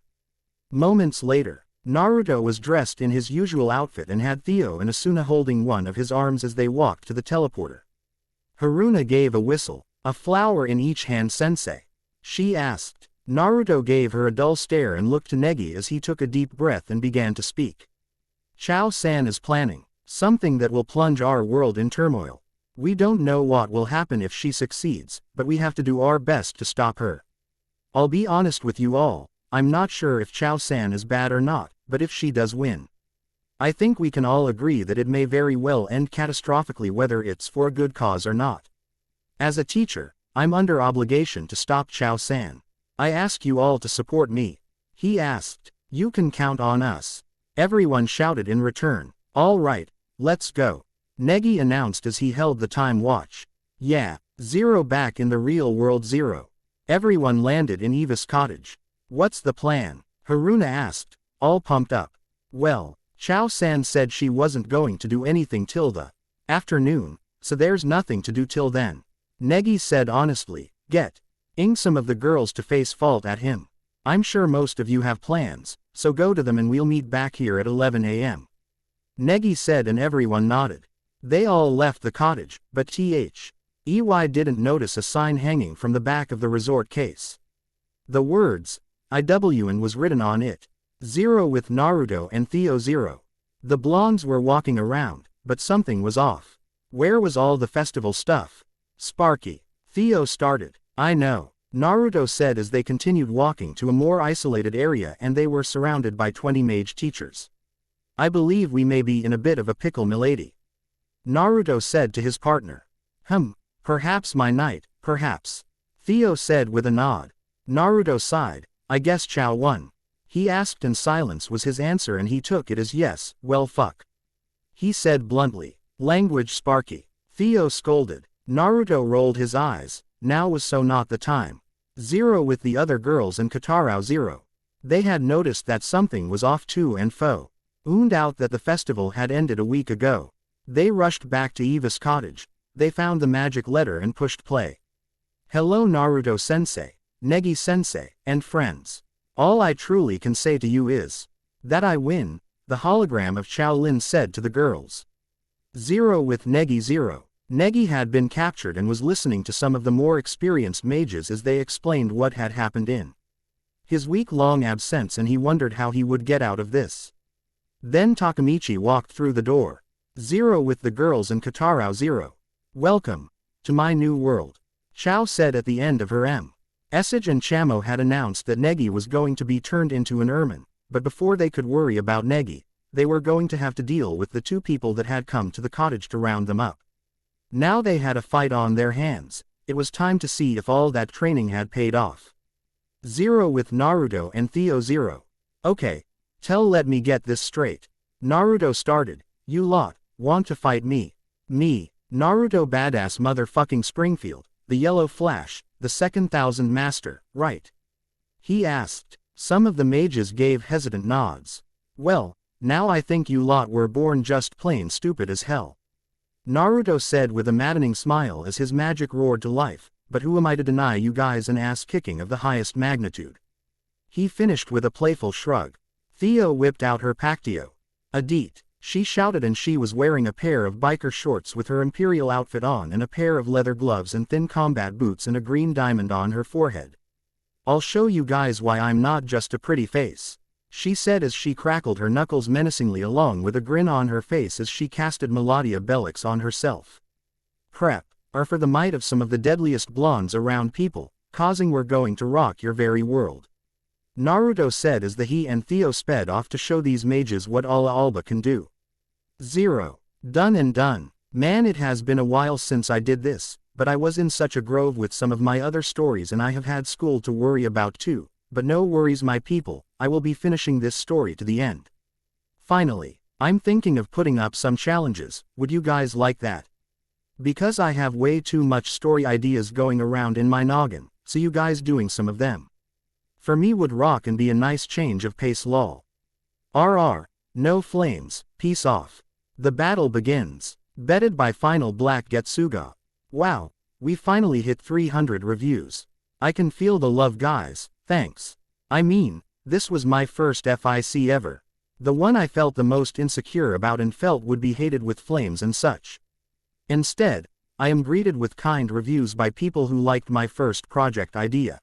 Moments later, Naruto was dressed in his usual outfit and had Theo and Asuna holding one of his arms as they walked to the teleporter. Haruna gave a whistle. "A flower in each hand, sensei?" she asked. Naruto gave her a dull stare and looked to Negi as he took a deep breath and began to speak. "Chao-san is planning something that will plunge our world in turmoil. We don't know what will happen if she succeeds, but we have to do our best to stop her. I'll be honest with you all, I'm not sure if Chao-san is bad or not, but if she does win, I think we can all agree that it may very well end catastrophically whether it's for a good cause or not. As a teacher, I'm under obligation to stop Chao-san. I ask you all to support me," he asked. "You can count on us." Everyone shouted in return. "All right, let's go," Negi announced as he held the time watch. "Yeah, back in the real world. Everyone landed in Eva's cottage. "What's the plan?" Haruna asked, all pumped up. "Well, Chao-san said she wasn't going to do anything till the afternoon, so there's nothing to do till then," Negi said honestly. "Getting some of the girls to face fault at him. I'm sure most of you have plans, so go to them and we'll meet back here at 11 a.m. Negi said and everyone nodded. They all left the cottage, but EY didn't notice a sign hanging from the back of the resort case. The words, IWN was written on it. 0 with Naruto and Theo 0. The blondes were walking around, but something was off. Where was all the festival stuff? Sparky. Theo started. I know, Naruto said as they continued walking to a more isolated area and they were surrounded by 20 mage teachers. I believe we may be in a bit of a pickle, milady. Naruto said to his partner. Perhaps my knight, perhaps. Theo said with a nod. Naruto sighed. I guess Chao won. He asked and silence was his answer and he took it as yes. Well fuck. He said bluntly. Language Sparky. Theo scolded. Naruto rolled his eyes. Now was so not the time. 0 with the other girls and Katarao 0. They had noticed that something was off too and found out that the festival had ended a week ago. They rushed back to Eva's cottage. They found the magic letter and pushed play. Hello Naruto sensei. Negi-sensei, and friends. All I truly can say to you is that I win, the hologram of Shaolin said to the girls. Zero with Negi Zero. Negi had been captured and was listening to some of the more experienced mages as they explained what had happened in his week-long absence, and he wondered how he would get out of this. Then Takamichi walked through the door. Zero with the girls and Katarao Zero. Welcome to my new world, Chao said at the end of her message, and Chamo had announced that Negi was going to be turned into an ermine, but before they could worry about Negi, they were going to have to deal with the two people that had come to the cottage to round them up. Now they had a fight on their hands. It was time to see if all that training had paid off. Zero with Naruto and Theo Zero. Okay, let me get this straight. Naruto started. You lot want to fight me? Me, Naruto badass motherfucking Springfield, the Yellow Flash, the second thousand master, right? He asked. Some of the mages gave hesitant nods. Well, now I think you lot were born just plain stupid as hell. Naruto said with a maddening smile as his magic roared to life, but who am I to deny you guys an ass-kicking of the highest magnitude? He finished with a playful shrug. Theo whipped out her Pactio. Adit, she shouted, and she was wearing a pair of biker shorts with her imperial outfit on and a pair of leather gloves and thin combat boots and a green diamond on her forehead. I'll show you guys why I'm not just a pretty face, she said as she crackled her knuckles menacingly along with a grin on her face as she casted Melodia Belix on herself. Prep, are for the might of some of the deadliest blondes around people, causing we're going to rock your very world. Naruto said as he and Theo sped off to show these mages what Ala Alba can do. Zero. Done and done. Man, it has been a while since I did this, but I was in such a grove with some of my other stories and I have had school to worry about too, but no worries my people, I will be finishing this story to the end. Finally, I'm thinking of putting up some challenges, would you guys like that? Because I have way too much story ideas going around in my noggin, so you guys doing some of them for me would rock and be a nice change of pace lol. RR, no flames, peace off. The battle begins. Betted by Final Black Getsuga. Wow, we finally hit 300 reviews. I can feel the love guys, thanks. I mean, this was my first FIC ever. The one I felt the most insecure about and felt would be hated with flames and such. Instead, I am greeted with kind reviews by people who liked my first project idea.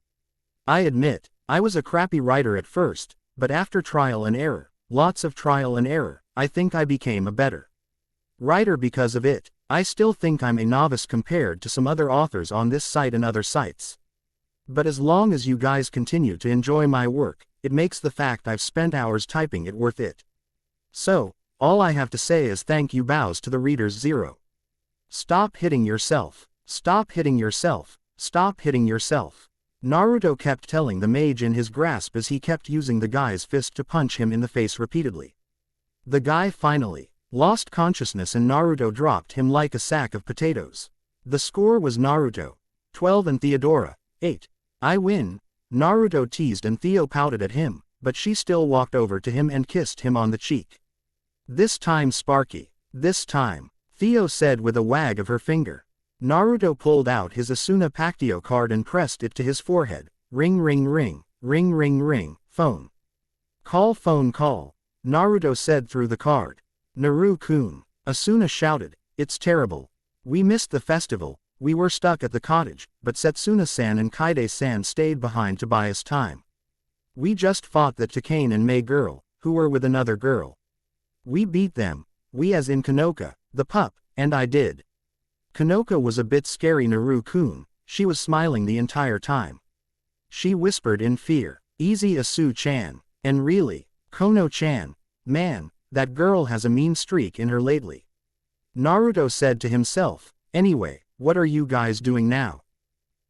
I admit, I was a crappy writer at first, but after trial and error, lots of trial and error, I think I became a better writer because of it. I still think I'm a novice compared to some other authors on this site and other sites. But as long as you guys continue to enjoy my work, it makes the fact I've spent hours typing it worth it. So, all I have to say is thank you bows to the readers. Zero. Stop hitting yourself. Stop hitting yourself. Stop hitting yourself. Naruto kept telling the mage in his grasp as he kept using the guy's fist to punch him in the face repeatedly. The guy finally lost consciousness and Naruto dropped him like a sack of potatoes. The score was Naruto 12 and Theodora 8. I win, Naruto teased and Theo pouted at him, but she still walked over to him and kissed him on the cheek. This time Sparky. This time, Theo said with a wag of her finger. Naruto pulled out his Asuna Pactio card and pressed it to his forehead. Ring ring ring, ring ring ring, phone. Phone call, Naruto said through the card. Naru-kun, Asuna shouted, it's terrible. We missed the festival, we were stuck at the cottage, but Setsuna-san and Kaide-san stayed behind to buy us time. We just fought that Takane and Mei girl, who were with another girl. We beat them, we as in Kanoka, the pup, and I did. Kanoka was a bit scary Naru-kun, she was smiling the entire time. She whispered in fear, easy Asu-chan, and really, Kono-chan, man, that girl has a mean streak in her lately. Naruto said to himself, anyway, what are you guys doing now?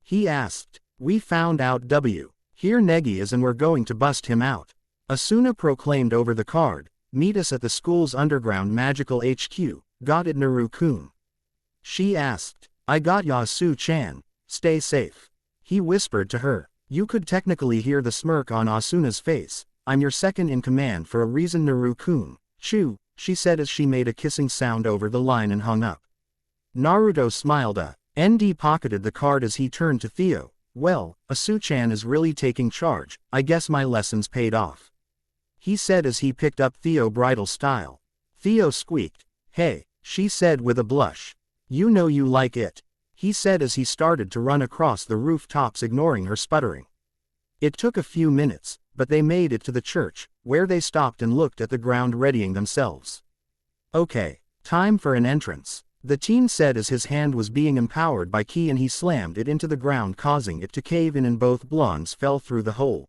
He asked. We found out here Negi is and we're going to bust him out. Asuna proclaimed over the card, meet us at the school's underground magical HQ, got it Naru-kun? She asked. I got ya Asu-chan, stay safe. He whispered to her. You could technically hear the smirk on Asuna's face. I'm your second in command for a reason Naru-kun. Chew, she said as she made a kissing sound over the line and hung up. Naruto smiled. ND pocketed the card as he turned to Theo. Well, Asu-chan is really taking charge, I guess my lessons paid off. He said as he picked up Theo bridal style. Theo squeaked. Hey, she said with a blush. You know you like it. He said as he started to run across the rooftops ignoring her sputtering. It took a few minutes, but they made it to the church, where they stopped and looked at the ground readying themselves. Okay, time for an entrance, the teen said as his hand was being empowered by ki and he slammed it into the ground causing it to cave in and both blondes fell through the hole.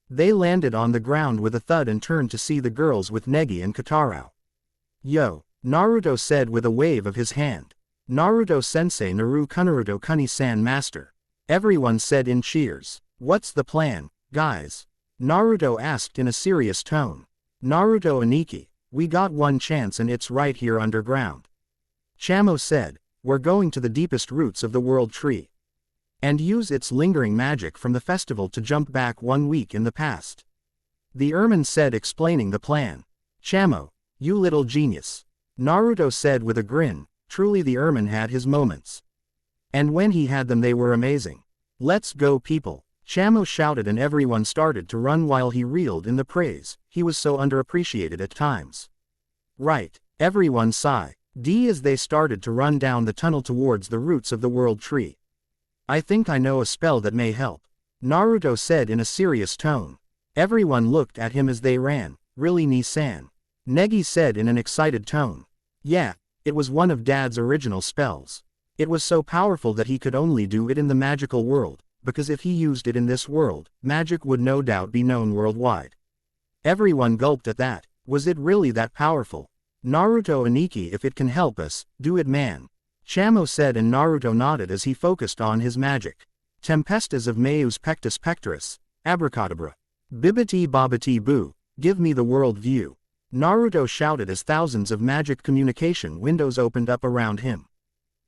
They landed on the ground with a thud and turned to see the girls with Negi and Kotarou. Yo, Naruto said with a wave of his hand. Naruto-sensei Naru Kunaruto Kuni-san master. Everyone said in cheers. What's the plan, guys? Naruto asked in a serious tone. Naruto Aniki, we got one chance and it's right here underground. Chamo said, we're going to the deepest roots of the world tree. And use its lingering magic from the festival to jump back 1 week in the past. The Ermine said explaining the plan. Chamo, you little genius. Naruto said with a grin, truly the Ermine had his moments. And when he had them they were amazing. Let's go people. Chamo shouted and everyone started to run while he reeled in the praise, he was so underappreciated at times. Right, everyone sighed as they started to run down the tunnel towards the roots of the world tree. I think I know a spell that may help, Naruto said in a serious tone. Everyone looked at him as they ran. Really Ni-san? Negi said in an excited tone. Yeah, it was one of Dad's original spells. It was so powerful that he could only do it in the magical world, because if he used it in this world, magic would no doubt be known worldwide. Everyone gulped at that. Was it really that powerful? Naruto Aniki, if it can help us, do it man. Chamo said and Naruto nodded as he focused on his magic. Tempestas of Meus Pectus Pectoris, Abracadabra. Bibbidi bobbidi boo, give me the world view. Naruto shouted as thousands of magic communication windows opened up around him.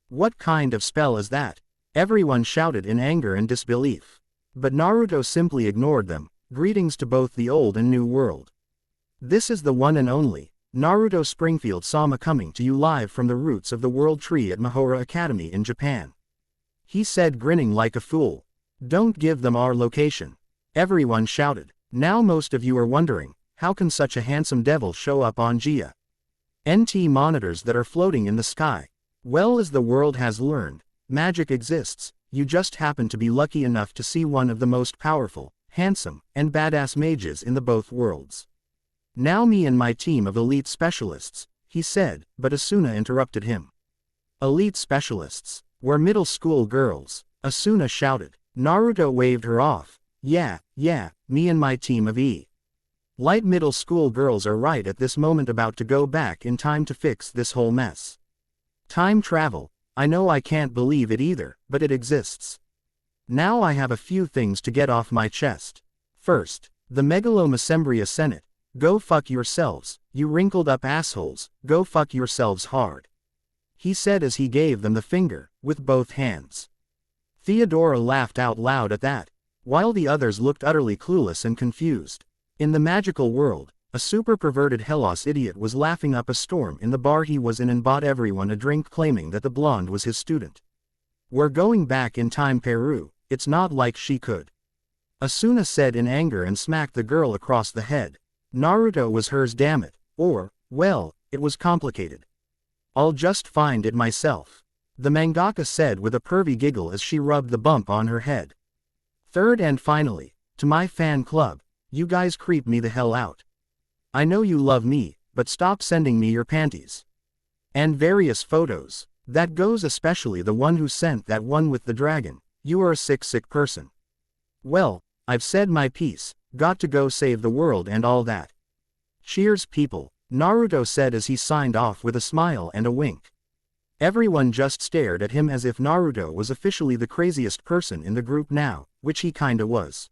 What kind of spell is that? Everyone shouted in anger and disbelief. But Naruto simply ignored them. Greetings to both the old and new world. This is the one and only, Naruto Springfield Sama coming to you live from the roots of the world tree at Mahora Academy in Japan. He said grinning like a fool. Don't give them our location. Everyone shouted. Now most of you are wondering, how can such a handsome devil show up on Gia NT monitors that are floating in the sky? Well, as the world has learned, magic exists, you just happen to be lucky enough to see one of the most powerful, handsome, and badass mages in the both worlds. Now me and my team of elite specialists, he said, but Asuna interrupted him. Elite specialists? We're middle school girls, Asuna shouted. Naruto waved her off. Yeah, me and my team of light middle school girls are right at this moment about to go back in time to fix this whole mess. Time travel, I know I can't believe it either, but it exists. Now I have a few things to get off my chest. First, the Megalomacembria Senate. Go fuck yourselves, you wrinkled up assholes, go fuck yourselves hard. He said as he gave them the finger, with both hands. Theodora laughed out loud at that, while the others looked utterly clueless and confused. In the magical world, a super perverted Hellas idiot was laughing up a storm in the bar he was in and bought everyone a drink claiming that the blonde was his student. We're going back in time Peru, it's not like she could. Asuna said in anger and smacked the girl across the head. Naruto was hers, damn it, or, well, it was complicated. I'll just find it myself. The mangaka said with a pervy giggle as she rubbed the bump on her head. Third and finally, to my fan club, you guys creep me the hell out. I know you love me, but stop sending me your panties. And various photos. That goes especially the one who sent that one with the dragon. You are a sick person. Well, I've said my piece, got to go save the world and all that. Cheers people, Naruto said as he signed off with a smile and a wink. Everyone just stared at him as if Naruto was officially the craziest person in the group now, which he kinda was.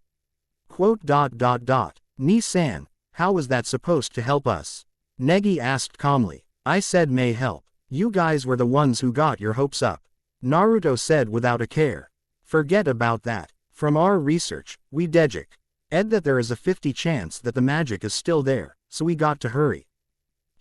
Ni-san, how was that supposed to help us? Negi asked calmly. I said may help. You guys were the ones who got your hopes up. Naruto said without a care. Forget about that. From our research, we deduce that there is a 50 chance that the magic is still there, so we got to hurry.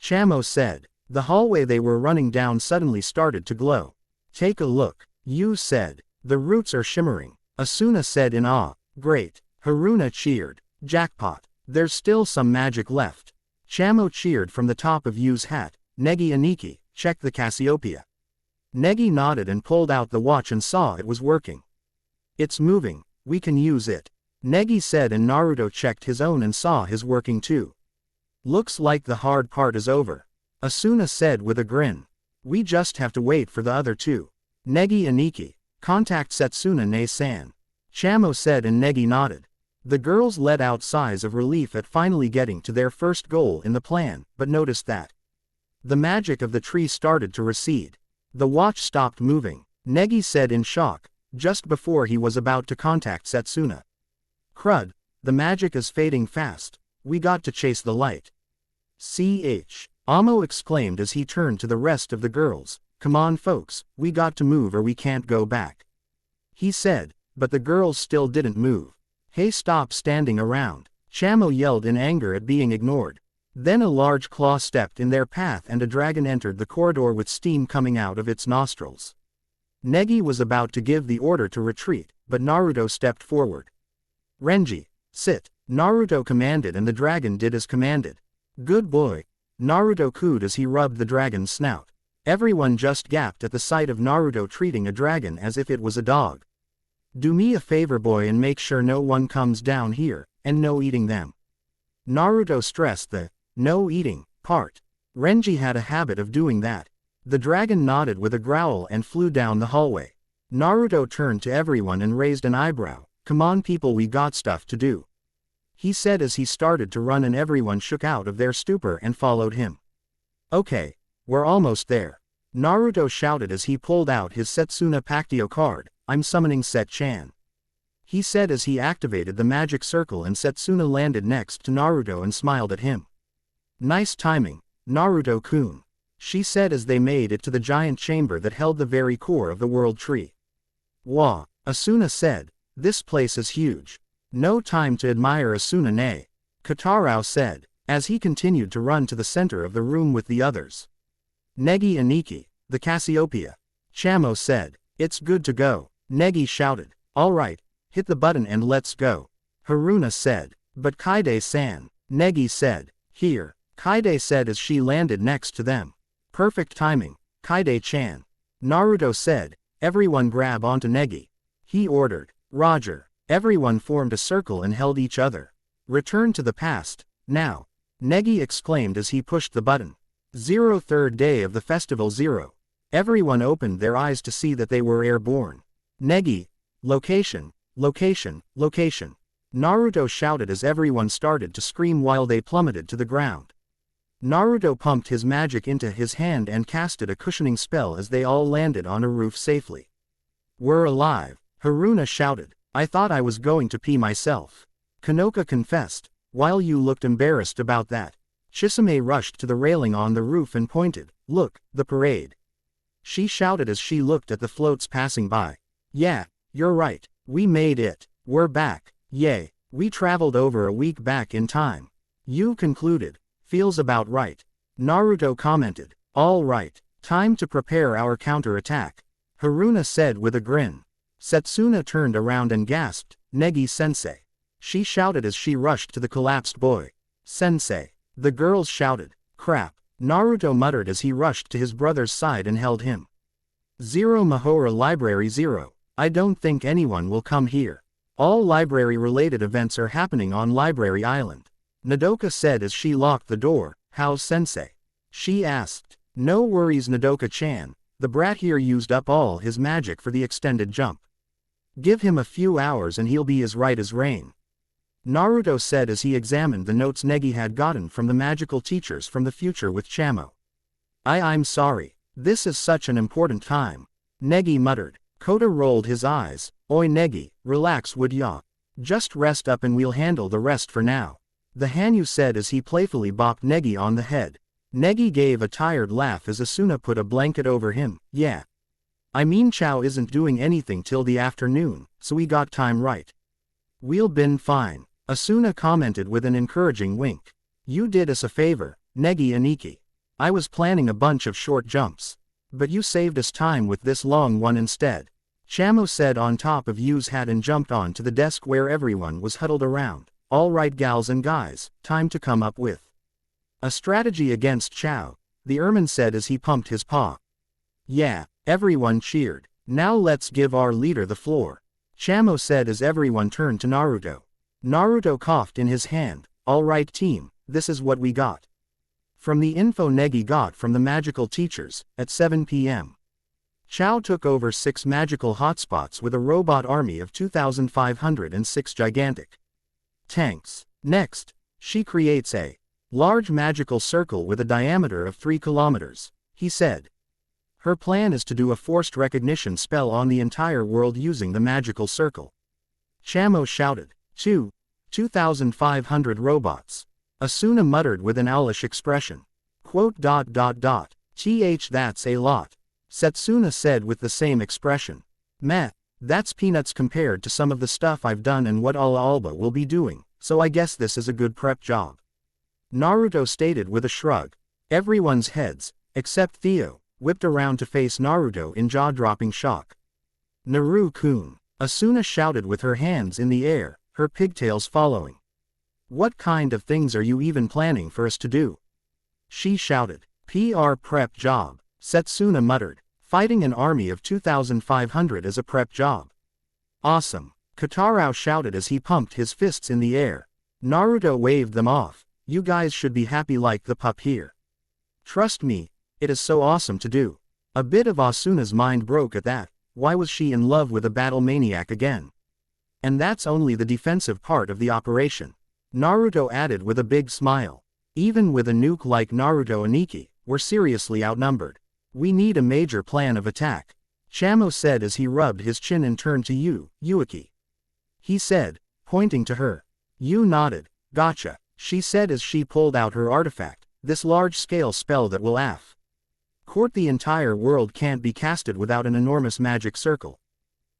Chamo said. The hallway they were running down suddenly started to glow. Take a look, you said. The roots are shimmering. Asuna said in awe. Great. Haruna cheered. Jackpot. There's still some magic left. Chamo cheered from the top of Yu's hat. Negi Aniki, check the Cassiopeia. Negi nodded and pulled out the watch and saw it was working. It's moving, we can use it. Negi said, and Naruto checked his own and saw his working too. Looks like the hard part is over. Asuna said with a grin. We just have to wait for the other two. Negi Aniki, contact Setsuna Ne-san. Chamo said, and Negi nodded. The girls let out sighs of relief at finally getting to their first goal in the plan, but noticed that the magic of the tree started to recede. The watch stopped moving. Negi said in shock, just before he was about to contact Setsuna. Crud, the magic is fading fast. We got to chase the light. Amo exclaimed as he turned to the rest of the girls. Come on folks, we got to move or we can't go back. He said, but the girls still didn't move. Hey, stop standing around. Chamo yelled in anger at being ignored. Then a large claw stepped in their path and a dragon entered the corridor with steam coming out of its nostrils. Negi was about to give the order to retreat, but Naruto stepped forward. Renji, sit. Naruto commanded, and the dragon did as commanded. Good boy. Naruto cooed as he rubbed the dragon's snout. Everyone just gaped at the sight of Naruto treating a dragon as if it was a dog. Do me a favor, boy, and make sure no one comes down here, and no eating them. Naruto stressed the no eating part. Renji had a habit of doing that. The dragon nodded with a growl and flew down the hallway. Naruto turned to everyone and raised an eyebrow. Come on people, we got stuff to do. He said as he started to run, and everyone shook out of their stupor and followed him. Okay, we're almost there. Naruto shouted as he pulled out his Setsuna Pactio card. I'm summoning Set-chan. He said as he activated the magic circle, and Setsuna landed next to Naruto and smiled at him. Nice timing, Naruto-kun. She said as they made it to the giant chamber that held the very core of the world tree. Wah, Asuna said. This place is huge. No time to admire Asuna Ne. Kotarou said, as he continued to run to the center of the room with the others. Negi Aniki, the Cassiopeia. Chamo said, it's good to go. Negi shouted, alright, hit the button and let's go. Haruna said, but Kaide-san. Negi said, here. Kaide said as she landed next to them. Perfect timing, Kaide-chan. Naruto said, everyone grab onto Negi. He ordered. Roger. Everyone formed a circle and held each other. Return to the past, now. Negi exclaimed as he pushed the button. 03rd day of the festival 0. Everyone opened their eyes to see that they were airborne. Negi. Location, location, location. Naruto shouted as everyone started to scream while they plummeted to the ground. Naruto pumped his magic into his hand and casted a cushioning spell as they all landed on a roof safely. We're alive, Haruna shouted. I thought I was going to pee myself. Kanoka confessed, while you looked embarrassed about that. Chisame rushed to the railing on the roof and pointed, look, the parade. She shouted as she looked at the floats passing by. Yeah, you're right, we made it. We're back, yay, we traveled over a week back in time. You concluded, feels about right. Naruto commented, all right, time to prepare our counterattack. Haruna said with a grin. Setsuna turned around and gasped, Negi-sensei. She shouted as she rushed to the collapsed boy. Sensei. The girls shouted. Crap. Naruto muttered as he rushed to his brother's side and held him. 0 Mahora Library 0. I don't think anyone will come here. All library-related events are happening on Library Island. Nodoka said as she locked the door. How's Sensei? She asked. No worries, Nodoka-chan. The brat here used up all his magic for the extended jump. Give him a few hours and he'll be as right as rain. Naruto said as he examined the notes Negi had gotten from the magical teachers from the future with Chamo. I'm sorry. This is such an important time. Negi muttered. Kota rolled his eyes. Oi Negi, relax would ya? Just rest up and we'll handle the rest for now. The Hanyu said as he playfully bopped Negi on the head. Negi gave a tired laugh as Asuna put a blanket over him. Yeah. I mean Chow isn't doing anything till the afternoon, so we got time right. We'll been fine. Asuna commented with an encouraging wink. You did us a favor, Negi Aniki. I was planning a bunch of short jumps. But you saved us time with this long one instead. Chamo said on top of Yu's hat and jumped on to the desk where everyone was huddled around. All right gals and guys, time to come up with a strategy against Chow, the Ermine said as he pumped his paw. Yeah, everyone cheered. Now let's give our leader the floor, Chamo said as everyone turned to Naruto. Naruto coughed in his hand. All right team, this is what we got. From the info Negi got from the magical teachers, at 7 p.m. Chow took over 6 magical hotspots with a robot army of 2,506 gigantic tanks. Next, she creates a large magical circle with a diameter of 3 kilometers, he said. Her plan is to do a forced recognition spell on the entire world using the magical circle. Chamo shouted. 2,500 robots. Asuna muttered with an owlish expression. Quote. That's a lot. Setsuna said with the same expression. Meh, that's peanuts compared to some of the stuff I've done and what Alba will be doing, so I guess this is a good prep job. Naruto stated with a shrug. Everyone's heads, except Theo, whipped around to face Naruto in jaw-dropping shock. Naru-kun, Asuna shouted with her hands in the air, her pigtails following. What kind of things are you even planning for us to do? She shouted. PR prep job, Setsuna muttered. Fighting an army of 2,500 as a prep job. Awesome, Katarao shouted as he pumped his fists in the air. Naruto waved them off. You guys should be happy like the pup here. Trust me, it is so awesome to do. A bit of Asuna's mind broke at that. Why was she in love with a battle maniac again? And that's only the defensive part of the operation. Naruto added with a big smile. Even with a nuke like Naruto and Ikki, we're seriously outnumbered. We need a major plan of attack, Chamo said as he rubbed his chin and turned to Yuiki. He said, pointing to her. Yu nodded. Gotcha, she said as she pulled out her artifact, this large-scale spell that will court the entire world can't be casted without an enormous magic circle.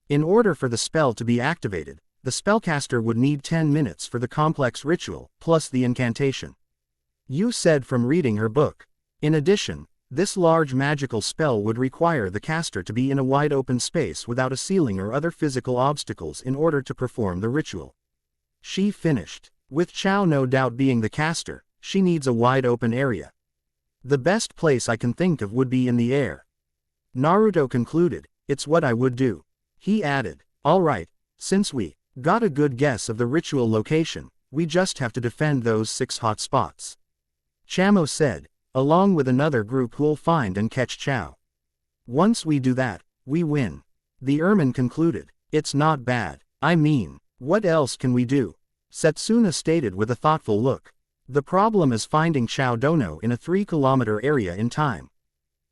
In order for the spell to be activated, the spellcaster would need 10 minutes for the complex ritual, plus the incantation. Yu said from reading her book. In addition, this large magical spell would require the caster to be in a wide open space without a ceiling or other physical obstacles in order to perform the ritual. She finished. With Chow no doubt being the caster, she needs a wide open area. The best place I can think of would be in the air. Naruto concluded, it's what I would do. He added, alright, since we got a good guess of the ritual location, we just have to defend those 6 hot spots. Chamo said, along with another group who'll find and catch Chow. Once we do that, we win. The Ermine concluded, it's not bad. I mean, what else can we do? Setsuna stated with a thoughtful look. The problem is finding Chow Dono in a 3-kilometer area in time.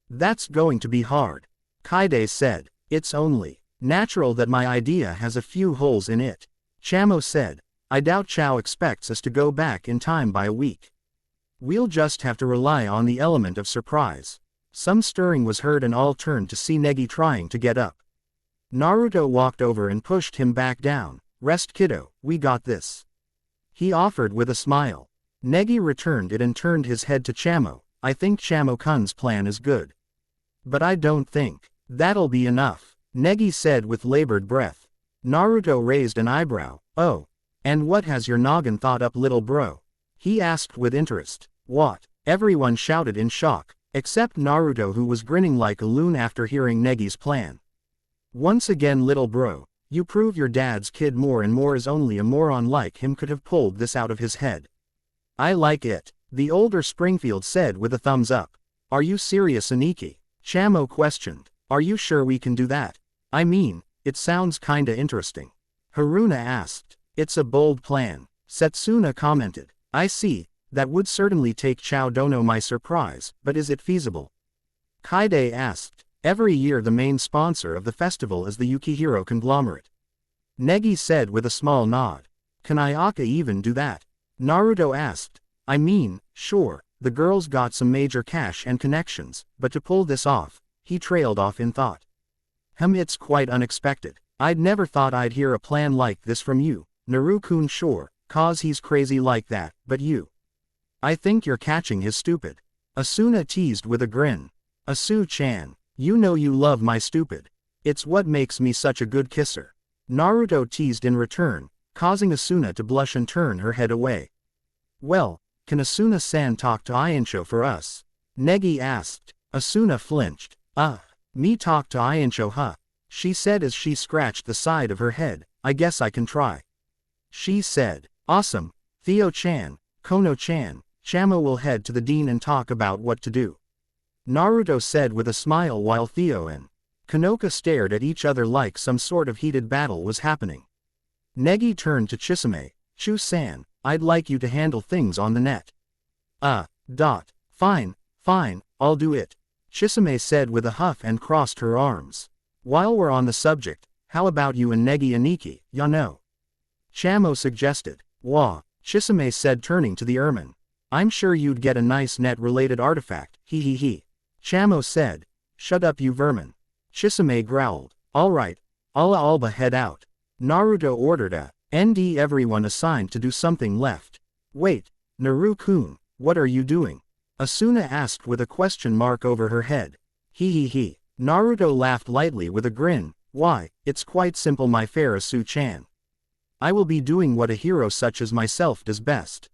That's going to be hard. Kaide said, it's only natural that my idea has a few holes in it. Chamo said, I doubt Chow expects us to go back in time by a week. We'll just have to rely on the element of surprise. Some stirring was heard and all turned to see Negi trying to get up. Naruto walked over and pushed him back down. Rest kiddo, we got this. He offered with a smile. Negi returned it and turned his head to Chamo. I think Chamo-kun's plan is good. But I don't think that'll be enough, Negi said with labored breath. Naruto raised an eyebrow. Oh. And what has your noggin thought up little bro? He asked with interest. What? Everyone shouted in shock, except Naruto who was grinning like a loon after hearing Negi's plan. Once again little bro, you prove your dad's kid more and more is only a moron like him could have pulled this out of his head. I like it, the older Springfield said with a thumbs up. Are you serious Aniki? Chamo questioned. Are you sure we can do that? I mean, it sounds kinda interesting. Haruna asked. It's a bold plan, Setsuna commented. I see. That would certainly take Chow Dono by surprise, but is it feasible? Kaide asked. Every year the main sponsor of the festival is the Yukihiro conglomerate. Negi said with a small nod. Can Ayaka even do that? Naruto asked. I mean, sure, the girl's got some major cash and connections, but to pull this off, he trailed off in thought. It's quite unexpected. I'd never thought I'd hear a plan like this from you, Naru-kun sure, cause he's crazy like that, but you. I think you're catching his stupid. Asuna teased with a grin. Asu-chan, you know you love my stupid. It's what makes me such a good kisser. Naruto teased in return, causing Asuna to blush and turn her head away. Well, can Asuna-san talk to Ainsho for us? Negi asked. Asuna flinched. Me talk to Ainsho huh? She said as she scratched the side of her head. I guess I can try. She said. Awesome, Theo-chan, Kono-chan, Chamo will head to the dean and talk about what to do. Naruto said with a smile while Theo and Konoka stared at each other like some sort of heated battle was happening. Negi turned to Chisame. Chu-san, I'd like you to handle things on the net. Fine, I'll do it. Chisame said with a huff and crossed her arms. While we're on the subject, how about you and Negi Aniki, ya know? Chamo suggested. Wah, Chisame said turning to the ermine. I'm sure you'd get a nice net-related artifact, he. Chamo said. Shut up you vermin. Chisame growled. Alright, Alba head out. Naruto ordered a ND everyone assigned to do something left. Wait, Naru-kun, what are you doing? Asuna asked with a question mark over her head. He. Naruto laughed lightly with a grin. Why, it's quite simple my fair Asu-chan. I will be doing what a hero such as myself does best.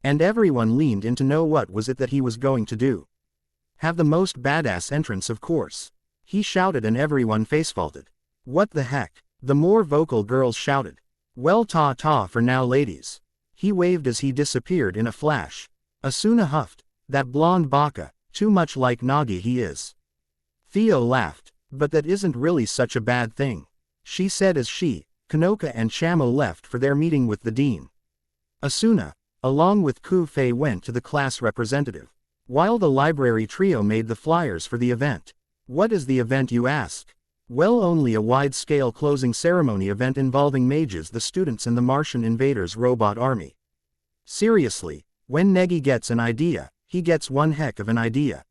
And everyone leaned in to know what was it that he was going to do. Have the most badass entrance of course. He shouted and everyone facefaulted. What the heck? The more vocal girls shouted. Well ta for now ladies. He waved as he disappeared in a flash. Asuna huffed. That blonde baka, too much like Nagi he is. Theo laughed. But that isn't really such a bad thing. She said as she, Konoka and Chamo left for their meeting with the dean. Asuna, along with Ku-fei went to the class representative. While the library trio made the flyers for the event. What is the event you ask? Well, only a wide-scale closing ceremony event involving mages, the students and the Martian invaders' robot army. Seriously, when Negi gets an idea, he gets one heck of an idea.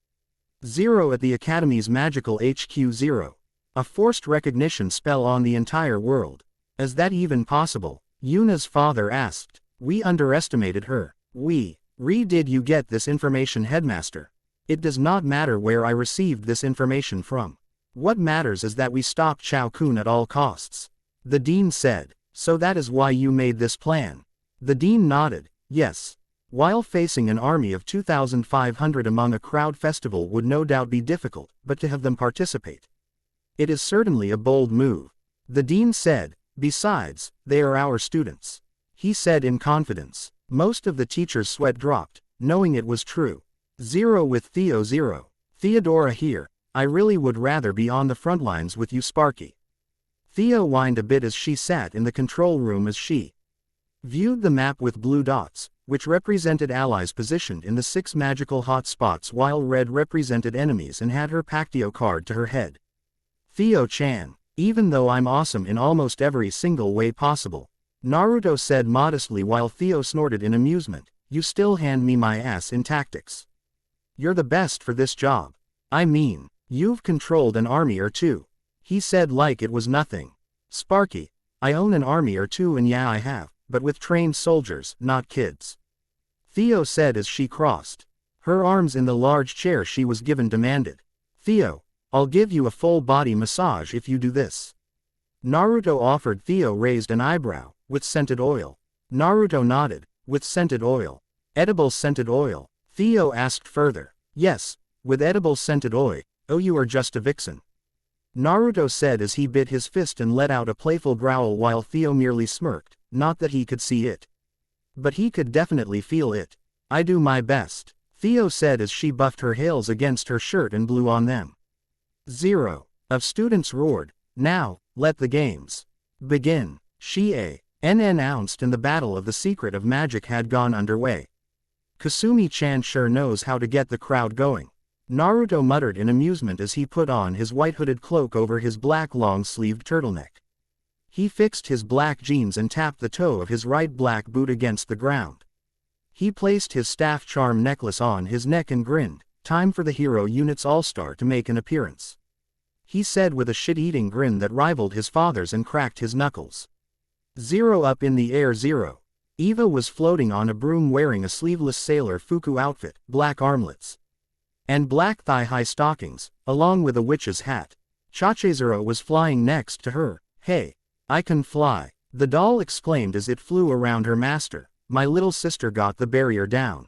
0 at the Academy's magical HQ 0. A forced recognition spell on the entire world. Is that even possible? Yuna's father asked. We underestimated her. Did you get this information, headmaster? It does not matter where I received this information from. What matters is that we stop Chao-kun at all costs. The dean said. So that is why you made this plan. The dean nodded. Yes. While facing an army of 2,500 among a crowd festival would no doubt be difficult, but to have them participate. It is certainly a bold move. The dean said. Besides, they are our students. He said in confidence. Most of the teachers' sweat dropped, knowing it was true. 0 with Theo 0. Theodora here. I really would rather be on the front lines with you, Sparky. Theo whined a bit as she sat in the control room as she viewed the map with blue dots, which represented allies positioned in the 6 magical hotspots while red represented enemies, and had her Pactio card to her head. Theo-chan, even though I'm awesome in almost every single way possible, Naruto said modestly while Theo snorted in amusement, you still hand me my ass in tactics. You're the best for this job. I mean, you've controlled an army or two. He said like it was nothing. Sparky, I own an army or two, and yeah I have, but with trained soldiers, not kids. Theo said as she crossed her arms in the large chair she was given, demanded. Theo, I'll give you a full body massage if you do this. Naruto offered. Theo raised an eyebrow. With scented oil. Naruto nodded. With scented oil. Edible scented oil. Theo asked further. Yes, with edible scented oil. Oh, you are just a vixen. Naruto said as he bit his fist and let out a playful growl while Theo merely smirked, not that he could see it. But he could definitely feel it. I do my best, Theo said as she buffed her heels against her shirt and blew on them. 0 of students roared. Now, let the games begin. Shie announced, and the battle of the secret of magic had gone underway. Kasumi-chan sure knows how to get the crowd going. Naruto muttered in amusement as he put on his white hooded cloak over his black long-sleeved turtleneck. He fixed his black jeans and tapped the toe of his right black boot against the ground. He placed his staff charm necklace on his neck and grinned. Time for the hero unit's all-star to make an appearance. He said with a shit-eating grin that rivaled his father's and cracked his knuckles. 0 up in the air 0. Eva was floating on a broom wearing a sleeveless sailor fuku outfit, black armlets, and black thigh-high stockings, along with a witch's hat. Chachezero was flying next to her. Hey, I can fly, the doll exclaimed as it flew around her master. My little sister got the barrier down.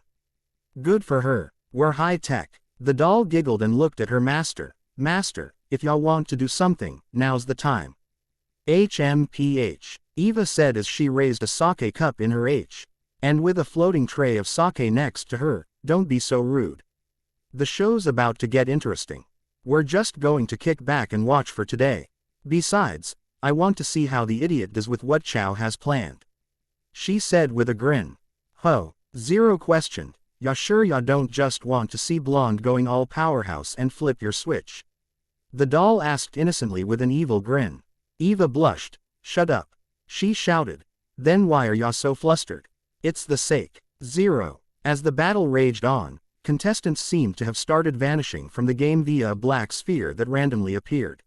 Good for her, we're high-tech. The doll giggled and looked at her master. Master, if y'all want to do something, now's the time. HMPH, Eva said as she raised a sake cup in her and with a floating tray of sake next to her. Don't be so rude. The show's about to get interesting. We're just going to kick back and watch for today. Besides, I want to see how the idiot does with what Chow has planned. She said with a grin. Ho, Zero questioned. Ya sure ya don't just want to see blonde going all powerhouse and flip your switch? The doll asked innocently with an evil grin. Eva blushed. Shut up. She shouted. Then why are ya so flustered? It's the sake. Zero. As the battle raged on, contestants seemed to have started vanishing from the game via a black sphere that randomly appeared.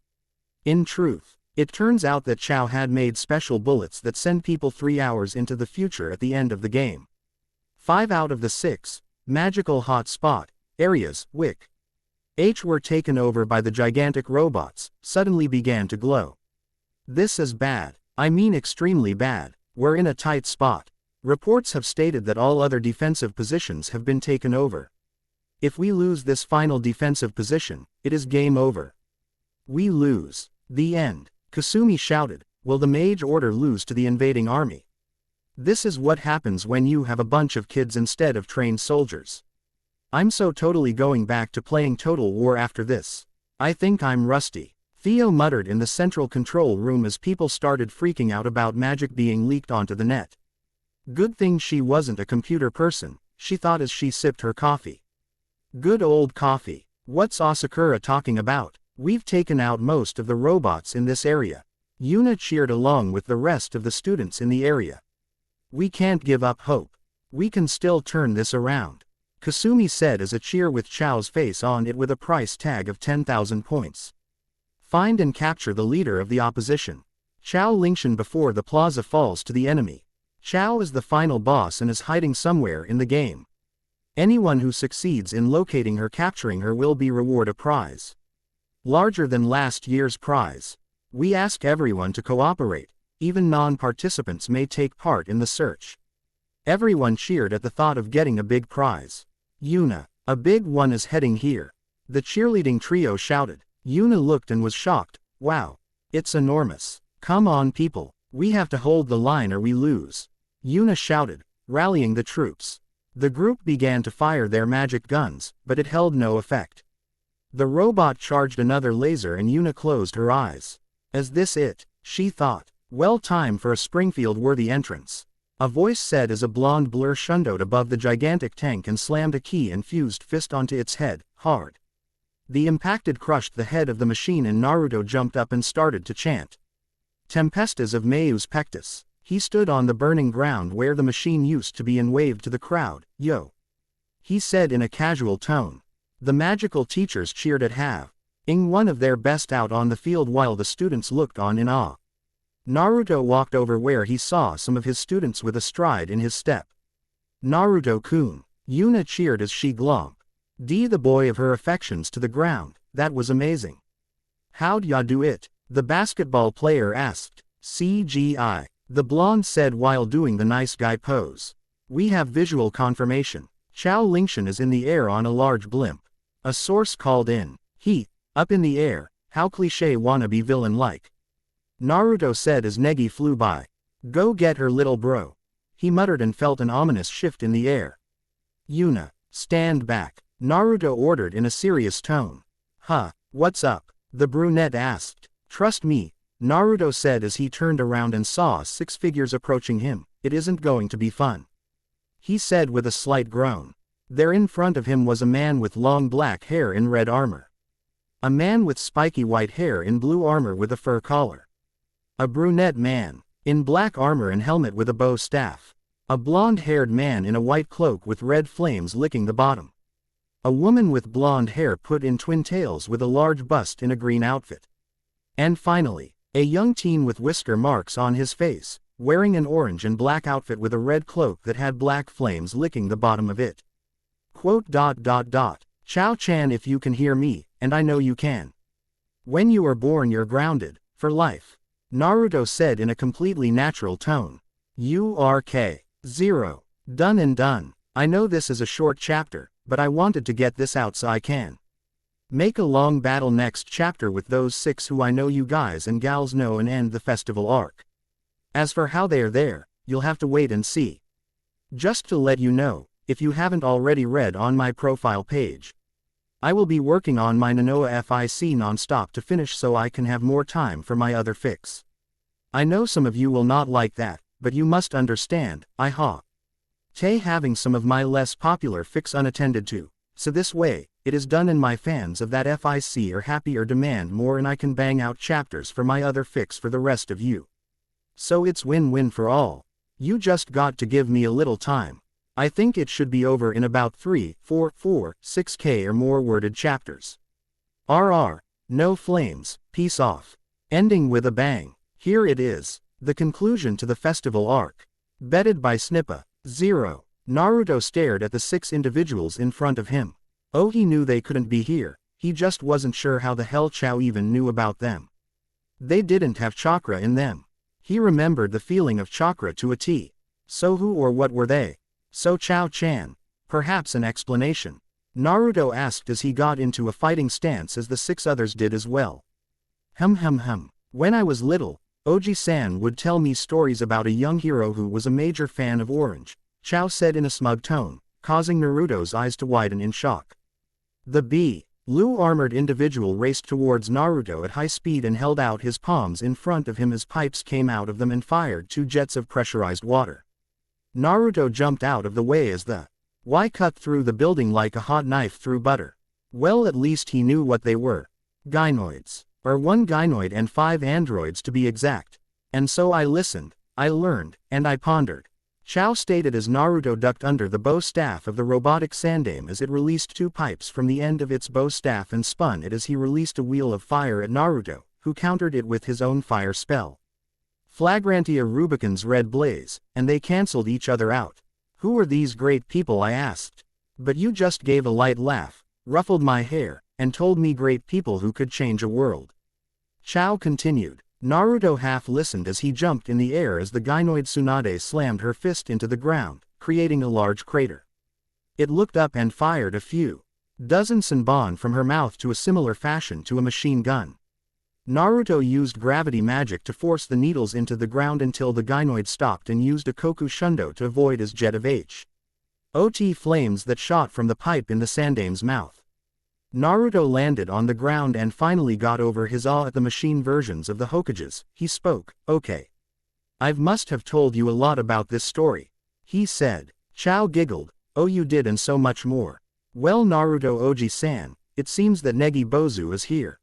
In truth, it turns out that Chow had made special bullets that send people 3 hours into the future at the end of the game. 5 out of the 6 magical hot spot areas, were taken over by the gigantic robots, suddenly began to glow. This is bad. I mean extremely bad. We're in a tight spot. Reports have stated that all other defensive positions have been taken over. If we lose this final defensive position, it is game over. We lose. The end. Kasumi shouted. Will the mage order lose to the invading army? This is what happens when you have a bunch of kids instead of trained soldiers. I'm so totally going back to playing Total War after this. I think I'm rusty. Theo muttered in the central control room as people started freaking out about magic being leaked onto the net. Good thing she wasn't a computer person, she thought as she sipped her coffee. Good old coffee. What's Asakura talking about? We've taken out most of the robots in this area. Yuna cheered along with the rest of the students in the area. We can't give up hope. We can still turn this around, Kasumi said as a cheer with Chow's face on it with a price tag of 10,000 points. Find and capture the leader of the opposition. Chow Lingshan before the plaza falls to the enemy. Chow is the final boss and is hiding somewhere in the game. Anyone who succeeds in locating her capturing her will be rewarded a prize larger than last year's prize. We ask everyone to cooperate. Even non-participants may take part in the search. Everyone cheered at the thought of getting a big prize. Yuna, a big one is heading here. The cheerleading trio shouted. Yuna looked and was shocked. Wow. It's enormous. Come on people, we have to hold the line or we lose. Yuna shouted, rallying the troops. The group began to fire their magic guns, but it held no effect. The robot charged another laser and Yuna closed her eyes. Is this it? She thought. Well, time for a Springfield-worthy entrance. A voice said as a blonde blur shundowed above the gigantic tank and slammed a key-infused fist onto its head, hard. The impacted crushed the head of the machine and Naruto jumped up and started to chant. Tempestas of Meus Pectus. He stood on the burning ground where the machine used to be and waved to the crowd. Yo! He said in a casual tone. The magical teachers cheered at having one of their best out on the field while the students looked on in awe. Naruto walked over where he saw some of his students with a stride in his step. Naruto-kun. Yuna cheered as she glomped. The boy of her affections to the ground. That was amazing. How'd ya do it? The basketball player asked. CGI. The blonde said while doing the nice guy pose. We have visual confirmation. Chow Lingshan is in the air on a large blimp. A source called in. He, up in the air, how cliché wannabe villain-like. Naruto said as Negi flew by. Go get her little bro. He muttered and felt an ominous shift in the air. Yuna, stand back. Naruto ordered in a serious tone. Huh, what's up? The brunette asked. Trust me, Naruto said as he turned around and saw 6 figures approaching him. It isn't going to be fun. He said with a slight groan. There in front of him was a man with long black hair in red armor. A man with spiky white hair in blue armor with a fur collar. A brunette man, in black armor and helmet with a bow staff. A blonde-haired man in a white cloak with red flames licking the bottom. A woman with blonde hair put in twin tails with a large bust in a green outfit. And finally, a young teen with whisker marks on his face, wearing an orange and black outfit with a red cloak that had black flames licking the bottom of it. Quote. Chow-chan, if you can hear me, and I know you can. When you are born you're grounded, for life. Naruto said in a completely natural tone. URK. 0. Done and done. I know this is a short chapter, but I wanted to get this out so I can make a long battle next chapter with those 6 who I know you guys and gals know and end the festival arc. As for how they are there, you'll have to wait and see. Just to let you know, if you haven't already read on my profile page, I will be working on my Nanoa FIC non-stop to finish so I can have more time for my other fics. I know some of you will not like that, but you must understand, having some of my less popular fics unattended to, so this way, it is done and my fans of that FIC are happy or demand more and I can bang out chapters for my other fics for the rest of you. So it's win-win for all. You just got to give me a little time. I think it should be over in about 3, 4, 6k or more worded chapters. RR. No flames, peace off. Ending with a bang. Here it is. The conclusion to the festival arc. Bedded by Snippa. 0. Naruto stared at the 6 individuals in front of him. Oh, he knew they couldn't be here, he just wasn't sure how the hell Chao even knew about them. They didn't have chakra in them. He remembered the feeling of chakra to a T. So who or what were they? So Chao-chan. Perhaps an explanation. Naruto asked as he got into a fighting stance as the 6 others did as well. When I was little, Oji-san would tell me stories about a young hero who was a major fan of orange, Chao said in a smug tone, causing Naruto's eyes to widen in shock. The blue armored individual raced towards Naruto at high speed and held out his palms in front of him as pipes came out of them and fired 2 jets of pressurized water. Naruto jumped out of the way as the Y cut through the building like a hot knife through butter. Well, at least he knew what they were. Gynoids. Or 1 gynoid and 5 androids to be exact. And so I listened, I learned, and I pondered. Chao stated as Naruto ducked under the bow staff of the robotic sandame as it released 2 pipes from the end of its bow staff and spun it as he released a wheel of fire at Naruto, who countered it with his own fire spell. Flagrantia Rubicon's red blaze, and they cancelled each other out. Who are these great people, I asked. But you just gave a light laugh, ruffled my hair, and told me great people who could change a world. Chao continued. Naruto half listened as he jumped in the air as the gynoid Tsunade slammed her fist into the ground, creating a large crater. It looked up and fired a few dozen Senbon from her mouth to a similar fashion to a machine gun. Naruto used gravity magic to force the needles into the ground until the gynoid stopped and used a Koku Shundo to avoid his jet of HOT flames that shot from the pipe in the sandame's mouth. Naruto landed on the ground and finally got over his awe at the machine versions of the Hokages. He spoke. Okay. I must have told you a lot about this story. He said. Chao giggled. Oh, you did, and so much more. Well, Naruto Oji-san, it seems that Negi Bozu is here.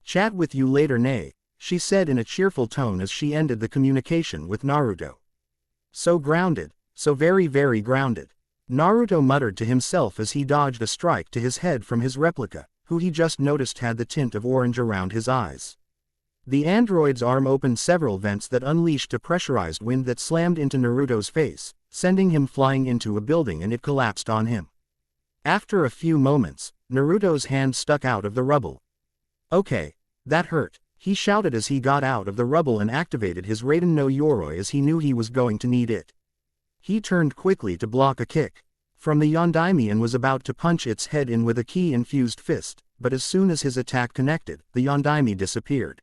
Chat with you later, Nei, she said in a cheerful tone as she ended the communication with Naruto. So grounded. So very, very grounded. Naruto muttered to himself as he dodged a strike to his head from his replica, who he just noticed had the tint of orange around his eyes. The android's arm opened several vents that unleashed a pressurized wind that slammed into Naruto's face, sending him flying into a building, and it collapsed on him. After a few moments, Naruto's hand stuck out of the rubble. Okay, that hurt, he shouted as he got out of the rubble and activated his Raiden no Yoroi as he knew he was going to need it. He turned quickly to block a kick from the Yondaime and was about to punch its head in with a ki-infused fist, but as soon as his attack connected, the Yondaime disappeared.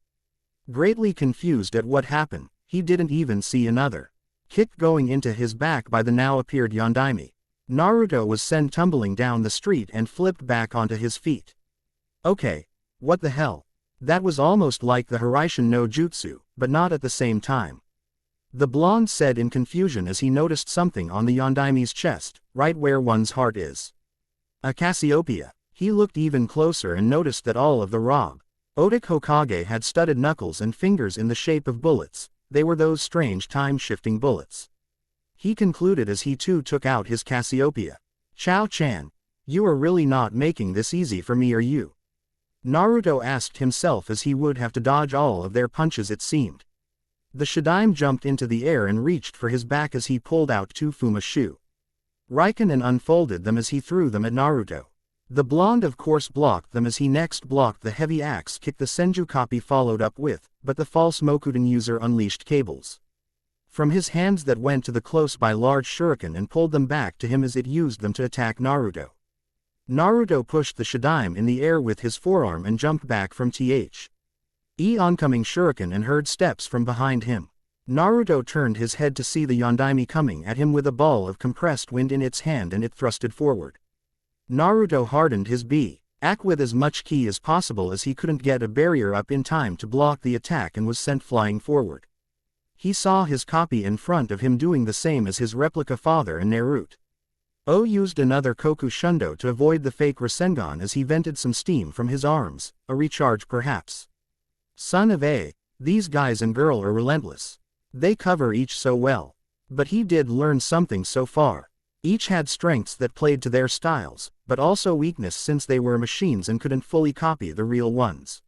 Greatly confused at what happened, he didn't even see another kick going into his back by the now appeared Yondaime. Naruto was sent tumbling down the street and flipped back onto his feet. Okay, what the hell? That was almost like the Hiraishin no Jutsu, but not at the same time. The blonde said in confusion as he noticed something on the Yondaime's chest, right where one's heart is. A Cassiopeia. He looked even closer and noticed that all of the Rob Otik Hokage had studded knuckles and fingers in the shape of bullets. They were those strange time-shifting bullets. He concluded as he too took out his Cassiopeia. Chao-chan, you are really not making this easy for me, are you? Naruto asked himself as he would have to dodge all of their punches, it seemed. The Shadaime jumped into the air and reached for his back as he pulled out 2 Fumashu Raikkonen and unfolded them as he threw them at Naruto. The blonde of course blocked them as he next blocked the heavy axe kick the Senju copy followed up with, but the false Mokuden user unleashed cables from his hands that went to the close by large shuriken and pulled them back to him as it used them to attack Naruto. Naruto pushed the Shadaime in the air with his forearm and jumped back from oncoming shuriken and heard steps from behind him. Naruto turned his head to see the Yondaime coming at him with a ball of compressed wind in its hand and it thrusted forward. Naruto hardened his axe with as much ki as possible as he couldn't get a barrier up in time to block the attack and was sent flying forward. He saw his copy in front of him doing the same as his replica father and Naruto. Used another Koku Shundo to avoid the fake Rasengan as he vented some steam from his arms, a recharge perhaps. Son of A, these guys and girl are relentless. They cover each so well. But he did learn something so far. Each had strengths that played to their styles, but also weakness since they were machines and couldn't fully copy the real ones.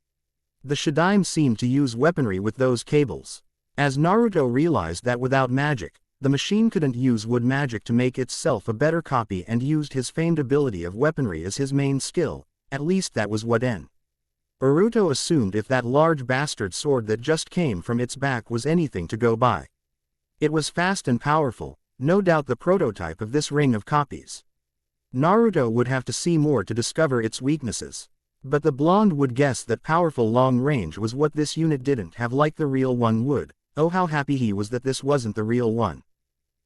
The Shadaime seemed to use weaponry with those cables. As Naruto realized that without magic, the machine couldn't use wood magic to make itself a better copy and used his famed ability of weaponry as his main skill, at least that was what Naruto assumed if that large bastard sword that just came from its back was anything to go by. It was fast and powerful, no doubt the prototype of this ring of copies. Naruto would have to see more to discover its weaknesses. But the blonde would guess that powerful long range was what this unit didn't have like the real one would. Oh, how happy he was that this wasn't the real one.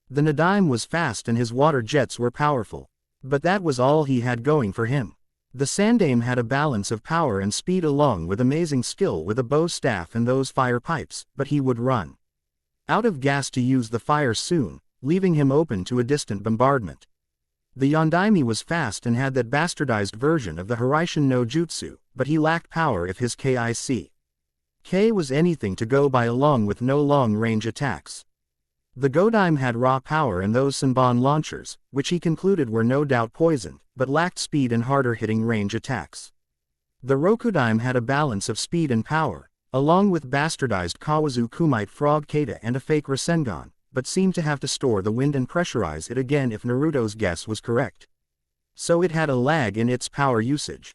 The Nadaime was fast and his water jets were powerful. But that was all he had going for him. The Sandaime had a balance of power and speed along with amazing skill with a bow staff and those fire pipes, but he would run out of gas to use the fire soon, leaving him open to a distant bombardment. The Yondaime was fast and had that bastardized version of the Hiraishin no Jutsu, but he lacked power if his K was anything to go by along with no long-range attacks. The Godaime had raw power and those Senbon launchers, which he concluded were no doubt poisoned, but lacked speed and harder-hitting range attacks. The Rokudaime had a balance of speed and power, along with bastardized Kawazu Kumite Frog Kata and a fake Rasengan, but seemed to have to store the wind and pressurize it again if Naruto's guess was correct. So it had a lag in its power usage.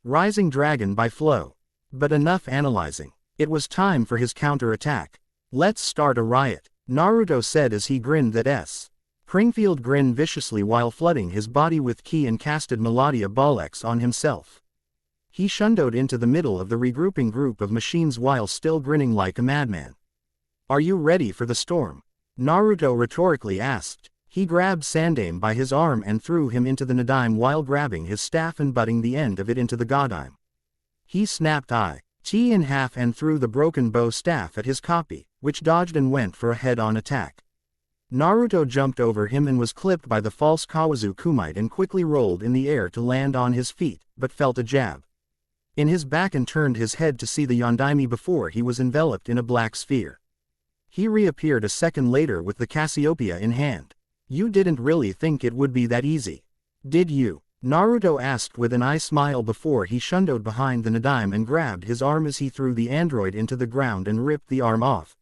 Rising Dragon by Flow. But enough analyzing. It was time for his counter-attack. Let's start a riot, Naruto said as he grinned that Springfield grinned viciously while flooding his body with ki and casted Melodia Ballex on himself. He shundoed into the middle of the regrouping group of machines while still grinning like a madman. Are you ready for the storm? Naruto rhetorically asked. He grabbed Sandaime by his arm and threw him into the Nadaime while grabbing his staff and butting the end of it into the Godaime. He snapped T in half and threw the broken bow staff at his copy, which dodged and went for a head-on attack. Naruto jumped over him and was clipped by the false Kawazu Kumite and quickly rolled in the air to land on his feet, but felt a jab in his back and turned his head to see the Yondaime before he was enveloped in a black sphere. He reappeared a second later with the Cassiopeia in hand. You didn't really think it would be that easy, did you? Naruto asked with an eye smile before he shundoed behind the Nadaime and grabbed his arm as he threw the android into the ground and ripped the arm off,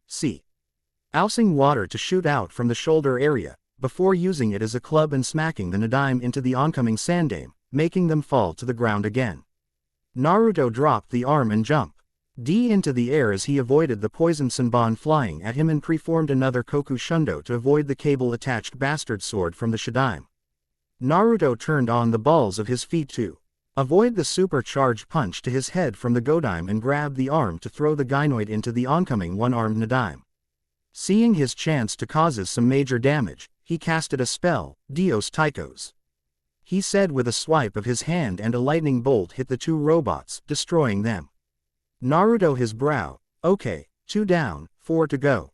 ousing water to shoot out from the shoulder area, before using it as a club and smacking the Nadaime into the oncoming Sandaime, making them fall to the ground again. Naruto dropped the arm and jumped into the air as he avoided the poison Senbon flying at him and preformed another Koku Shundo to avoid the cable-attached bastard sword from the Shadaime. Naruto turned on the balls of his feet to avoid the supercharged punch to his head from the Godaime and grabbed the arm to throw the gynoid into the oncoming one-armed Nadaime. Seeing his chance to cause some major damage, he casted a spell, Dios Tychos. He said with a swipe of his hand and a lightning bolt hit the two robots, destroying them. Naruto his brow, okay, 2 down, 4 to go.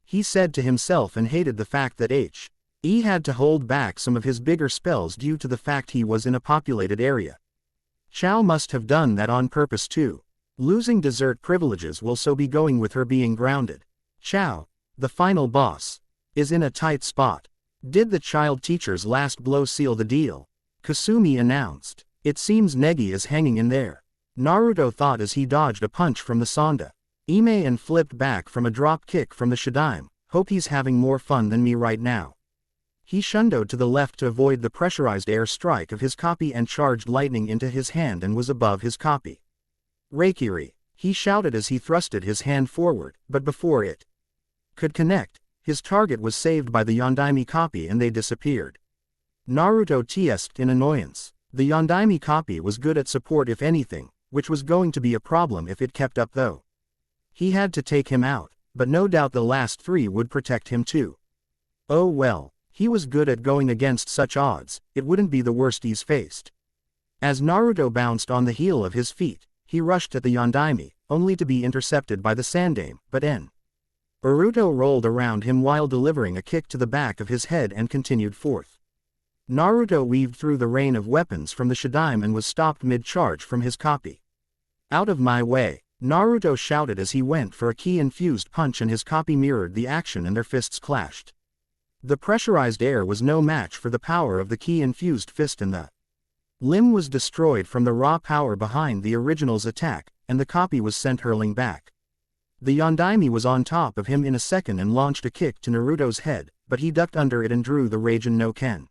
He said to himself and hated the fact that he had to hold back some of his bigger spells due to the fact he was in a populated area. Chao must have done that on purpose too. Losing dessert privileges will so be going with her being grounded. Chao, the final boss, is in a tight spot. Did the child teacher's last blow seal the deal? Kasumi announced. It seems Negi is hanging in there. Naruto thought as he dodged a punch from the Sonda Ime and flipped back from a drop kick from the Shadaime. Hope he's having more fun than me right now. He shundoed to the left to avoid the pressurized air strike of his copy and charged lightning into his hand and was above his copy. Reikiri, he shouted as he thrusted his hand forward, but before it could connect, his target was saved by the Yondaime copy and they disappeared. Naruto tsked in annoyance. The Yondaime copy was good at support if anything, which was going to be a problem if it kept up though. He had to take him out, but no doubt the last three would protect him too. Oh well. He was good at going against such odds, it wouldn't be the worst he's faced. As Naruto bounced on the heel of his feet, he rushed at the Yondaime, only to be intercepted by the Sandaime, but Naruto rolled around him while delivering a kick to the back of his head and continued forth. Naruto weaved through the rain of weapons from the Shadaime and was stopped mid-charge from his copy. Out of my way, Naruto shouted as he went for a ki-infused punch and his copy mirrored the action and their fists clashed. The pressurized air was no match for the power of the ki-infused fist and the limb was destroyed from the raw power behind the original's attack, and the copy was sent hurling back. The Yondaime was on top of him in a second and launched a kick to Naruto's head, but he ducked under it and drew the Raijin no Ken.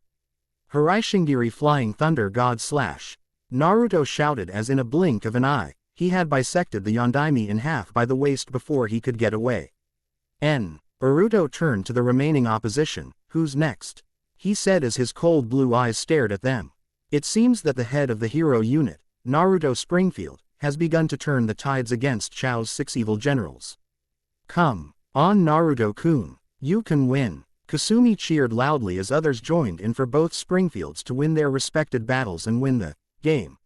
Haraishingiri Flying Thunder God Slash. Naruto shouted as in a blink of an eye, he had bisected the Yondaime in half by the waist before he could get away. Naruto turned to the remaining opposition. Who's next? He said as his cold blue eyes stared at them. It seems that the head of the hero unit, Naruto Springfield, has begun to turn the tides against Chao's 6 evil generals. Come on Naruto-kun, you can win. Kasumi cheered loudly as others joined in for both Springfields to win their respected battles and win the game.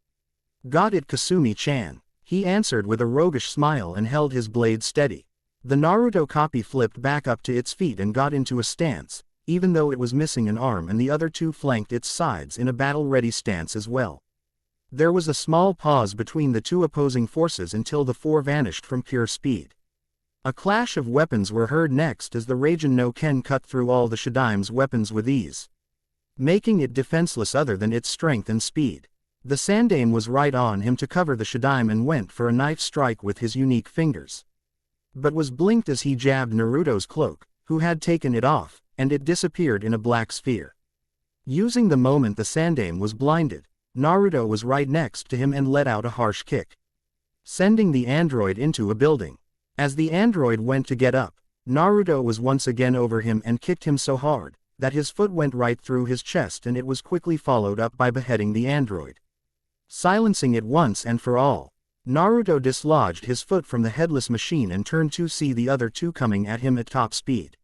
Got it Kasumi-chan, he answered with a roguish smile and held his blade steady. The Naruto copy flipped back up to its feet and got into a stance, even though it was missing an arm and the other two flanked its sides in a battle-ready stance as well. There was a small pause between the two opposing forces until the four vanished from pure speed. A clash of weapons were heard next as the Raijin no Ken cut through all the Shadaime's weapons with ease, making it defenseless other than its strength and speed. The Sandaime was right on him to cover the Shadaime and went for a knife strike with his unique fingers, but was blinked as he jabbed Naruto's cloak, who had taken it off, and it disappeared in a black sphere. Using the moment the Sandaime was blinded, Naruto was right next to him and let out a harsh kick, sending the android into a building. As the android went to get up, Naruto was once again over him and kicked him so hard that his foot went right through his chest and it was quickly followed up by beheading the android. Silencing it once and for all, Naruto dislodged his foot from the headless machine and turned to see the other two coming at him at top speed.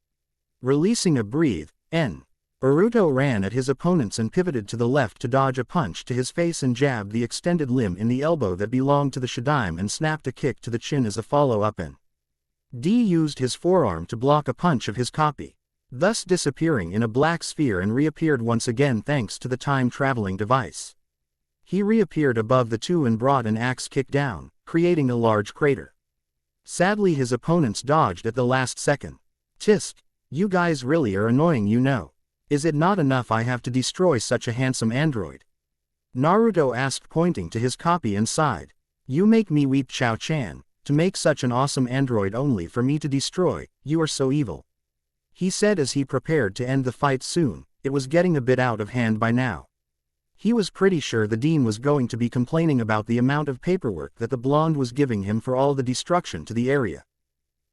Releasing a breath, Naruto ran at his opponents and pivoted to the left to dodge a punch to his face and jabbed the extended limb in the elbow that belonged to the Shadaime and snapped a kick to the chin as a follow-up. D used his forearm to block a punch of his copy, thus disappearing in a black sphere and reappeared once again thanks to the time-traveling device. He reappeared above the two and brought an axe kick down, creating a large crater. Sadly his opponents dodged at the last second. Tisk, you guys really are annoying, you know. Is it not enough I have to destroy such a handsome android? Naruto asked pointing to his copy and sighed. You make me weep Chao-chan, to make such an awesome android only for me to destroy, you are so evil. He said as he prepared to end the fight soon, it was getting a bit out of hand by now. He was pretty sure the dean was going to be complaining about the amount of paperwork that the blonde was giving him for all the destruction to the area.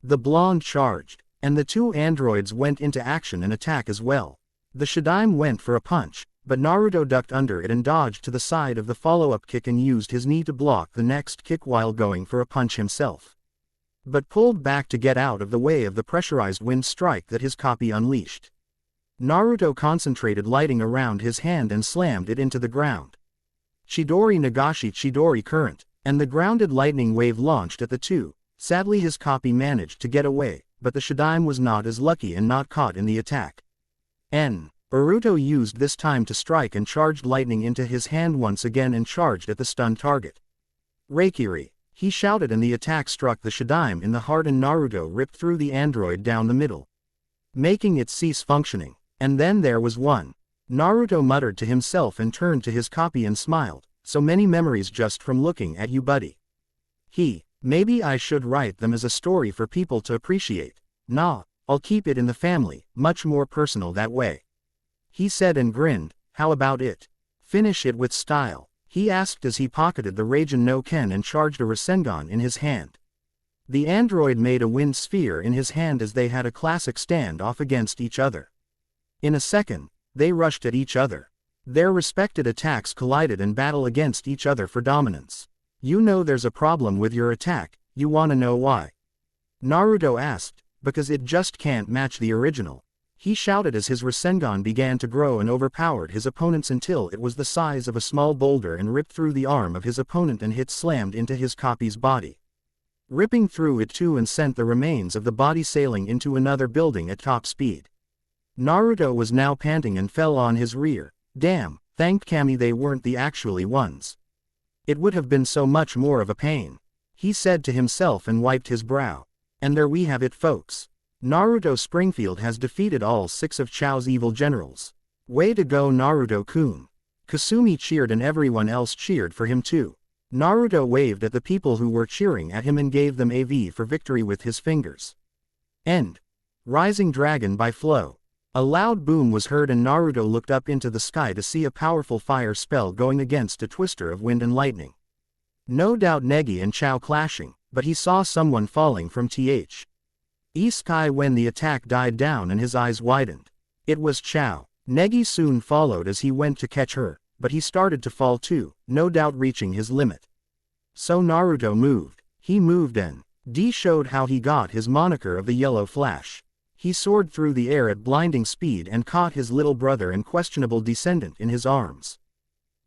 The blonde charged, and the two androids went into action and attack as well. The Shadaime went for a punch, but Naruto ducked under it and dodged to the side of the follow-up kick and used his knee to block the next kick while going for a punch himself, but pulled back to get out of the way of the pressurized wind strike that his copy unleashed. Naruto concentrated lighting around his hand and slammed it into the ground. Chidori Nagashi Chidori Current, and the grounded lightning wave launched at the two. Sadly his copy managed to get away, but the Shadaime was not as lucky and not caught in the attack. Naruto used this time to strike and charged lightning into his hand once again and charged at the stunned target. Reikiri, he shouted and the attack struck the Shadaime in the heart and Naruto ripped through the android down the middle, making it cease functioning. And then there was one. Naruto muttered to himself and turned to his copy and smiled, so many memories just from looking at you buddy. Maybe I should write them as a story for people to appreciate. Nah, I'll keep it in the family, much more personal that way. he said and grinned. How about it? Finish it with style, he asked as he pocketed the Raijin no Ken and charged a Rasengan in his hand. The android made a wind sphere in his hand as they had a classic stand-off against each other. In a second, they rushed at each other. Their respected attacks collided and battle against each other for dominance. You know there's a problem with your attack, you wanna know why? Naruto asked. Because it just can't match the original. He shouted as his Rasengan began to grow and overpowered his opponent's until it was the size of a small boulder and ripped through the arm of his opponent and hit slammed into his copy's body, ripping through it too and sent the remains of the body sailing into another building at top speed. Naruto was now panting and fell on his rear. Damn, thank Kami they weren't the actually ones. It would have been so much more of a pain, he said to himself and wiped his brow. And there we have it folks. Naruto Springfield has defeated all 6 of Chao's evil generals. Way to go Naruto-kun. Kasumi cheered and everyone else cheered for him too. Naruto waved at the people who were cheering at him and gave them a V for victory with his fingers. End. Rising Dragon by Flow. A loud boom was heard and Naruto looked up into the sky to see a powerful fire spell going against a twister of wind and lightning. No doubt Negi and Chao clashing, but he saw someone falling from sky when the attack died down and his eyes widened. It was Chao. Negi soon followed as he went to catch her, but he started to fall too, no doubt reaching his limit. So Naruto moved. He moved and showed how he got his moniker of the Yellow Flash. He soared through the air at blinding speed and caught his little brother and questionable descendant in his arms.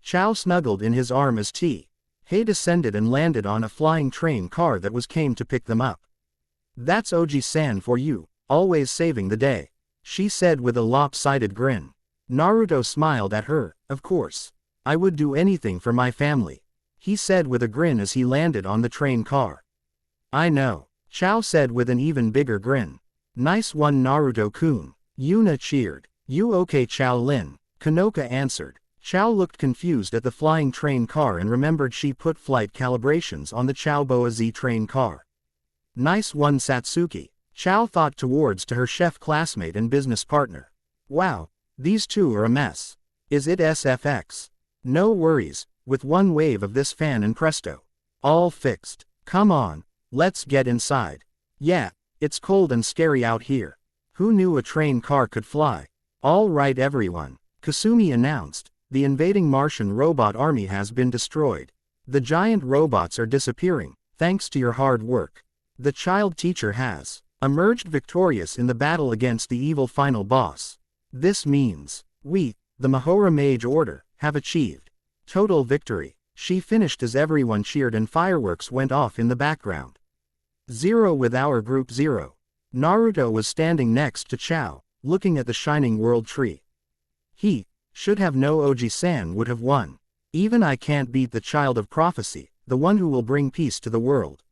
Chao snuggled in his arm as He descended and landed on a flying train car that came to pick them up. That's Oji-san for you, always saving the day, she said with a lopsided grin. Naruto smiled at her. Of course. I would do anything for my family, he said with a grin as he landed on the train car. I know, Chao said with an even bigger grin. Nice one Naruto-kun. Yuna cheered. You okay Chao Lin? Kanoka answered. Chao looked confused at the flying train car and remembered she put flight calibrations on the Chao Boa Z train car. Nice one Satsuki, Chao thought towards to her chef classmate and business partner. Wow, these two are a mess. Is it SFX? No worries, with one wave of this fan and presto. All fixed. Come on, let's get inside. Yeah, it's cold and scary out here. Who knew a train car could fly? All right everyone, Kasumi announced. The invading Martian robot army has been destroyed. The giant robots are disappearing, thanks to your hard work. The child teacher has emerged victorious in the battle against the evil final boss. This means, we, the Mahora Mage Order, have achieved total victory. She finished as everyone cheered and fireworks went off in the background. 0 with our group 0. Naruto was standing next to Chao, looking at the shining world tree. He should have no Oji-san would have won. Even I can't beat the child of prophecy, the one who will bring peace to the world.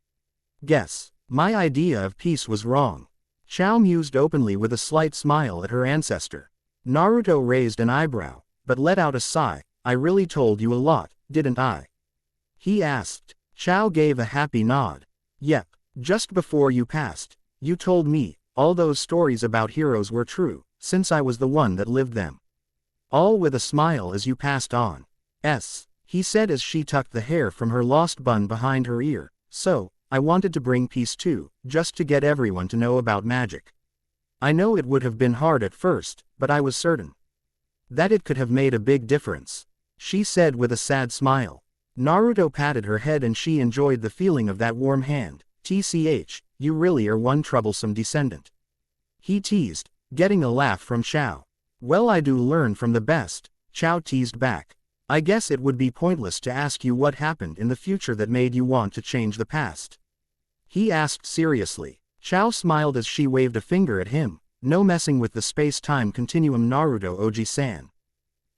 Guess, my idea of peace was wrong. Chao mused openly with a slight smile at her ancestor. Naruto raised an eyebrow, but let out a sigh. I really told you a lot, didn't I? He asked. Chao gave a happy nod. Yep, just before you passed, you told me, all those stories about heroes were true, since I was the one that lived them. All with a smile as you passed on. He said as she tucked the hair from her lost bun behind her ear. So, I wanted to bring peace too, just to get everyone to know about magic. I know it would have been hard at first, but I was certain that it could have made a big difference, she said with a sad smile. Naruto patted her head and she enjoyed the feeling of that warm hand. TCH, you really are one troublesome descendant, he teased, getting a laugh from Chao. Well, I do learn from the best, Chao teased back. I guess it would be pointless to ask you what happened in the future that made you want to change the past, he asked seriously. Chao smiled as she waved a finger at him. No messing with the space-time continuum Naruto Oji-san,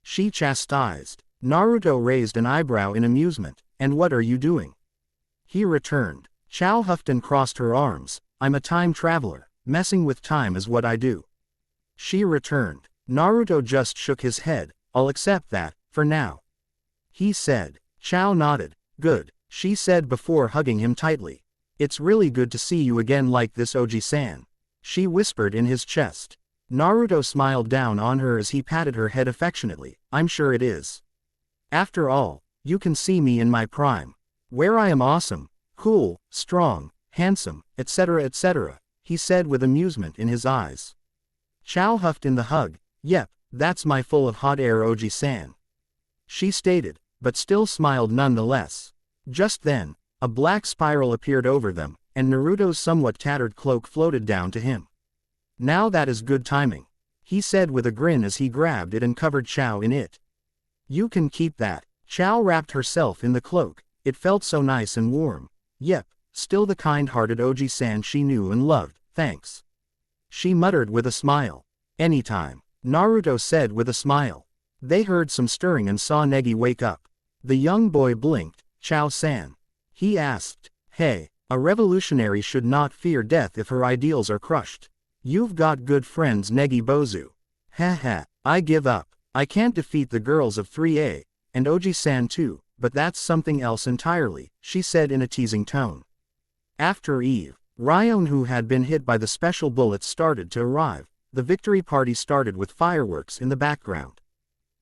she chastised. Naruto raised an eyebrow in amusement. And what are you doing? He returned. Chao huffed and crossed her arms. I'm a time traveler, messing with time is what I do, she returned. Naruto just shook his head. I'll accept that, for now, he said. Chao nodded. Good, she said before hugging him tightly. It's really good to see you again like this Oji-san, she whispered in his chest. Naruto smiled down on her as he patted her head affectionately. I'm sure it is. After all, you can see me in my prime. Where I am awesome, cool, strong, handsome, etc. etc., he said with amusement in his eyes. Chow huffed in the hug. Yep, that's my full of hot air Oji-san. She stated, but still smiled nonetheless. Just then, a black spiral appeared over them, and Naruto's somewhat tattered cloak floated down to him. Now that is good timing, he said with a grin as he grabbed it and covered Chow in it. You can keep that. Chow wrapped herself in the cloak. It felt so nice and warm. Yep, still the kind-hearted Oji-san she knew and loved, thanks. She muttered with a smile. Anytime, Naruto said with a smile. They heard some stirring and saw Negi wake up. The young boy blinked. Chow-san. He asked. Hey, a revolutionary should not fear death if her ideals are crushed. You've got good friends Negi Bozu. Haha, I give up. I can't defeat the girls of 3A, and Oji-san too, but that's something else entirely, she said in a teasing tone. After Eve, Ryon who had been hit by the special bullets started to arrive. The victory party started with fireworks in the background.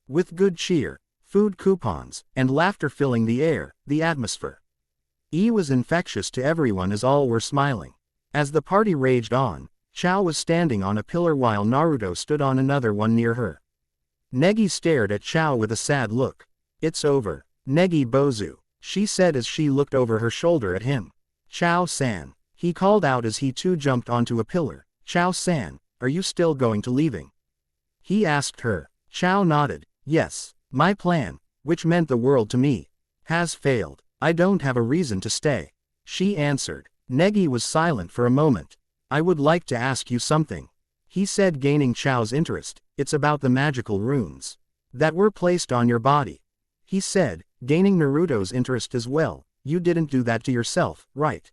With good cheer, food coupons, and laughter filling the air, the atmosphere. Was infectious to everyone as all were smiling. As the party raged on, Chow was standing on a pillar while Naruto stood on another one near her. Negi stared at Chow with a sad look. It's over, Negi Bozu, she said as she looked over her shoulder at him. Chow-san, he called out as he too jumped onto a pillar. Chow-san, are you still going to leaving? He asked her. Chow nodded. Yes, my plan, which meant the world to me, has failed. I don't have a reason to stay, she answered. Negi was silent for a moment. I would like to ask you something, he said, gaining Chow's interest. It's about the magical runes that were placed on your body, he said, gaining Naruto's interest as well. You didn't do that to yourself, right?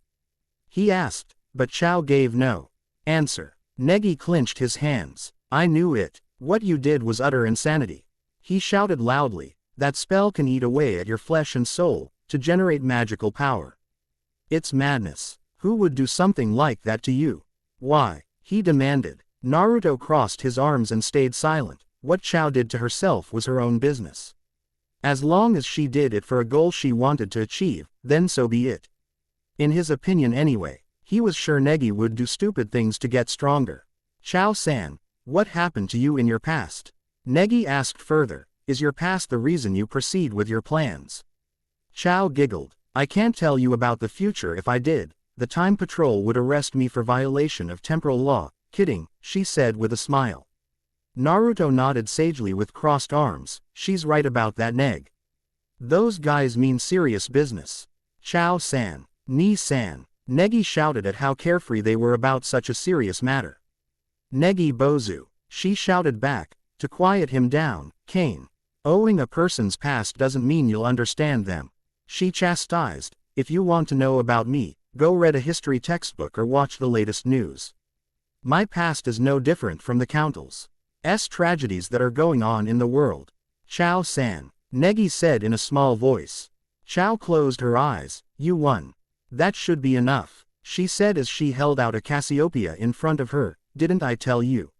He asked, but Chow gave no answer. Negi clenched his hands. I knew it. What you did was utter insanity. He shouted loudly. That spell can eat away at your flesh and soul, to generate magical power. It's madness. Who would do something like that to you? Why? He demanded. Naruto crossed his arms and stayed silent. What Chow did to herself was her own business. As long as she did it for a goal she wanted to achieve, then so be it. In his opinion anyway, he was sure Negi would do stupid things to get stronger. Chow-san, what happened to you in your past? Negi asked further. Is your past the reason you proceed with your plans? Chow giggled. I can't tell you about the future. If I did, the Time Patrol would arrest me for violation of temporal law. Kidding, she said with a smile. Naruto nodded sagely with crossed arms. She's right about that, Neg. Those guys mean serious business. Chow-san, Ni-san. Negi shouted at how carefree they were about such a serious matter. Negi Bozu, she shouted back, to quiet him down. Kane. Owing a person's past doesn't mean you'll understand them, she chastised. If you want to know about me, go read a history textbook or watch the latest news. My past is no different from the Council's tragedies that are going on in the world. Chow-san, Negi said in a small voice. Chow closed her eyes. You won. That should be enough, she said as she held out a Cassiopeia in front of her. Didn't I tell you?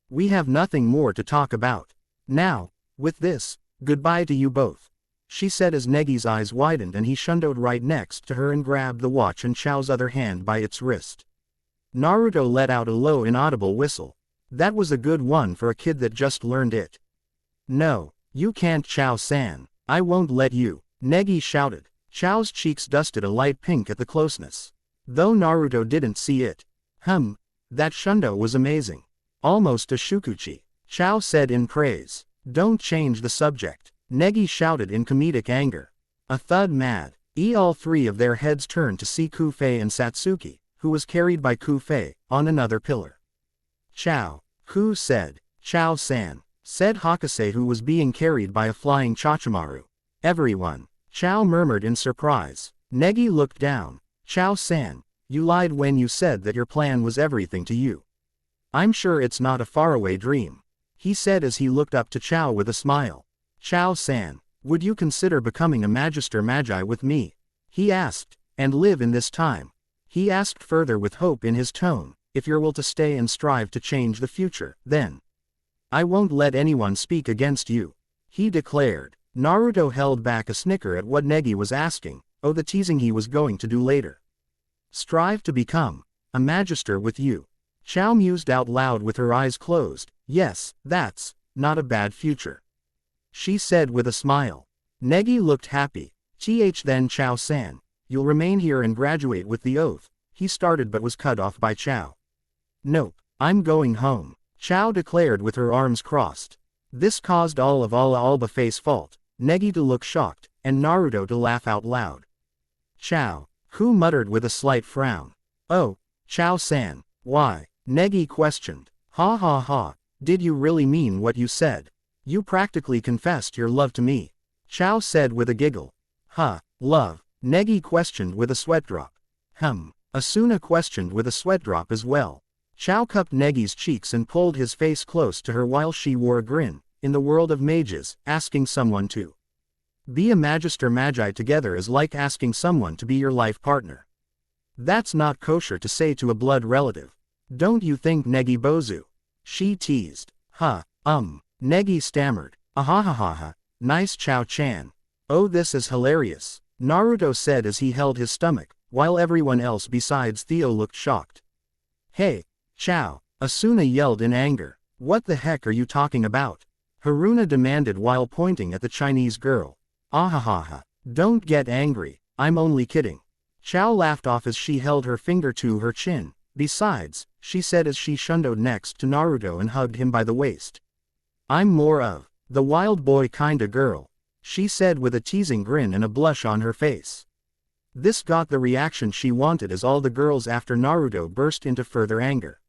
We have nothing more to talk about. Now, with this, goodbye to you both, she said as Negi's eyes widened and he shundowed right next to her and grabbed the watch and Chow's other hand by its wrist. Naruto let out a low inaudible whistle. That was a good one for a kid that just learned it. No, you can't, Chow-san. I won't let you, Negi shouted. Chow's cheeks dusted a light pink at the closeness, though Naruto didn't see it. That shundo was amazing. Almost a shukuchi, Chow said in praise. Don't change the subject, Negi shouted in comedic anger. A thud mad. All three of their heads turned to see Kufei and Satsuki, who was carried by Kufei, on another pillar. Chow, who said? Chow-san, said Hakase, who was being carried by a flying Chachimaru. Everyone, Chow murmured in surprise. Negi looked down. Chow-san, you lied when you said that your plan was everything to you. I'm sure it's not a faraway dream, he said as he looked up to Chow with a smile. Chow-san, would you consider becoming a Magister Magi with me? He asked, and live in this time? He asked further with hope in his tone. if you're will to stay and strive to change the future, then I won't let anyone speak against you," he declared. Naruto held back a snicker at what Negi was asking, the teasing he was going to do later. "Strive to become a magister with you." Chao mused out loud with her eyes closed. "Yes, that's not a bad future," she said with a smile. Negi looked happy. Then Chao-san, you'll remain here and graduate with the oath," he started but was cut off by Chao. "Nope, I'm going home," Chao declared with her arms crossed. This caused all of Alba face fault, Negi to look shocked, and Naruto to laugh out loud. "Chao," who muttered with a slight frown. "Oh, Chao-san, why?" Negi questioned. "Ha ha ha, did you really mean what you said? You practically confessed your love to me," Chao said with a giggle. "Huh, love?" Negi questioned with a sweat drop. Asuna questioned with a sweat drop as well. Chao cupped Negi's cheeks and pulled his face close to her while she wore a grin. In the world of mages, asking someone to be a magister magi together is like asking someone to be your life partner. That's not kosher to say to a blood relative. Don't you think, Negi Bozu? She teased. Negi stammered. Ahahaha, nice Chao-chan. Oh, this is hilarious, Naruto said as he held his stomach, while everyone else besides Theo looked shocked. Hey, Chao, Asuna yelled in anger. What the heck are you talking about? Haruna demanded while pointing at the Chinese girl. Ahahaha, don't get angry, I'm only kidding. Chao laughed off as she held her finger to her chin. Besides, she said as she shundowed next to Naruto and hugged him by the waist. I'm more of the wild boy kinda girl, she said with a teasing grin and a blush on her face. This got the reaction she wanted as all the girls after Naruto burst into further anger.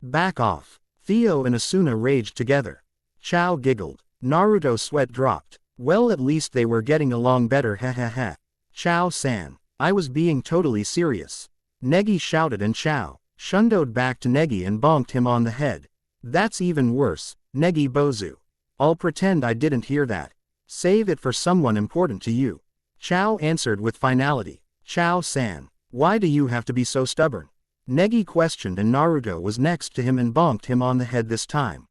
Back off. Theo and Asuna raged together. Chao giggled. Naruto sweat dropped. Well, at least they were getting along better, heh. Chao-san, I was being totally serious. Negi shouted and Chao shundowed back to Negi and bonked him on the head. That's even worse, Negi Bozu. I'll pretend I didn't hear that. Save it for someone important to you. Chao answered with finality. Chao-san, why do you have to be so stubborn? Negi questioned and Naruto was next to him and bonked him on the head this time.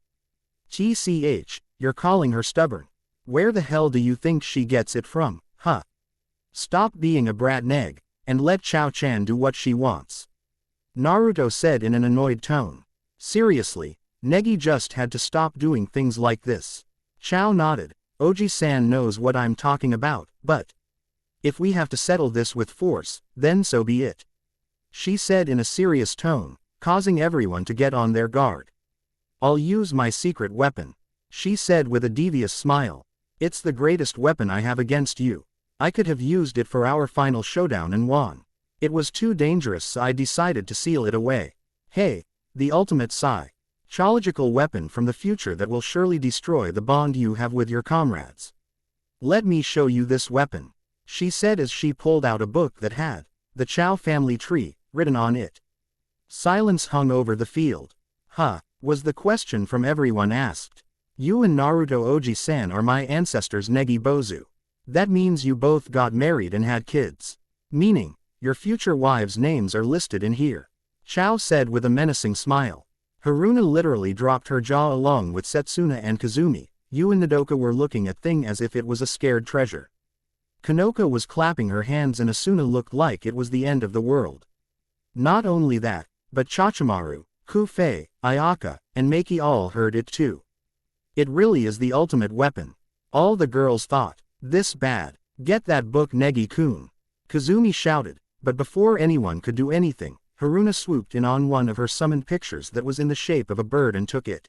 TCH, you're calling her stubborn. Where the hell do you think she gets it from, huh? Stop being a brat, Neg, and let Chao-chan do what she wants. Naruto said in an annoyed tone. Seriously, Negi just had to stop doing things like this. Chao nodded. Oji-san knows what I'm talking about, but if we have to settle this with force, then so be it. She said in a serious tone, causing everyone to get on their guard. I'll use my secret weapon, she said with a devious smile. It's the greatest weapon I have against you. I could have used it for our final showdown and won. It was too dangerous, so I decided to seal it away. Hey, the ultimate psychological weapon from the future that will surely destroy the bond you have with your comrades. Let me show you this weapon, she said as she pulled out a book that had the Chao family tree written on it. Silence hung over the field. Was the question from everyone asked. You and Naruto Oji-san are my ancestors, Negi Bozu. That means you both got married and had kids. Meaning, your future wives' names are listed in here, Chao said with a menacing smile. Haruna literally dropped her jaw along with Setsuna and Kazumi. Yu and Nodoka were looking at thing as if it was a scared treasure. Kanoka was clapping her hands and Asuna looked like it was the end of the world. Not only that, but Chachimaru, Kufei, Ayaka, and Meiki all heard it too. It really is the ultimate weapon. All the girls thought. This bad. Get that book, Negi-kun. Kazumi shouted, but before anyone could do anything, Haruna swooped in on one of her summoned pictures that was in the shape of a bird and took it.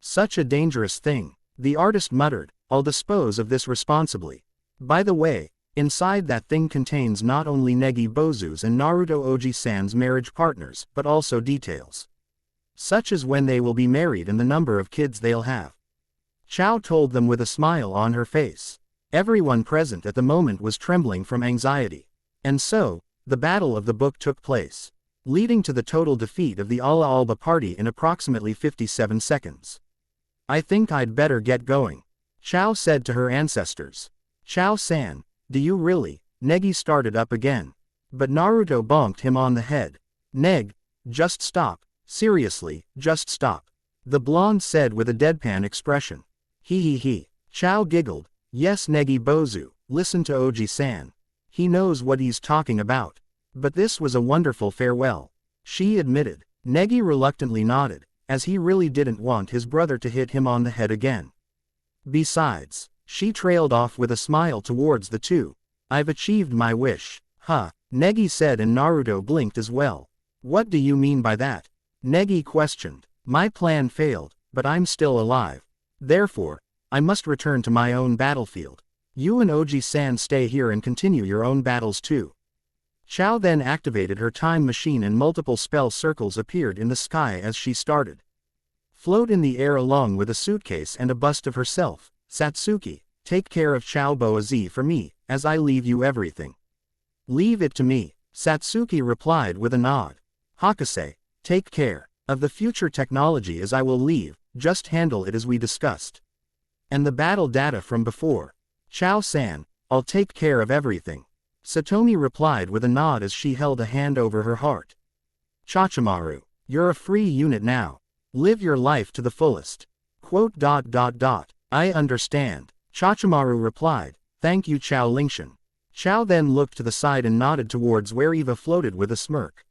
Such a dangerous thing, the artist muttered. I'll dispose of this responsibly. By the way, inside that thing contains not only Negi Bozu's and Naruto Oji-san's marriage partners, but also details, such as when they will be married and the number of kids they'll have. Chao told them with a smile on her face. Everyone present at the moment was trembling from anxiety. And so, the battle of the book took place, leading to the total defeat of the Alba party in approximately 57 seconds. I think I'd better get going, Chao said to her ancestors. Chao-san, do you really? Negi started up again. But Naruto bonked him on the head. Neg, Just stop. Seriously, just stop. The blonde said with a deadpan expression. He. Chow giggled. Yes, Negi Bozu, listen to Oji-san. He knows what he's talking about. But this was a wonderful farewell, she admitted. Negi reluctantly nodded, as he really didn't want his brother to hit him on the head again. Besides, she trailed off with a smile towards the two. I've achieved my wish. Huh, Negi said, and Naruto blinked as well. What do you mean by that? Negi questioned. My plan failed, but I'm still alive. Therefore, I must return to my own battlefield. You and Oji-san stay here and continue your own battles too. Chow then activated her time machine and multiple spell circles appeared in the sky as she started. Float in the air along with a suitcase and a bust of herself. Satsuki, take care of Chow Boaz for me, as I leave you everything. Leave it to me, Satsuki replied with a nod. Hakase, take care of the future technology as I will leave, just handle it as we discussed. And the battle data from before. Chow-san, I'll take care of everything. Satomi replied with a nod as she held a hand over her heart. Chachimaru, you're a free unit now. Live your life to the fullest. I understand. Chachimaru replied, thank you Chow Lingshan. Chow then looked to the side and nodded towards where Eva floated with a smirk.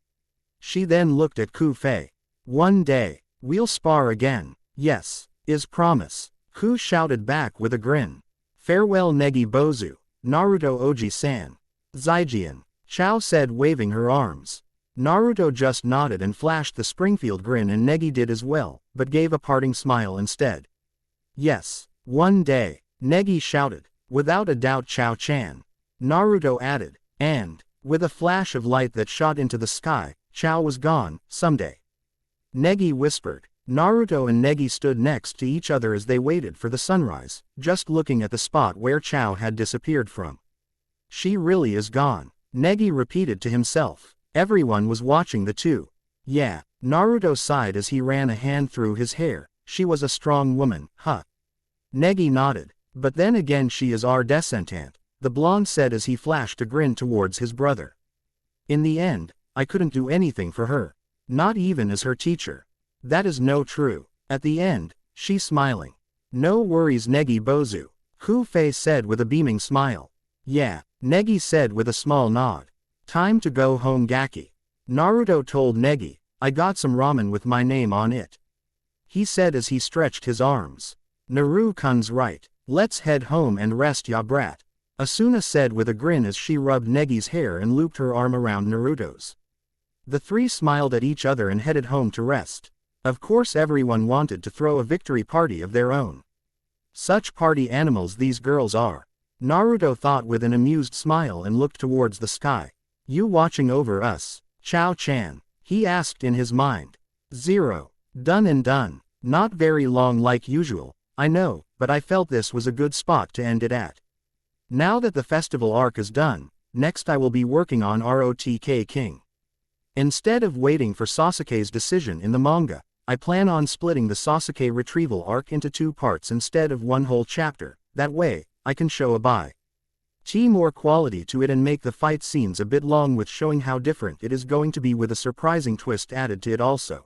She then looked at Ku Fei. One day, we'll spar again. Yes, is promise. Ku shouted back with a grin. Farewell Negi Bozu, Naruto Oji-san. Zaijian, Chow said waving her arms. Naruto just nodded and flashed the Springfield grin, and Negi did as well, but gave a parting smile instead. Yes, one day, Negi shouted. Without a doubt Chow-chan. Naruto added, and, with a flash of light that shot into the sky, Chow was gone, someday. Negi whispered. Naruto and Negi stood next to each other as they waited for the sunrise, just looking at the spot where Chow had disappeared from. She really is gone, Negi repeated to himself. Everyone was watching the two. Yeah, Naruto sighed as he ran a hand through his hair. She was a strong woman, huh? Negi nodded. But then again she is our descendant, the blonde said as he flashed a grin towards his brother. In the end, I couldn't do anything for her. Not even as her teacher. That is no true. At the end, she smiling. No worries Negi Bozu, Ku Fei said with a beaming smile. Yeah, Negi said with a small nod. Time to go home Gaki. Naruto told Negi, I got some ramen with my name on it. He said as he stretched his arms. Naru-kun's right. Let's head home and rest ya brat. Asuna said with a grin as she rubbed Negi's hair and looped her arm around Naruto's. The three smiled at each other and headed home to rest. Of course everyone wanted to throw a victory party of their own. Such party animals these girls are. Naruto thought with an amused smile and looked towards the sky. You watching over us, Chow-chan? He asked in his mind. 0. Done and done. Not very long like usual, I know, but I felt this was a good spot to end it at. Now that the festival arc is done, next I will be working on ROTK King. Instead of waiting for Sasuke's decision in the manga, I plan on splitting the Sasuke retrieval arc into 2 parts instead of one whole chapter. That way, I can show a more quality to it and make the fight scenes a bit long with showing how different it is going to be with a surprising twist added to it also.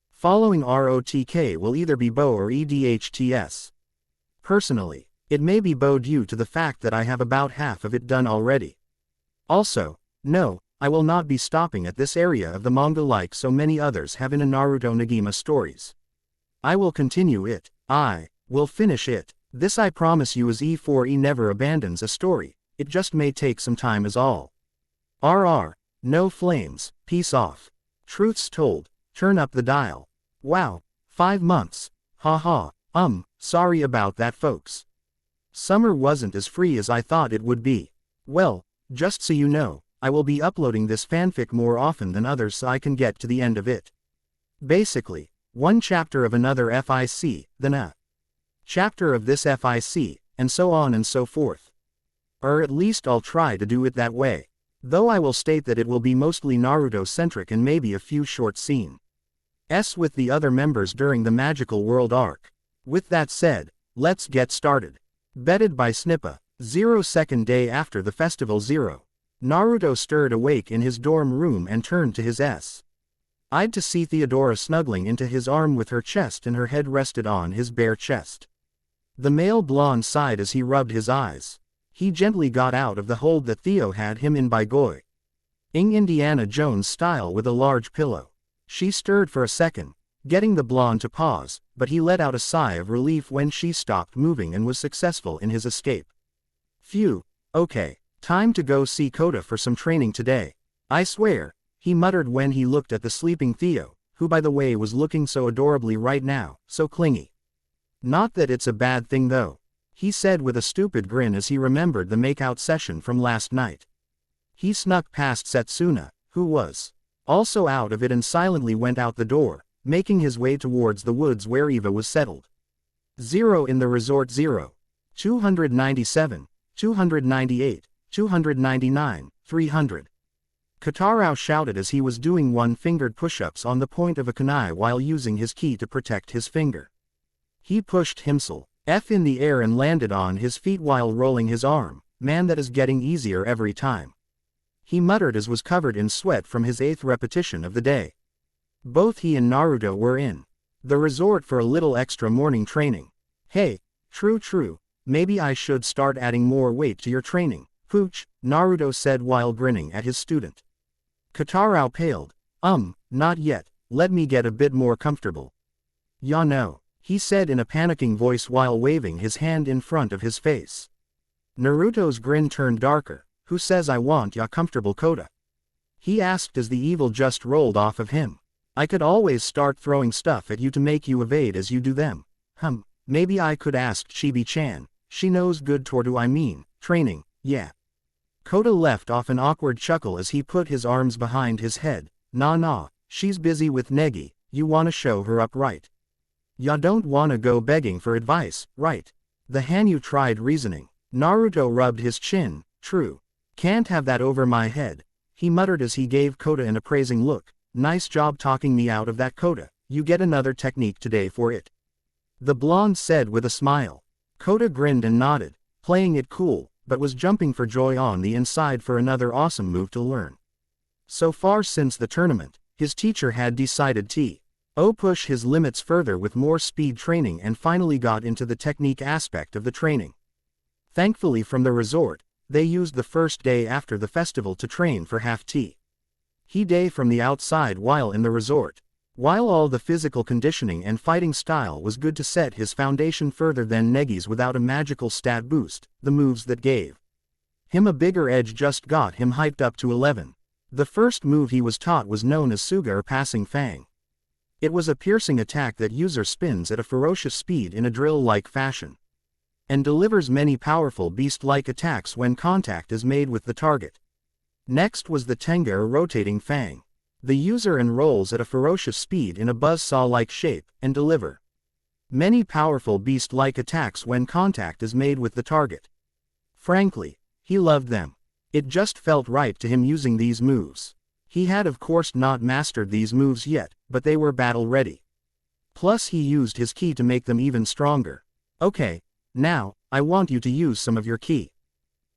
Following ROTK will either be Bo or EDHTS. Personally, it may be Bo due to the fact that I have about half of it done already. Also, no, I will not be stopping at this area of the manga like so many others have in a Naruto Negima stories. I will continue it. I will finish it. This I promise you, as E4E never abandons a story, it just may take some time is all. RR, no flames, peace off. Truths told, turn up the dial. Wow, 5 months, haha, sorry about that folks. Summer wasn't as free as I thought it would be. Well, just so you know, I will be uploading this fanfic more often than others so I can get to the end of it. Basically, one chapter of another FIC, then a chapter of this FIC, and so on and so forth. Or at least I'll try to do it that way. Though I will state that it will be mostly Naruto-centric and maybe a few short scenes with the other members during the Magical World arc. With that said, let's get started. Bedded by Snippa, 02nd day after the festival 0. Naruto stirred awake in his dorm room and turned to his I'd to see Theodora snuggling into his arm with her chest and her head rested on his bare chest. The male blonde sighed as he rubbed his eyes. He gently got out of the hold that Theo had him in by Ing Indiana Jones style with a large pillow. She stirred for a second, getting the blonde to pause, but he let out a sigh of relief when she stopped moving and was successful in his escape. Phew, okay, time to go see Kota for some training today. I swear, he muttered when he looked at the sleeping Theo, who by the way was looking so adorably right now, so clingy. Not that it's a bad thing though, he said with a stupid grin as he remembered the make-out session from last night. He snuck past Setsuna, who was also out of it, and silently went out the door, making his way towards the woods where Eva was settled. 0 in the resort. 0. 297, 298, 299, 300. Kotarou shouted as he was doing one-fingered push-ups on the point of a kunai while using his ki to protect his finger. He pushed himself in the air and landed on his feet while rolling his arm. Man, that is getting easier every time. He muttered as was covered in sweat from his 8th repetition of the day. Both he and Naruto were in the resort for a little extra morning training. Hey, true, maybe I should start adding more weight to your training, Pooch, Naruto said while grinning at his student. Kotarou paled. Not yet, let me get a bit more comfortable. Ya no, he said in a panicking voice while waving his hand in front of his face. Naruto's grin turned darker. Who says I want ya comfortable, Kota? He asked as the evil just rolled off of him. I could always start throwing stuff at you to make you evade as you do them. Maybe I could ask Chibi-chan. She knows good training, yeah. Kota left off an awkward chuckle as he put his arms behind his head. Nah, she's busy with Negi, you wanna show her up, right? Ya don't wanna go begging for advice, right? The Hanyu tried reasoning. Naruto rubbed his chin. True. Can't have that over my head, he muttered as he gave Kota an appraising look. Nice job talking me out of that, Kota. You get another technique today for it. The blonde said with a smile. Kota grinned and nodded, playing it cool, but was jumping for joy on the inside for another awesome move to learn. So far since the tournament, his teacher had decided to push his limits further with more speed training and finally got into the technique aspect of the training. Thankfully from the resort, they used the first day after the festival to train for half-T. He day from the outside while in the resort. While all the physical conditioning and fighting style was good to set his foundation further than Negi's without a magical stat boost, the moves that gave him a bigger edge just got him hyped up to 11. The first move he was taught was known as Suga or Passing Fang. It was a piercing attack that user spins at a ferocious speed in a drill-like fashion and delivers many powerful beast-like attacks when contact is made with the target. Next was the Tenga or Rotating Fang. The user unrolls at a ferocious speed in a buzzsaw-like shape, and deliver many powerful beast-like attacks when contact is made with the target. Frankly, he loved them. It just felt right to him using these moves. He had of course not mastered these moves yet, but they were battle-ready. Plus he used his ki to make them even stronger. Okay. Now, I want you to use some of your ki.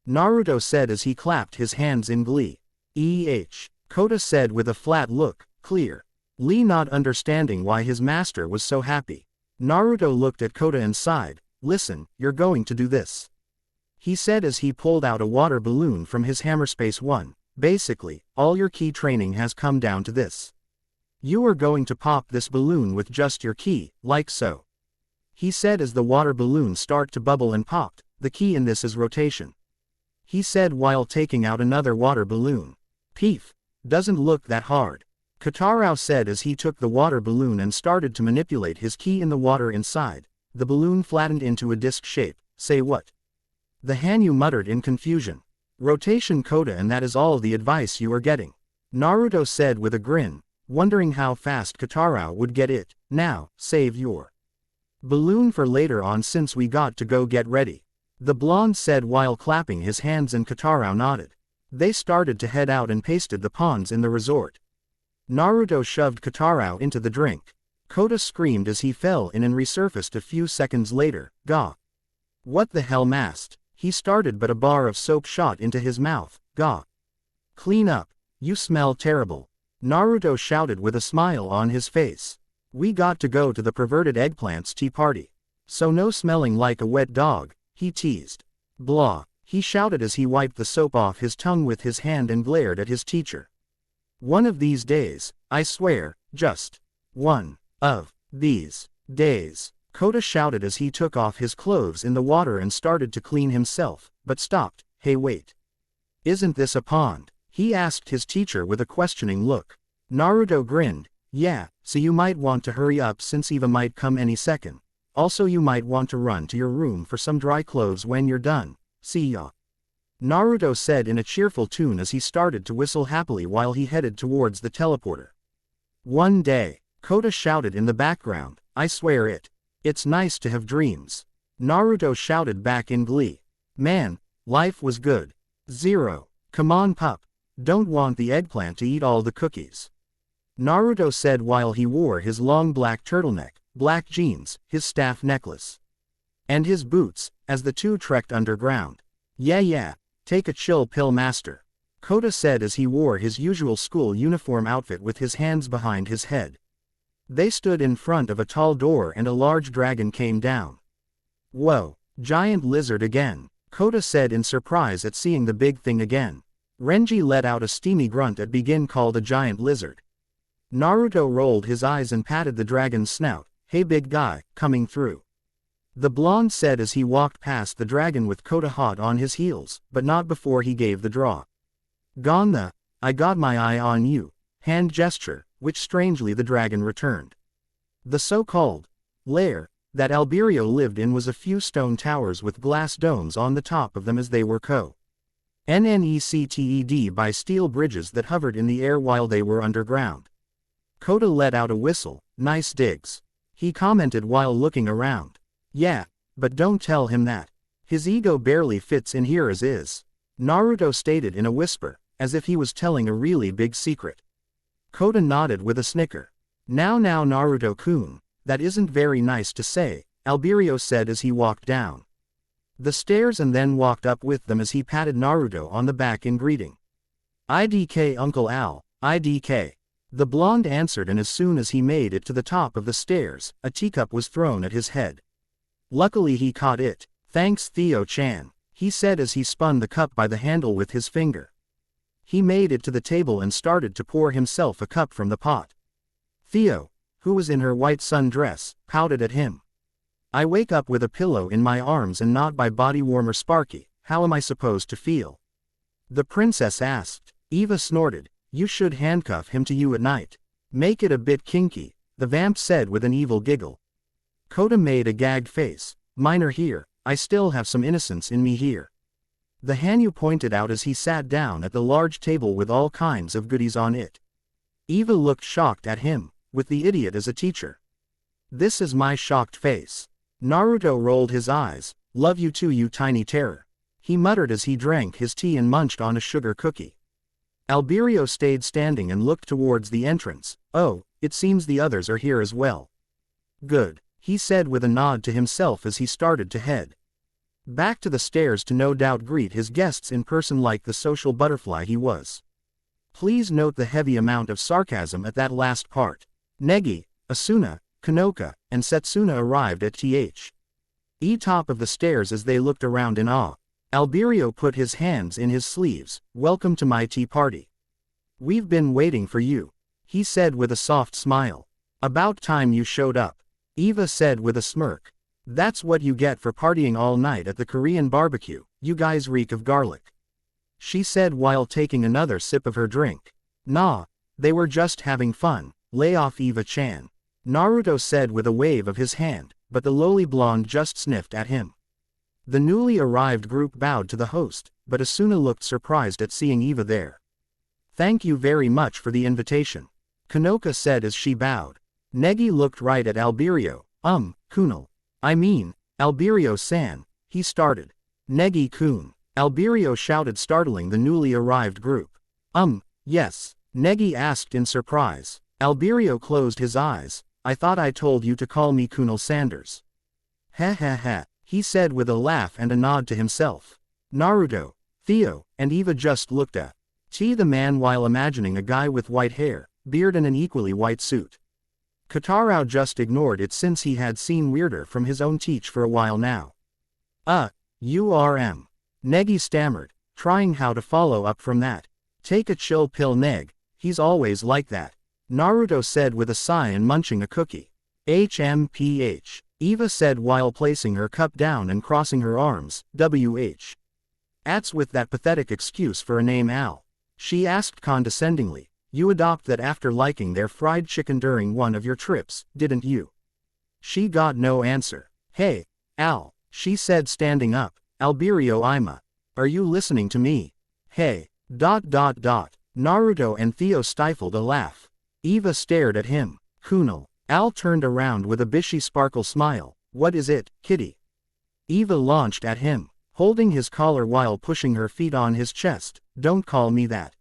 Naruto said as he clapped his hands in glee. Kota said with a flat look, clear. Lee not understanding why his master was so happy. Naruto looked at Kota and sighed. Listen, you're going to do this. He said as he pulled out a water balloon from his Hammerspace 1. Basically, all your ki training has come down to this. You are going to pop this balloon with just your ki, like so. He said as the water balloon started to bubble and popped. The key in this is rotation. He said while taking out another water balloon. Peef. Doesn't look that hard. Kotarou said as he took the water balloon and started to manipulate his ki in the water inside. The balloon flattened into a disc shape. Say what? The Hanyu muttered in confusion. Rotation, Kota, and that is all the advice you are getting. Naruto said with a grin, wondering how fast Kotarou would get it. Now, save your balloon for later on since we got to go get ready. The blonde said while clapping his hands, and Kotarou nodded. They started to head out and pasted the ponds in the resort. Naruto shoved Kotarou into the drink. Kota screamed as he fell in and resurfaced a few seconds later. Gah. What the hell, mast? He started, but a bar of soap shot into his mouth. Gah. Clean up. You smell terrible. Naruto shouted with a smile on his face. We got to go to the perverted eggplant's tea party. So no smelling like a wet dog, he teased. Blah, he shouted as he wiped the soap off his tongue with his hand and glared at his teacher. One of these days, I swear, just one of these days, Kota shouted as he took off his clothes in the water and started to clean himself, but stopped. Hey wait. Isn't this a pond? He asked his teacher with a questioning look. Naruto grinned. Yeah, so you might want to hurry up since Eva might come any second. Also you might want to run to your room for some dry clothes when you're done. See ya. Naruto said in a cheerful tune as he started to whistle happily while he headed towards the teleporter. One day, Kota shouted in the background, I swear it's nice to have dreams. Naruto shouted back in glee. Man, life was good. Zero. Come on pup. Don't want the eggplant to eat all the cookies. Naruto said while he wore his long black turtleneck, black jeans, his staff necklace, and his boots, as the two trekked underground. Yeah, take a chill pill master. Kota said as he wore his usual school uniform outfit with his hands behind his head. They stood in front of a tall door and a large dragon came down. Whoa, giant lizard again, Kota said in surprise at seeing the big thing again. Renji let out a steamy grunt at begin called a giant lizard. Naruto rolled his eyes and patted the dragon's snout. Hey big guy, coming through. The blonde said as he walked past the dragon with Kota hot on his heels, but not before he gave the draw. Gone the, I got my eye on you, hand gesture, which strangely the dragon returned. The so-called lair that Alberio lived in was a few stone towers with glass domes on the top of them as they were connected by steel bridges that hovered in the air while they were underground. Kota let out a whistle. Nice digs. He commented while looking around. Yeah, but don't tell him that. His ego barely fits in here as is. Naruto stated in a whisper, as if he was telling a really big secret. Kota nodded with a snicker. Now Naruto-kun, that isn't very nice to say, Alberio said as he walked down the stairs and then walked up with them as he patted Naruto on the back in greeting. IDK Uncle Al, IDK. The blonde answered, and as soon as he made it to the top of the stairs, a teacup was thrown at his head. Luckily he caught it. Thanks Theo-chan, he said as he spun the cup by the handle with his finger. He made it to the table and started to pour himself a cup from the pot. Theo, who was in her white sundress, pouted at him. I wake up with a pillow in my arms and not by body warmer Sparky, how am I supposed to feel? The princess asked. Eva snorted. You should handcuff him to you at night. Make it a bit kinky, the vamp said with an evil giggle. Kota made a gagged face. Mine are here, I still have some innocence in me here. The Hanyu pointed out as he sat down at the large table with all kinds of goodies on it. Eva looked shocked at him, with the idiot as a teacher. This is my shocked face. Naruto rolled his eyes. Love you too, you tiny terror. He muttered as he drank his tea and munched on a sugar cookie. Alberio stayed standing and looked towards the entrance. Oh, it seems the others are here as well. Good, he said with a nod to himself as he started to head back to the stairs to no doubt greet his guests in person like the social butterfly he was. Please note the heavy amount of sarcasm at that last part. Negi, Asuna, Kanoka, and Setsuna arrived at the top of the stairs as they looked around in awe. Alberio put his hands in his sleeves. Welcome to my tea party. We've been waiting for you, he said with a soft smile. About time you showed up, Eva said with a smirk. That's what you get for partying all night at the Korean barbecue, you guys reek of garlic, she said while taking another sip of her drink. Nah, they were just having fun, lay off Eva-chan, Naruto said with a wave of his hand, but the lowly blonde just sniffed at him. The newly arrived group bowed to the host, but Asuna looked surprised at seeing Eva there. Thank you very much for the invitation, Kanoka said as she bowed. Negi looked right at Alberio. Kunal. I mean, Alberio-san, he started. Negi-kun, Alberio shouted, startling the newly arrived group. Yes, Negi asked in surprise. Alberio closed his eyes. I thought I told you to call me Kunal Sanders. Ha, he said with a laugh and a nod to himself. Naruto, Theo, and Eva just looked at the man while imagining a guy with white hair, beard and an equally white suit. Kotarou just ignored it since he had seen weirder from his own teach for a while now. Negi stammered, trying how to follow up from that. Take a chill pill, Neg, he's always like that. Naruto said with a sigh and munching a cookie. HMPH, Eva said while placing her cup down and crossing her arms, WH. Ats with that pathetic excuse for a name Al. She asked condescendingly, you adopt that after liking their fried chicken during one of your trips, didn't you? She got no answer. Hey, Al, she said standing up, Alberio Ima. Are you listening to me? Hey, ... Naruto and Theo stifled a laugh. Eva stared at him. Kunal. Al turned around with a bishy sparkle smile. What is it, kitty? Eva launched at him, holding his collar while pushing her feet on his chest. Don't call me that.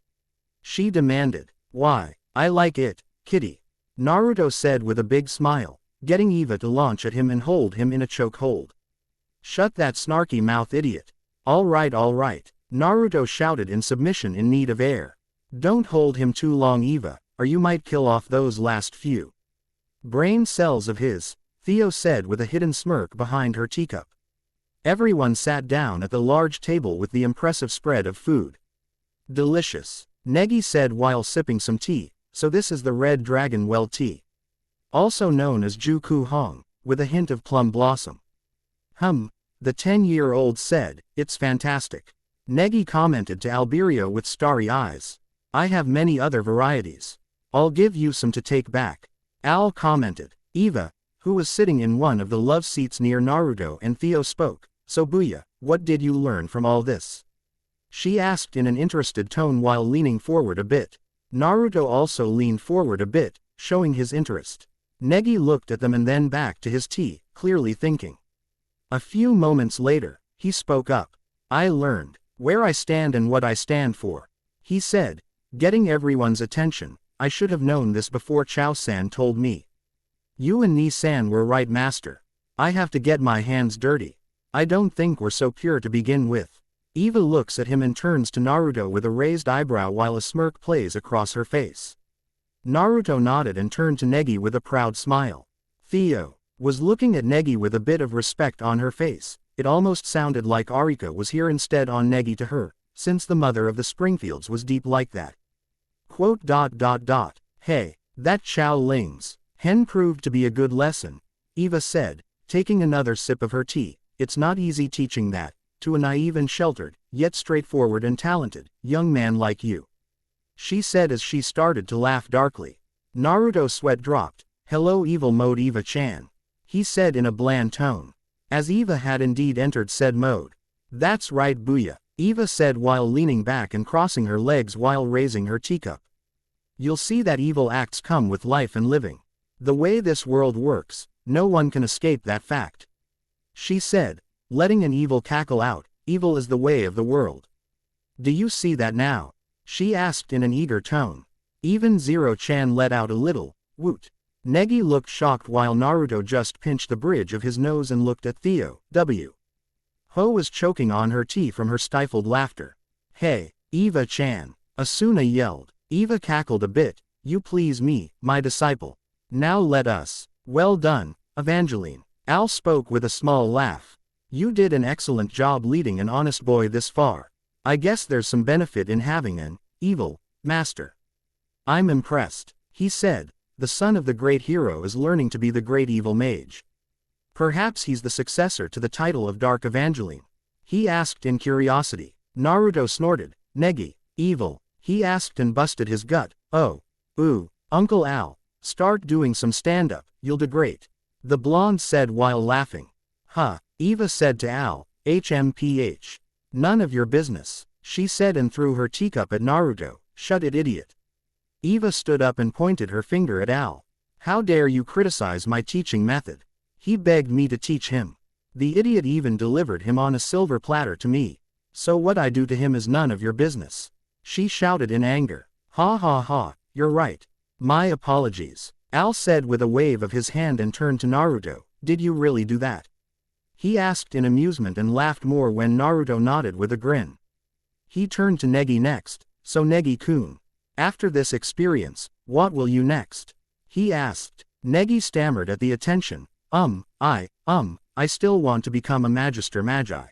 She demanded. Why, I like it, kitty. Naruto said with a big smile, getting Eva to launch at him and hold him in a chokehold. Shut that snarky mouth, idiot. All right, Naruto shouted in submission in need of air. Don't hold him too long, Eva, or you might kill off those last few brain cells of his, Theo said with a hidden smirk behind her teacup. Everyone sat down at the large table with the impressive spread of food. Delicious, Negi said while sipping some tea. So this is the Red Dragon Well tea. Also known as Juku Hong, with a hint of plum blossom. The 10-year-old said, it's fantastic. Negi commented to Alberio with starry eyes. I have many other varieties. I'll give you some to take back. Al commented. Eva, who was sitting in one of the love seats near Naruto and Theo spoke. So Booya, what did you learn from all this? She asked in an interested tone while leaning forward a bit. Naruto also leaned forward a bit, showing his interest. Negi looked at them and then back to his tea, clearly thinking. A few moments later, he spoke up. I learned where I stand and what I stand for. He said, getting everyone's attention. I should have known this before Chao-san told me. You and Ni-san were right, master. I have to get my hands dirty. I don't think we're so pure to begin with. Eva looks at him and turns to Naruto with a raised eyebrow while a smirk plays across her face. Naruto nodded and turned to Negi with a proud smile. Theo was looking at Negi with a bit of respect on her face. It almost sounded like Arika was here instead on Negi to her, since the mother of the Springfields was deep like that. Hey, that Chao Ling's hen proved to be a good lesson, Eva said, taking another sip of her tea. It's not easy teaching that to a naive and sheltered, yet straightforward and talented, young man like you. She said as she started to laugh darkly. Naruto's sweat dropped. Hello evil mode Eva-chan. He said in a bland tone. As Eva had indeed entered said mode. That's right Booya, Eva said while leaning back and crossing her legs while raising her teacup. You'll see that evil acts come with life and living. The way this world works, no one can escape that fact. She said, letting an evil cackle out. Evil is the way of the world. Do you see that now? She asked in an eager tone. Even Zero-chan let out a little woot. Negi looked shocked while Naruto just pinched the bridge of his nose and looked at Theo. Ho was choking on her tea from her stifled laughter. Hey, Eva-chan, Asuna yelled. Eva cackled a bit. You please me, my disciple. Now let us. Well done, Evangeline. Al spoke with a small laugh. You did an excellent job leading an honest boy this far. I guess there's some benefit in having an evil master. I'm impressed, he said. The son of the great hero is learning to be the great evil mage. Perhaps he's the successor to the title of Dark Evangeline. He asked in curiosity. Naruto snorted. Negi, evil, he asked and busted his gut. Oh, ooh, Uncle Al, start doing some stand-up, you'll do great. The blonde said while laughing. Eva said to Al, HMPH. None of your business, she said and threw her teacup at Naruto. Shut it, idiot. Eva stood up and pointed her finger at Al. How dare you criticize my teaching method? He begged me to teach him. The idiot even delivered him on a silver platter to me. So what I do to him is none of your business. She shouted in anger. Ha, you're right. My apologies, Al said with a wave of his hand and turned to Naruto. Did you really do that? He asked in amusement and laughed more when Naruto nodded with a grin. He turned to Negi next. So Negi-kun, After this experience, what will you next? He asked. Negi stammered at the attention. I still want to become a Magister Magi.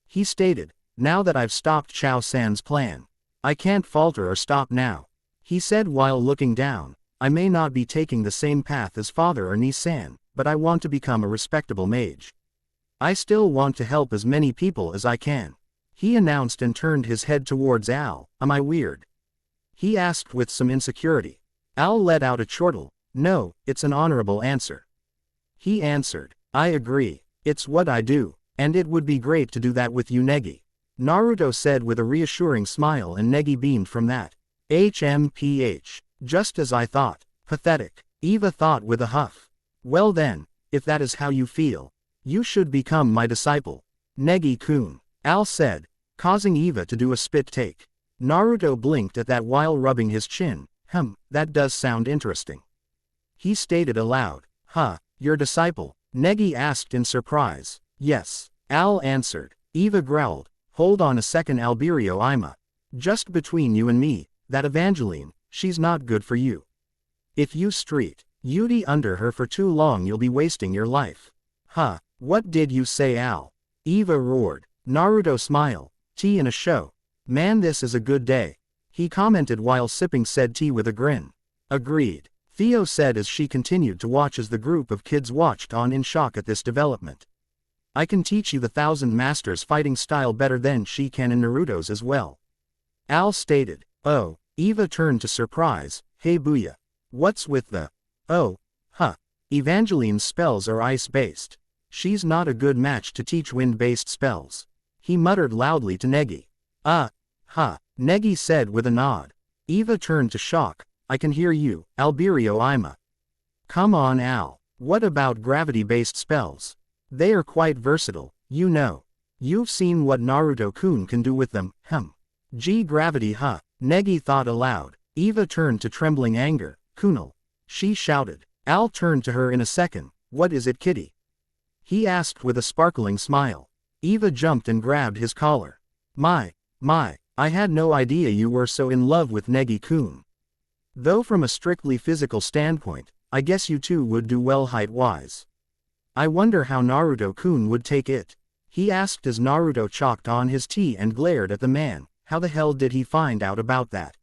He stated, now that I've stopped Chao San's plan. I can't falter or stop now. He said while looking down, I may not be taking the same path as father or Ni-san, but I want to become a respectable mage. I still want to help as many people as I can. He announced and turned his head towards Al. Am I weird? He asked with some insecurity. Al let out a chortle. No, it's an honorable answer. He answered, I agree. It's what I do, and it would be great to do that with you, Negi. Naruto said with a reassuring smile, and Negi beamed from that. HMPH. Just as I thought. Pathetic. Eva thought with a huff. Well then, if that is how you feel, you should become my disciple. Negi-kun. Al said, causing Eva to do a spit take. Naruto blinked at that while rubbing his chin. That does sound interesting. He stated aloud. Your disciple? Negi asked in surprise. Yes. Al answered. Eva growled. Hold on a second, Alberio Ima. Just between you and me, that Evangeline, she's not good for you. If you street Yudi under her for too long, you'll be wasting your life. What did you say, Al? Eva roared. Naruto smiled. Tea in a show. Man, this is a good day. He commented while sipping said tea with a grin. Agreed. Theo said as she continued to watch as the group of kids watched on in shock at this development. I can teach you the 1,000 Masters fighting style better than she can in Naruto's as well. Al stated. Oh. Eva turned to surprise. Hey Booyah. What's with the... Oh. Evangeline's spells are ice-based. She's not a good match to teach wind-based spells. He muttered loudly to Negi. Negi said with a nod. Eva turned to shock. I can hear you, Alberio Ima. Come on, Al. What about gravity-based spells? They are quite versatile, you know. You've seen what Naruto-kun can do with them, G-gravity, Negi thought aloud. Eva turned to trembling anger. Kunal. She shouted. Al turned to her in a second. What is it, kitty? He asked with a sparkling smile. Eva jumped and grabbed his collar. My, I had no idea you were so in love with Negi-kun. Though from a strictly physical standpoint, I guess you two would do well height-wise. I wonder how Naruto-kun would take it. He asked as Naruto chalked on his tea and glared at the man. How the hell did he find out about that?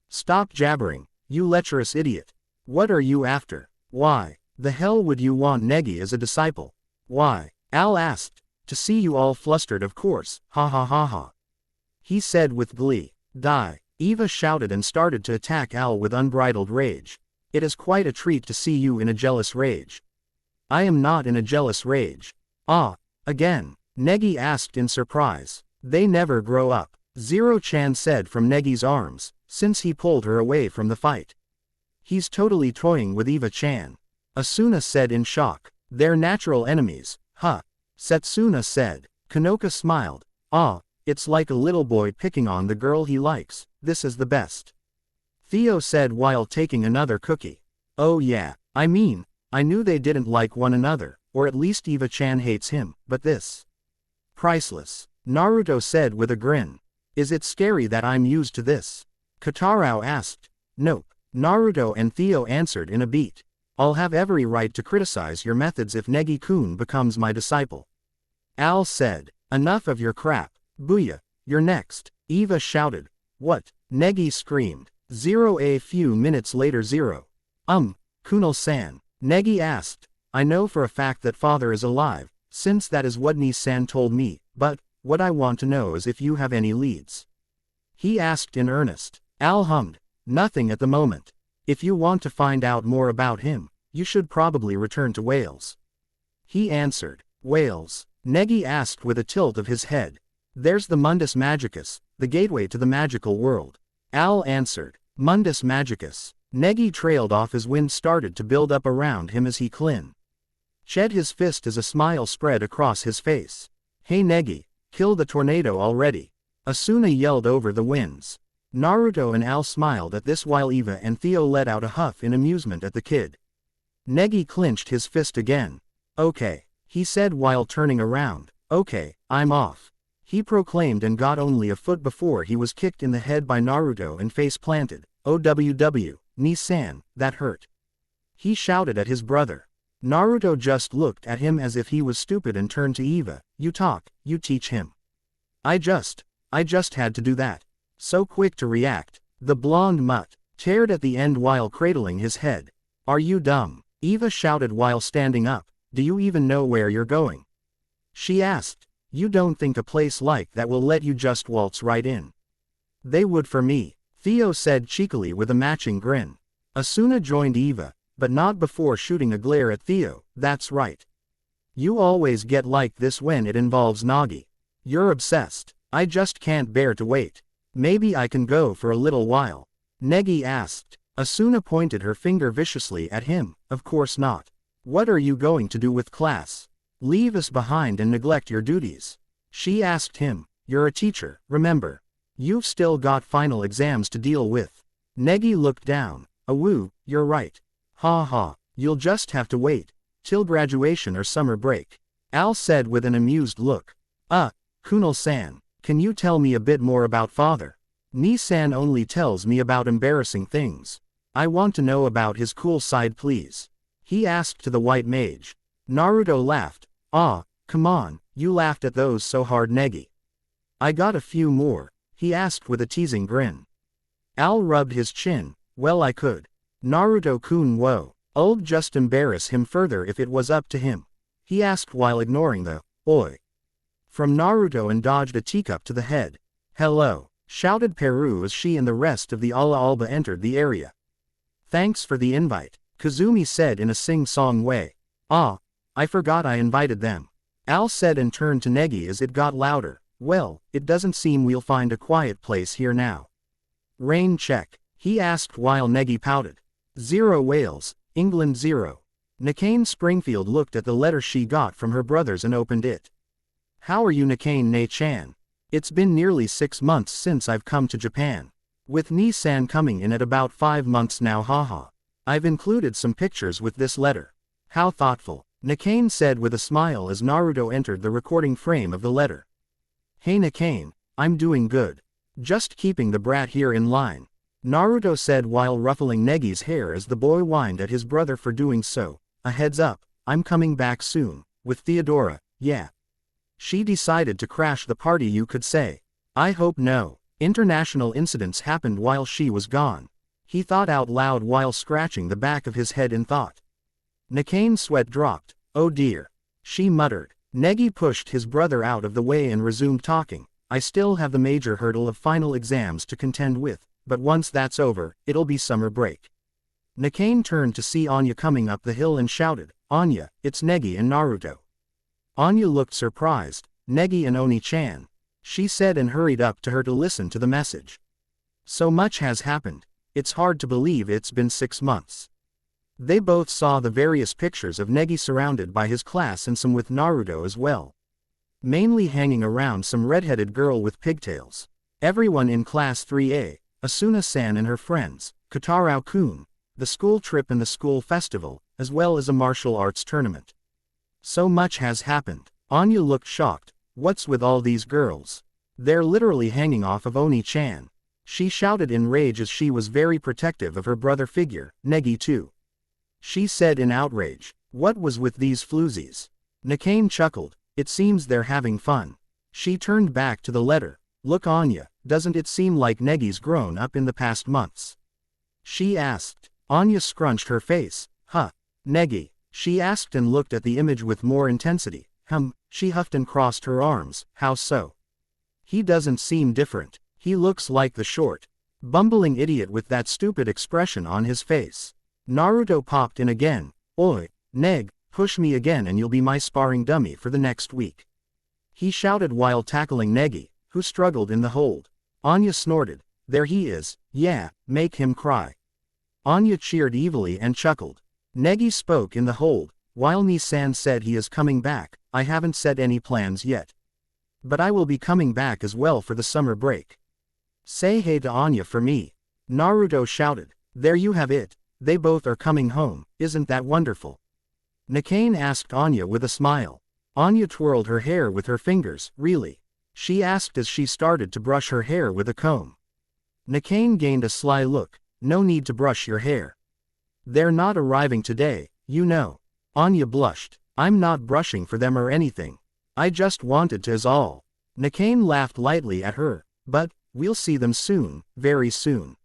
Stop jabbering, you lecherous idiot. What are you after? Why the hell would you want Negi as a disciple? Why? Al asked. To see you all flustered, of course. Ha. He said with glee. Die. Eva shouted and started to attack Al with unbridled rage. It is quite a treat to see you in a jealous rage. I am not in a jealous rage. Again? Negi asked in surprise. They never grow up. Zero-chan said from Negi's arms, since he pulled her away from the fight. He's totally toying with Eva-chan. Asuna said in shock. They're natural enemies, Setsuna said. Kanoka smiled. It's like a little boy picking on the girl he likes. This is the best. Theo said while taking another cookie. Oh yeah, I mean, I knew they didn't like one another, or at least Eva-chan hates him, but this. Priceless. Naruto said with a grin. Is it scary that I'm used to this? Katarao asked. Nope. Naruto and Theo answered in a beat. I'll have every right to criticize your methods if Negi-kun becomes my disciple. Al said. Enough of your crap. Booyah. You're next. Eva shouted. What? Negi screamed. A few minutes later. Kunal-san. Negi asked. I know for a fact that father is alive, since that is what Ni-san told me, but what I want to know is if you have any leads. He asked in earnest. Al hummed. Nothing at the moment. If you want to find out more about him, you should probably return to Wales. He answered. Wales? Negi asked with a tilt of his head. There's the Mundus Magicus, the gateway to the magical world. Al answered. Mundus Magicus. Negi trailed off as wind started to build up around him as he ched his fist as a smile spread across his face. Hey Negi, kill the tornado already. Asuna yelled over the winds. Naruto and Al smiled at this while Eva and Theo let out a huff in amusement at the kid. Negi clenched his fist again. Okay, he said while turning around. Okay, I'm off. He proclaimed and got only a foot before he was kicked in the head by Naruto and face planted. OWW, Ni-san, that hurt. He shouted at his brother. Naruto just looked at him as if he was stupid and turned to Eva. You talk, you teach him. I just had to do that. So quick to react. The blonde mutt teared at the end while cradling his head. Are you dumb? Eva shouted while standing up. Do you even know where you're going? She asked. You don't think a place like that will let you just waltz right in? They would for me, Theo said cheekily with a matching grin. Asuna joined Eva, but not before shooting a glare at Theo. That's right. You always get like this when it involves Nagi. You're obsessed. I just can't bear to wait. Maybe I can go for a little while. Negi asked. Asuna pointed her finger viciously at him. Of course not. What are you going to do with class? Leave us behind and neglect your duties? She asked him. You're a teacher, remember. You've still got final exams to deal with. Negi looked down. Awoo, you're right. Ha ha, you'll just have to wait till graduation or summer break. Al said with an amused look. Kunal-san, can you tell me a bit more about father? Ni-san only tells me about embarrassing things. I want to know about his cool side please. He asked to the white mage. Naruto laughed. Come on, you laughed at those so hard Negi. I got a few more, he asked with a teasing grin. Al rubbed his chin. Well I could. Naruto-kun I'd just embarrass him further if it was up to him. He asked while ignoring the, oi, from Naruto and dodged a teacup to the head. Hello, shouted Peru as she and the rest of the Ala Alba entered the area. Thanks for the invite, Kazumi said in a sing-song way. I forgot I invited them. Al said and turned to Negi as it got louder. Well, it doesn't seem we'll find a quiet place here now. Rain check, he asked while Negi pouted. 0 Wales, England 0. Nikane Springfield looked at the letter she got from her brothers and opened it. How are you Nikane Ne-chan? It's been nearly 6 months since I've come to Japan. With Ni-san coming in at about 5 months now haha. I've included some pictures with this letter. How thoughtful, Nikane said with a smile as Naruto entered the recording frame of the letter. Hey Nikane, I'm doing good. Just keeping the brat here in line. Naruto said while ruffling Negi's hair as the boy whined at his brother for doing so. A heads up, I'm coming back soon, with Theodora, yeah. She decided to crash the party you could say. I hope no international incidents happened while she was gone. He thought out loud while scratching the back of his head in thought. Nikane's sweat dropped. Oh dear. She muttered. Negi pushed his brother out of the way and resumed talking. I still have the major hurdle of final exams to contend with, but once that's over, it'll be summer break. Nikane turned to see Anya coming up the hill and shouted, Anya, it's Negi and Naruto. Anya looked surprised. Negi and Oni-chan, she said and hurried up to her to listen to the message. So much has happened. It's hard to believe it's been 6 months. They both saw the various pictures of Negi surrounded by his class and some with Naruto as well. Mainly hanging around some redheaded girl with pigtails. Everyone in class 3A, Asuna-san and her friends, Kotarao-kun, the school trip and the school festival, as well as a martial arts tournament. So much has happened. Anya looked shocked. What's with all these girls? They're literally hanging off of Oni-chan. She shouted in rage as she was very protective of her brother figure, Negi too. She said in outrage, what was with these floozies? Nikane chuckled, it seems they're having fun. She turned back to the letter. Look Anya, doesn't it seem like Negi's grown up in the past months? She asked. Anya scrunched her face. Negi, she asked and looked at the image with more intensity. She huffed and crossed her arms. How so? He doesn't seem different. He looks like the short, bumbling idiot with that stupid expression on his face. Naruto popped in again. Oi, Neg, push me again and you'll be my sparring dummy for the next week. He shouted while tackling Negi, who struggled in the hold. Anya snorted. There he is, yeah, make him cry. Anya cheered evilly and chuckled. Negi spoke in the hold, while Ni-san said he is coming back. I haven't set any plans yet. But I will be coming back as well for the summer break. Say hey to Anya for me. Naruto shouted. There you have it. They both are coming home, isn't that wonderful? Nikane asked Anya with a smile. Anya twirled her hair with her fingers. Really? She asked as she started to brush her hair with a comb. Nikane gained a sly look. no need to brush your hair. They're not arriving today, you know. Anya blushed. I'm not brushing for them or anything. I just wanted to is all. Nakane laughed lightly at her. But, we'll see them soon, very soon.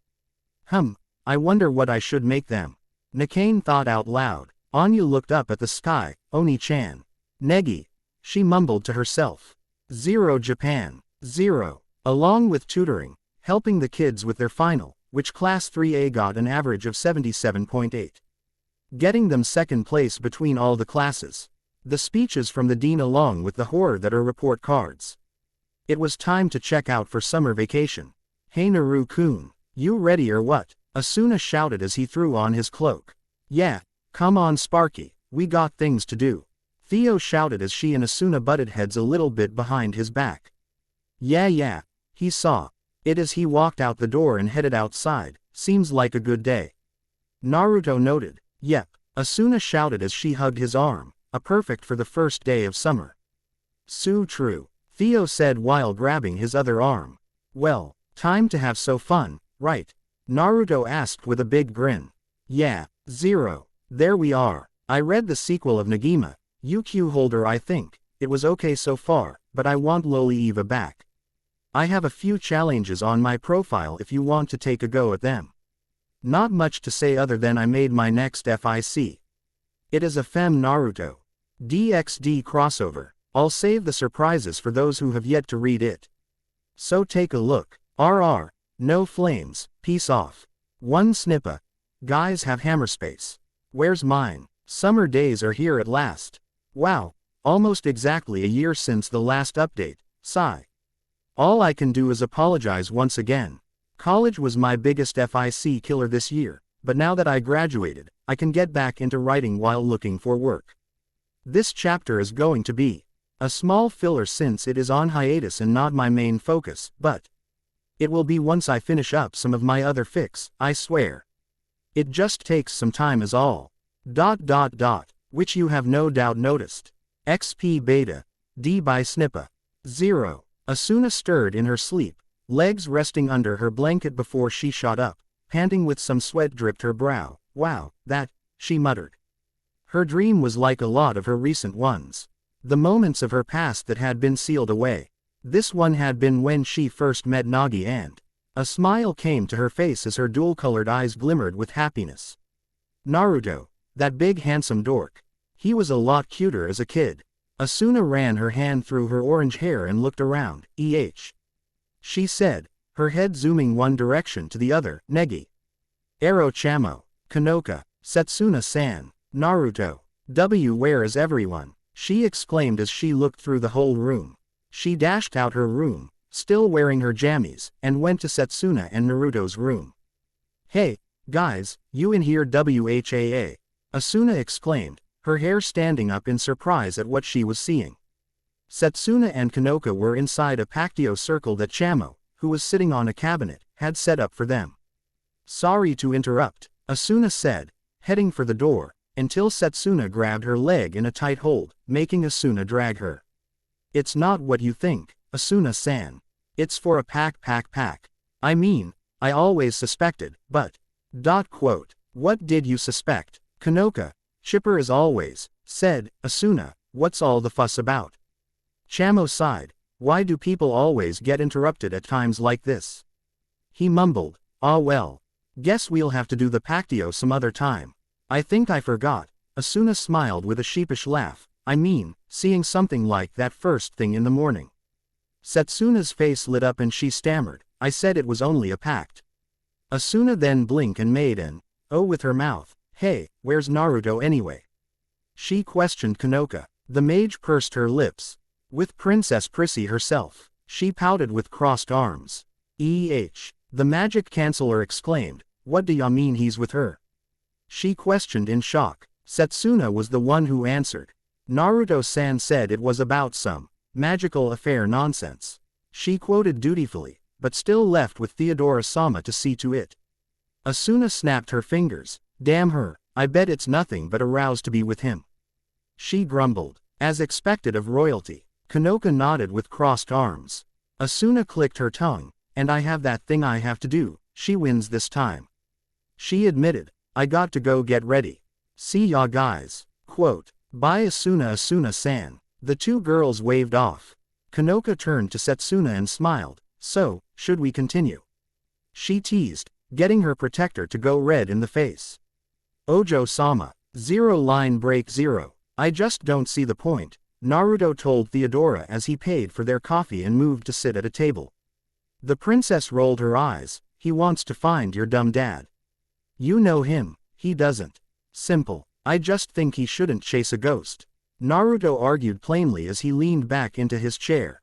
I wonder what I should make them. Nakane thought out loud. Anya looked up at the sky. Oni-chan. Negi. She mumbled to herself. 0 Japan. 0. Along with tutoring, helping the kids with their final, which Class 3A got an average of 77.8. Getting them second place between all the classes. The speeches from the dean along with the horror that are report cards. It was time to check out for summer vacation. Hey Naru-kun, you ready or what? Asuna shouted as he threw on his cloak. Yeah, come on Sparky, we got things to do. Theo shouted as she and Asuna butted heads a little bit behind his back. Yeah, he saw it as he walked out the door and headed outside. Seems like a good day. Naruto noted. Yep, Asuna shouted as she hugged his arm. A perfect for the first day of summer. So true, Theo said while grabbing his other arm. Well, time to have so fun, right? Naruto asked with a big grin. Yeah, 0. There we are. I read the sequel of Negima, UQ Holder I think. It was okay so far, but I want Loli Eva back. I have a few challenges on my profile if you want to take a go at them. Not much to say other than I made my next FIC. It is a Fem Naruto DXD crossover. I'll save the surprises for those who have yet to read it. So take a look. RR. No flames, peace off. 1 snippa. Guys have hammer space. Where's mine? Summer days are here at last. Wow, almost exactly a year since the last update. Sigh. All I can do is apologize once again. College was my biggest FIC killer this year, but now that I graduated, I can get back into writing while looking for work. This chapter is going to be a small filler since it is on hiatus and not my main focus, but it will be once I finish up some of my other fics, I swear. It just takes some time is all. ... which you have no doubt noticed. XP beta. D by snippa. 0. Asuna stirred in her sleep, legs resting under her blanket before she shot up, panting with some sweat dripped her brow. Wow, that, she muttered. Her dream was like a lot of her recent ones. The moments of her past that had been sealed away. This one had been when she first met Nagi and a smile came to her face as her dual-colored eyes glimmered with happiness. Naruto, that big handsome dork. He was a lot cuter as a kid. Asuna ran her hand through her orange hair and looked around. She said, her head zooming one direction to the other. Negi. Ero Chamo. Kanoka. Setsuna-san. Naruto. Where is everyone? She exclaimed as she looked through the whole room. She dashed out her room, still wearing her jammies, and went to Setsuna and Naruto's room. Hey, guys, you in here WHAA? Asuna exclaimed, her hair standing up in surprise at what she was seeing. Setsuna and Kanoka were inside a Pactio circle that Chamo, who was sitting on a cabinet, had set up for them. Sorry to interrupt, Asuna said, heading for the door, until Setsuna grabbed her leg in a tight hold, making Asuna drag her. It's not what you think, Asuna-san. It's for a pack. I mean, I always suspected, but... What did you suspect? Kanoka, chipper as always, said, Asuna, what's all the fuss about? Chamo sighed, why do people always get interrupted at times like this? He mumbled, ah well. Guess we'll have to do the Pactio some other time. I think I forgot. Asuna smiled with a sheepish laugh. I mean, seeing something like that first thing in the morning. Setsuna's face lit up and she stammered, I said it was only a pact. Asuna then blinked and made an "oh" with her mouth. Hey, where's Naruto anyway? She questioned Kanoka. The mage pursed her lips. With Princess Prissy herself. She pouted with crossed arms. The magic canceller exclaimed, what do ya mean he's with her? She questioned in shock. Setsuna was the one who answered. Naruto-san said it was about some magical affair nonsense. She quoted dutifully, but still left with Theodora-sama to see to it. Asuna snapped her fingers. Damn her, I bet it's nothing but a rouse to be with him. She grumbled, as expected of royalty. Kanoka nodded with crossed arms. Asuna clicked her tongue, and I have that thing I have to do, she wins this time. She admitted, I got to go get ready. See ya guys. Quote, bye Asuna-san. The two girls waved off. Kanoka turned to Setsuna and smiled, so, should we continue? She teased, getting her protector to go red in the face. Ojo-sama. Zero line break zero. I just don't see the point, Naruto told Theodora as he paid for their coffee and moved to sit at a table. The princess rolled her eyes. He wants to find your dumb dad. You know him, he doesn't. Simple. I just think he shouldn't chase a ghost. Naruto argued plainly as he leaned back into his chair.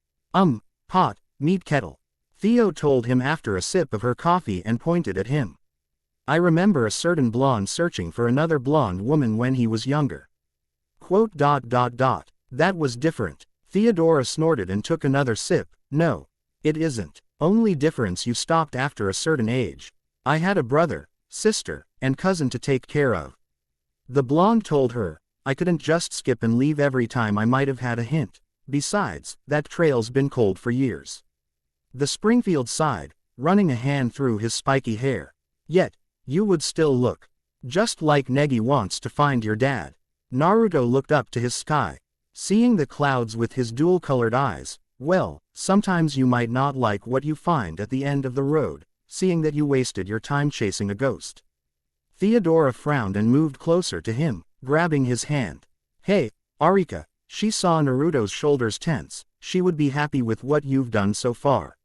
Pot, meat kettle. Theo told him after a sip of her coffee and pointed at him. I remember a certain blonde searching for another blonde woman when he was younger. Quote. That was different. Theodora snorted and took another sip. No. It isn't. Only difference you stopped after a certain age. I had a brother, sister, and cousin to take care of. The blonde told her, I couldn't just skip and leave every time I might have had a hint. Besides, that trail's been cold for years. The Springfield sighed, running a hand through his spiky hair. Yet, you would still look. Just like Negi wants to find your dad. Naruto looked up to his sky. Seeing the clouds with his dual-colored eyes, well, sometimes you might not like what you find at the end of the road, seeing that you wasted your time chasing a ghost. Theodora frowned and moved closer to him, grabbing his hand. Hey, Arika, she saw Naruto's shoulders tense. She would be happy with what you've done so far.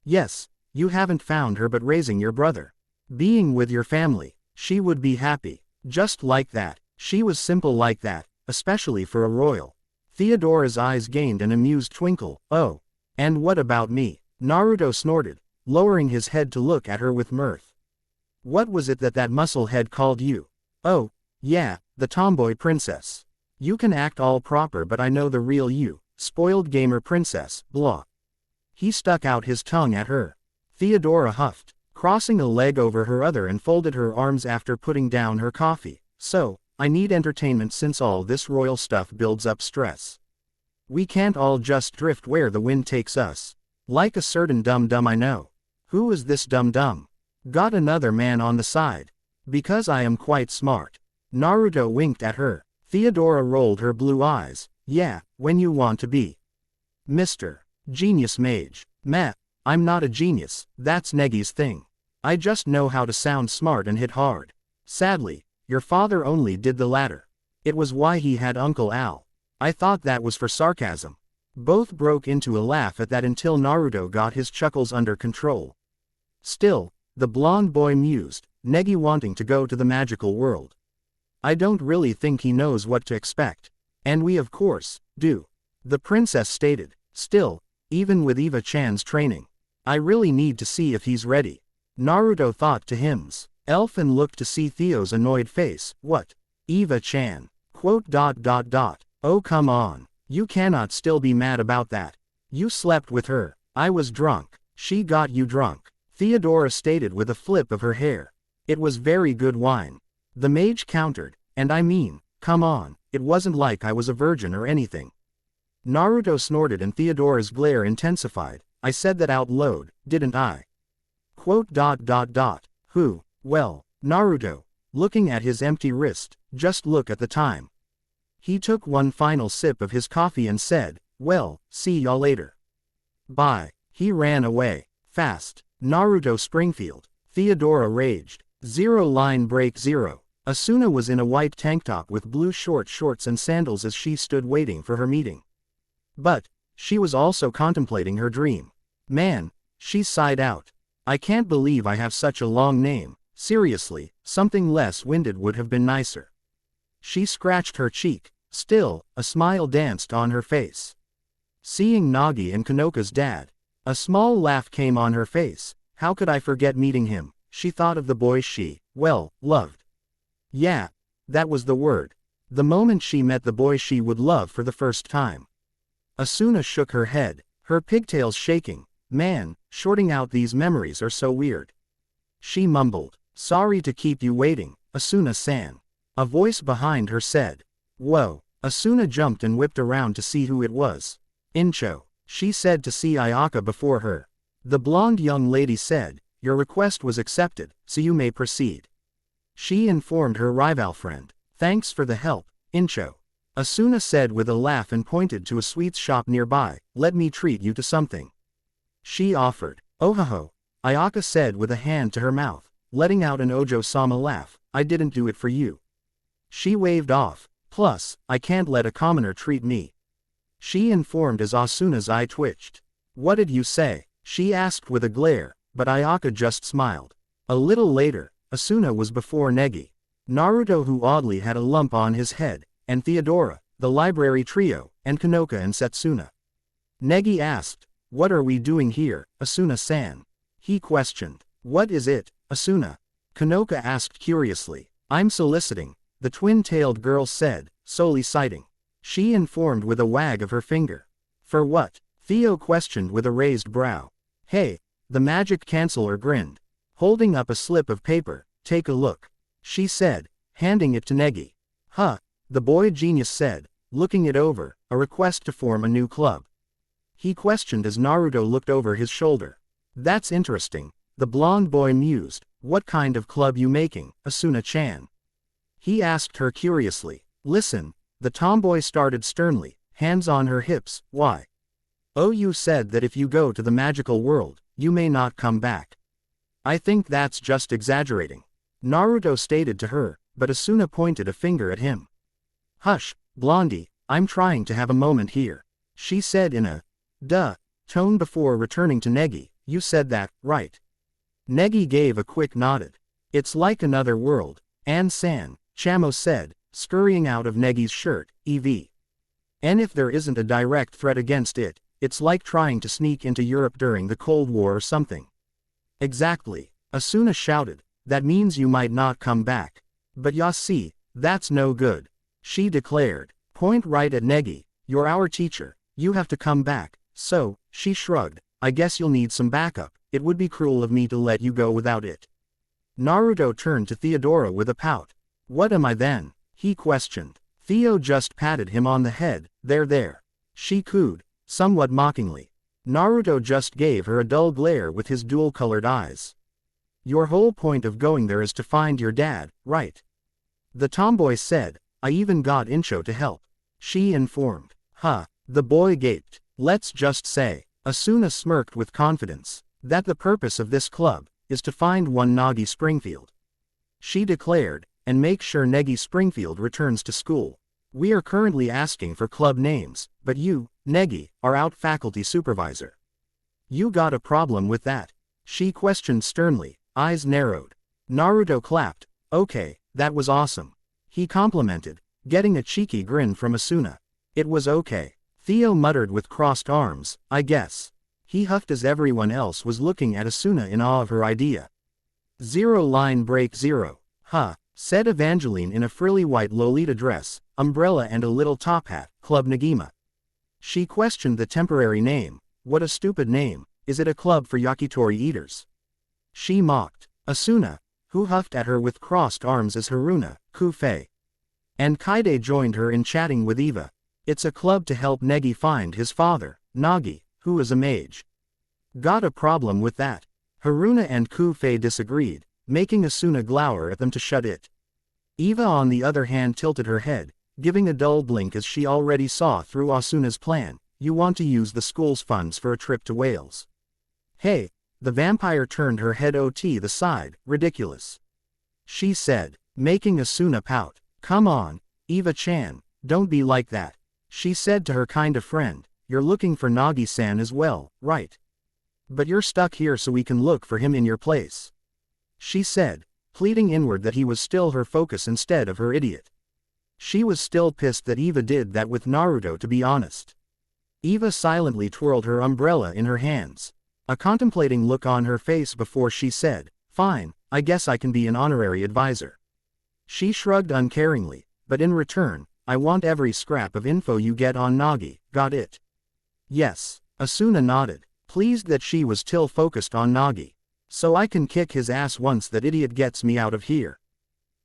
Yes, you haven't found her but raising your brother. Being with your family, she would be happy. Just like that. She was simple like that, especially for a royal. Theodora's eyes gained an amused twinkle. Oh, and what about me? Naruto snorted, lowering his head to look at her with mirth. What was it that musclehead called you? Oh, yeah, the tomboy princess. You can act all proper but I know the real you, spoiled gamer princess, blah. He stuck out his tongue at her. Theodora huffed, crossing a leg over her other and folded her arms after putting down her coffee. So, I need entertainment since all this royal stuff builds up stress. We can't all just drift where the wind takes us. Like a certain dum-dum I know. Who is this dum-dum? Got another man on the side. Because I am quite smart. Naruto winked at her. Theodora rolled her blue eyes. Yeah, when you want to be. Mr. Genius Mage. Meh, I'm not a genius, that's Negi's thing. I just know how to sound smart and hit hard. Sadly, your father only did the latter. It was why he had Uncle Al. I thought that was for sarcasm. Both broke into a laugh at that until Naruto got his chuckles under control. Still, the blonde boy mused, Negi wanting to go to the magical world. I don't really think he knows what to expect. And we of course, do. The princess stated. Still, even with Eva-chan's training, I really need to see if he's ready. Naruto thought to himself. Elf and looked to see Theo's annoyed face. What? Eva-chan. Quote. Oh come on. You cannot still be mad about that. You slept with her. I was drunk. She got you drunk. Theodora stated with a flip of her hair. It was very good wine. The mage countered. And I mean, come on, it wasn't like I was a virgin or anything. Naruto snorted and Theodora's glare intensified. I said that out loud, didn't I? Quote. Who? Well, Naruto, looking at his empty wrist, just look at the time. He took one final sip of his coffee and said, well, see y'all later. Bye. He ran away. Fast. Naruto Springfield. Theodora raged. Zero line break zero. Asuna was in a white tank top with blue short shorts and sandals as she stood waiting for her meeting. But, she was also contemplating her dream. Man, she sighed out. I can't believe I have such a long name. Seriously, something less winded would have been nicer. She scratched her cheek. Still, a smile danced on her face. Seeing Nagi and Kanoka's dad, a small laugh came on her face. How could I forget meeting him? She thought of the boy she, well, loved. Yeah, that was the word. The moment she met the boy she would love for the first time. Asuna shook her head, her pigtails shaking. Man, shorting out these memories are so weird. She mumbled. Sorry to keep you waiting, Asuna-san. A voice behind her said. Whoa. Asuna jumped and whipped around to see who it was. Incho. She said to see Ayaka before her. The blonde young lady said, your request was accepted, so you may proceed. She informed her rival friend. Thanks for the help, Incho. Asuna said with a laugh and pointed to a sweets shop nearby. Let me treat you to something. She offered. Ohoho. Ayaka said with a hand to her mouth, letting out an Ojo-sama laugh. I didn't do it for you. She waved off. Plus, I can't let a commoner treat me. She informed as Asuna's eye twitched. What did you say? She asked with a glare, but Ayaka just smiled. A little later, Asuna was before Negi, Naruto who oddly had a lump on his head, and Theodora, the library trio, and Kanoka and Setsuna. Negi asked, What are we doing here, Asuna-san? He questioned. What is it, Asuna? Kanoka asked curiously. I'm soliciting, the twin-tailed girl said, solely citing. She informed with a wag of her finger. For what? Theo questioned with a raised brow. Hey, the magic canceller grinned. Holding up a slip of paper, take a look. She said, handing it to Negi. Huh, the boy genius said, looking it over, a request to form a new club. He questioned as Naruto looked over his shoulder. That's interesting, the blonde boy mused. What kind of club you making, Asuna-chan? He asked her curiously. Listen, the tomboy started sternly, hands on her hips. Why? Oh, you said that if you go to the magical world, you may not come back. I think that's just exaggerating. Naruto stated to her, but Asuna pointed a finger at him. Hush, Blondie, I'm trying to have a moment here. She said in a duh tone before returning to Negi. You said that, right? Negi gave a quick nodded. It's like another world, An-san, Chamo said, scurrying out of Negi's shirt, EV. And if there isn't a direct threat against it, it's like trying to sneak into Europe during the Cold War or something. Exactly, Asuna shouted, that means you might not come back. But ya see, that's no good. She declared, point right at Negi, you're our teacher, you have to come back. So, she shrugged, I guess you'll need some backup, it would be cruel of me to let you go without it. Naruto turned to Theodora with a pout. What am I then? He questioned. Theo just patted him on the head. There. She cooed, somewhat mockingly. Naruto just gave her a dull glare with his dual-colored eyes. Your whole point of going there is to find your dad, right? The tomboy said, I even got Incho to help. She informed. Huh, the boy gaped. Let's just say, Asuna smirked with confidence, that the purpose of this club is to find one Nagi Springfield. She declared, and make sure Negi Springfield returns to school. We are currently asking for club names, but you, Negi, are out faculty supervisor. You got a problem with that? She questioned sternly, eyes narrowed. Naruto clapped. Okay, that was awesome. He complimented, getting a cheeky grin from Asuna. It was okay. Theo muttered with crossed arms, I guess. He huffed as everyone else was looking at Asuna in awe of her idea. Zero line break zero. Huh, said Evangeline in a frilly white Lolita dress, umbrella and a little top hat, Club Nagima. She questioned the temporary name. What a stupid name, is it a club for yakitori eaters? She mocked. Asuna, who huffed at her with crossed arms as Haruna, Kufei. And Kaide joined her in chatting with Eva. It's a club to help Negi find his father, Nagi, who is a mage. Got a problem with that? Haruna and Kufei disagreed, making Asuna glower at them to shut it. Eva on the other hand tilted her head, giving a dull blink as she already saw through Asuna's plan. You want to use the school's funds for a trip to Wales. Hey, the vampire turned her head to the side, ridiculous. She said, making Asuna pout. Come on, Eva-chan, don't be like that. She said to her kind of friend, you're looking for Nagi-san as well, right? But you're stuck here so we can look for him in your place. She said, pleading inward that he was still her focus instead of her idiot. She was still pissed that Eva did that with Naruto, to be honest. Eva silently twirled her umbrella in her hands, a contemplating look on her face before she said, fine, I guess I can be an honorary advisor. She shrugged uncaringly, but in return, I want every scrap of info you get on Nagi, got it? Yes, Asuna nodded, pleased that she was still focused on Nagi. So I can kick his ass once that idiot gets me out of here.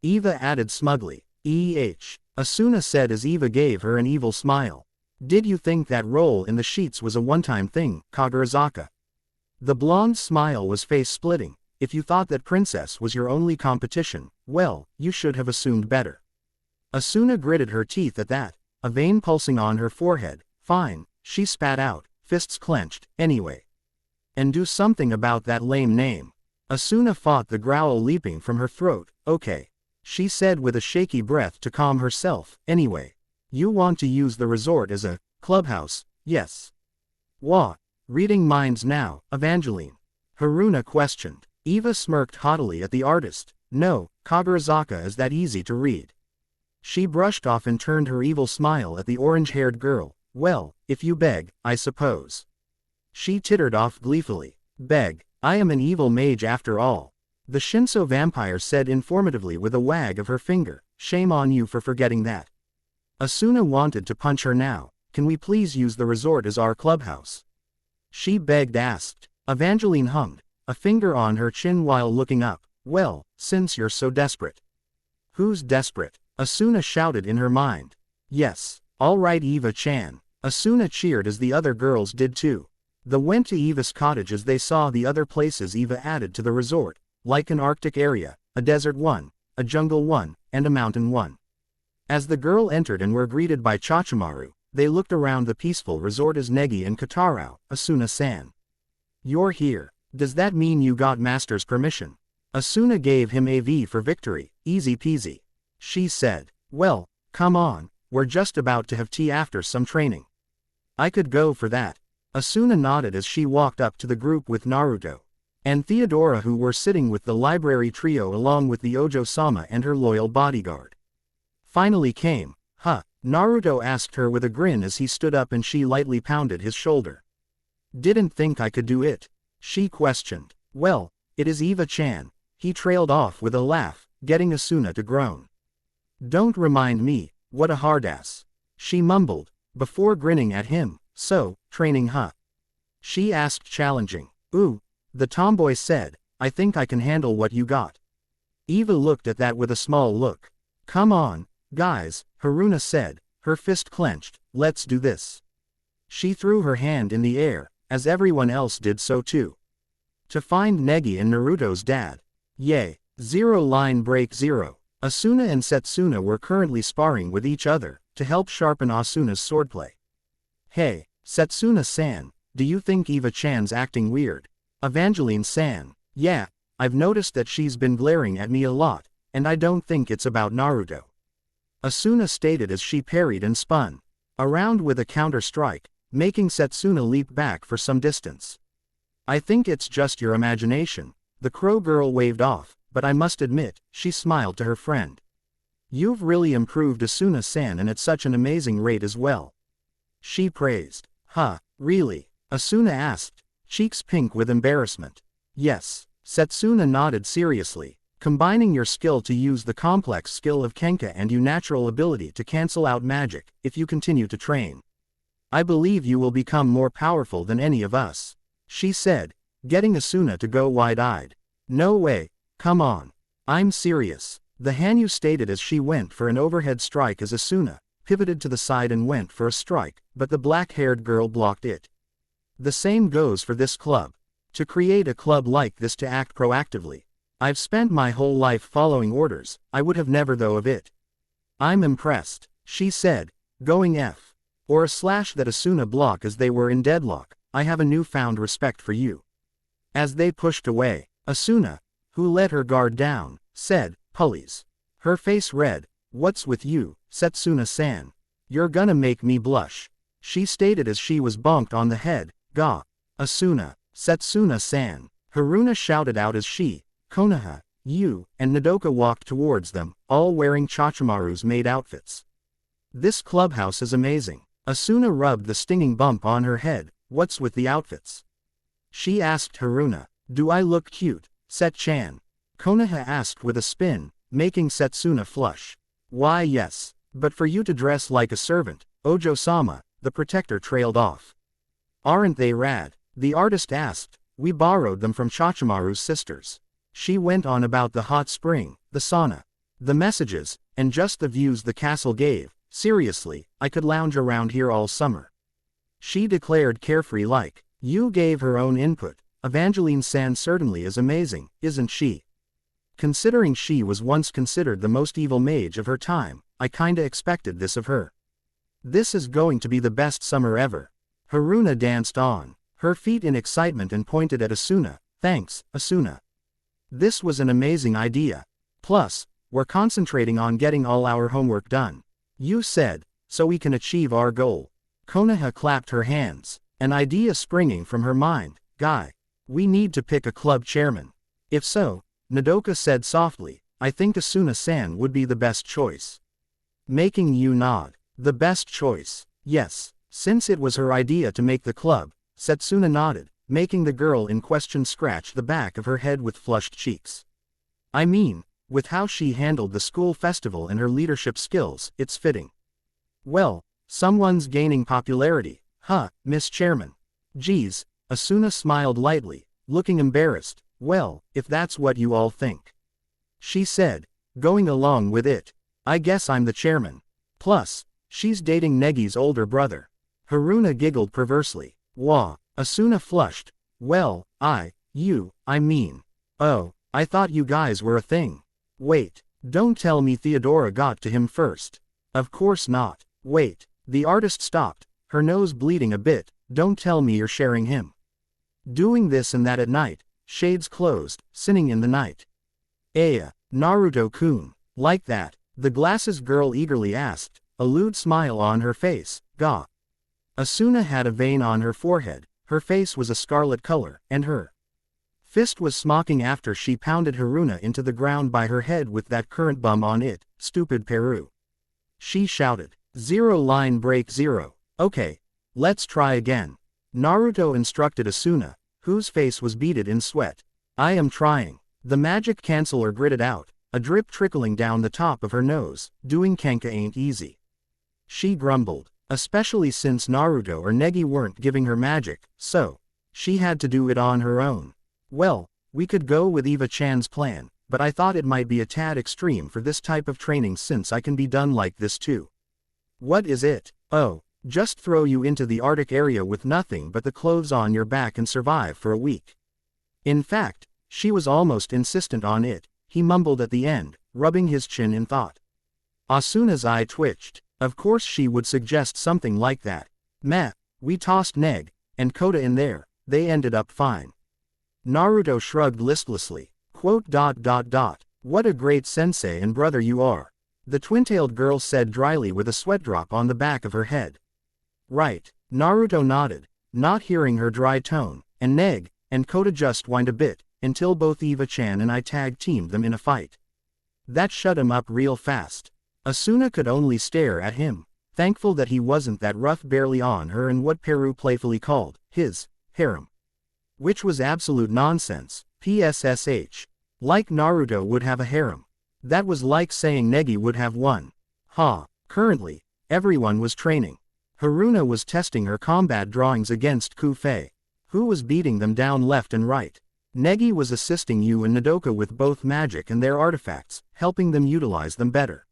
Eva added smugly. Asuna said as Eva gave her an evil smile. Did you think that roll in the sheets was a one-time thing, Kagurazaka? The blonde's smile was face-splitting, if you thought that Princess was your only competition, well, you should have assumed better. Asuna gritted her teeth at that, a vein pulsing on her forehead. Fine, she spat out, fists clenched, anyway. And do something about that lame name. Asuna fought the growl leaping from her throat. Okay. She said with a shaky breath to calm herself. Anyway. You want to use the resort as a clubhouse, yes. What? Reading minds now, Evangeline. Haruna questioned. Eva smirked haughtily at the artist. No, Kagurazaka is that easy to read. She brushed off and turned her evil smile at the orange-haired girl. Well, if you beg, I suppose. She tittered off gleefully. Beg, I am an evil mage after all. The Shinso vampire said informatively with a wag of her finger. Shame on you for forgetting that. Asuna wanted to punch her now. Can we please use the resort as our clubhouse? She begged asked. Evangeline hummed, a finger on her chin while looking up. Well, since you're so desperate. Who's desperate? Asuna shouted in her mind. Yes, all right Eva-chan. Asuna cheered as the other girls did too. They went to Eva's cottage as they saw the other places Eva added to the resort, like an Arctic area, a desert one, a jungle one, and a mountain one. As the girl entered and were greeted by Chachimaru, they looked around the peaceful resort as Negi and Katarao. Asuna-san. You're here. Does that mean you got master's permission? Asuna gave him a V for victory. Easy peasy. She said. Well, come on, we're just about to have tea after some training. I could go for that. Asuna nodded as she walked up to the group with Naruto and Theodora, who were sitting with the library trio along with the Ojo-sama and her loyal bodyguard. Finally came. Huh, Naruto asked her with a grin as he stood up and she lightly pounded his shoulder. Didn't think I could do it? She questioned. Well, it is Eva-chan. He trailed off with a laugh, getting Asuna to groan. Don't remind me, what a hardass. She mumbled, before grinning at him. So, training huh? She asked challenging. Ooh, the tomboy said, I think I can handle what you got. Eva looked at that with a small look. Come on, guys, Haruna said, her fist clenched, let's do this. She threw her hand in the air, as everyone else did so too. To find Negi and Naruto's dad. Yay, 0 line break 0. Asuna and Setsuna were currently sparring with each other, to help sharpen Asuna's swordplay. Hey, Setsuna-san, do you think Eva-chan's acting weird? Evangeline-san, yeah, I've noticed that she's been glaring at me a lot, and I don't think it's about Naruto. Asuna stated as she parried and spun around with a counter-strike, making Setsuna leap back for some distance. I think it's just your imagination, the crow girl waved off, but I must admit, she smiled to her friend. You've really improved Asuna-san and at such an amazing rate as well. She praised. Huh, really? Asuna asked, cheeks pink with embarrassment. Yes, Setsuna nodded seriously. Combining your skill to use the complex skill of Kenka and your natural ability to cancel out magic, if you continue to train. I believe you will become more powerful than any of us. She said, getting Asuna to go wide-eyed. No way, come on. I'm serious. The Hanyu stated as she went for an overhead strike as Asuna pivoted to the side and went for a strike, but the black-haired girl blocked it. The same goes for this club. To create a club like this to act proactively. I've spent my whole life following orders, I would have never though of it. I'm impressed, she said, going F. Or a slash that Asuna block as they were in deadlock. I have a newfound respect for you. As they pushed away, Asuna, who let her guard down, said, Pulleys. Her face red. What's with you, Setsuna-san? You're gonna make me blush. She stated as she was bonked on the head. Gah. Asuna. Setsuna-san. Haruna shouted out as she, Konoha, you, and Nodoka walked towards them, all wearing Chachimaru's maid outfits. This clubhouse is amazing. Asuna rubbed the stinging bump on her head. What's with the outfits? She asked Haruna. Do I look cute, Set-chan? Konoha asked with a spin, making Setsuna flush. Why yes, but for you to dress like a servant, Ojo-sama, the protector trailed off. Aren't they rad? The artist asked. We borrowed them from Chachimaru's sisters. She went on about the hot spring, the sauna, the messages, and just the views the castle gave. Seriously, I could lounge around here all summer. She declared carefree like. You gave her own input. Evangeline-san certainly is amazing, isn't she? Considering she was once considered the most evil mage of her time, I kinda expected this of her. This is going to be the best summer ever. Haruna danced on, her feet in excitement and pointed at Asuna. Thanks, Asuna. This was an amazing idea. Plus, we're concentrating on getting all our homework done. You said, so we can achieve our goal. Konoha clapped her hands, an idea springing from her mind. Guy, we need to pick a club chairman. If so, Nodoka said softly, I think Asuna-san would be the best choice. Making you nod. The best choice. Yes, since it was her idea to make the club, Setsuna nodded, making the girl in question scratch the back of her head with flushed cheeks. I mean, with how she handled the school festival and her leadership skills, it's fitting. Well, someone's gaining popularity, huh, Miss Chairman? Geez, Asuna smiled lightly, looking embarrassed. Well, if that's what you all think. She said, going along with it. I guess I'm the chairman. Plus, she's dating Negi's older brother. Haruna giggled perversely. Wah, Asuna flushed. Well, I mean. Oh, I thought you guys were a thing. Wait, don't tell me Theodora got to him first. Of course not. Wait, the artist stopped, her nose bleeding a bit. Don't tell me you're sharing him. Doing this and that at night, shades closed, sinning in the night. Aya, Naruto-kun, like that, the glasses girl eagerly asked, a lewd smile on her face. Gah. Asuna had a vein on her forehead, her face was a scarlet color, and her fist was smocking after she pounded Haruna into the ground by her head with that current bum on it. Stupid Peru. She shouted. 0 line break 0. Okay, let's try again. Naruto instructed Asuna, whose face was beaded in sweat. I am trying. The magic canceller gritted out, a drip trickling down the top of her nose. Doing Kenka ain't easy. She grumbled, especially since Naruto or Negi weren't giving her magic, so she had to do it on her own. Well, we could go with Eva-chan's plan, but I thought it might be a tad extreme for this type of training since I can be done like this too. What is it? Oh, just throw you into the Arctic area with nothing but the clothes on your back and survive for a week. In fact, she was almost insistent on it, he mumbled at the end, rubbing his chin in thought. Asuna's eye twitched. Of course she would suggest something like that. Meh, we tossed Neg and Kota in there, they ended up fine. Naruto shrugged listlessly. What a great sensei and brother you are. The twin-tailed girl said dryly with a sweat drop on the back of her head. Right, Naruto nodded, not hearing her dry tone, and Neg and Kota just whined a bit, until both Eva-chan and I tag-teamed them in a fight. That shut him up real fast. Asuna could only stare at him, thankful that he wasn't that rough barely on her in what Peru playfully called his harem. Which was absolute nonsense. PSSH. Like Naruto would have a harem. That was like saying Negi would have one. Ha. Currently, everyone was training. Haruna was testing her combat drawings against Kufei, who was beating them down left and right. Negi was assisting Yu and Nodoka with both magic and their artifacts, helping them utilize them better.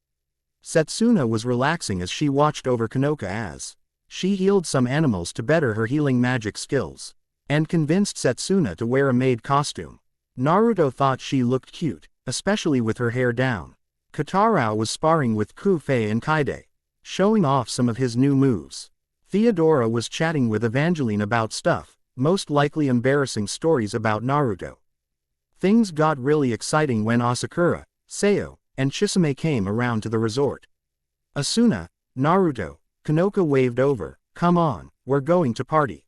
Setsuna was relaxing as she watched over Konoka as she healed some animals to better her healing magic skills, and convinced Setsuna to wear a maid costume. Naruto thought she looked cute, especially with her hair down. Kotarou was sparring with Kufei and Kaide, showing off some of his new moves. Theodora was chatting with Evangeline about stuff, most likely embarrassing stories about Naruto. Things got really exciting when Asakura, Seo, and Chisame came around to the resort. Asuna, Naruto, Konoka waved over. Come on, we're going to party.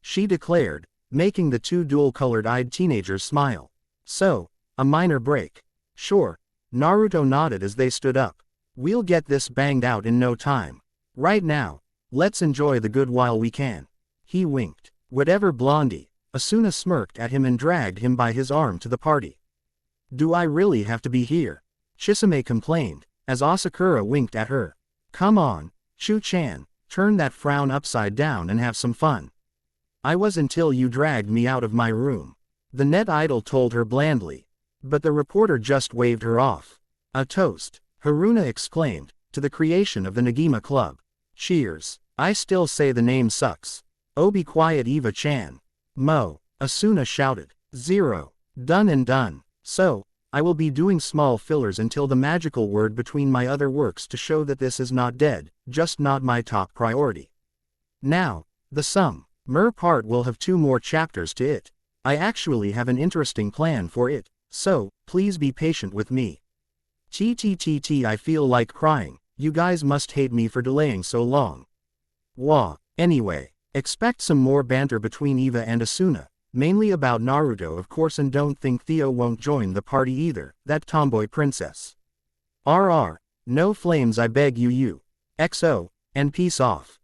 She declared, making the two dual-colored-eyed teenagers smile. So, a minor break. Sure, Naruto nodded as they stood up. We'll get this banged out in no time. Right now, let's enjoy the good while we can. He winked. Whatever Blondie. Asuna smirked at him and dragged him by his arm to the party. Do I really have to be here? Chisame complained, as Asakura winked at her. Come on, Chu-chan, turn that frown upside down and have some fun. I was until you dragged me out of my room. The net idol told her blandly. But the reporter just waved her off. A toast, Haruna exclaimed, to the creation of the Negima Club. Cheers. I still say the name sucks. Oh, be quiet, Eva-chan. Mo. Asuna shouted. 0. Done and done. So, I will be doing small fillers until the magical word between my other works to show that this is not dead, just not my top priority. Now, the Mer part will have 2 more chapters to it. I actually have an interesting plan for it, so, please be patient with me. I feel like crying, you guys must hate me for delaying so long. Wah. Anyway, expect some more banter between Eva and Asuna, mainly about Naruto of course, and don't think Theo won't join the party either, that tomboy princess. RR. No flames I beg you XO, and peace off.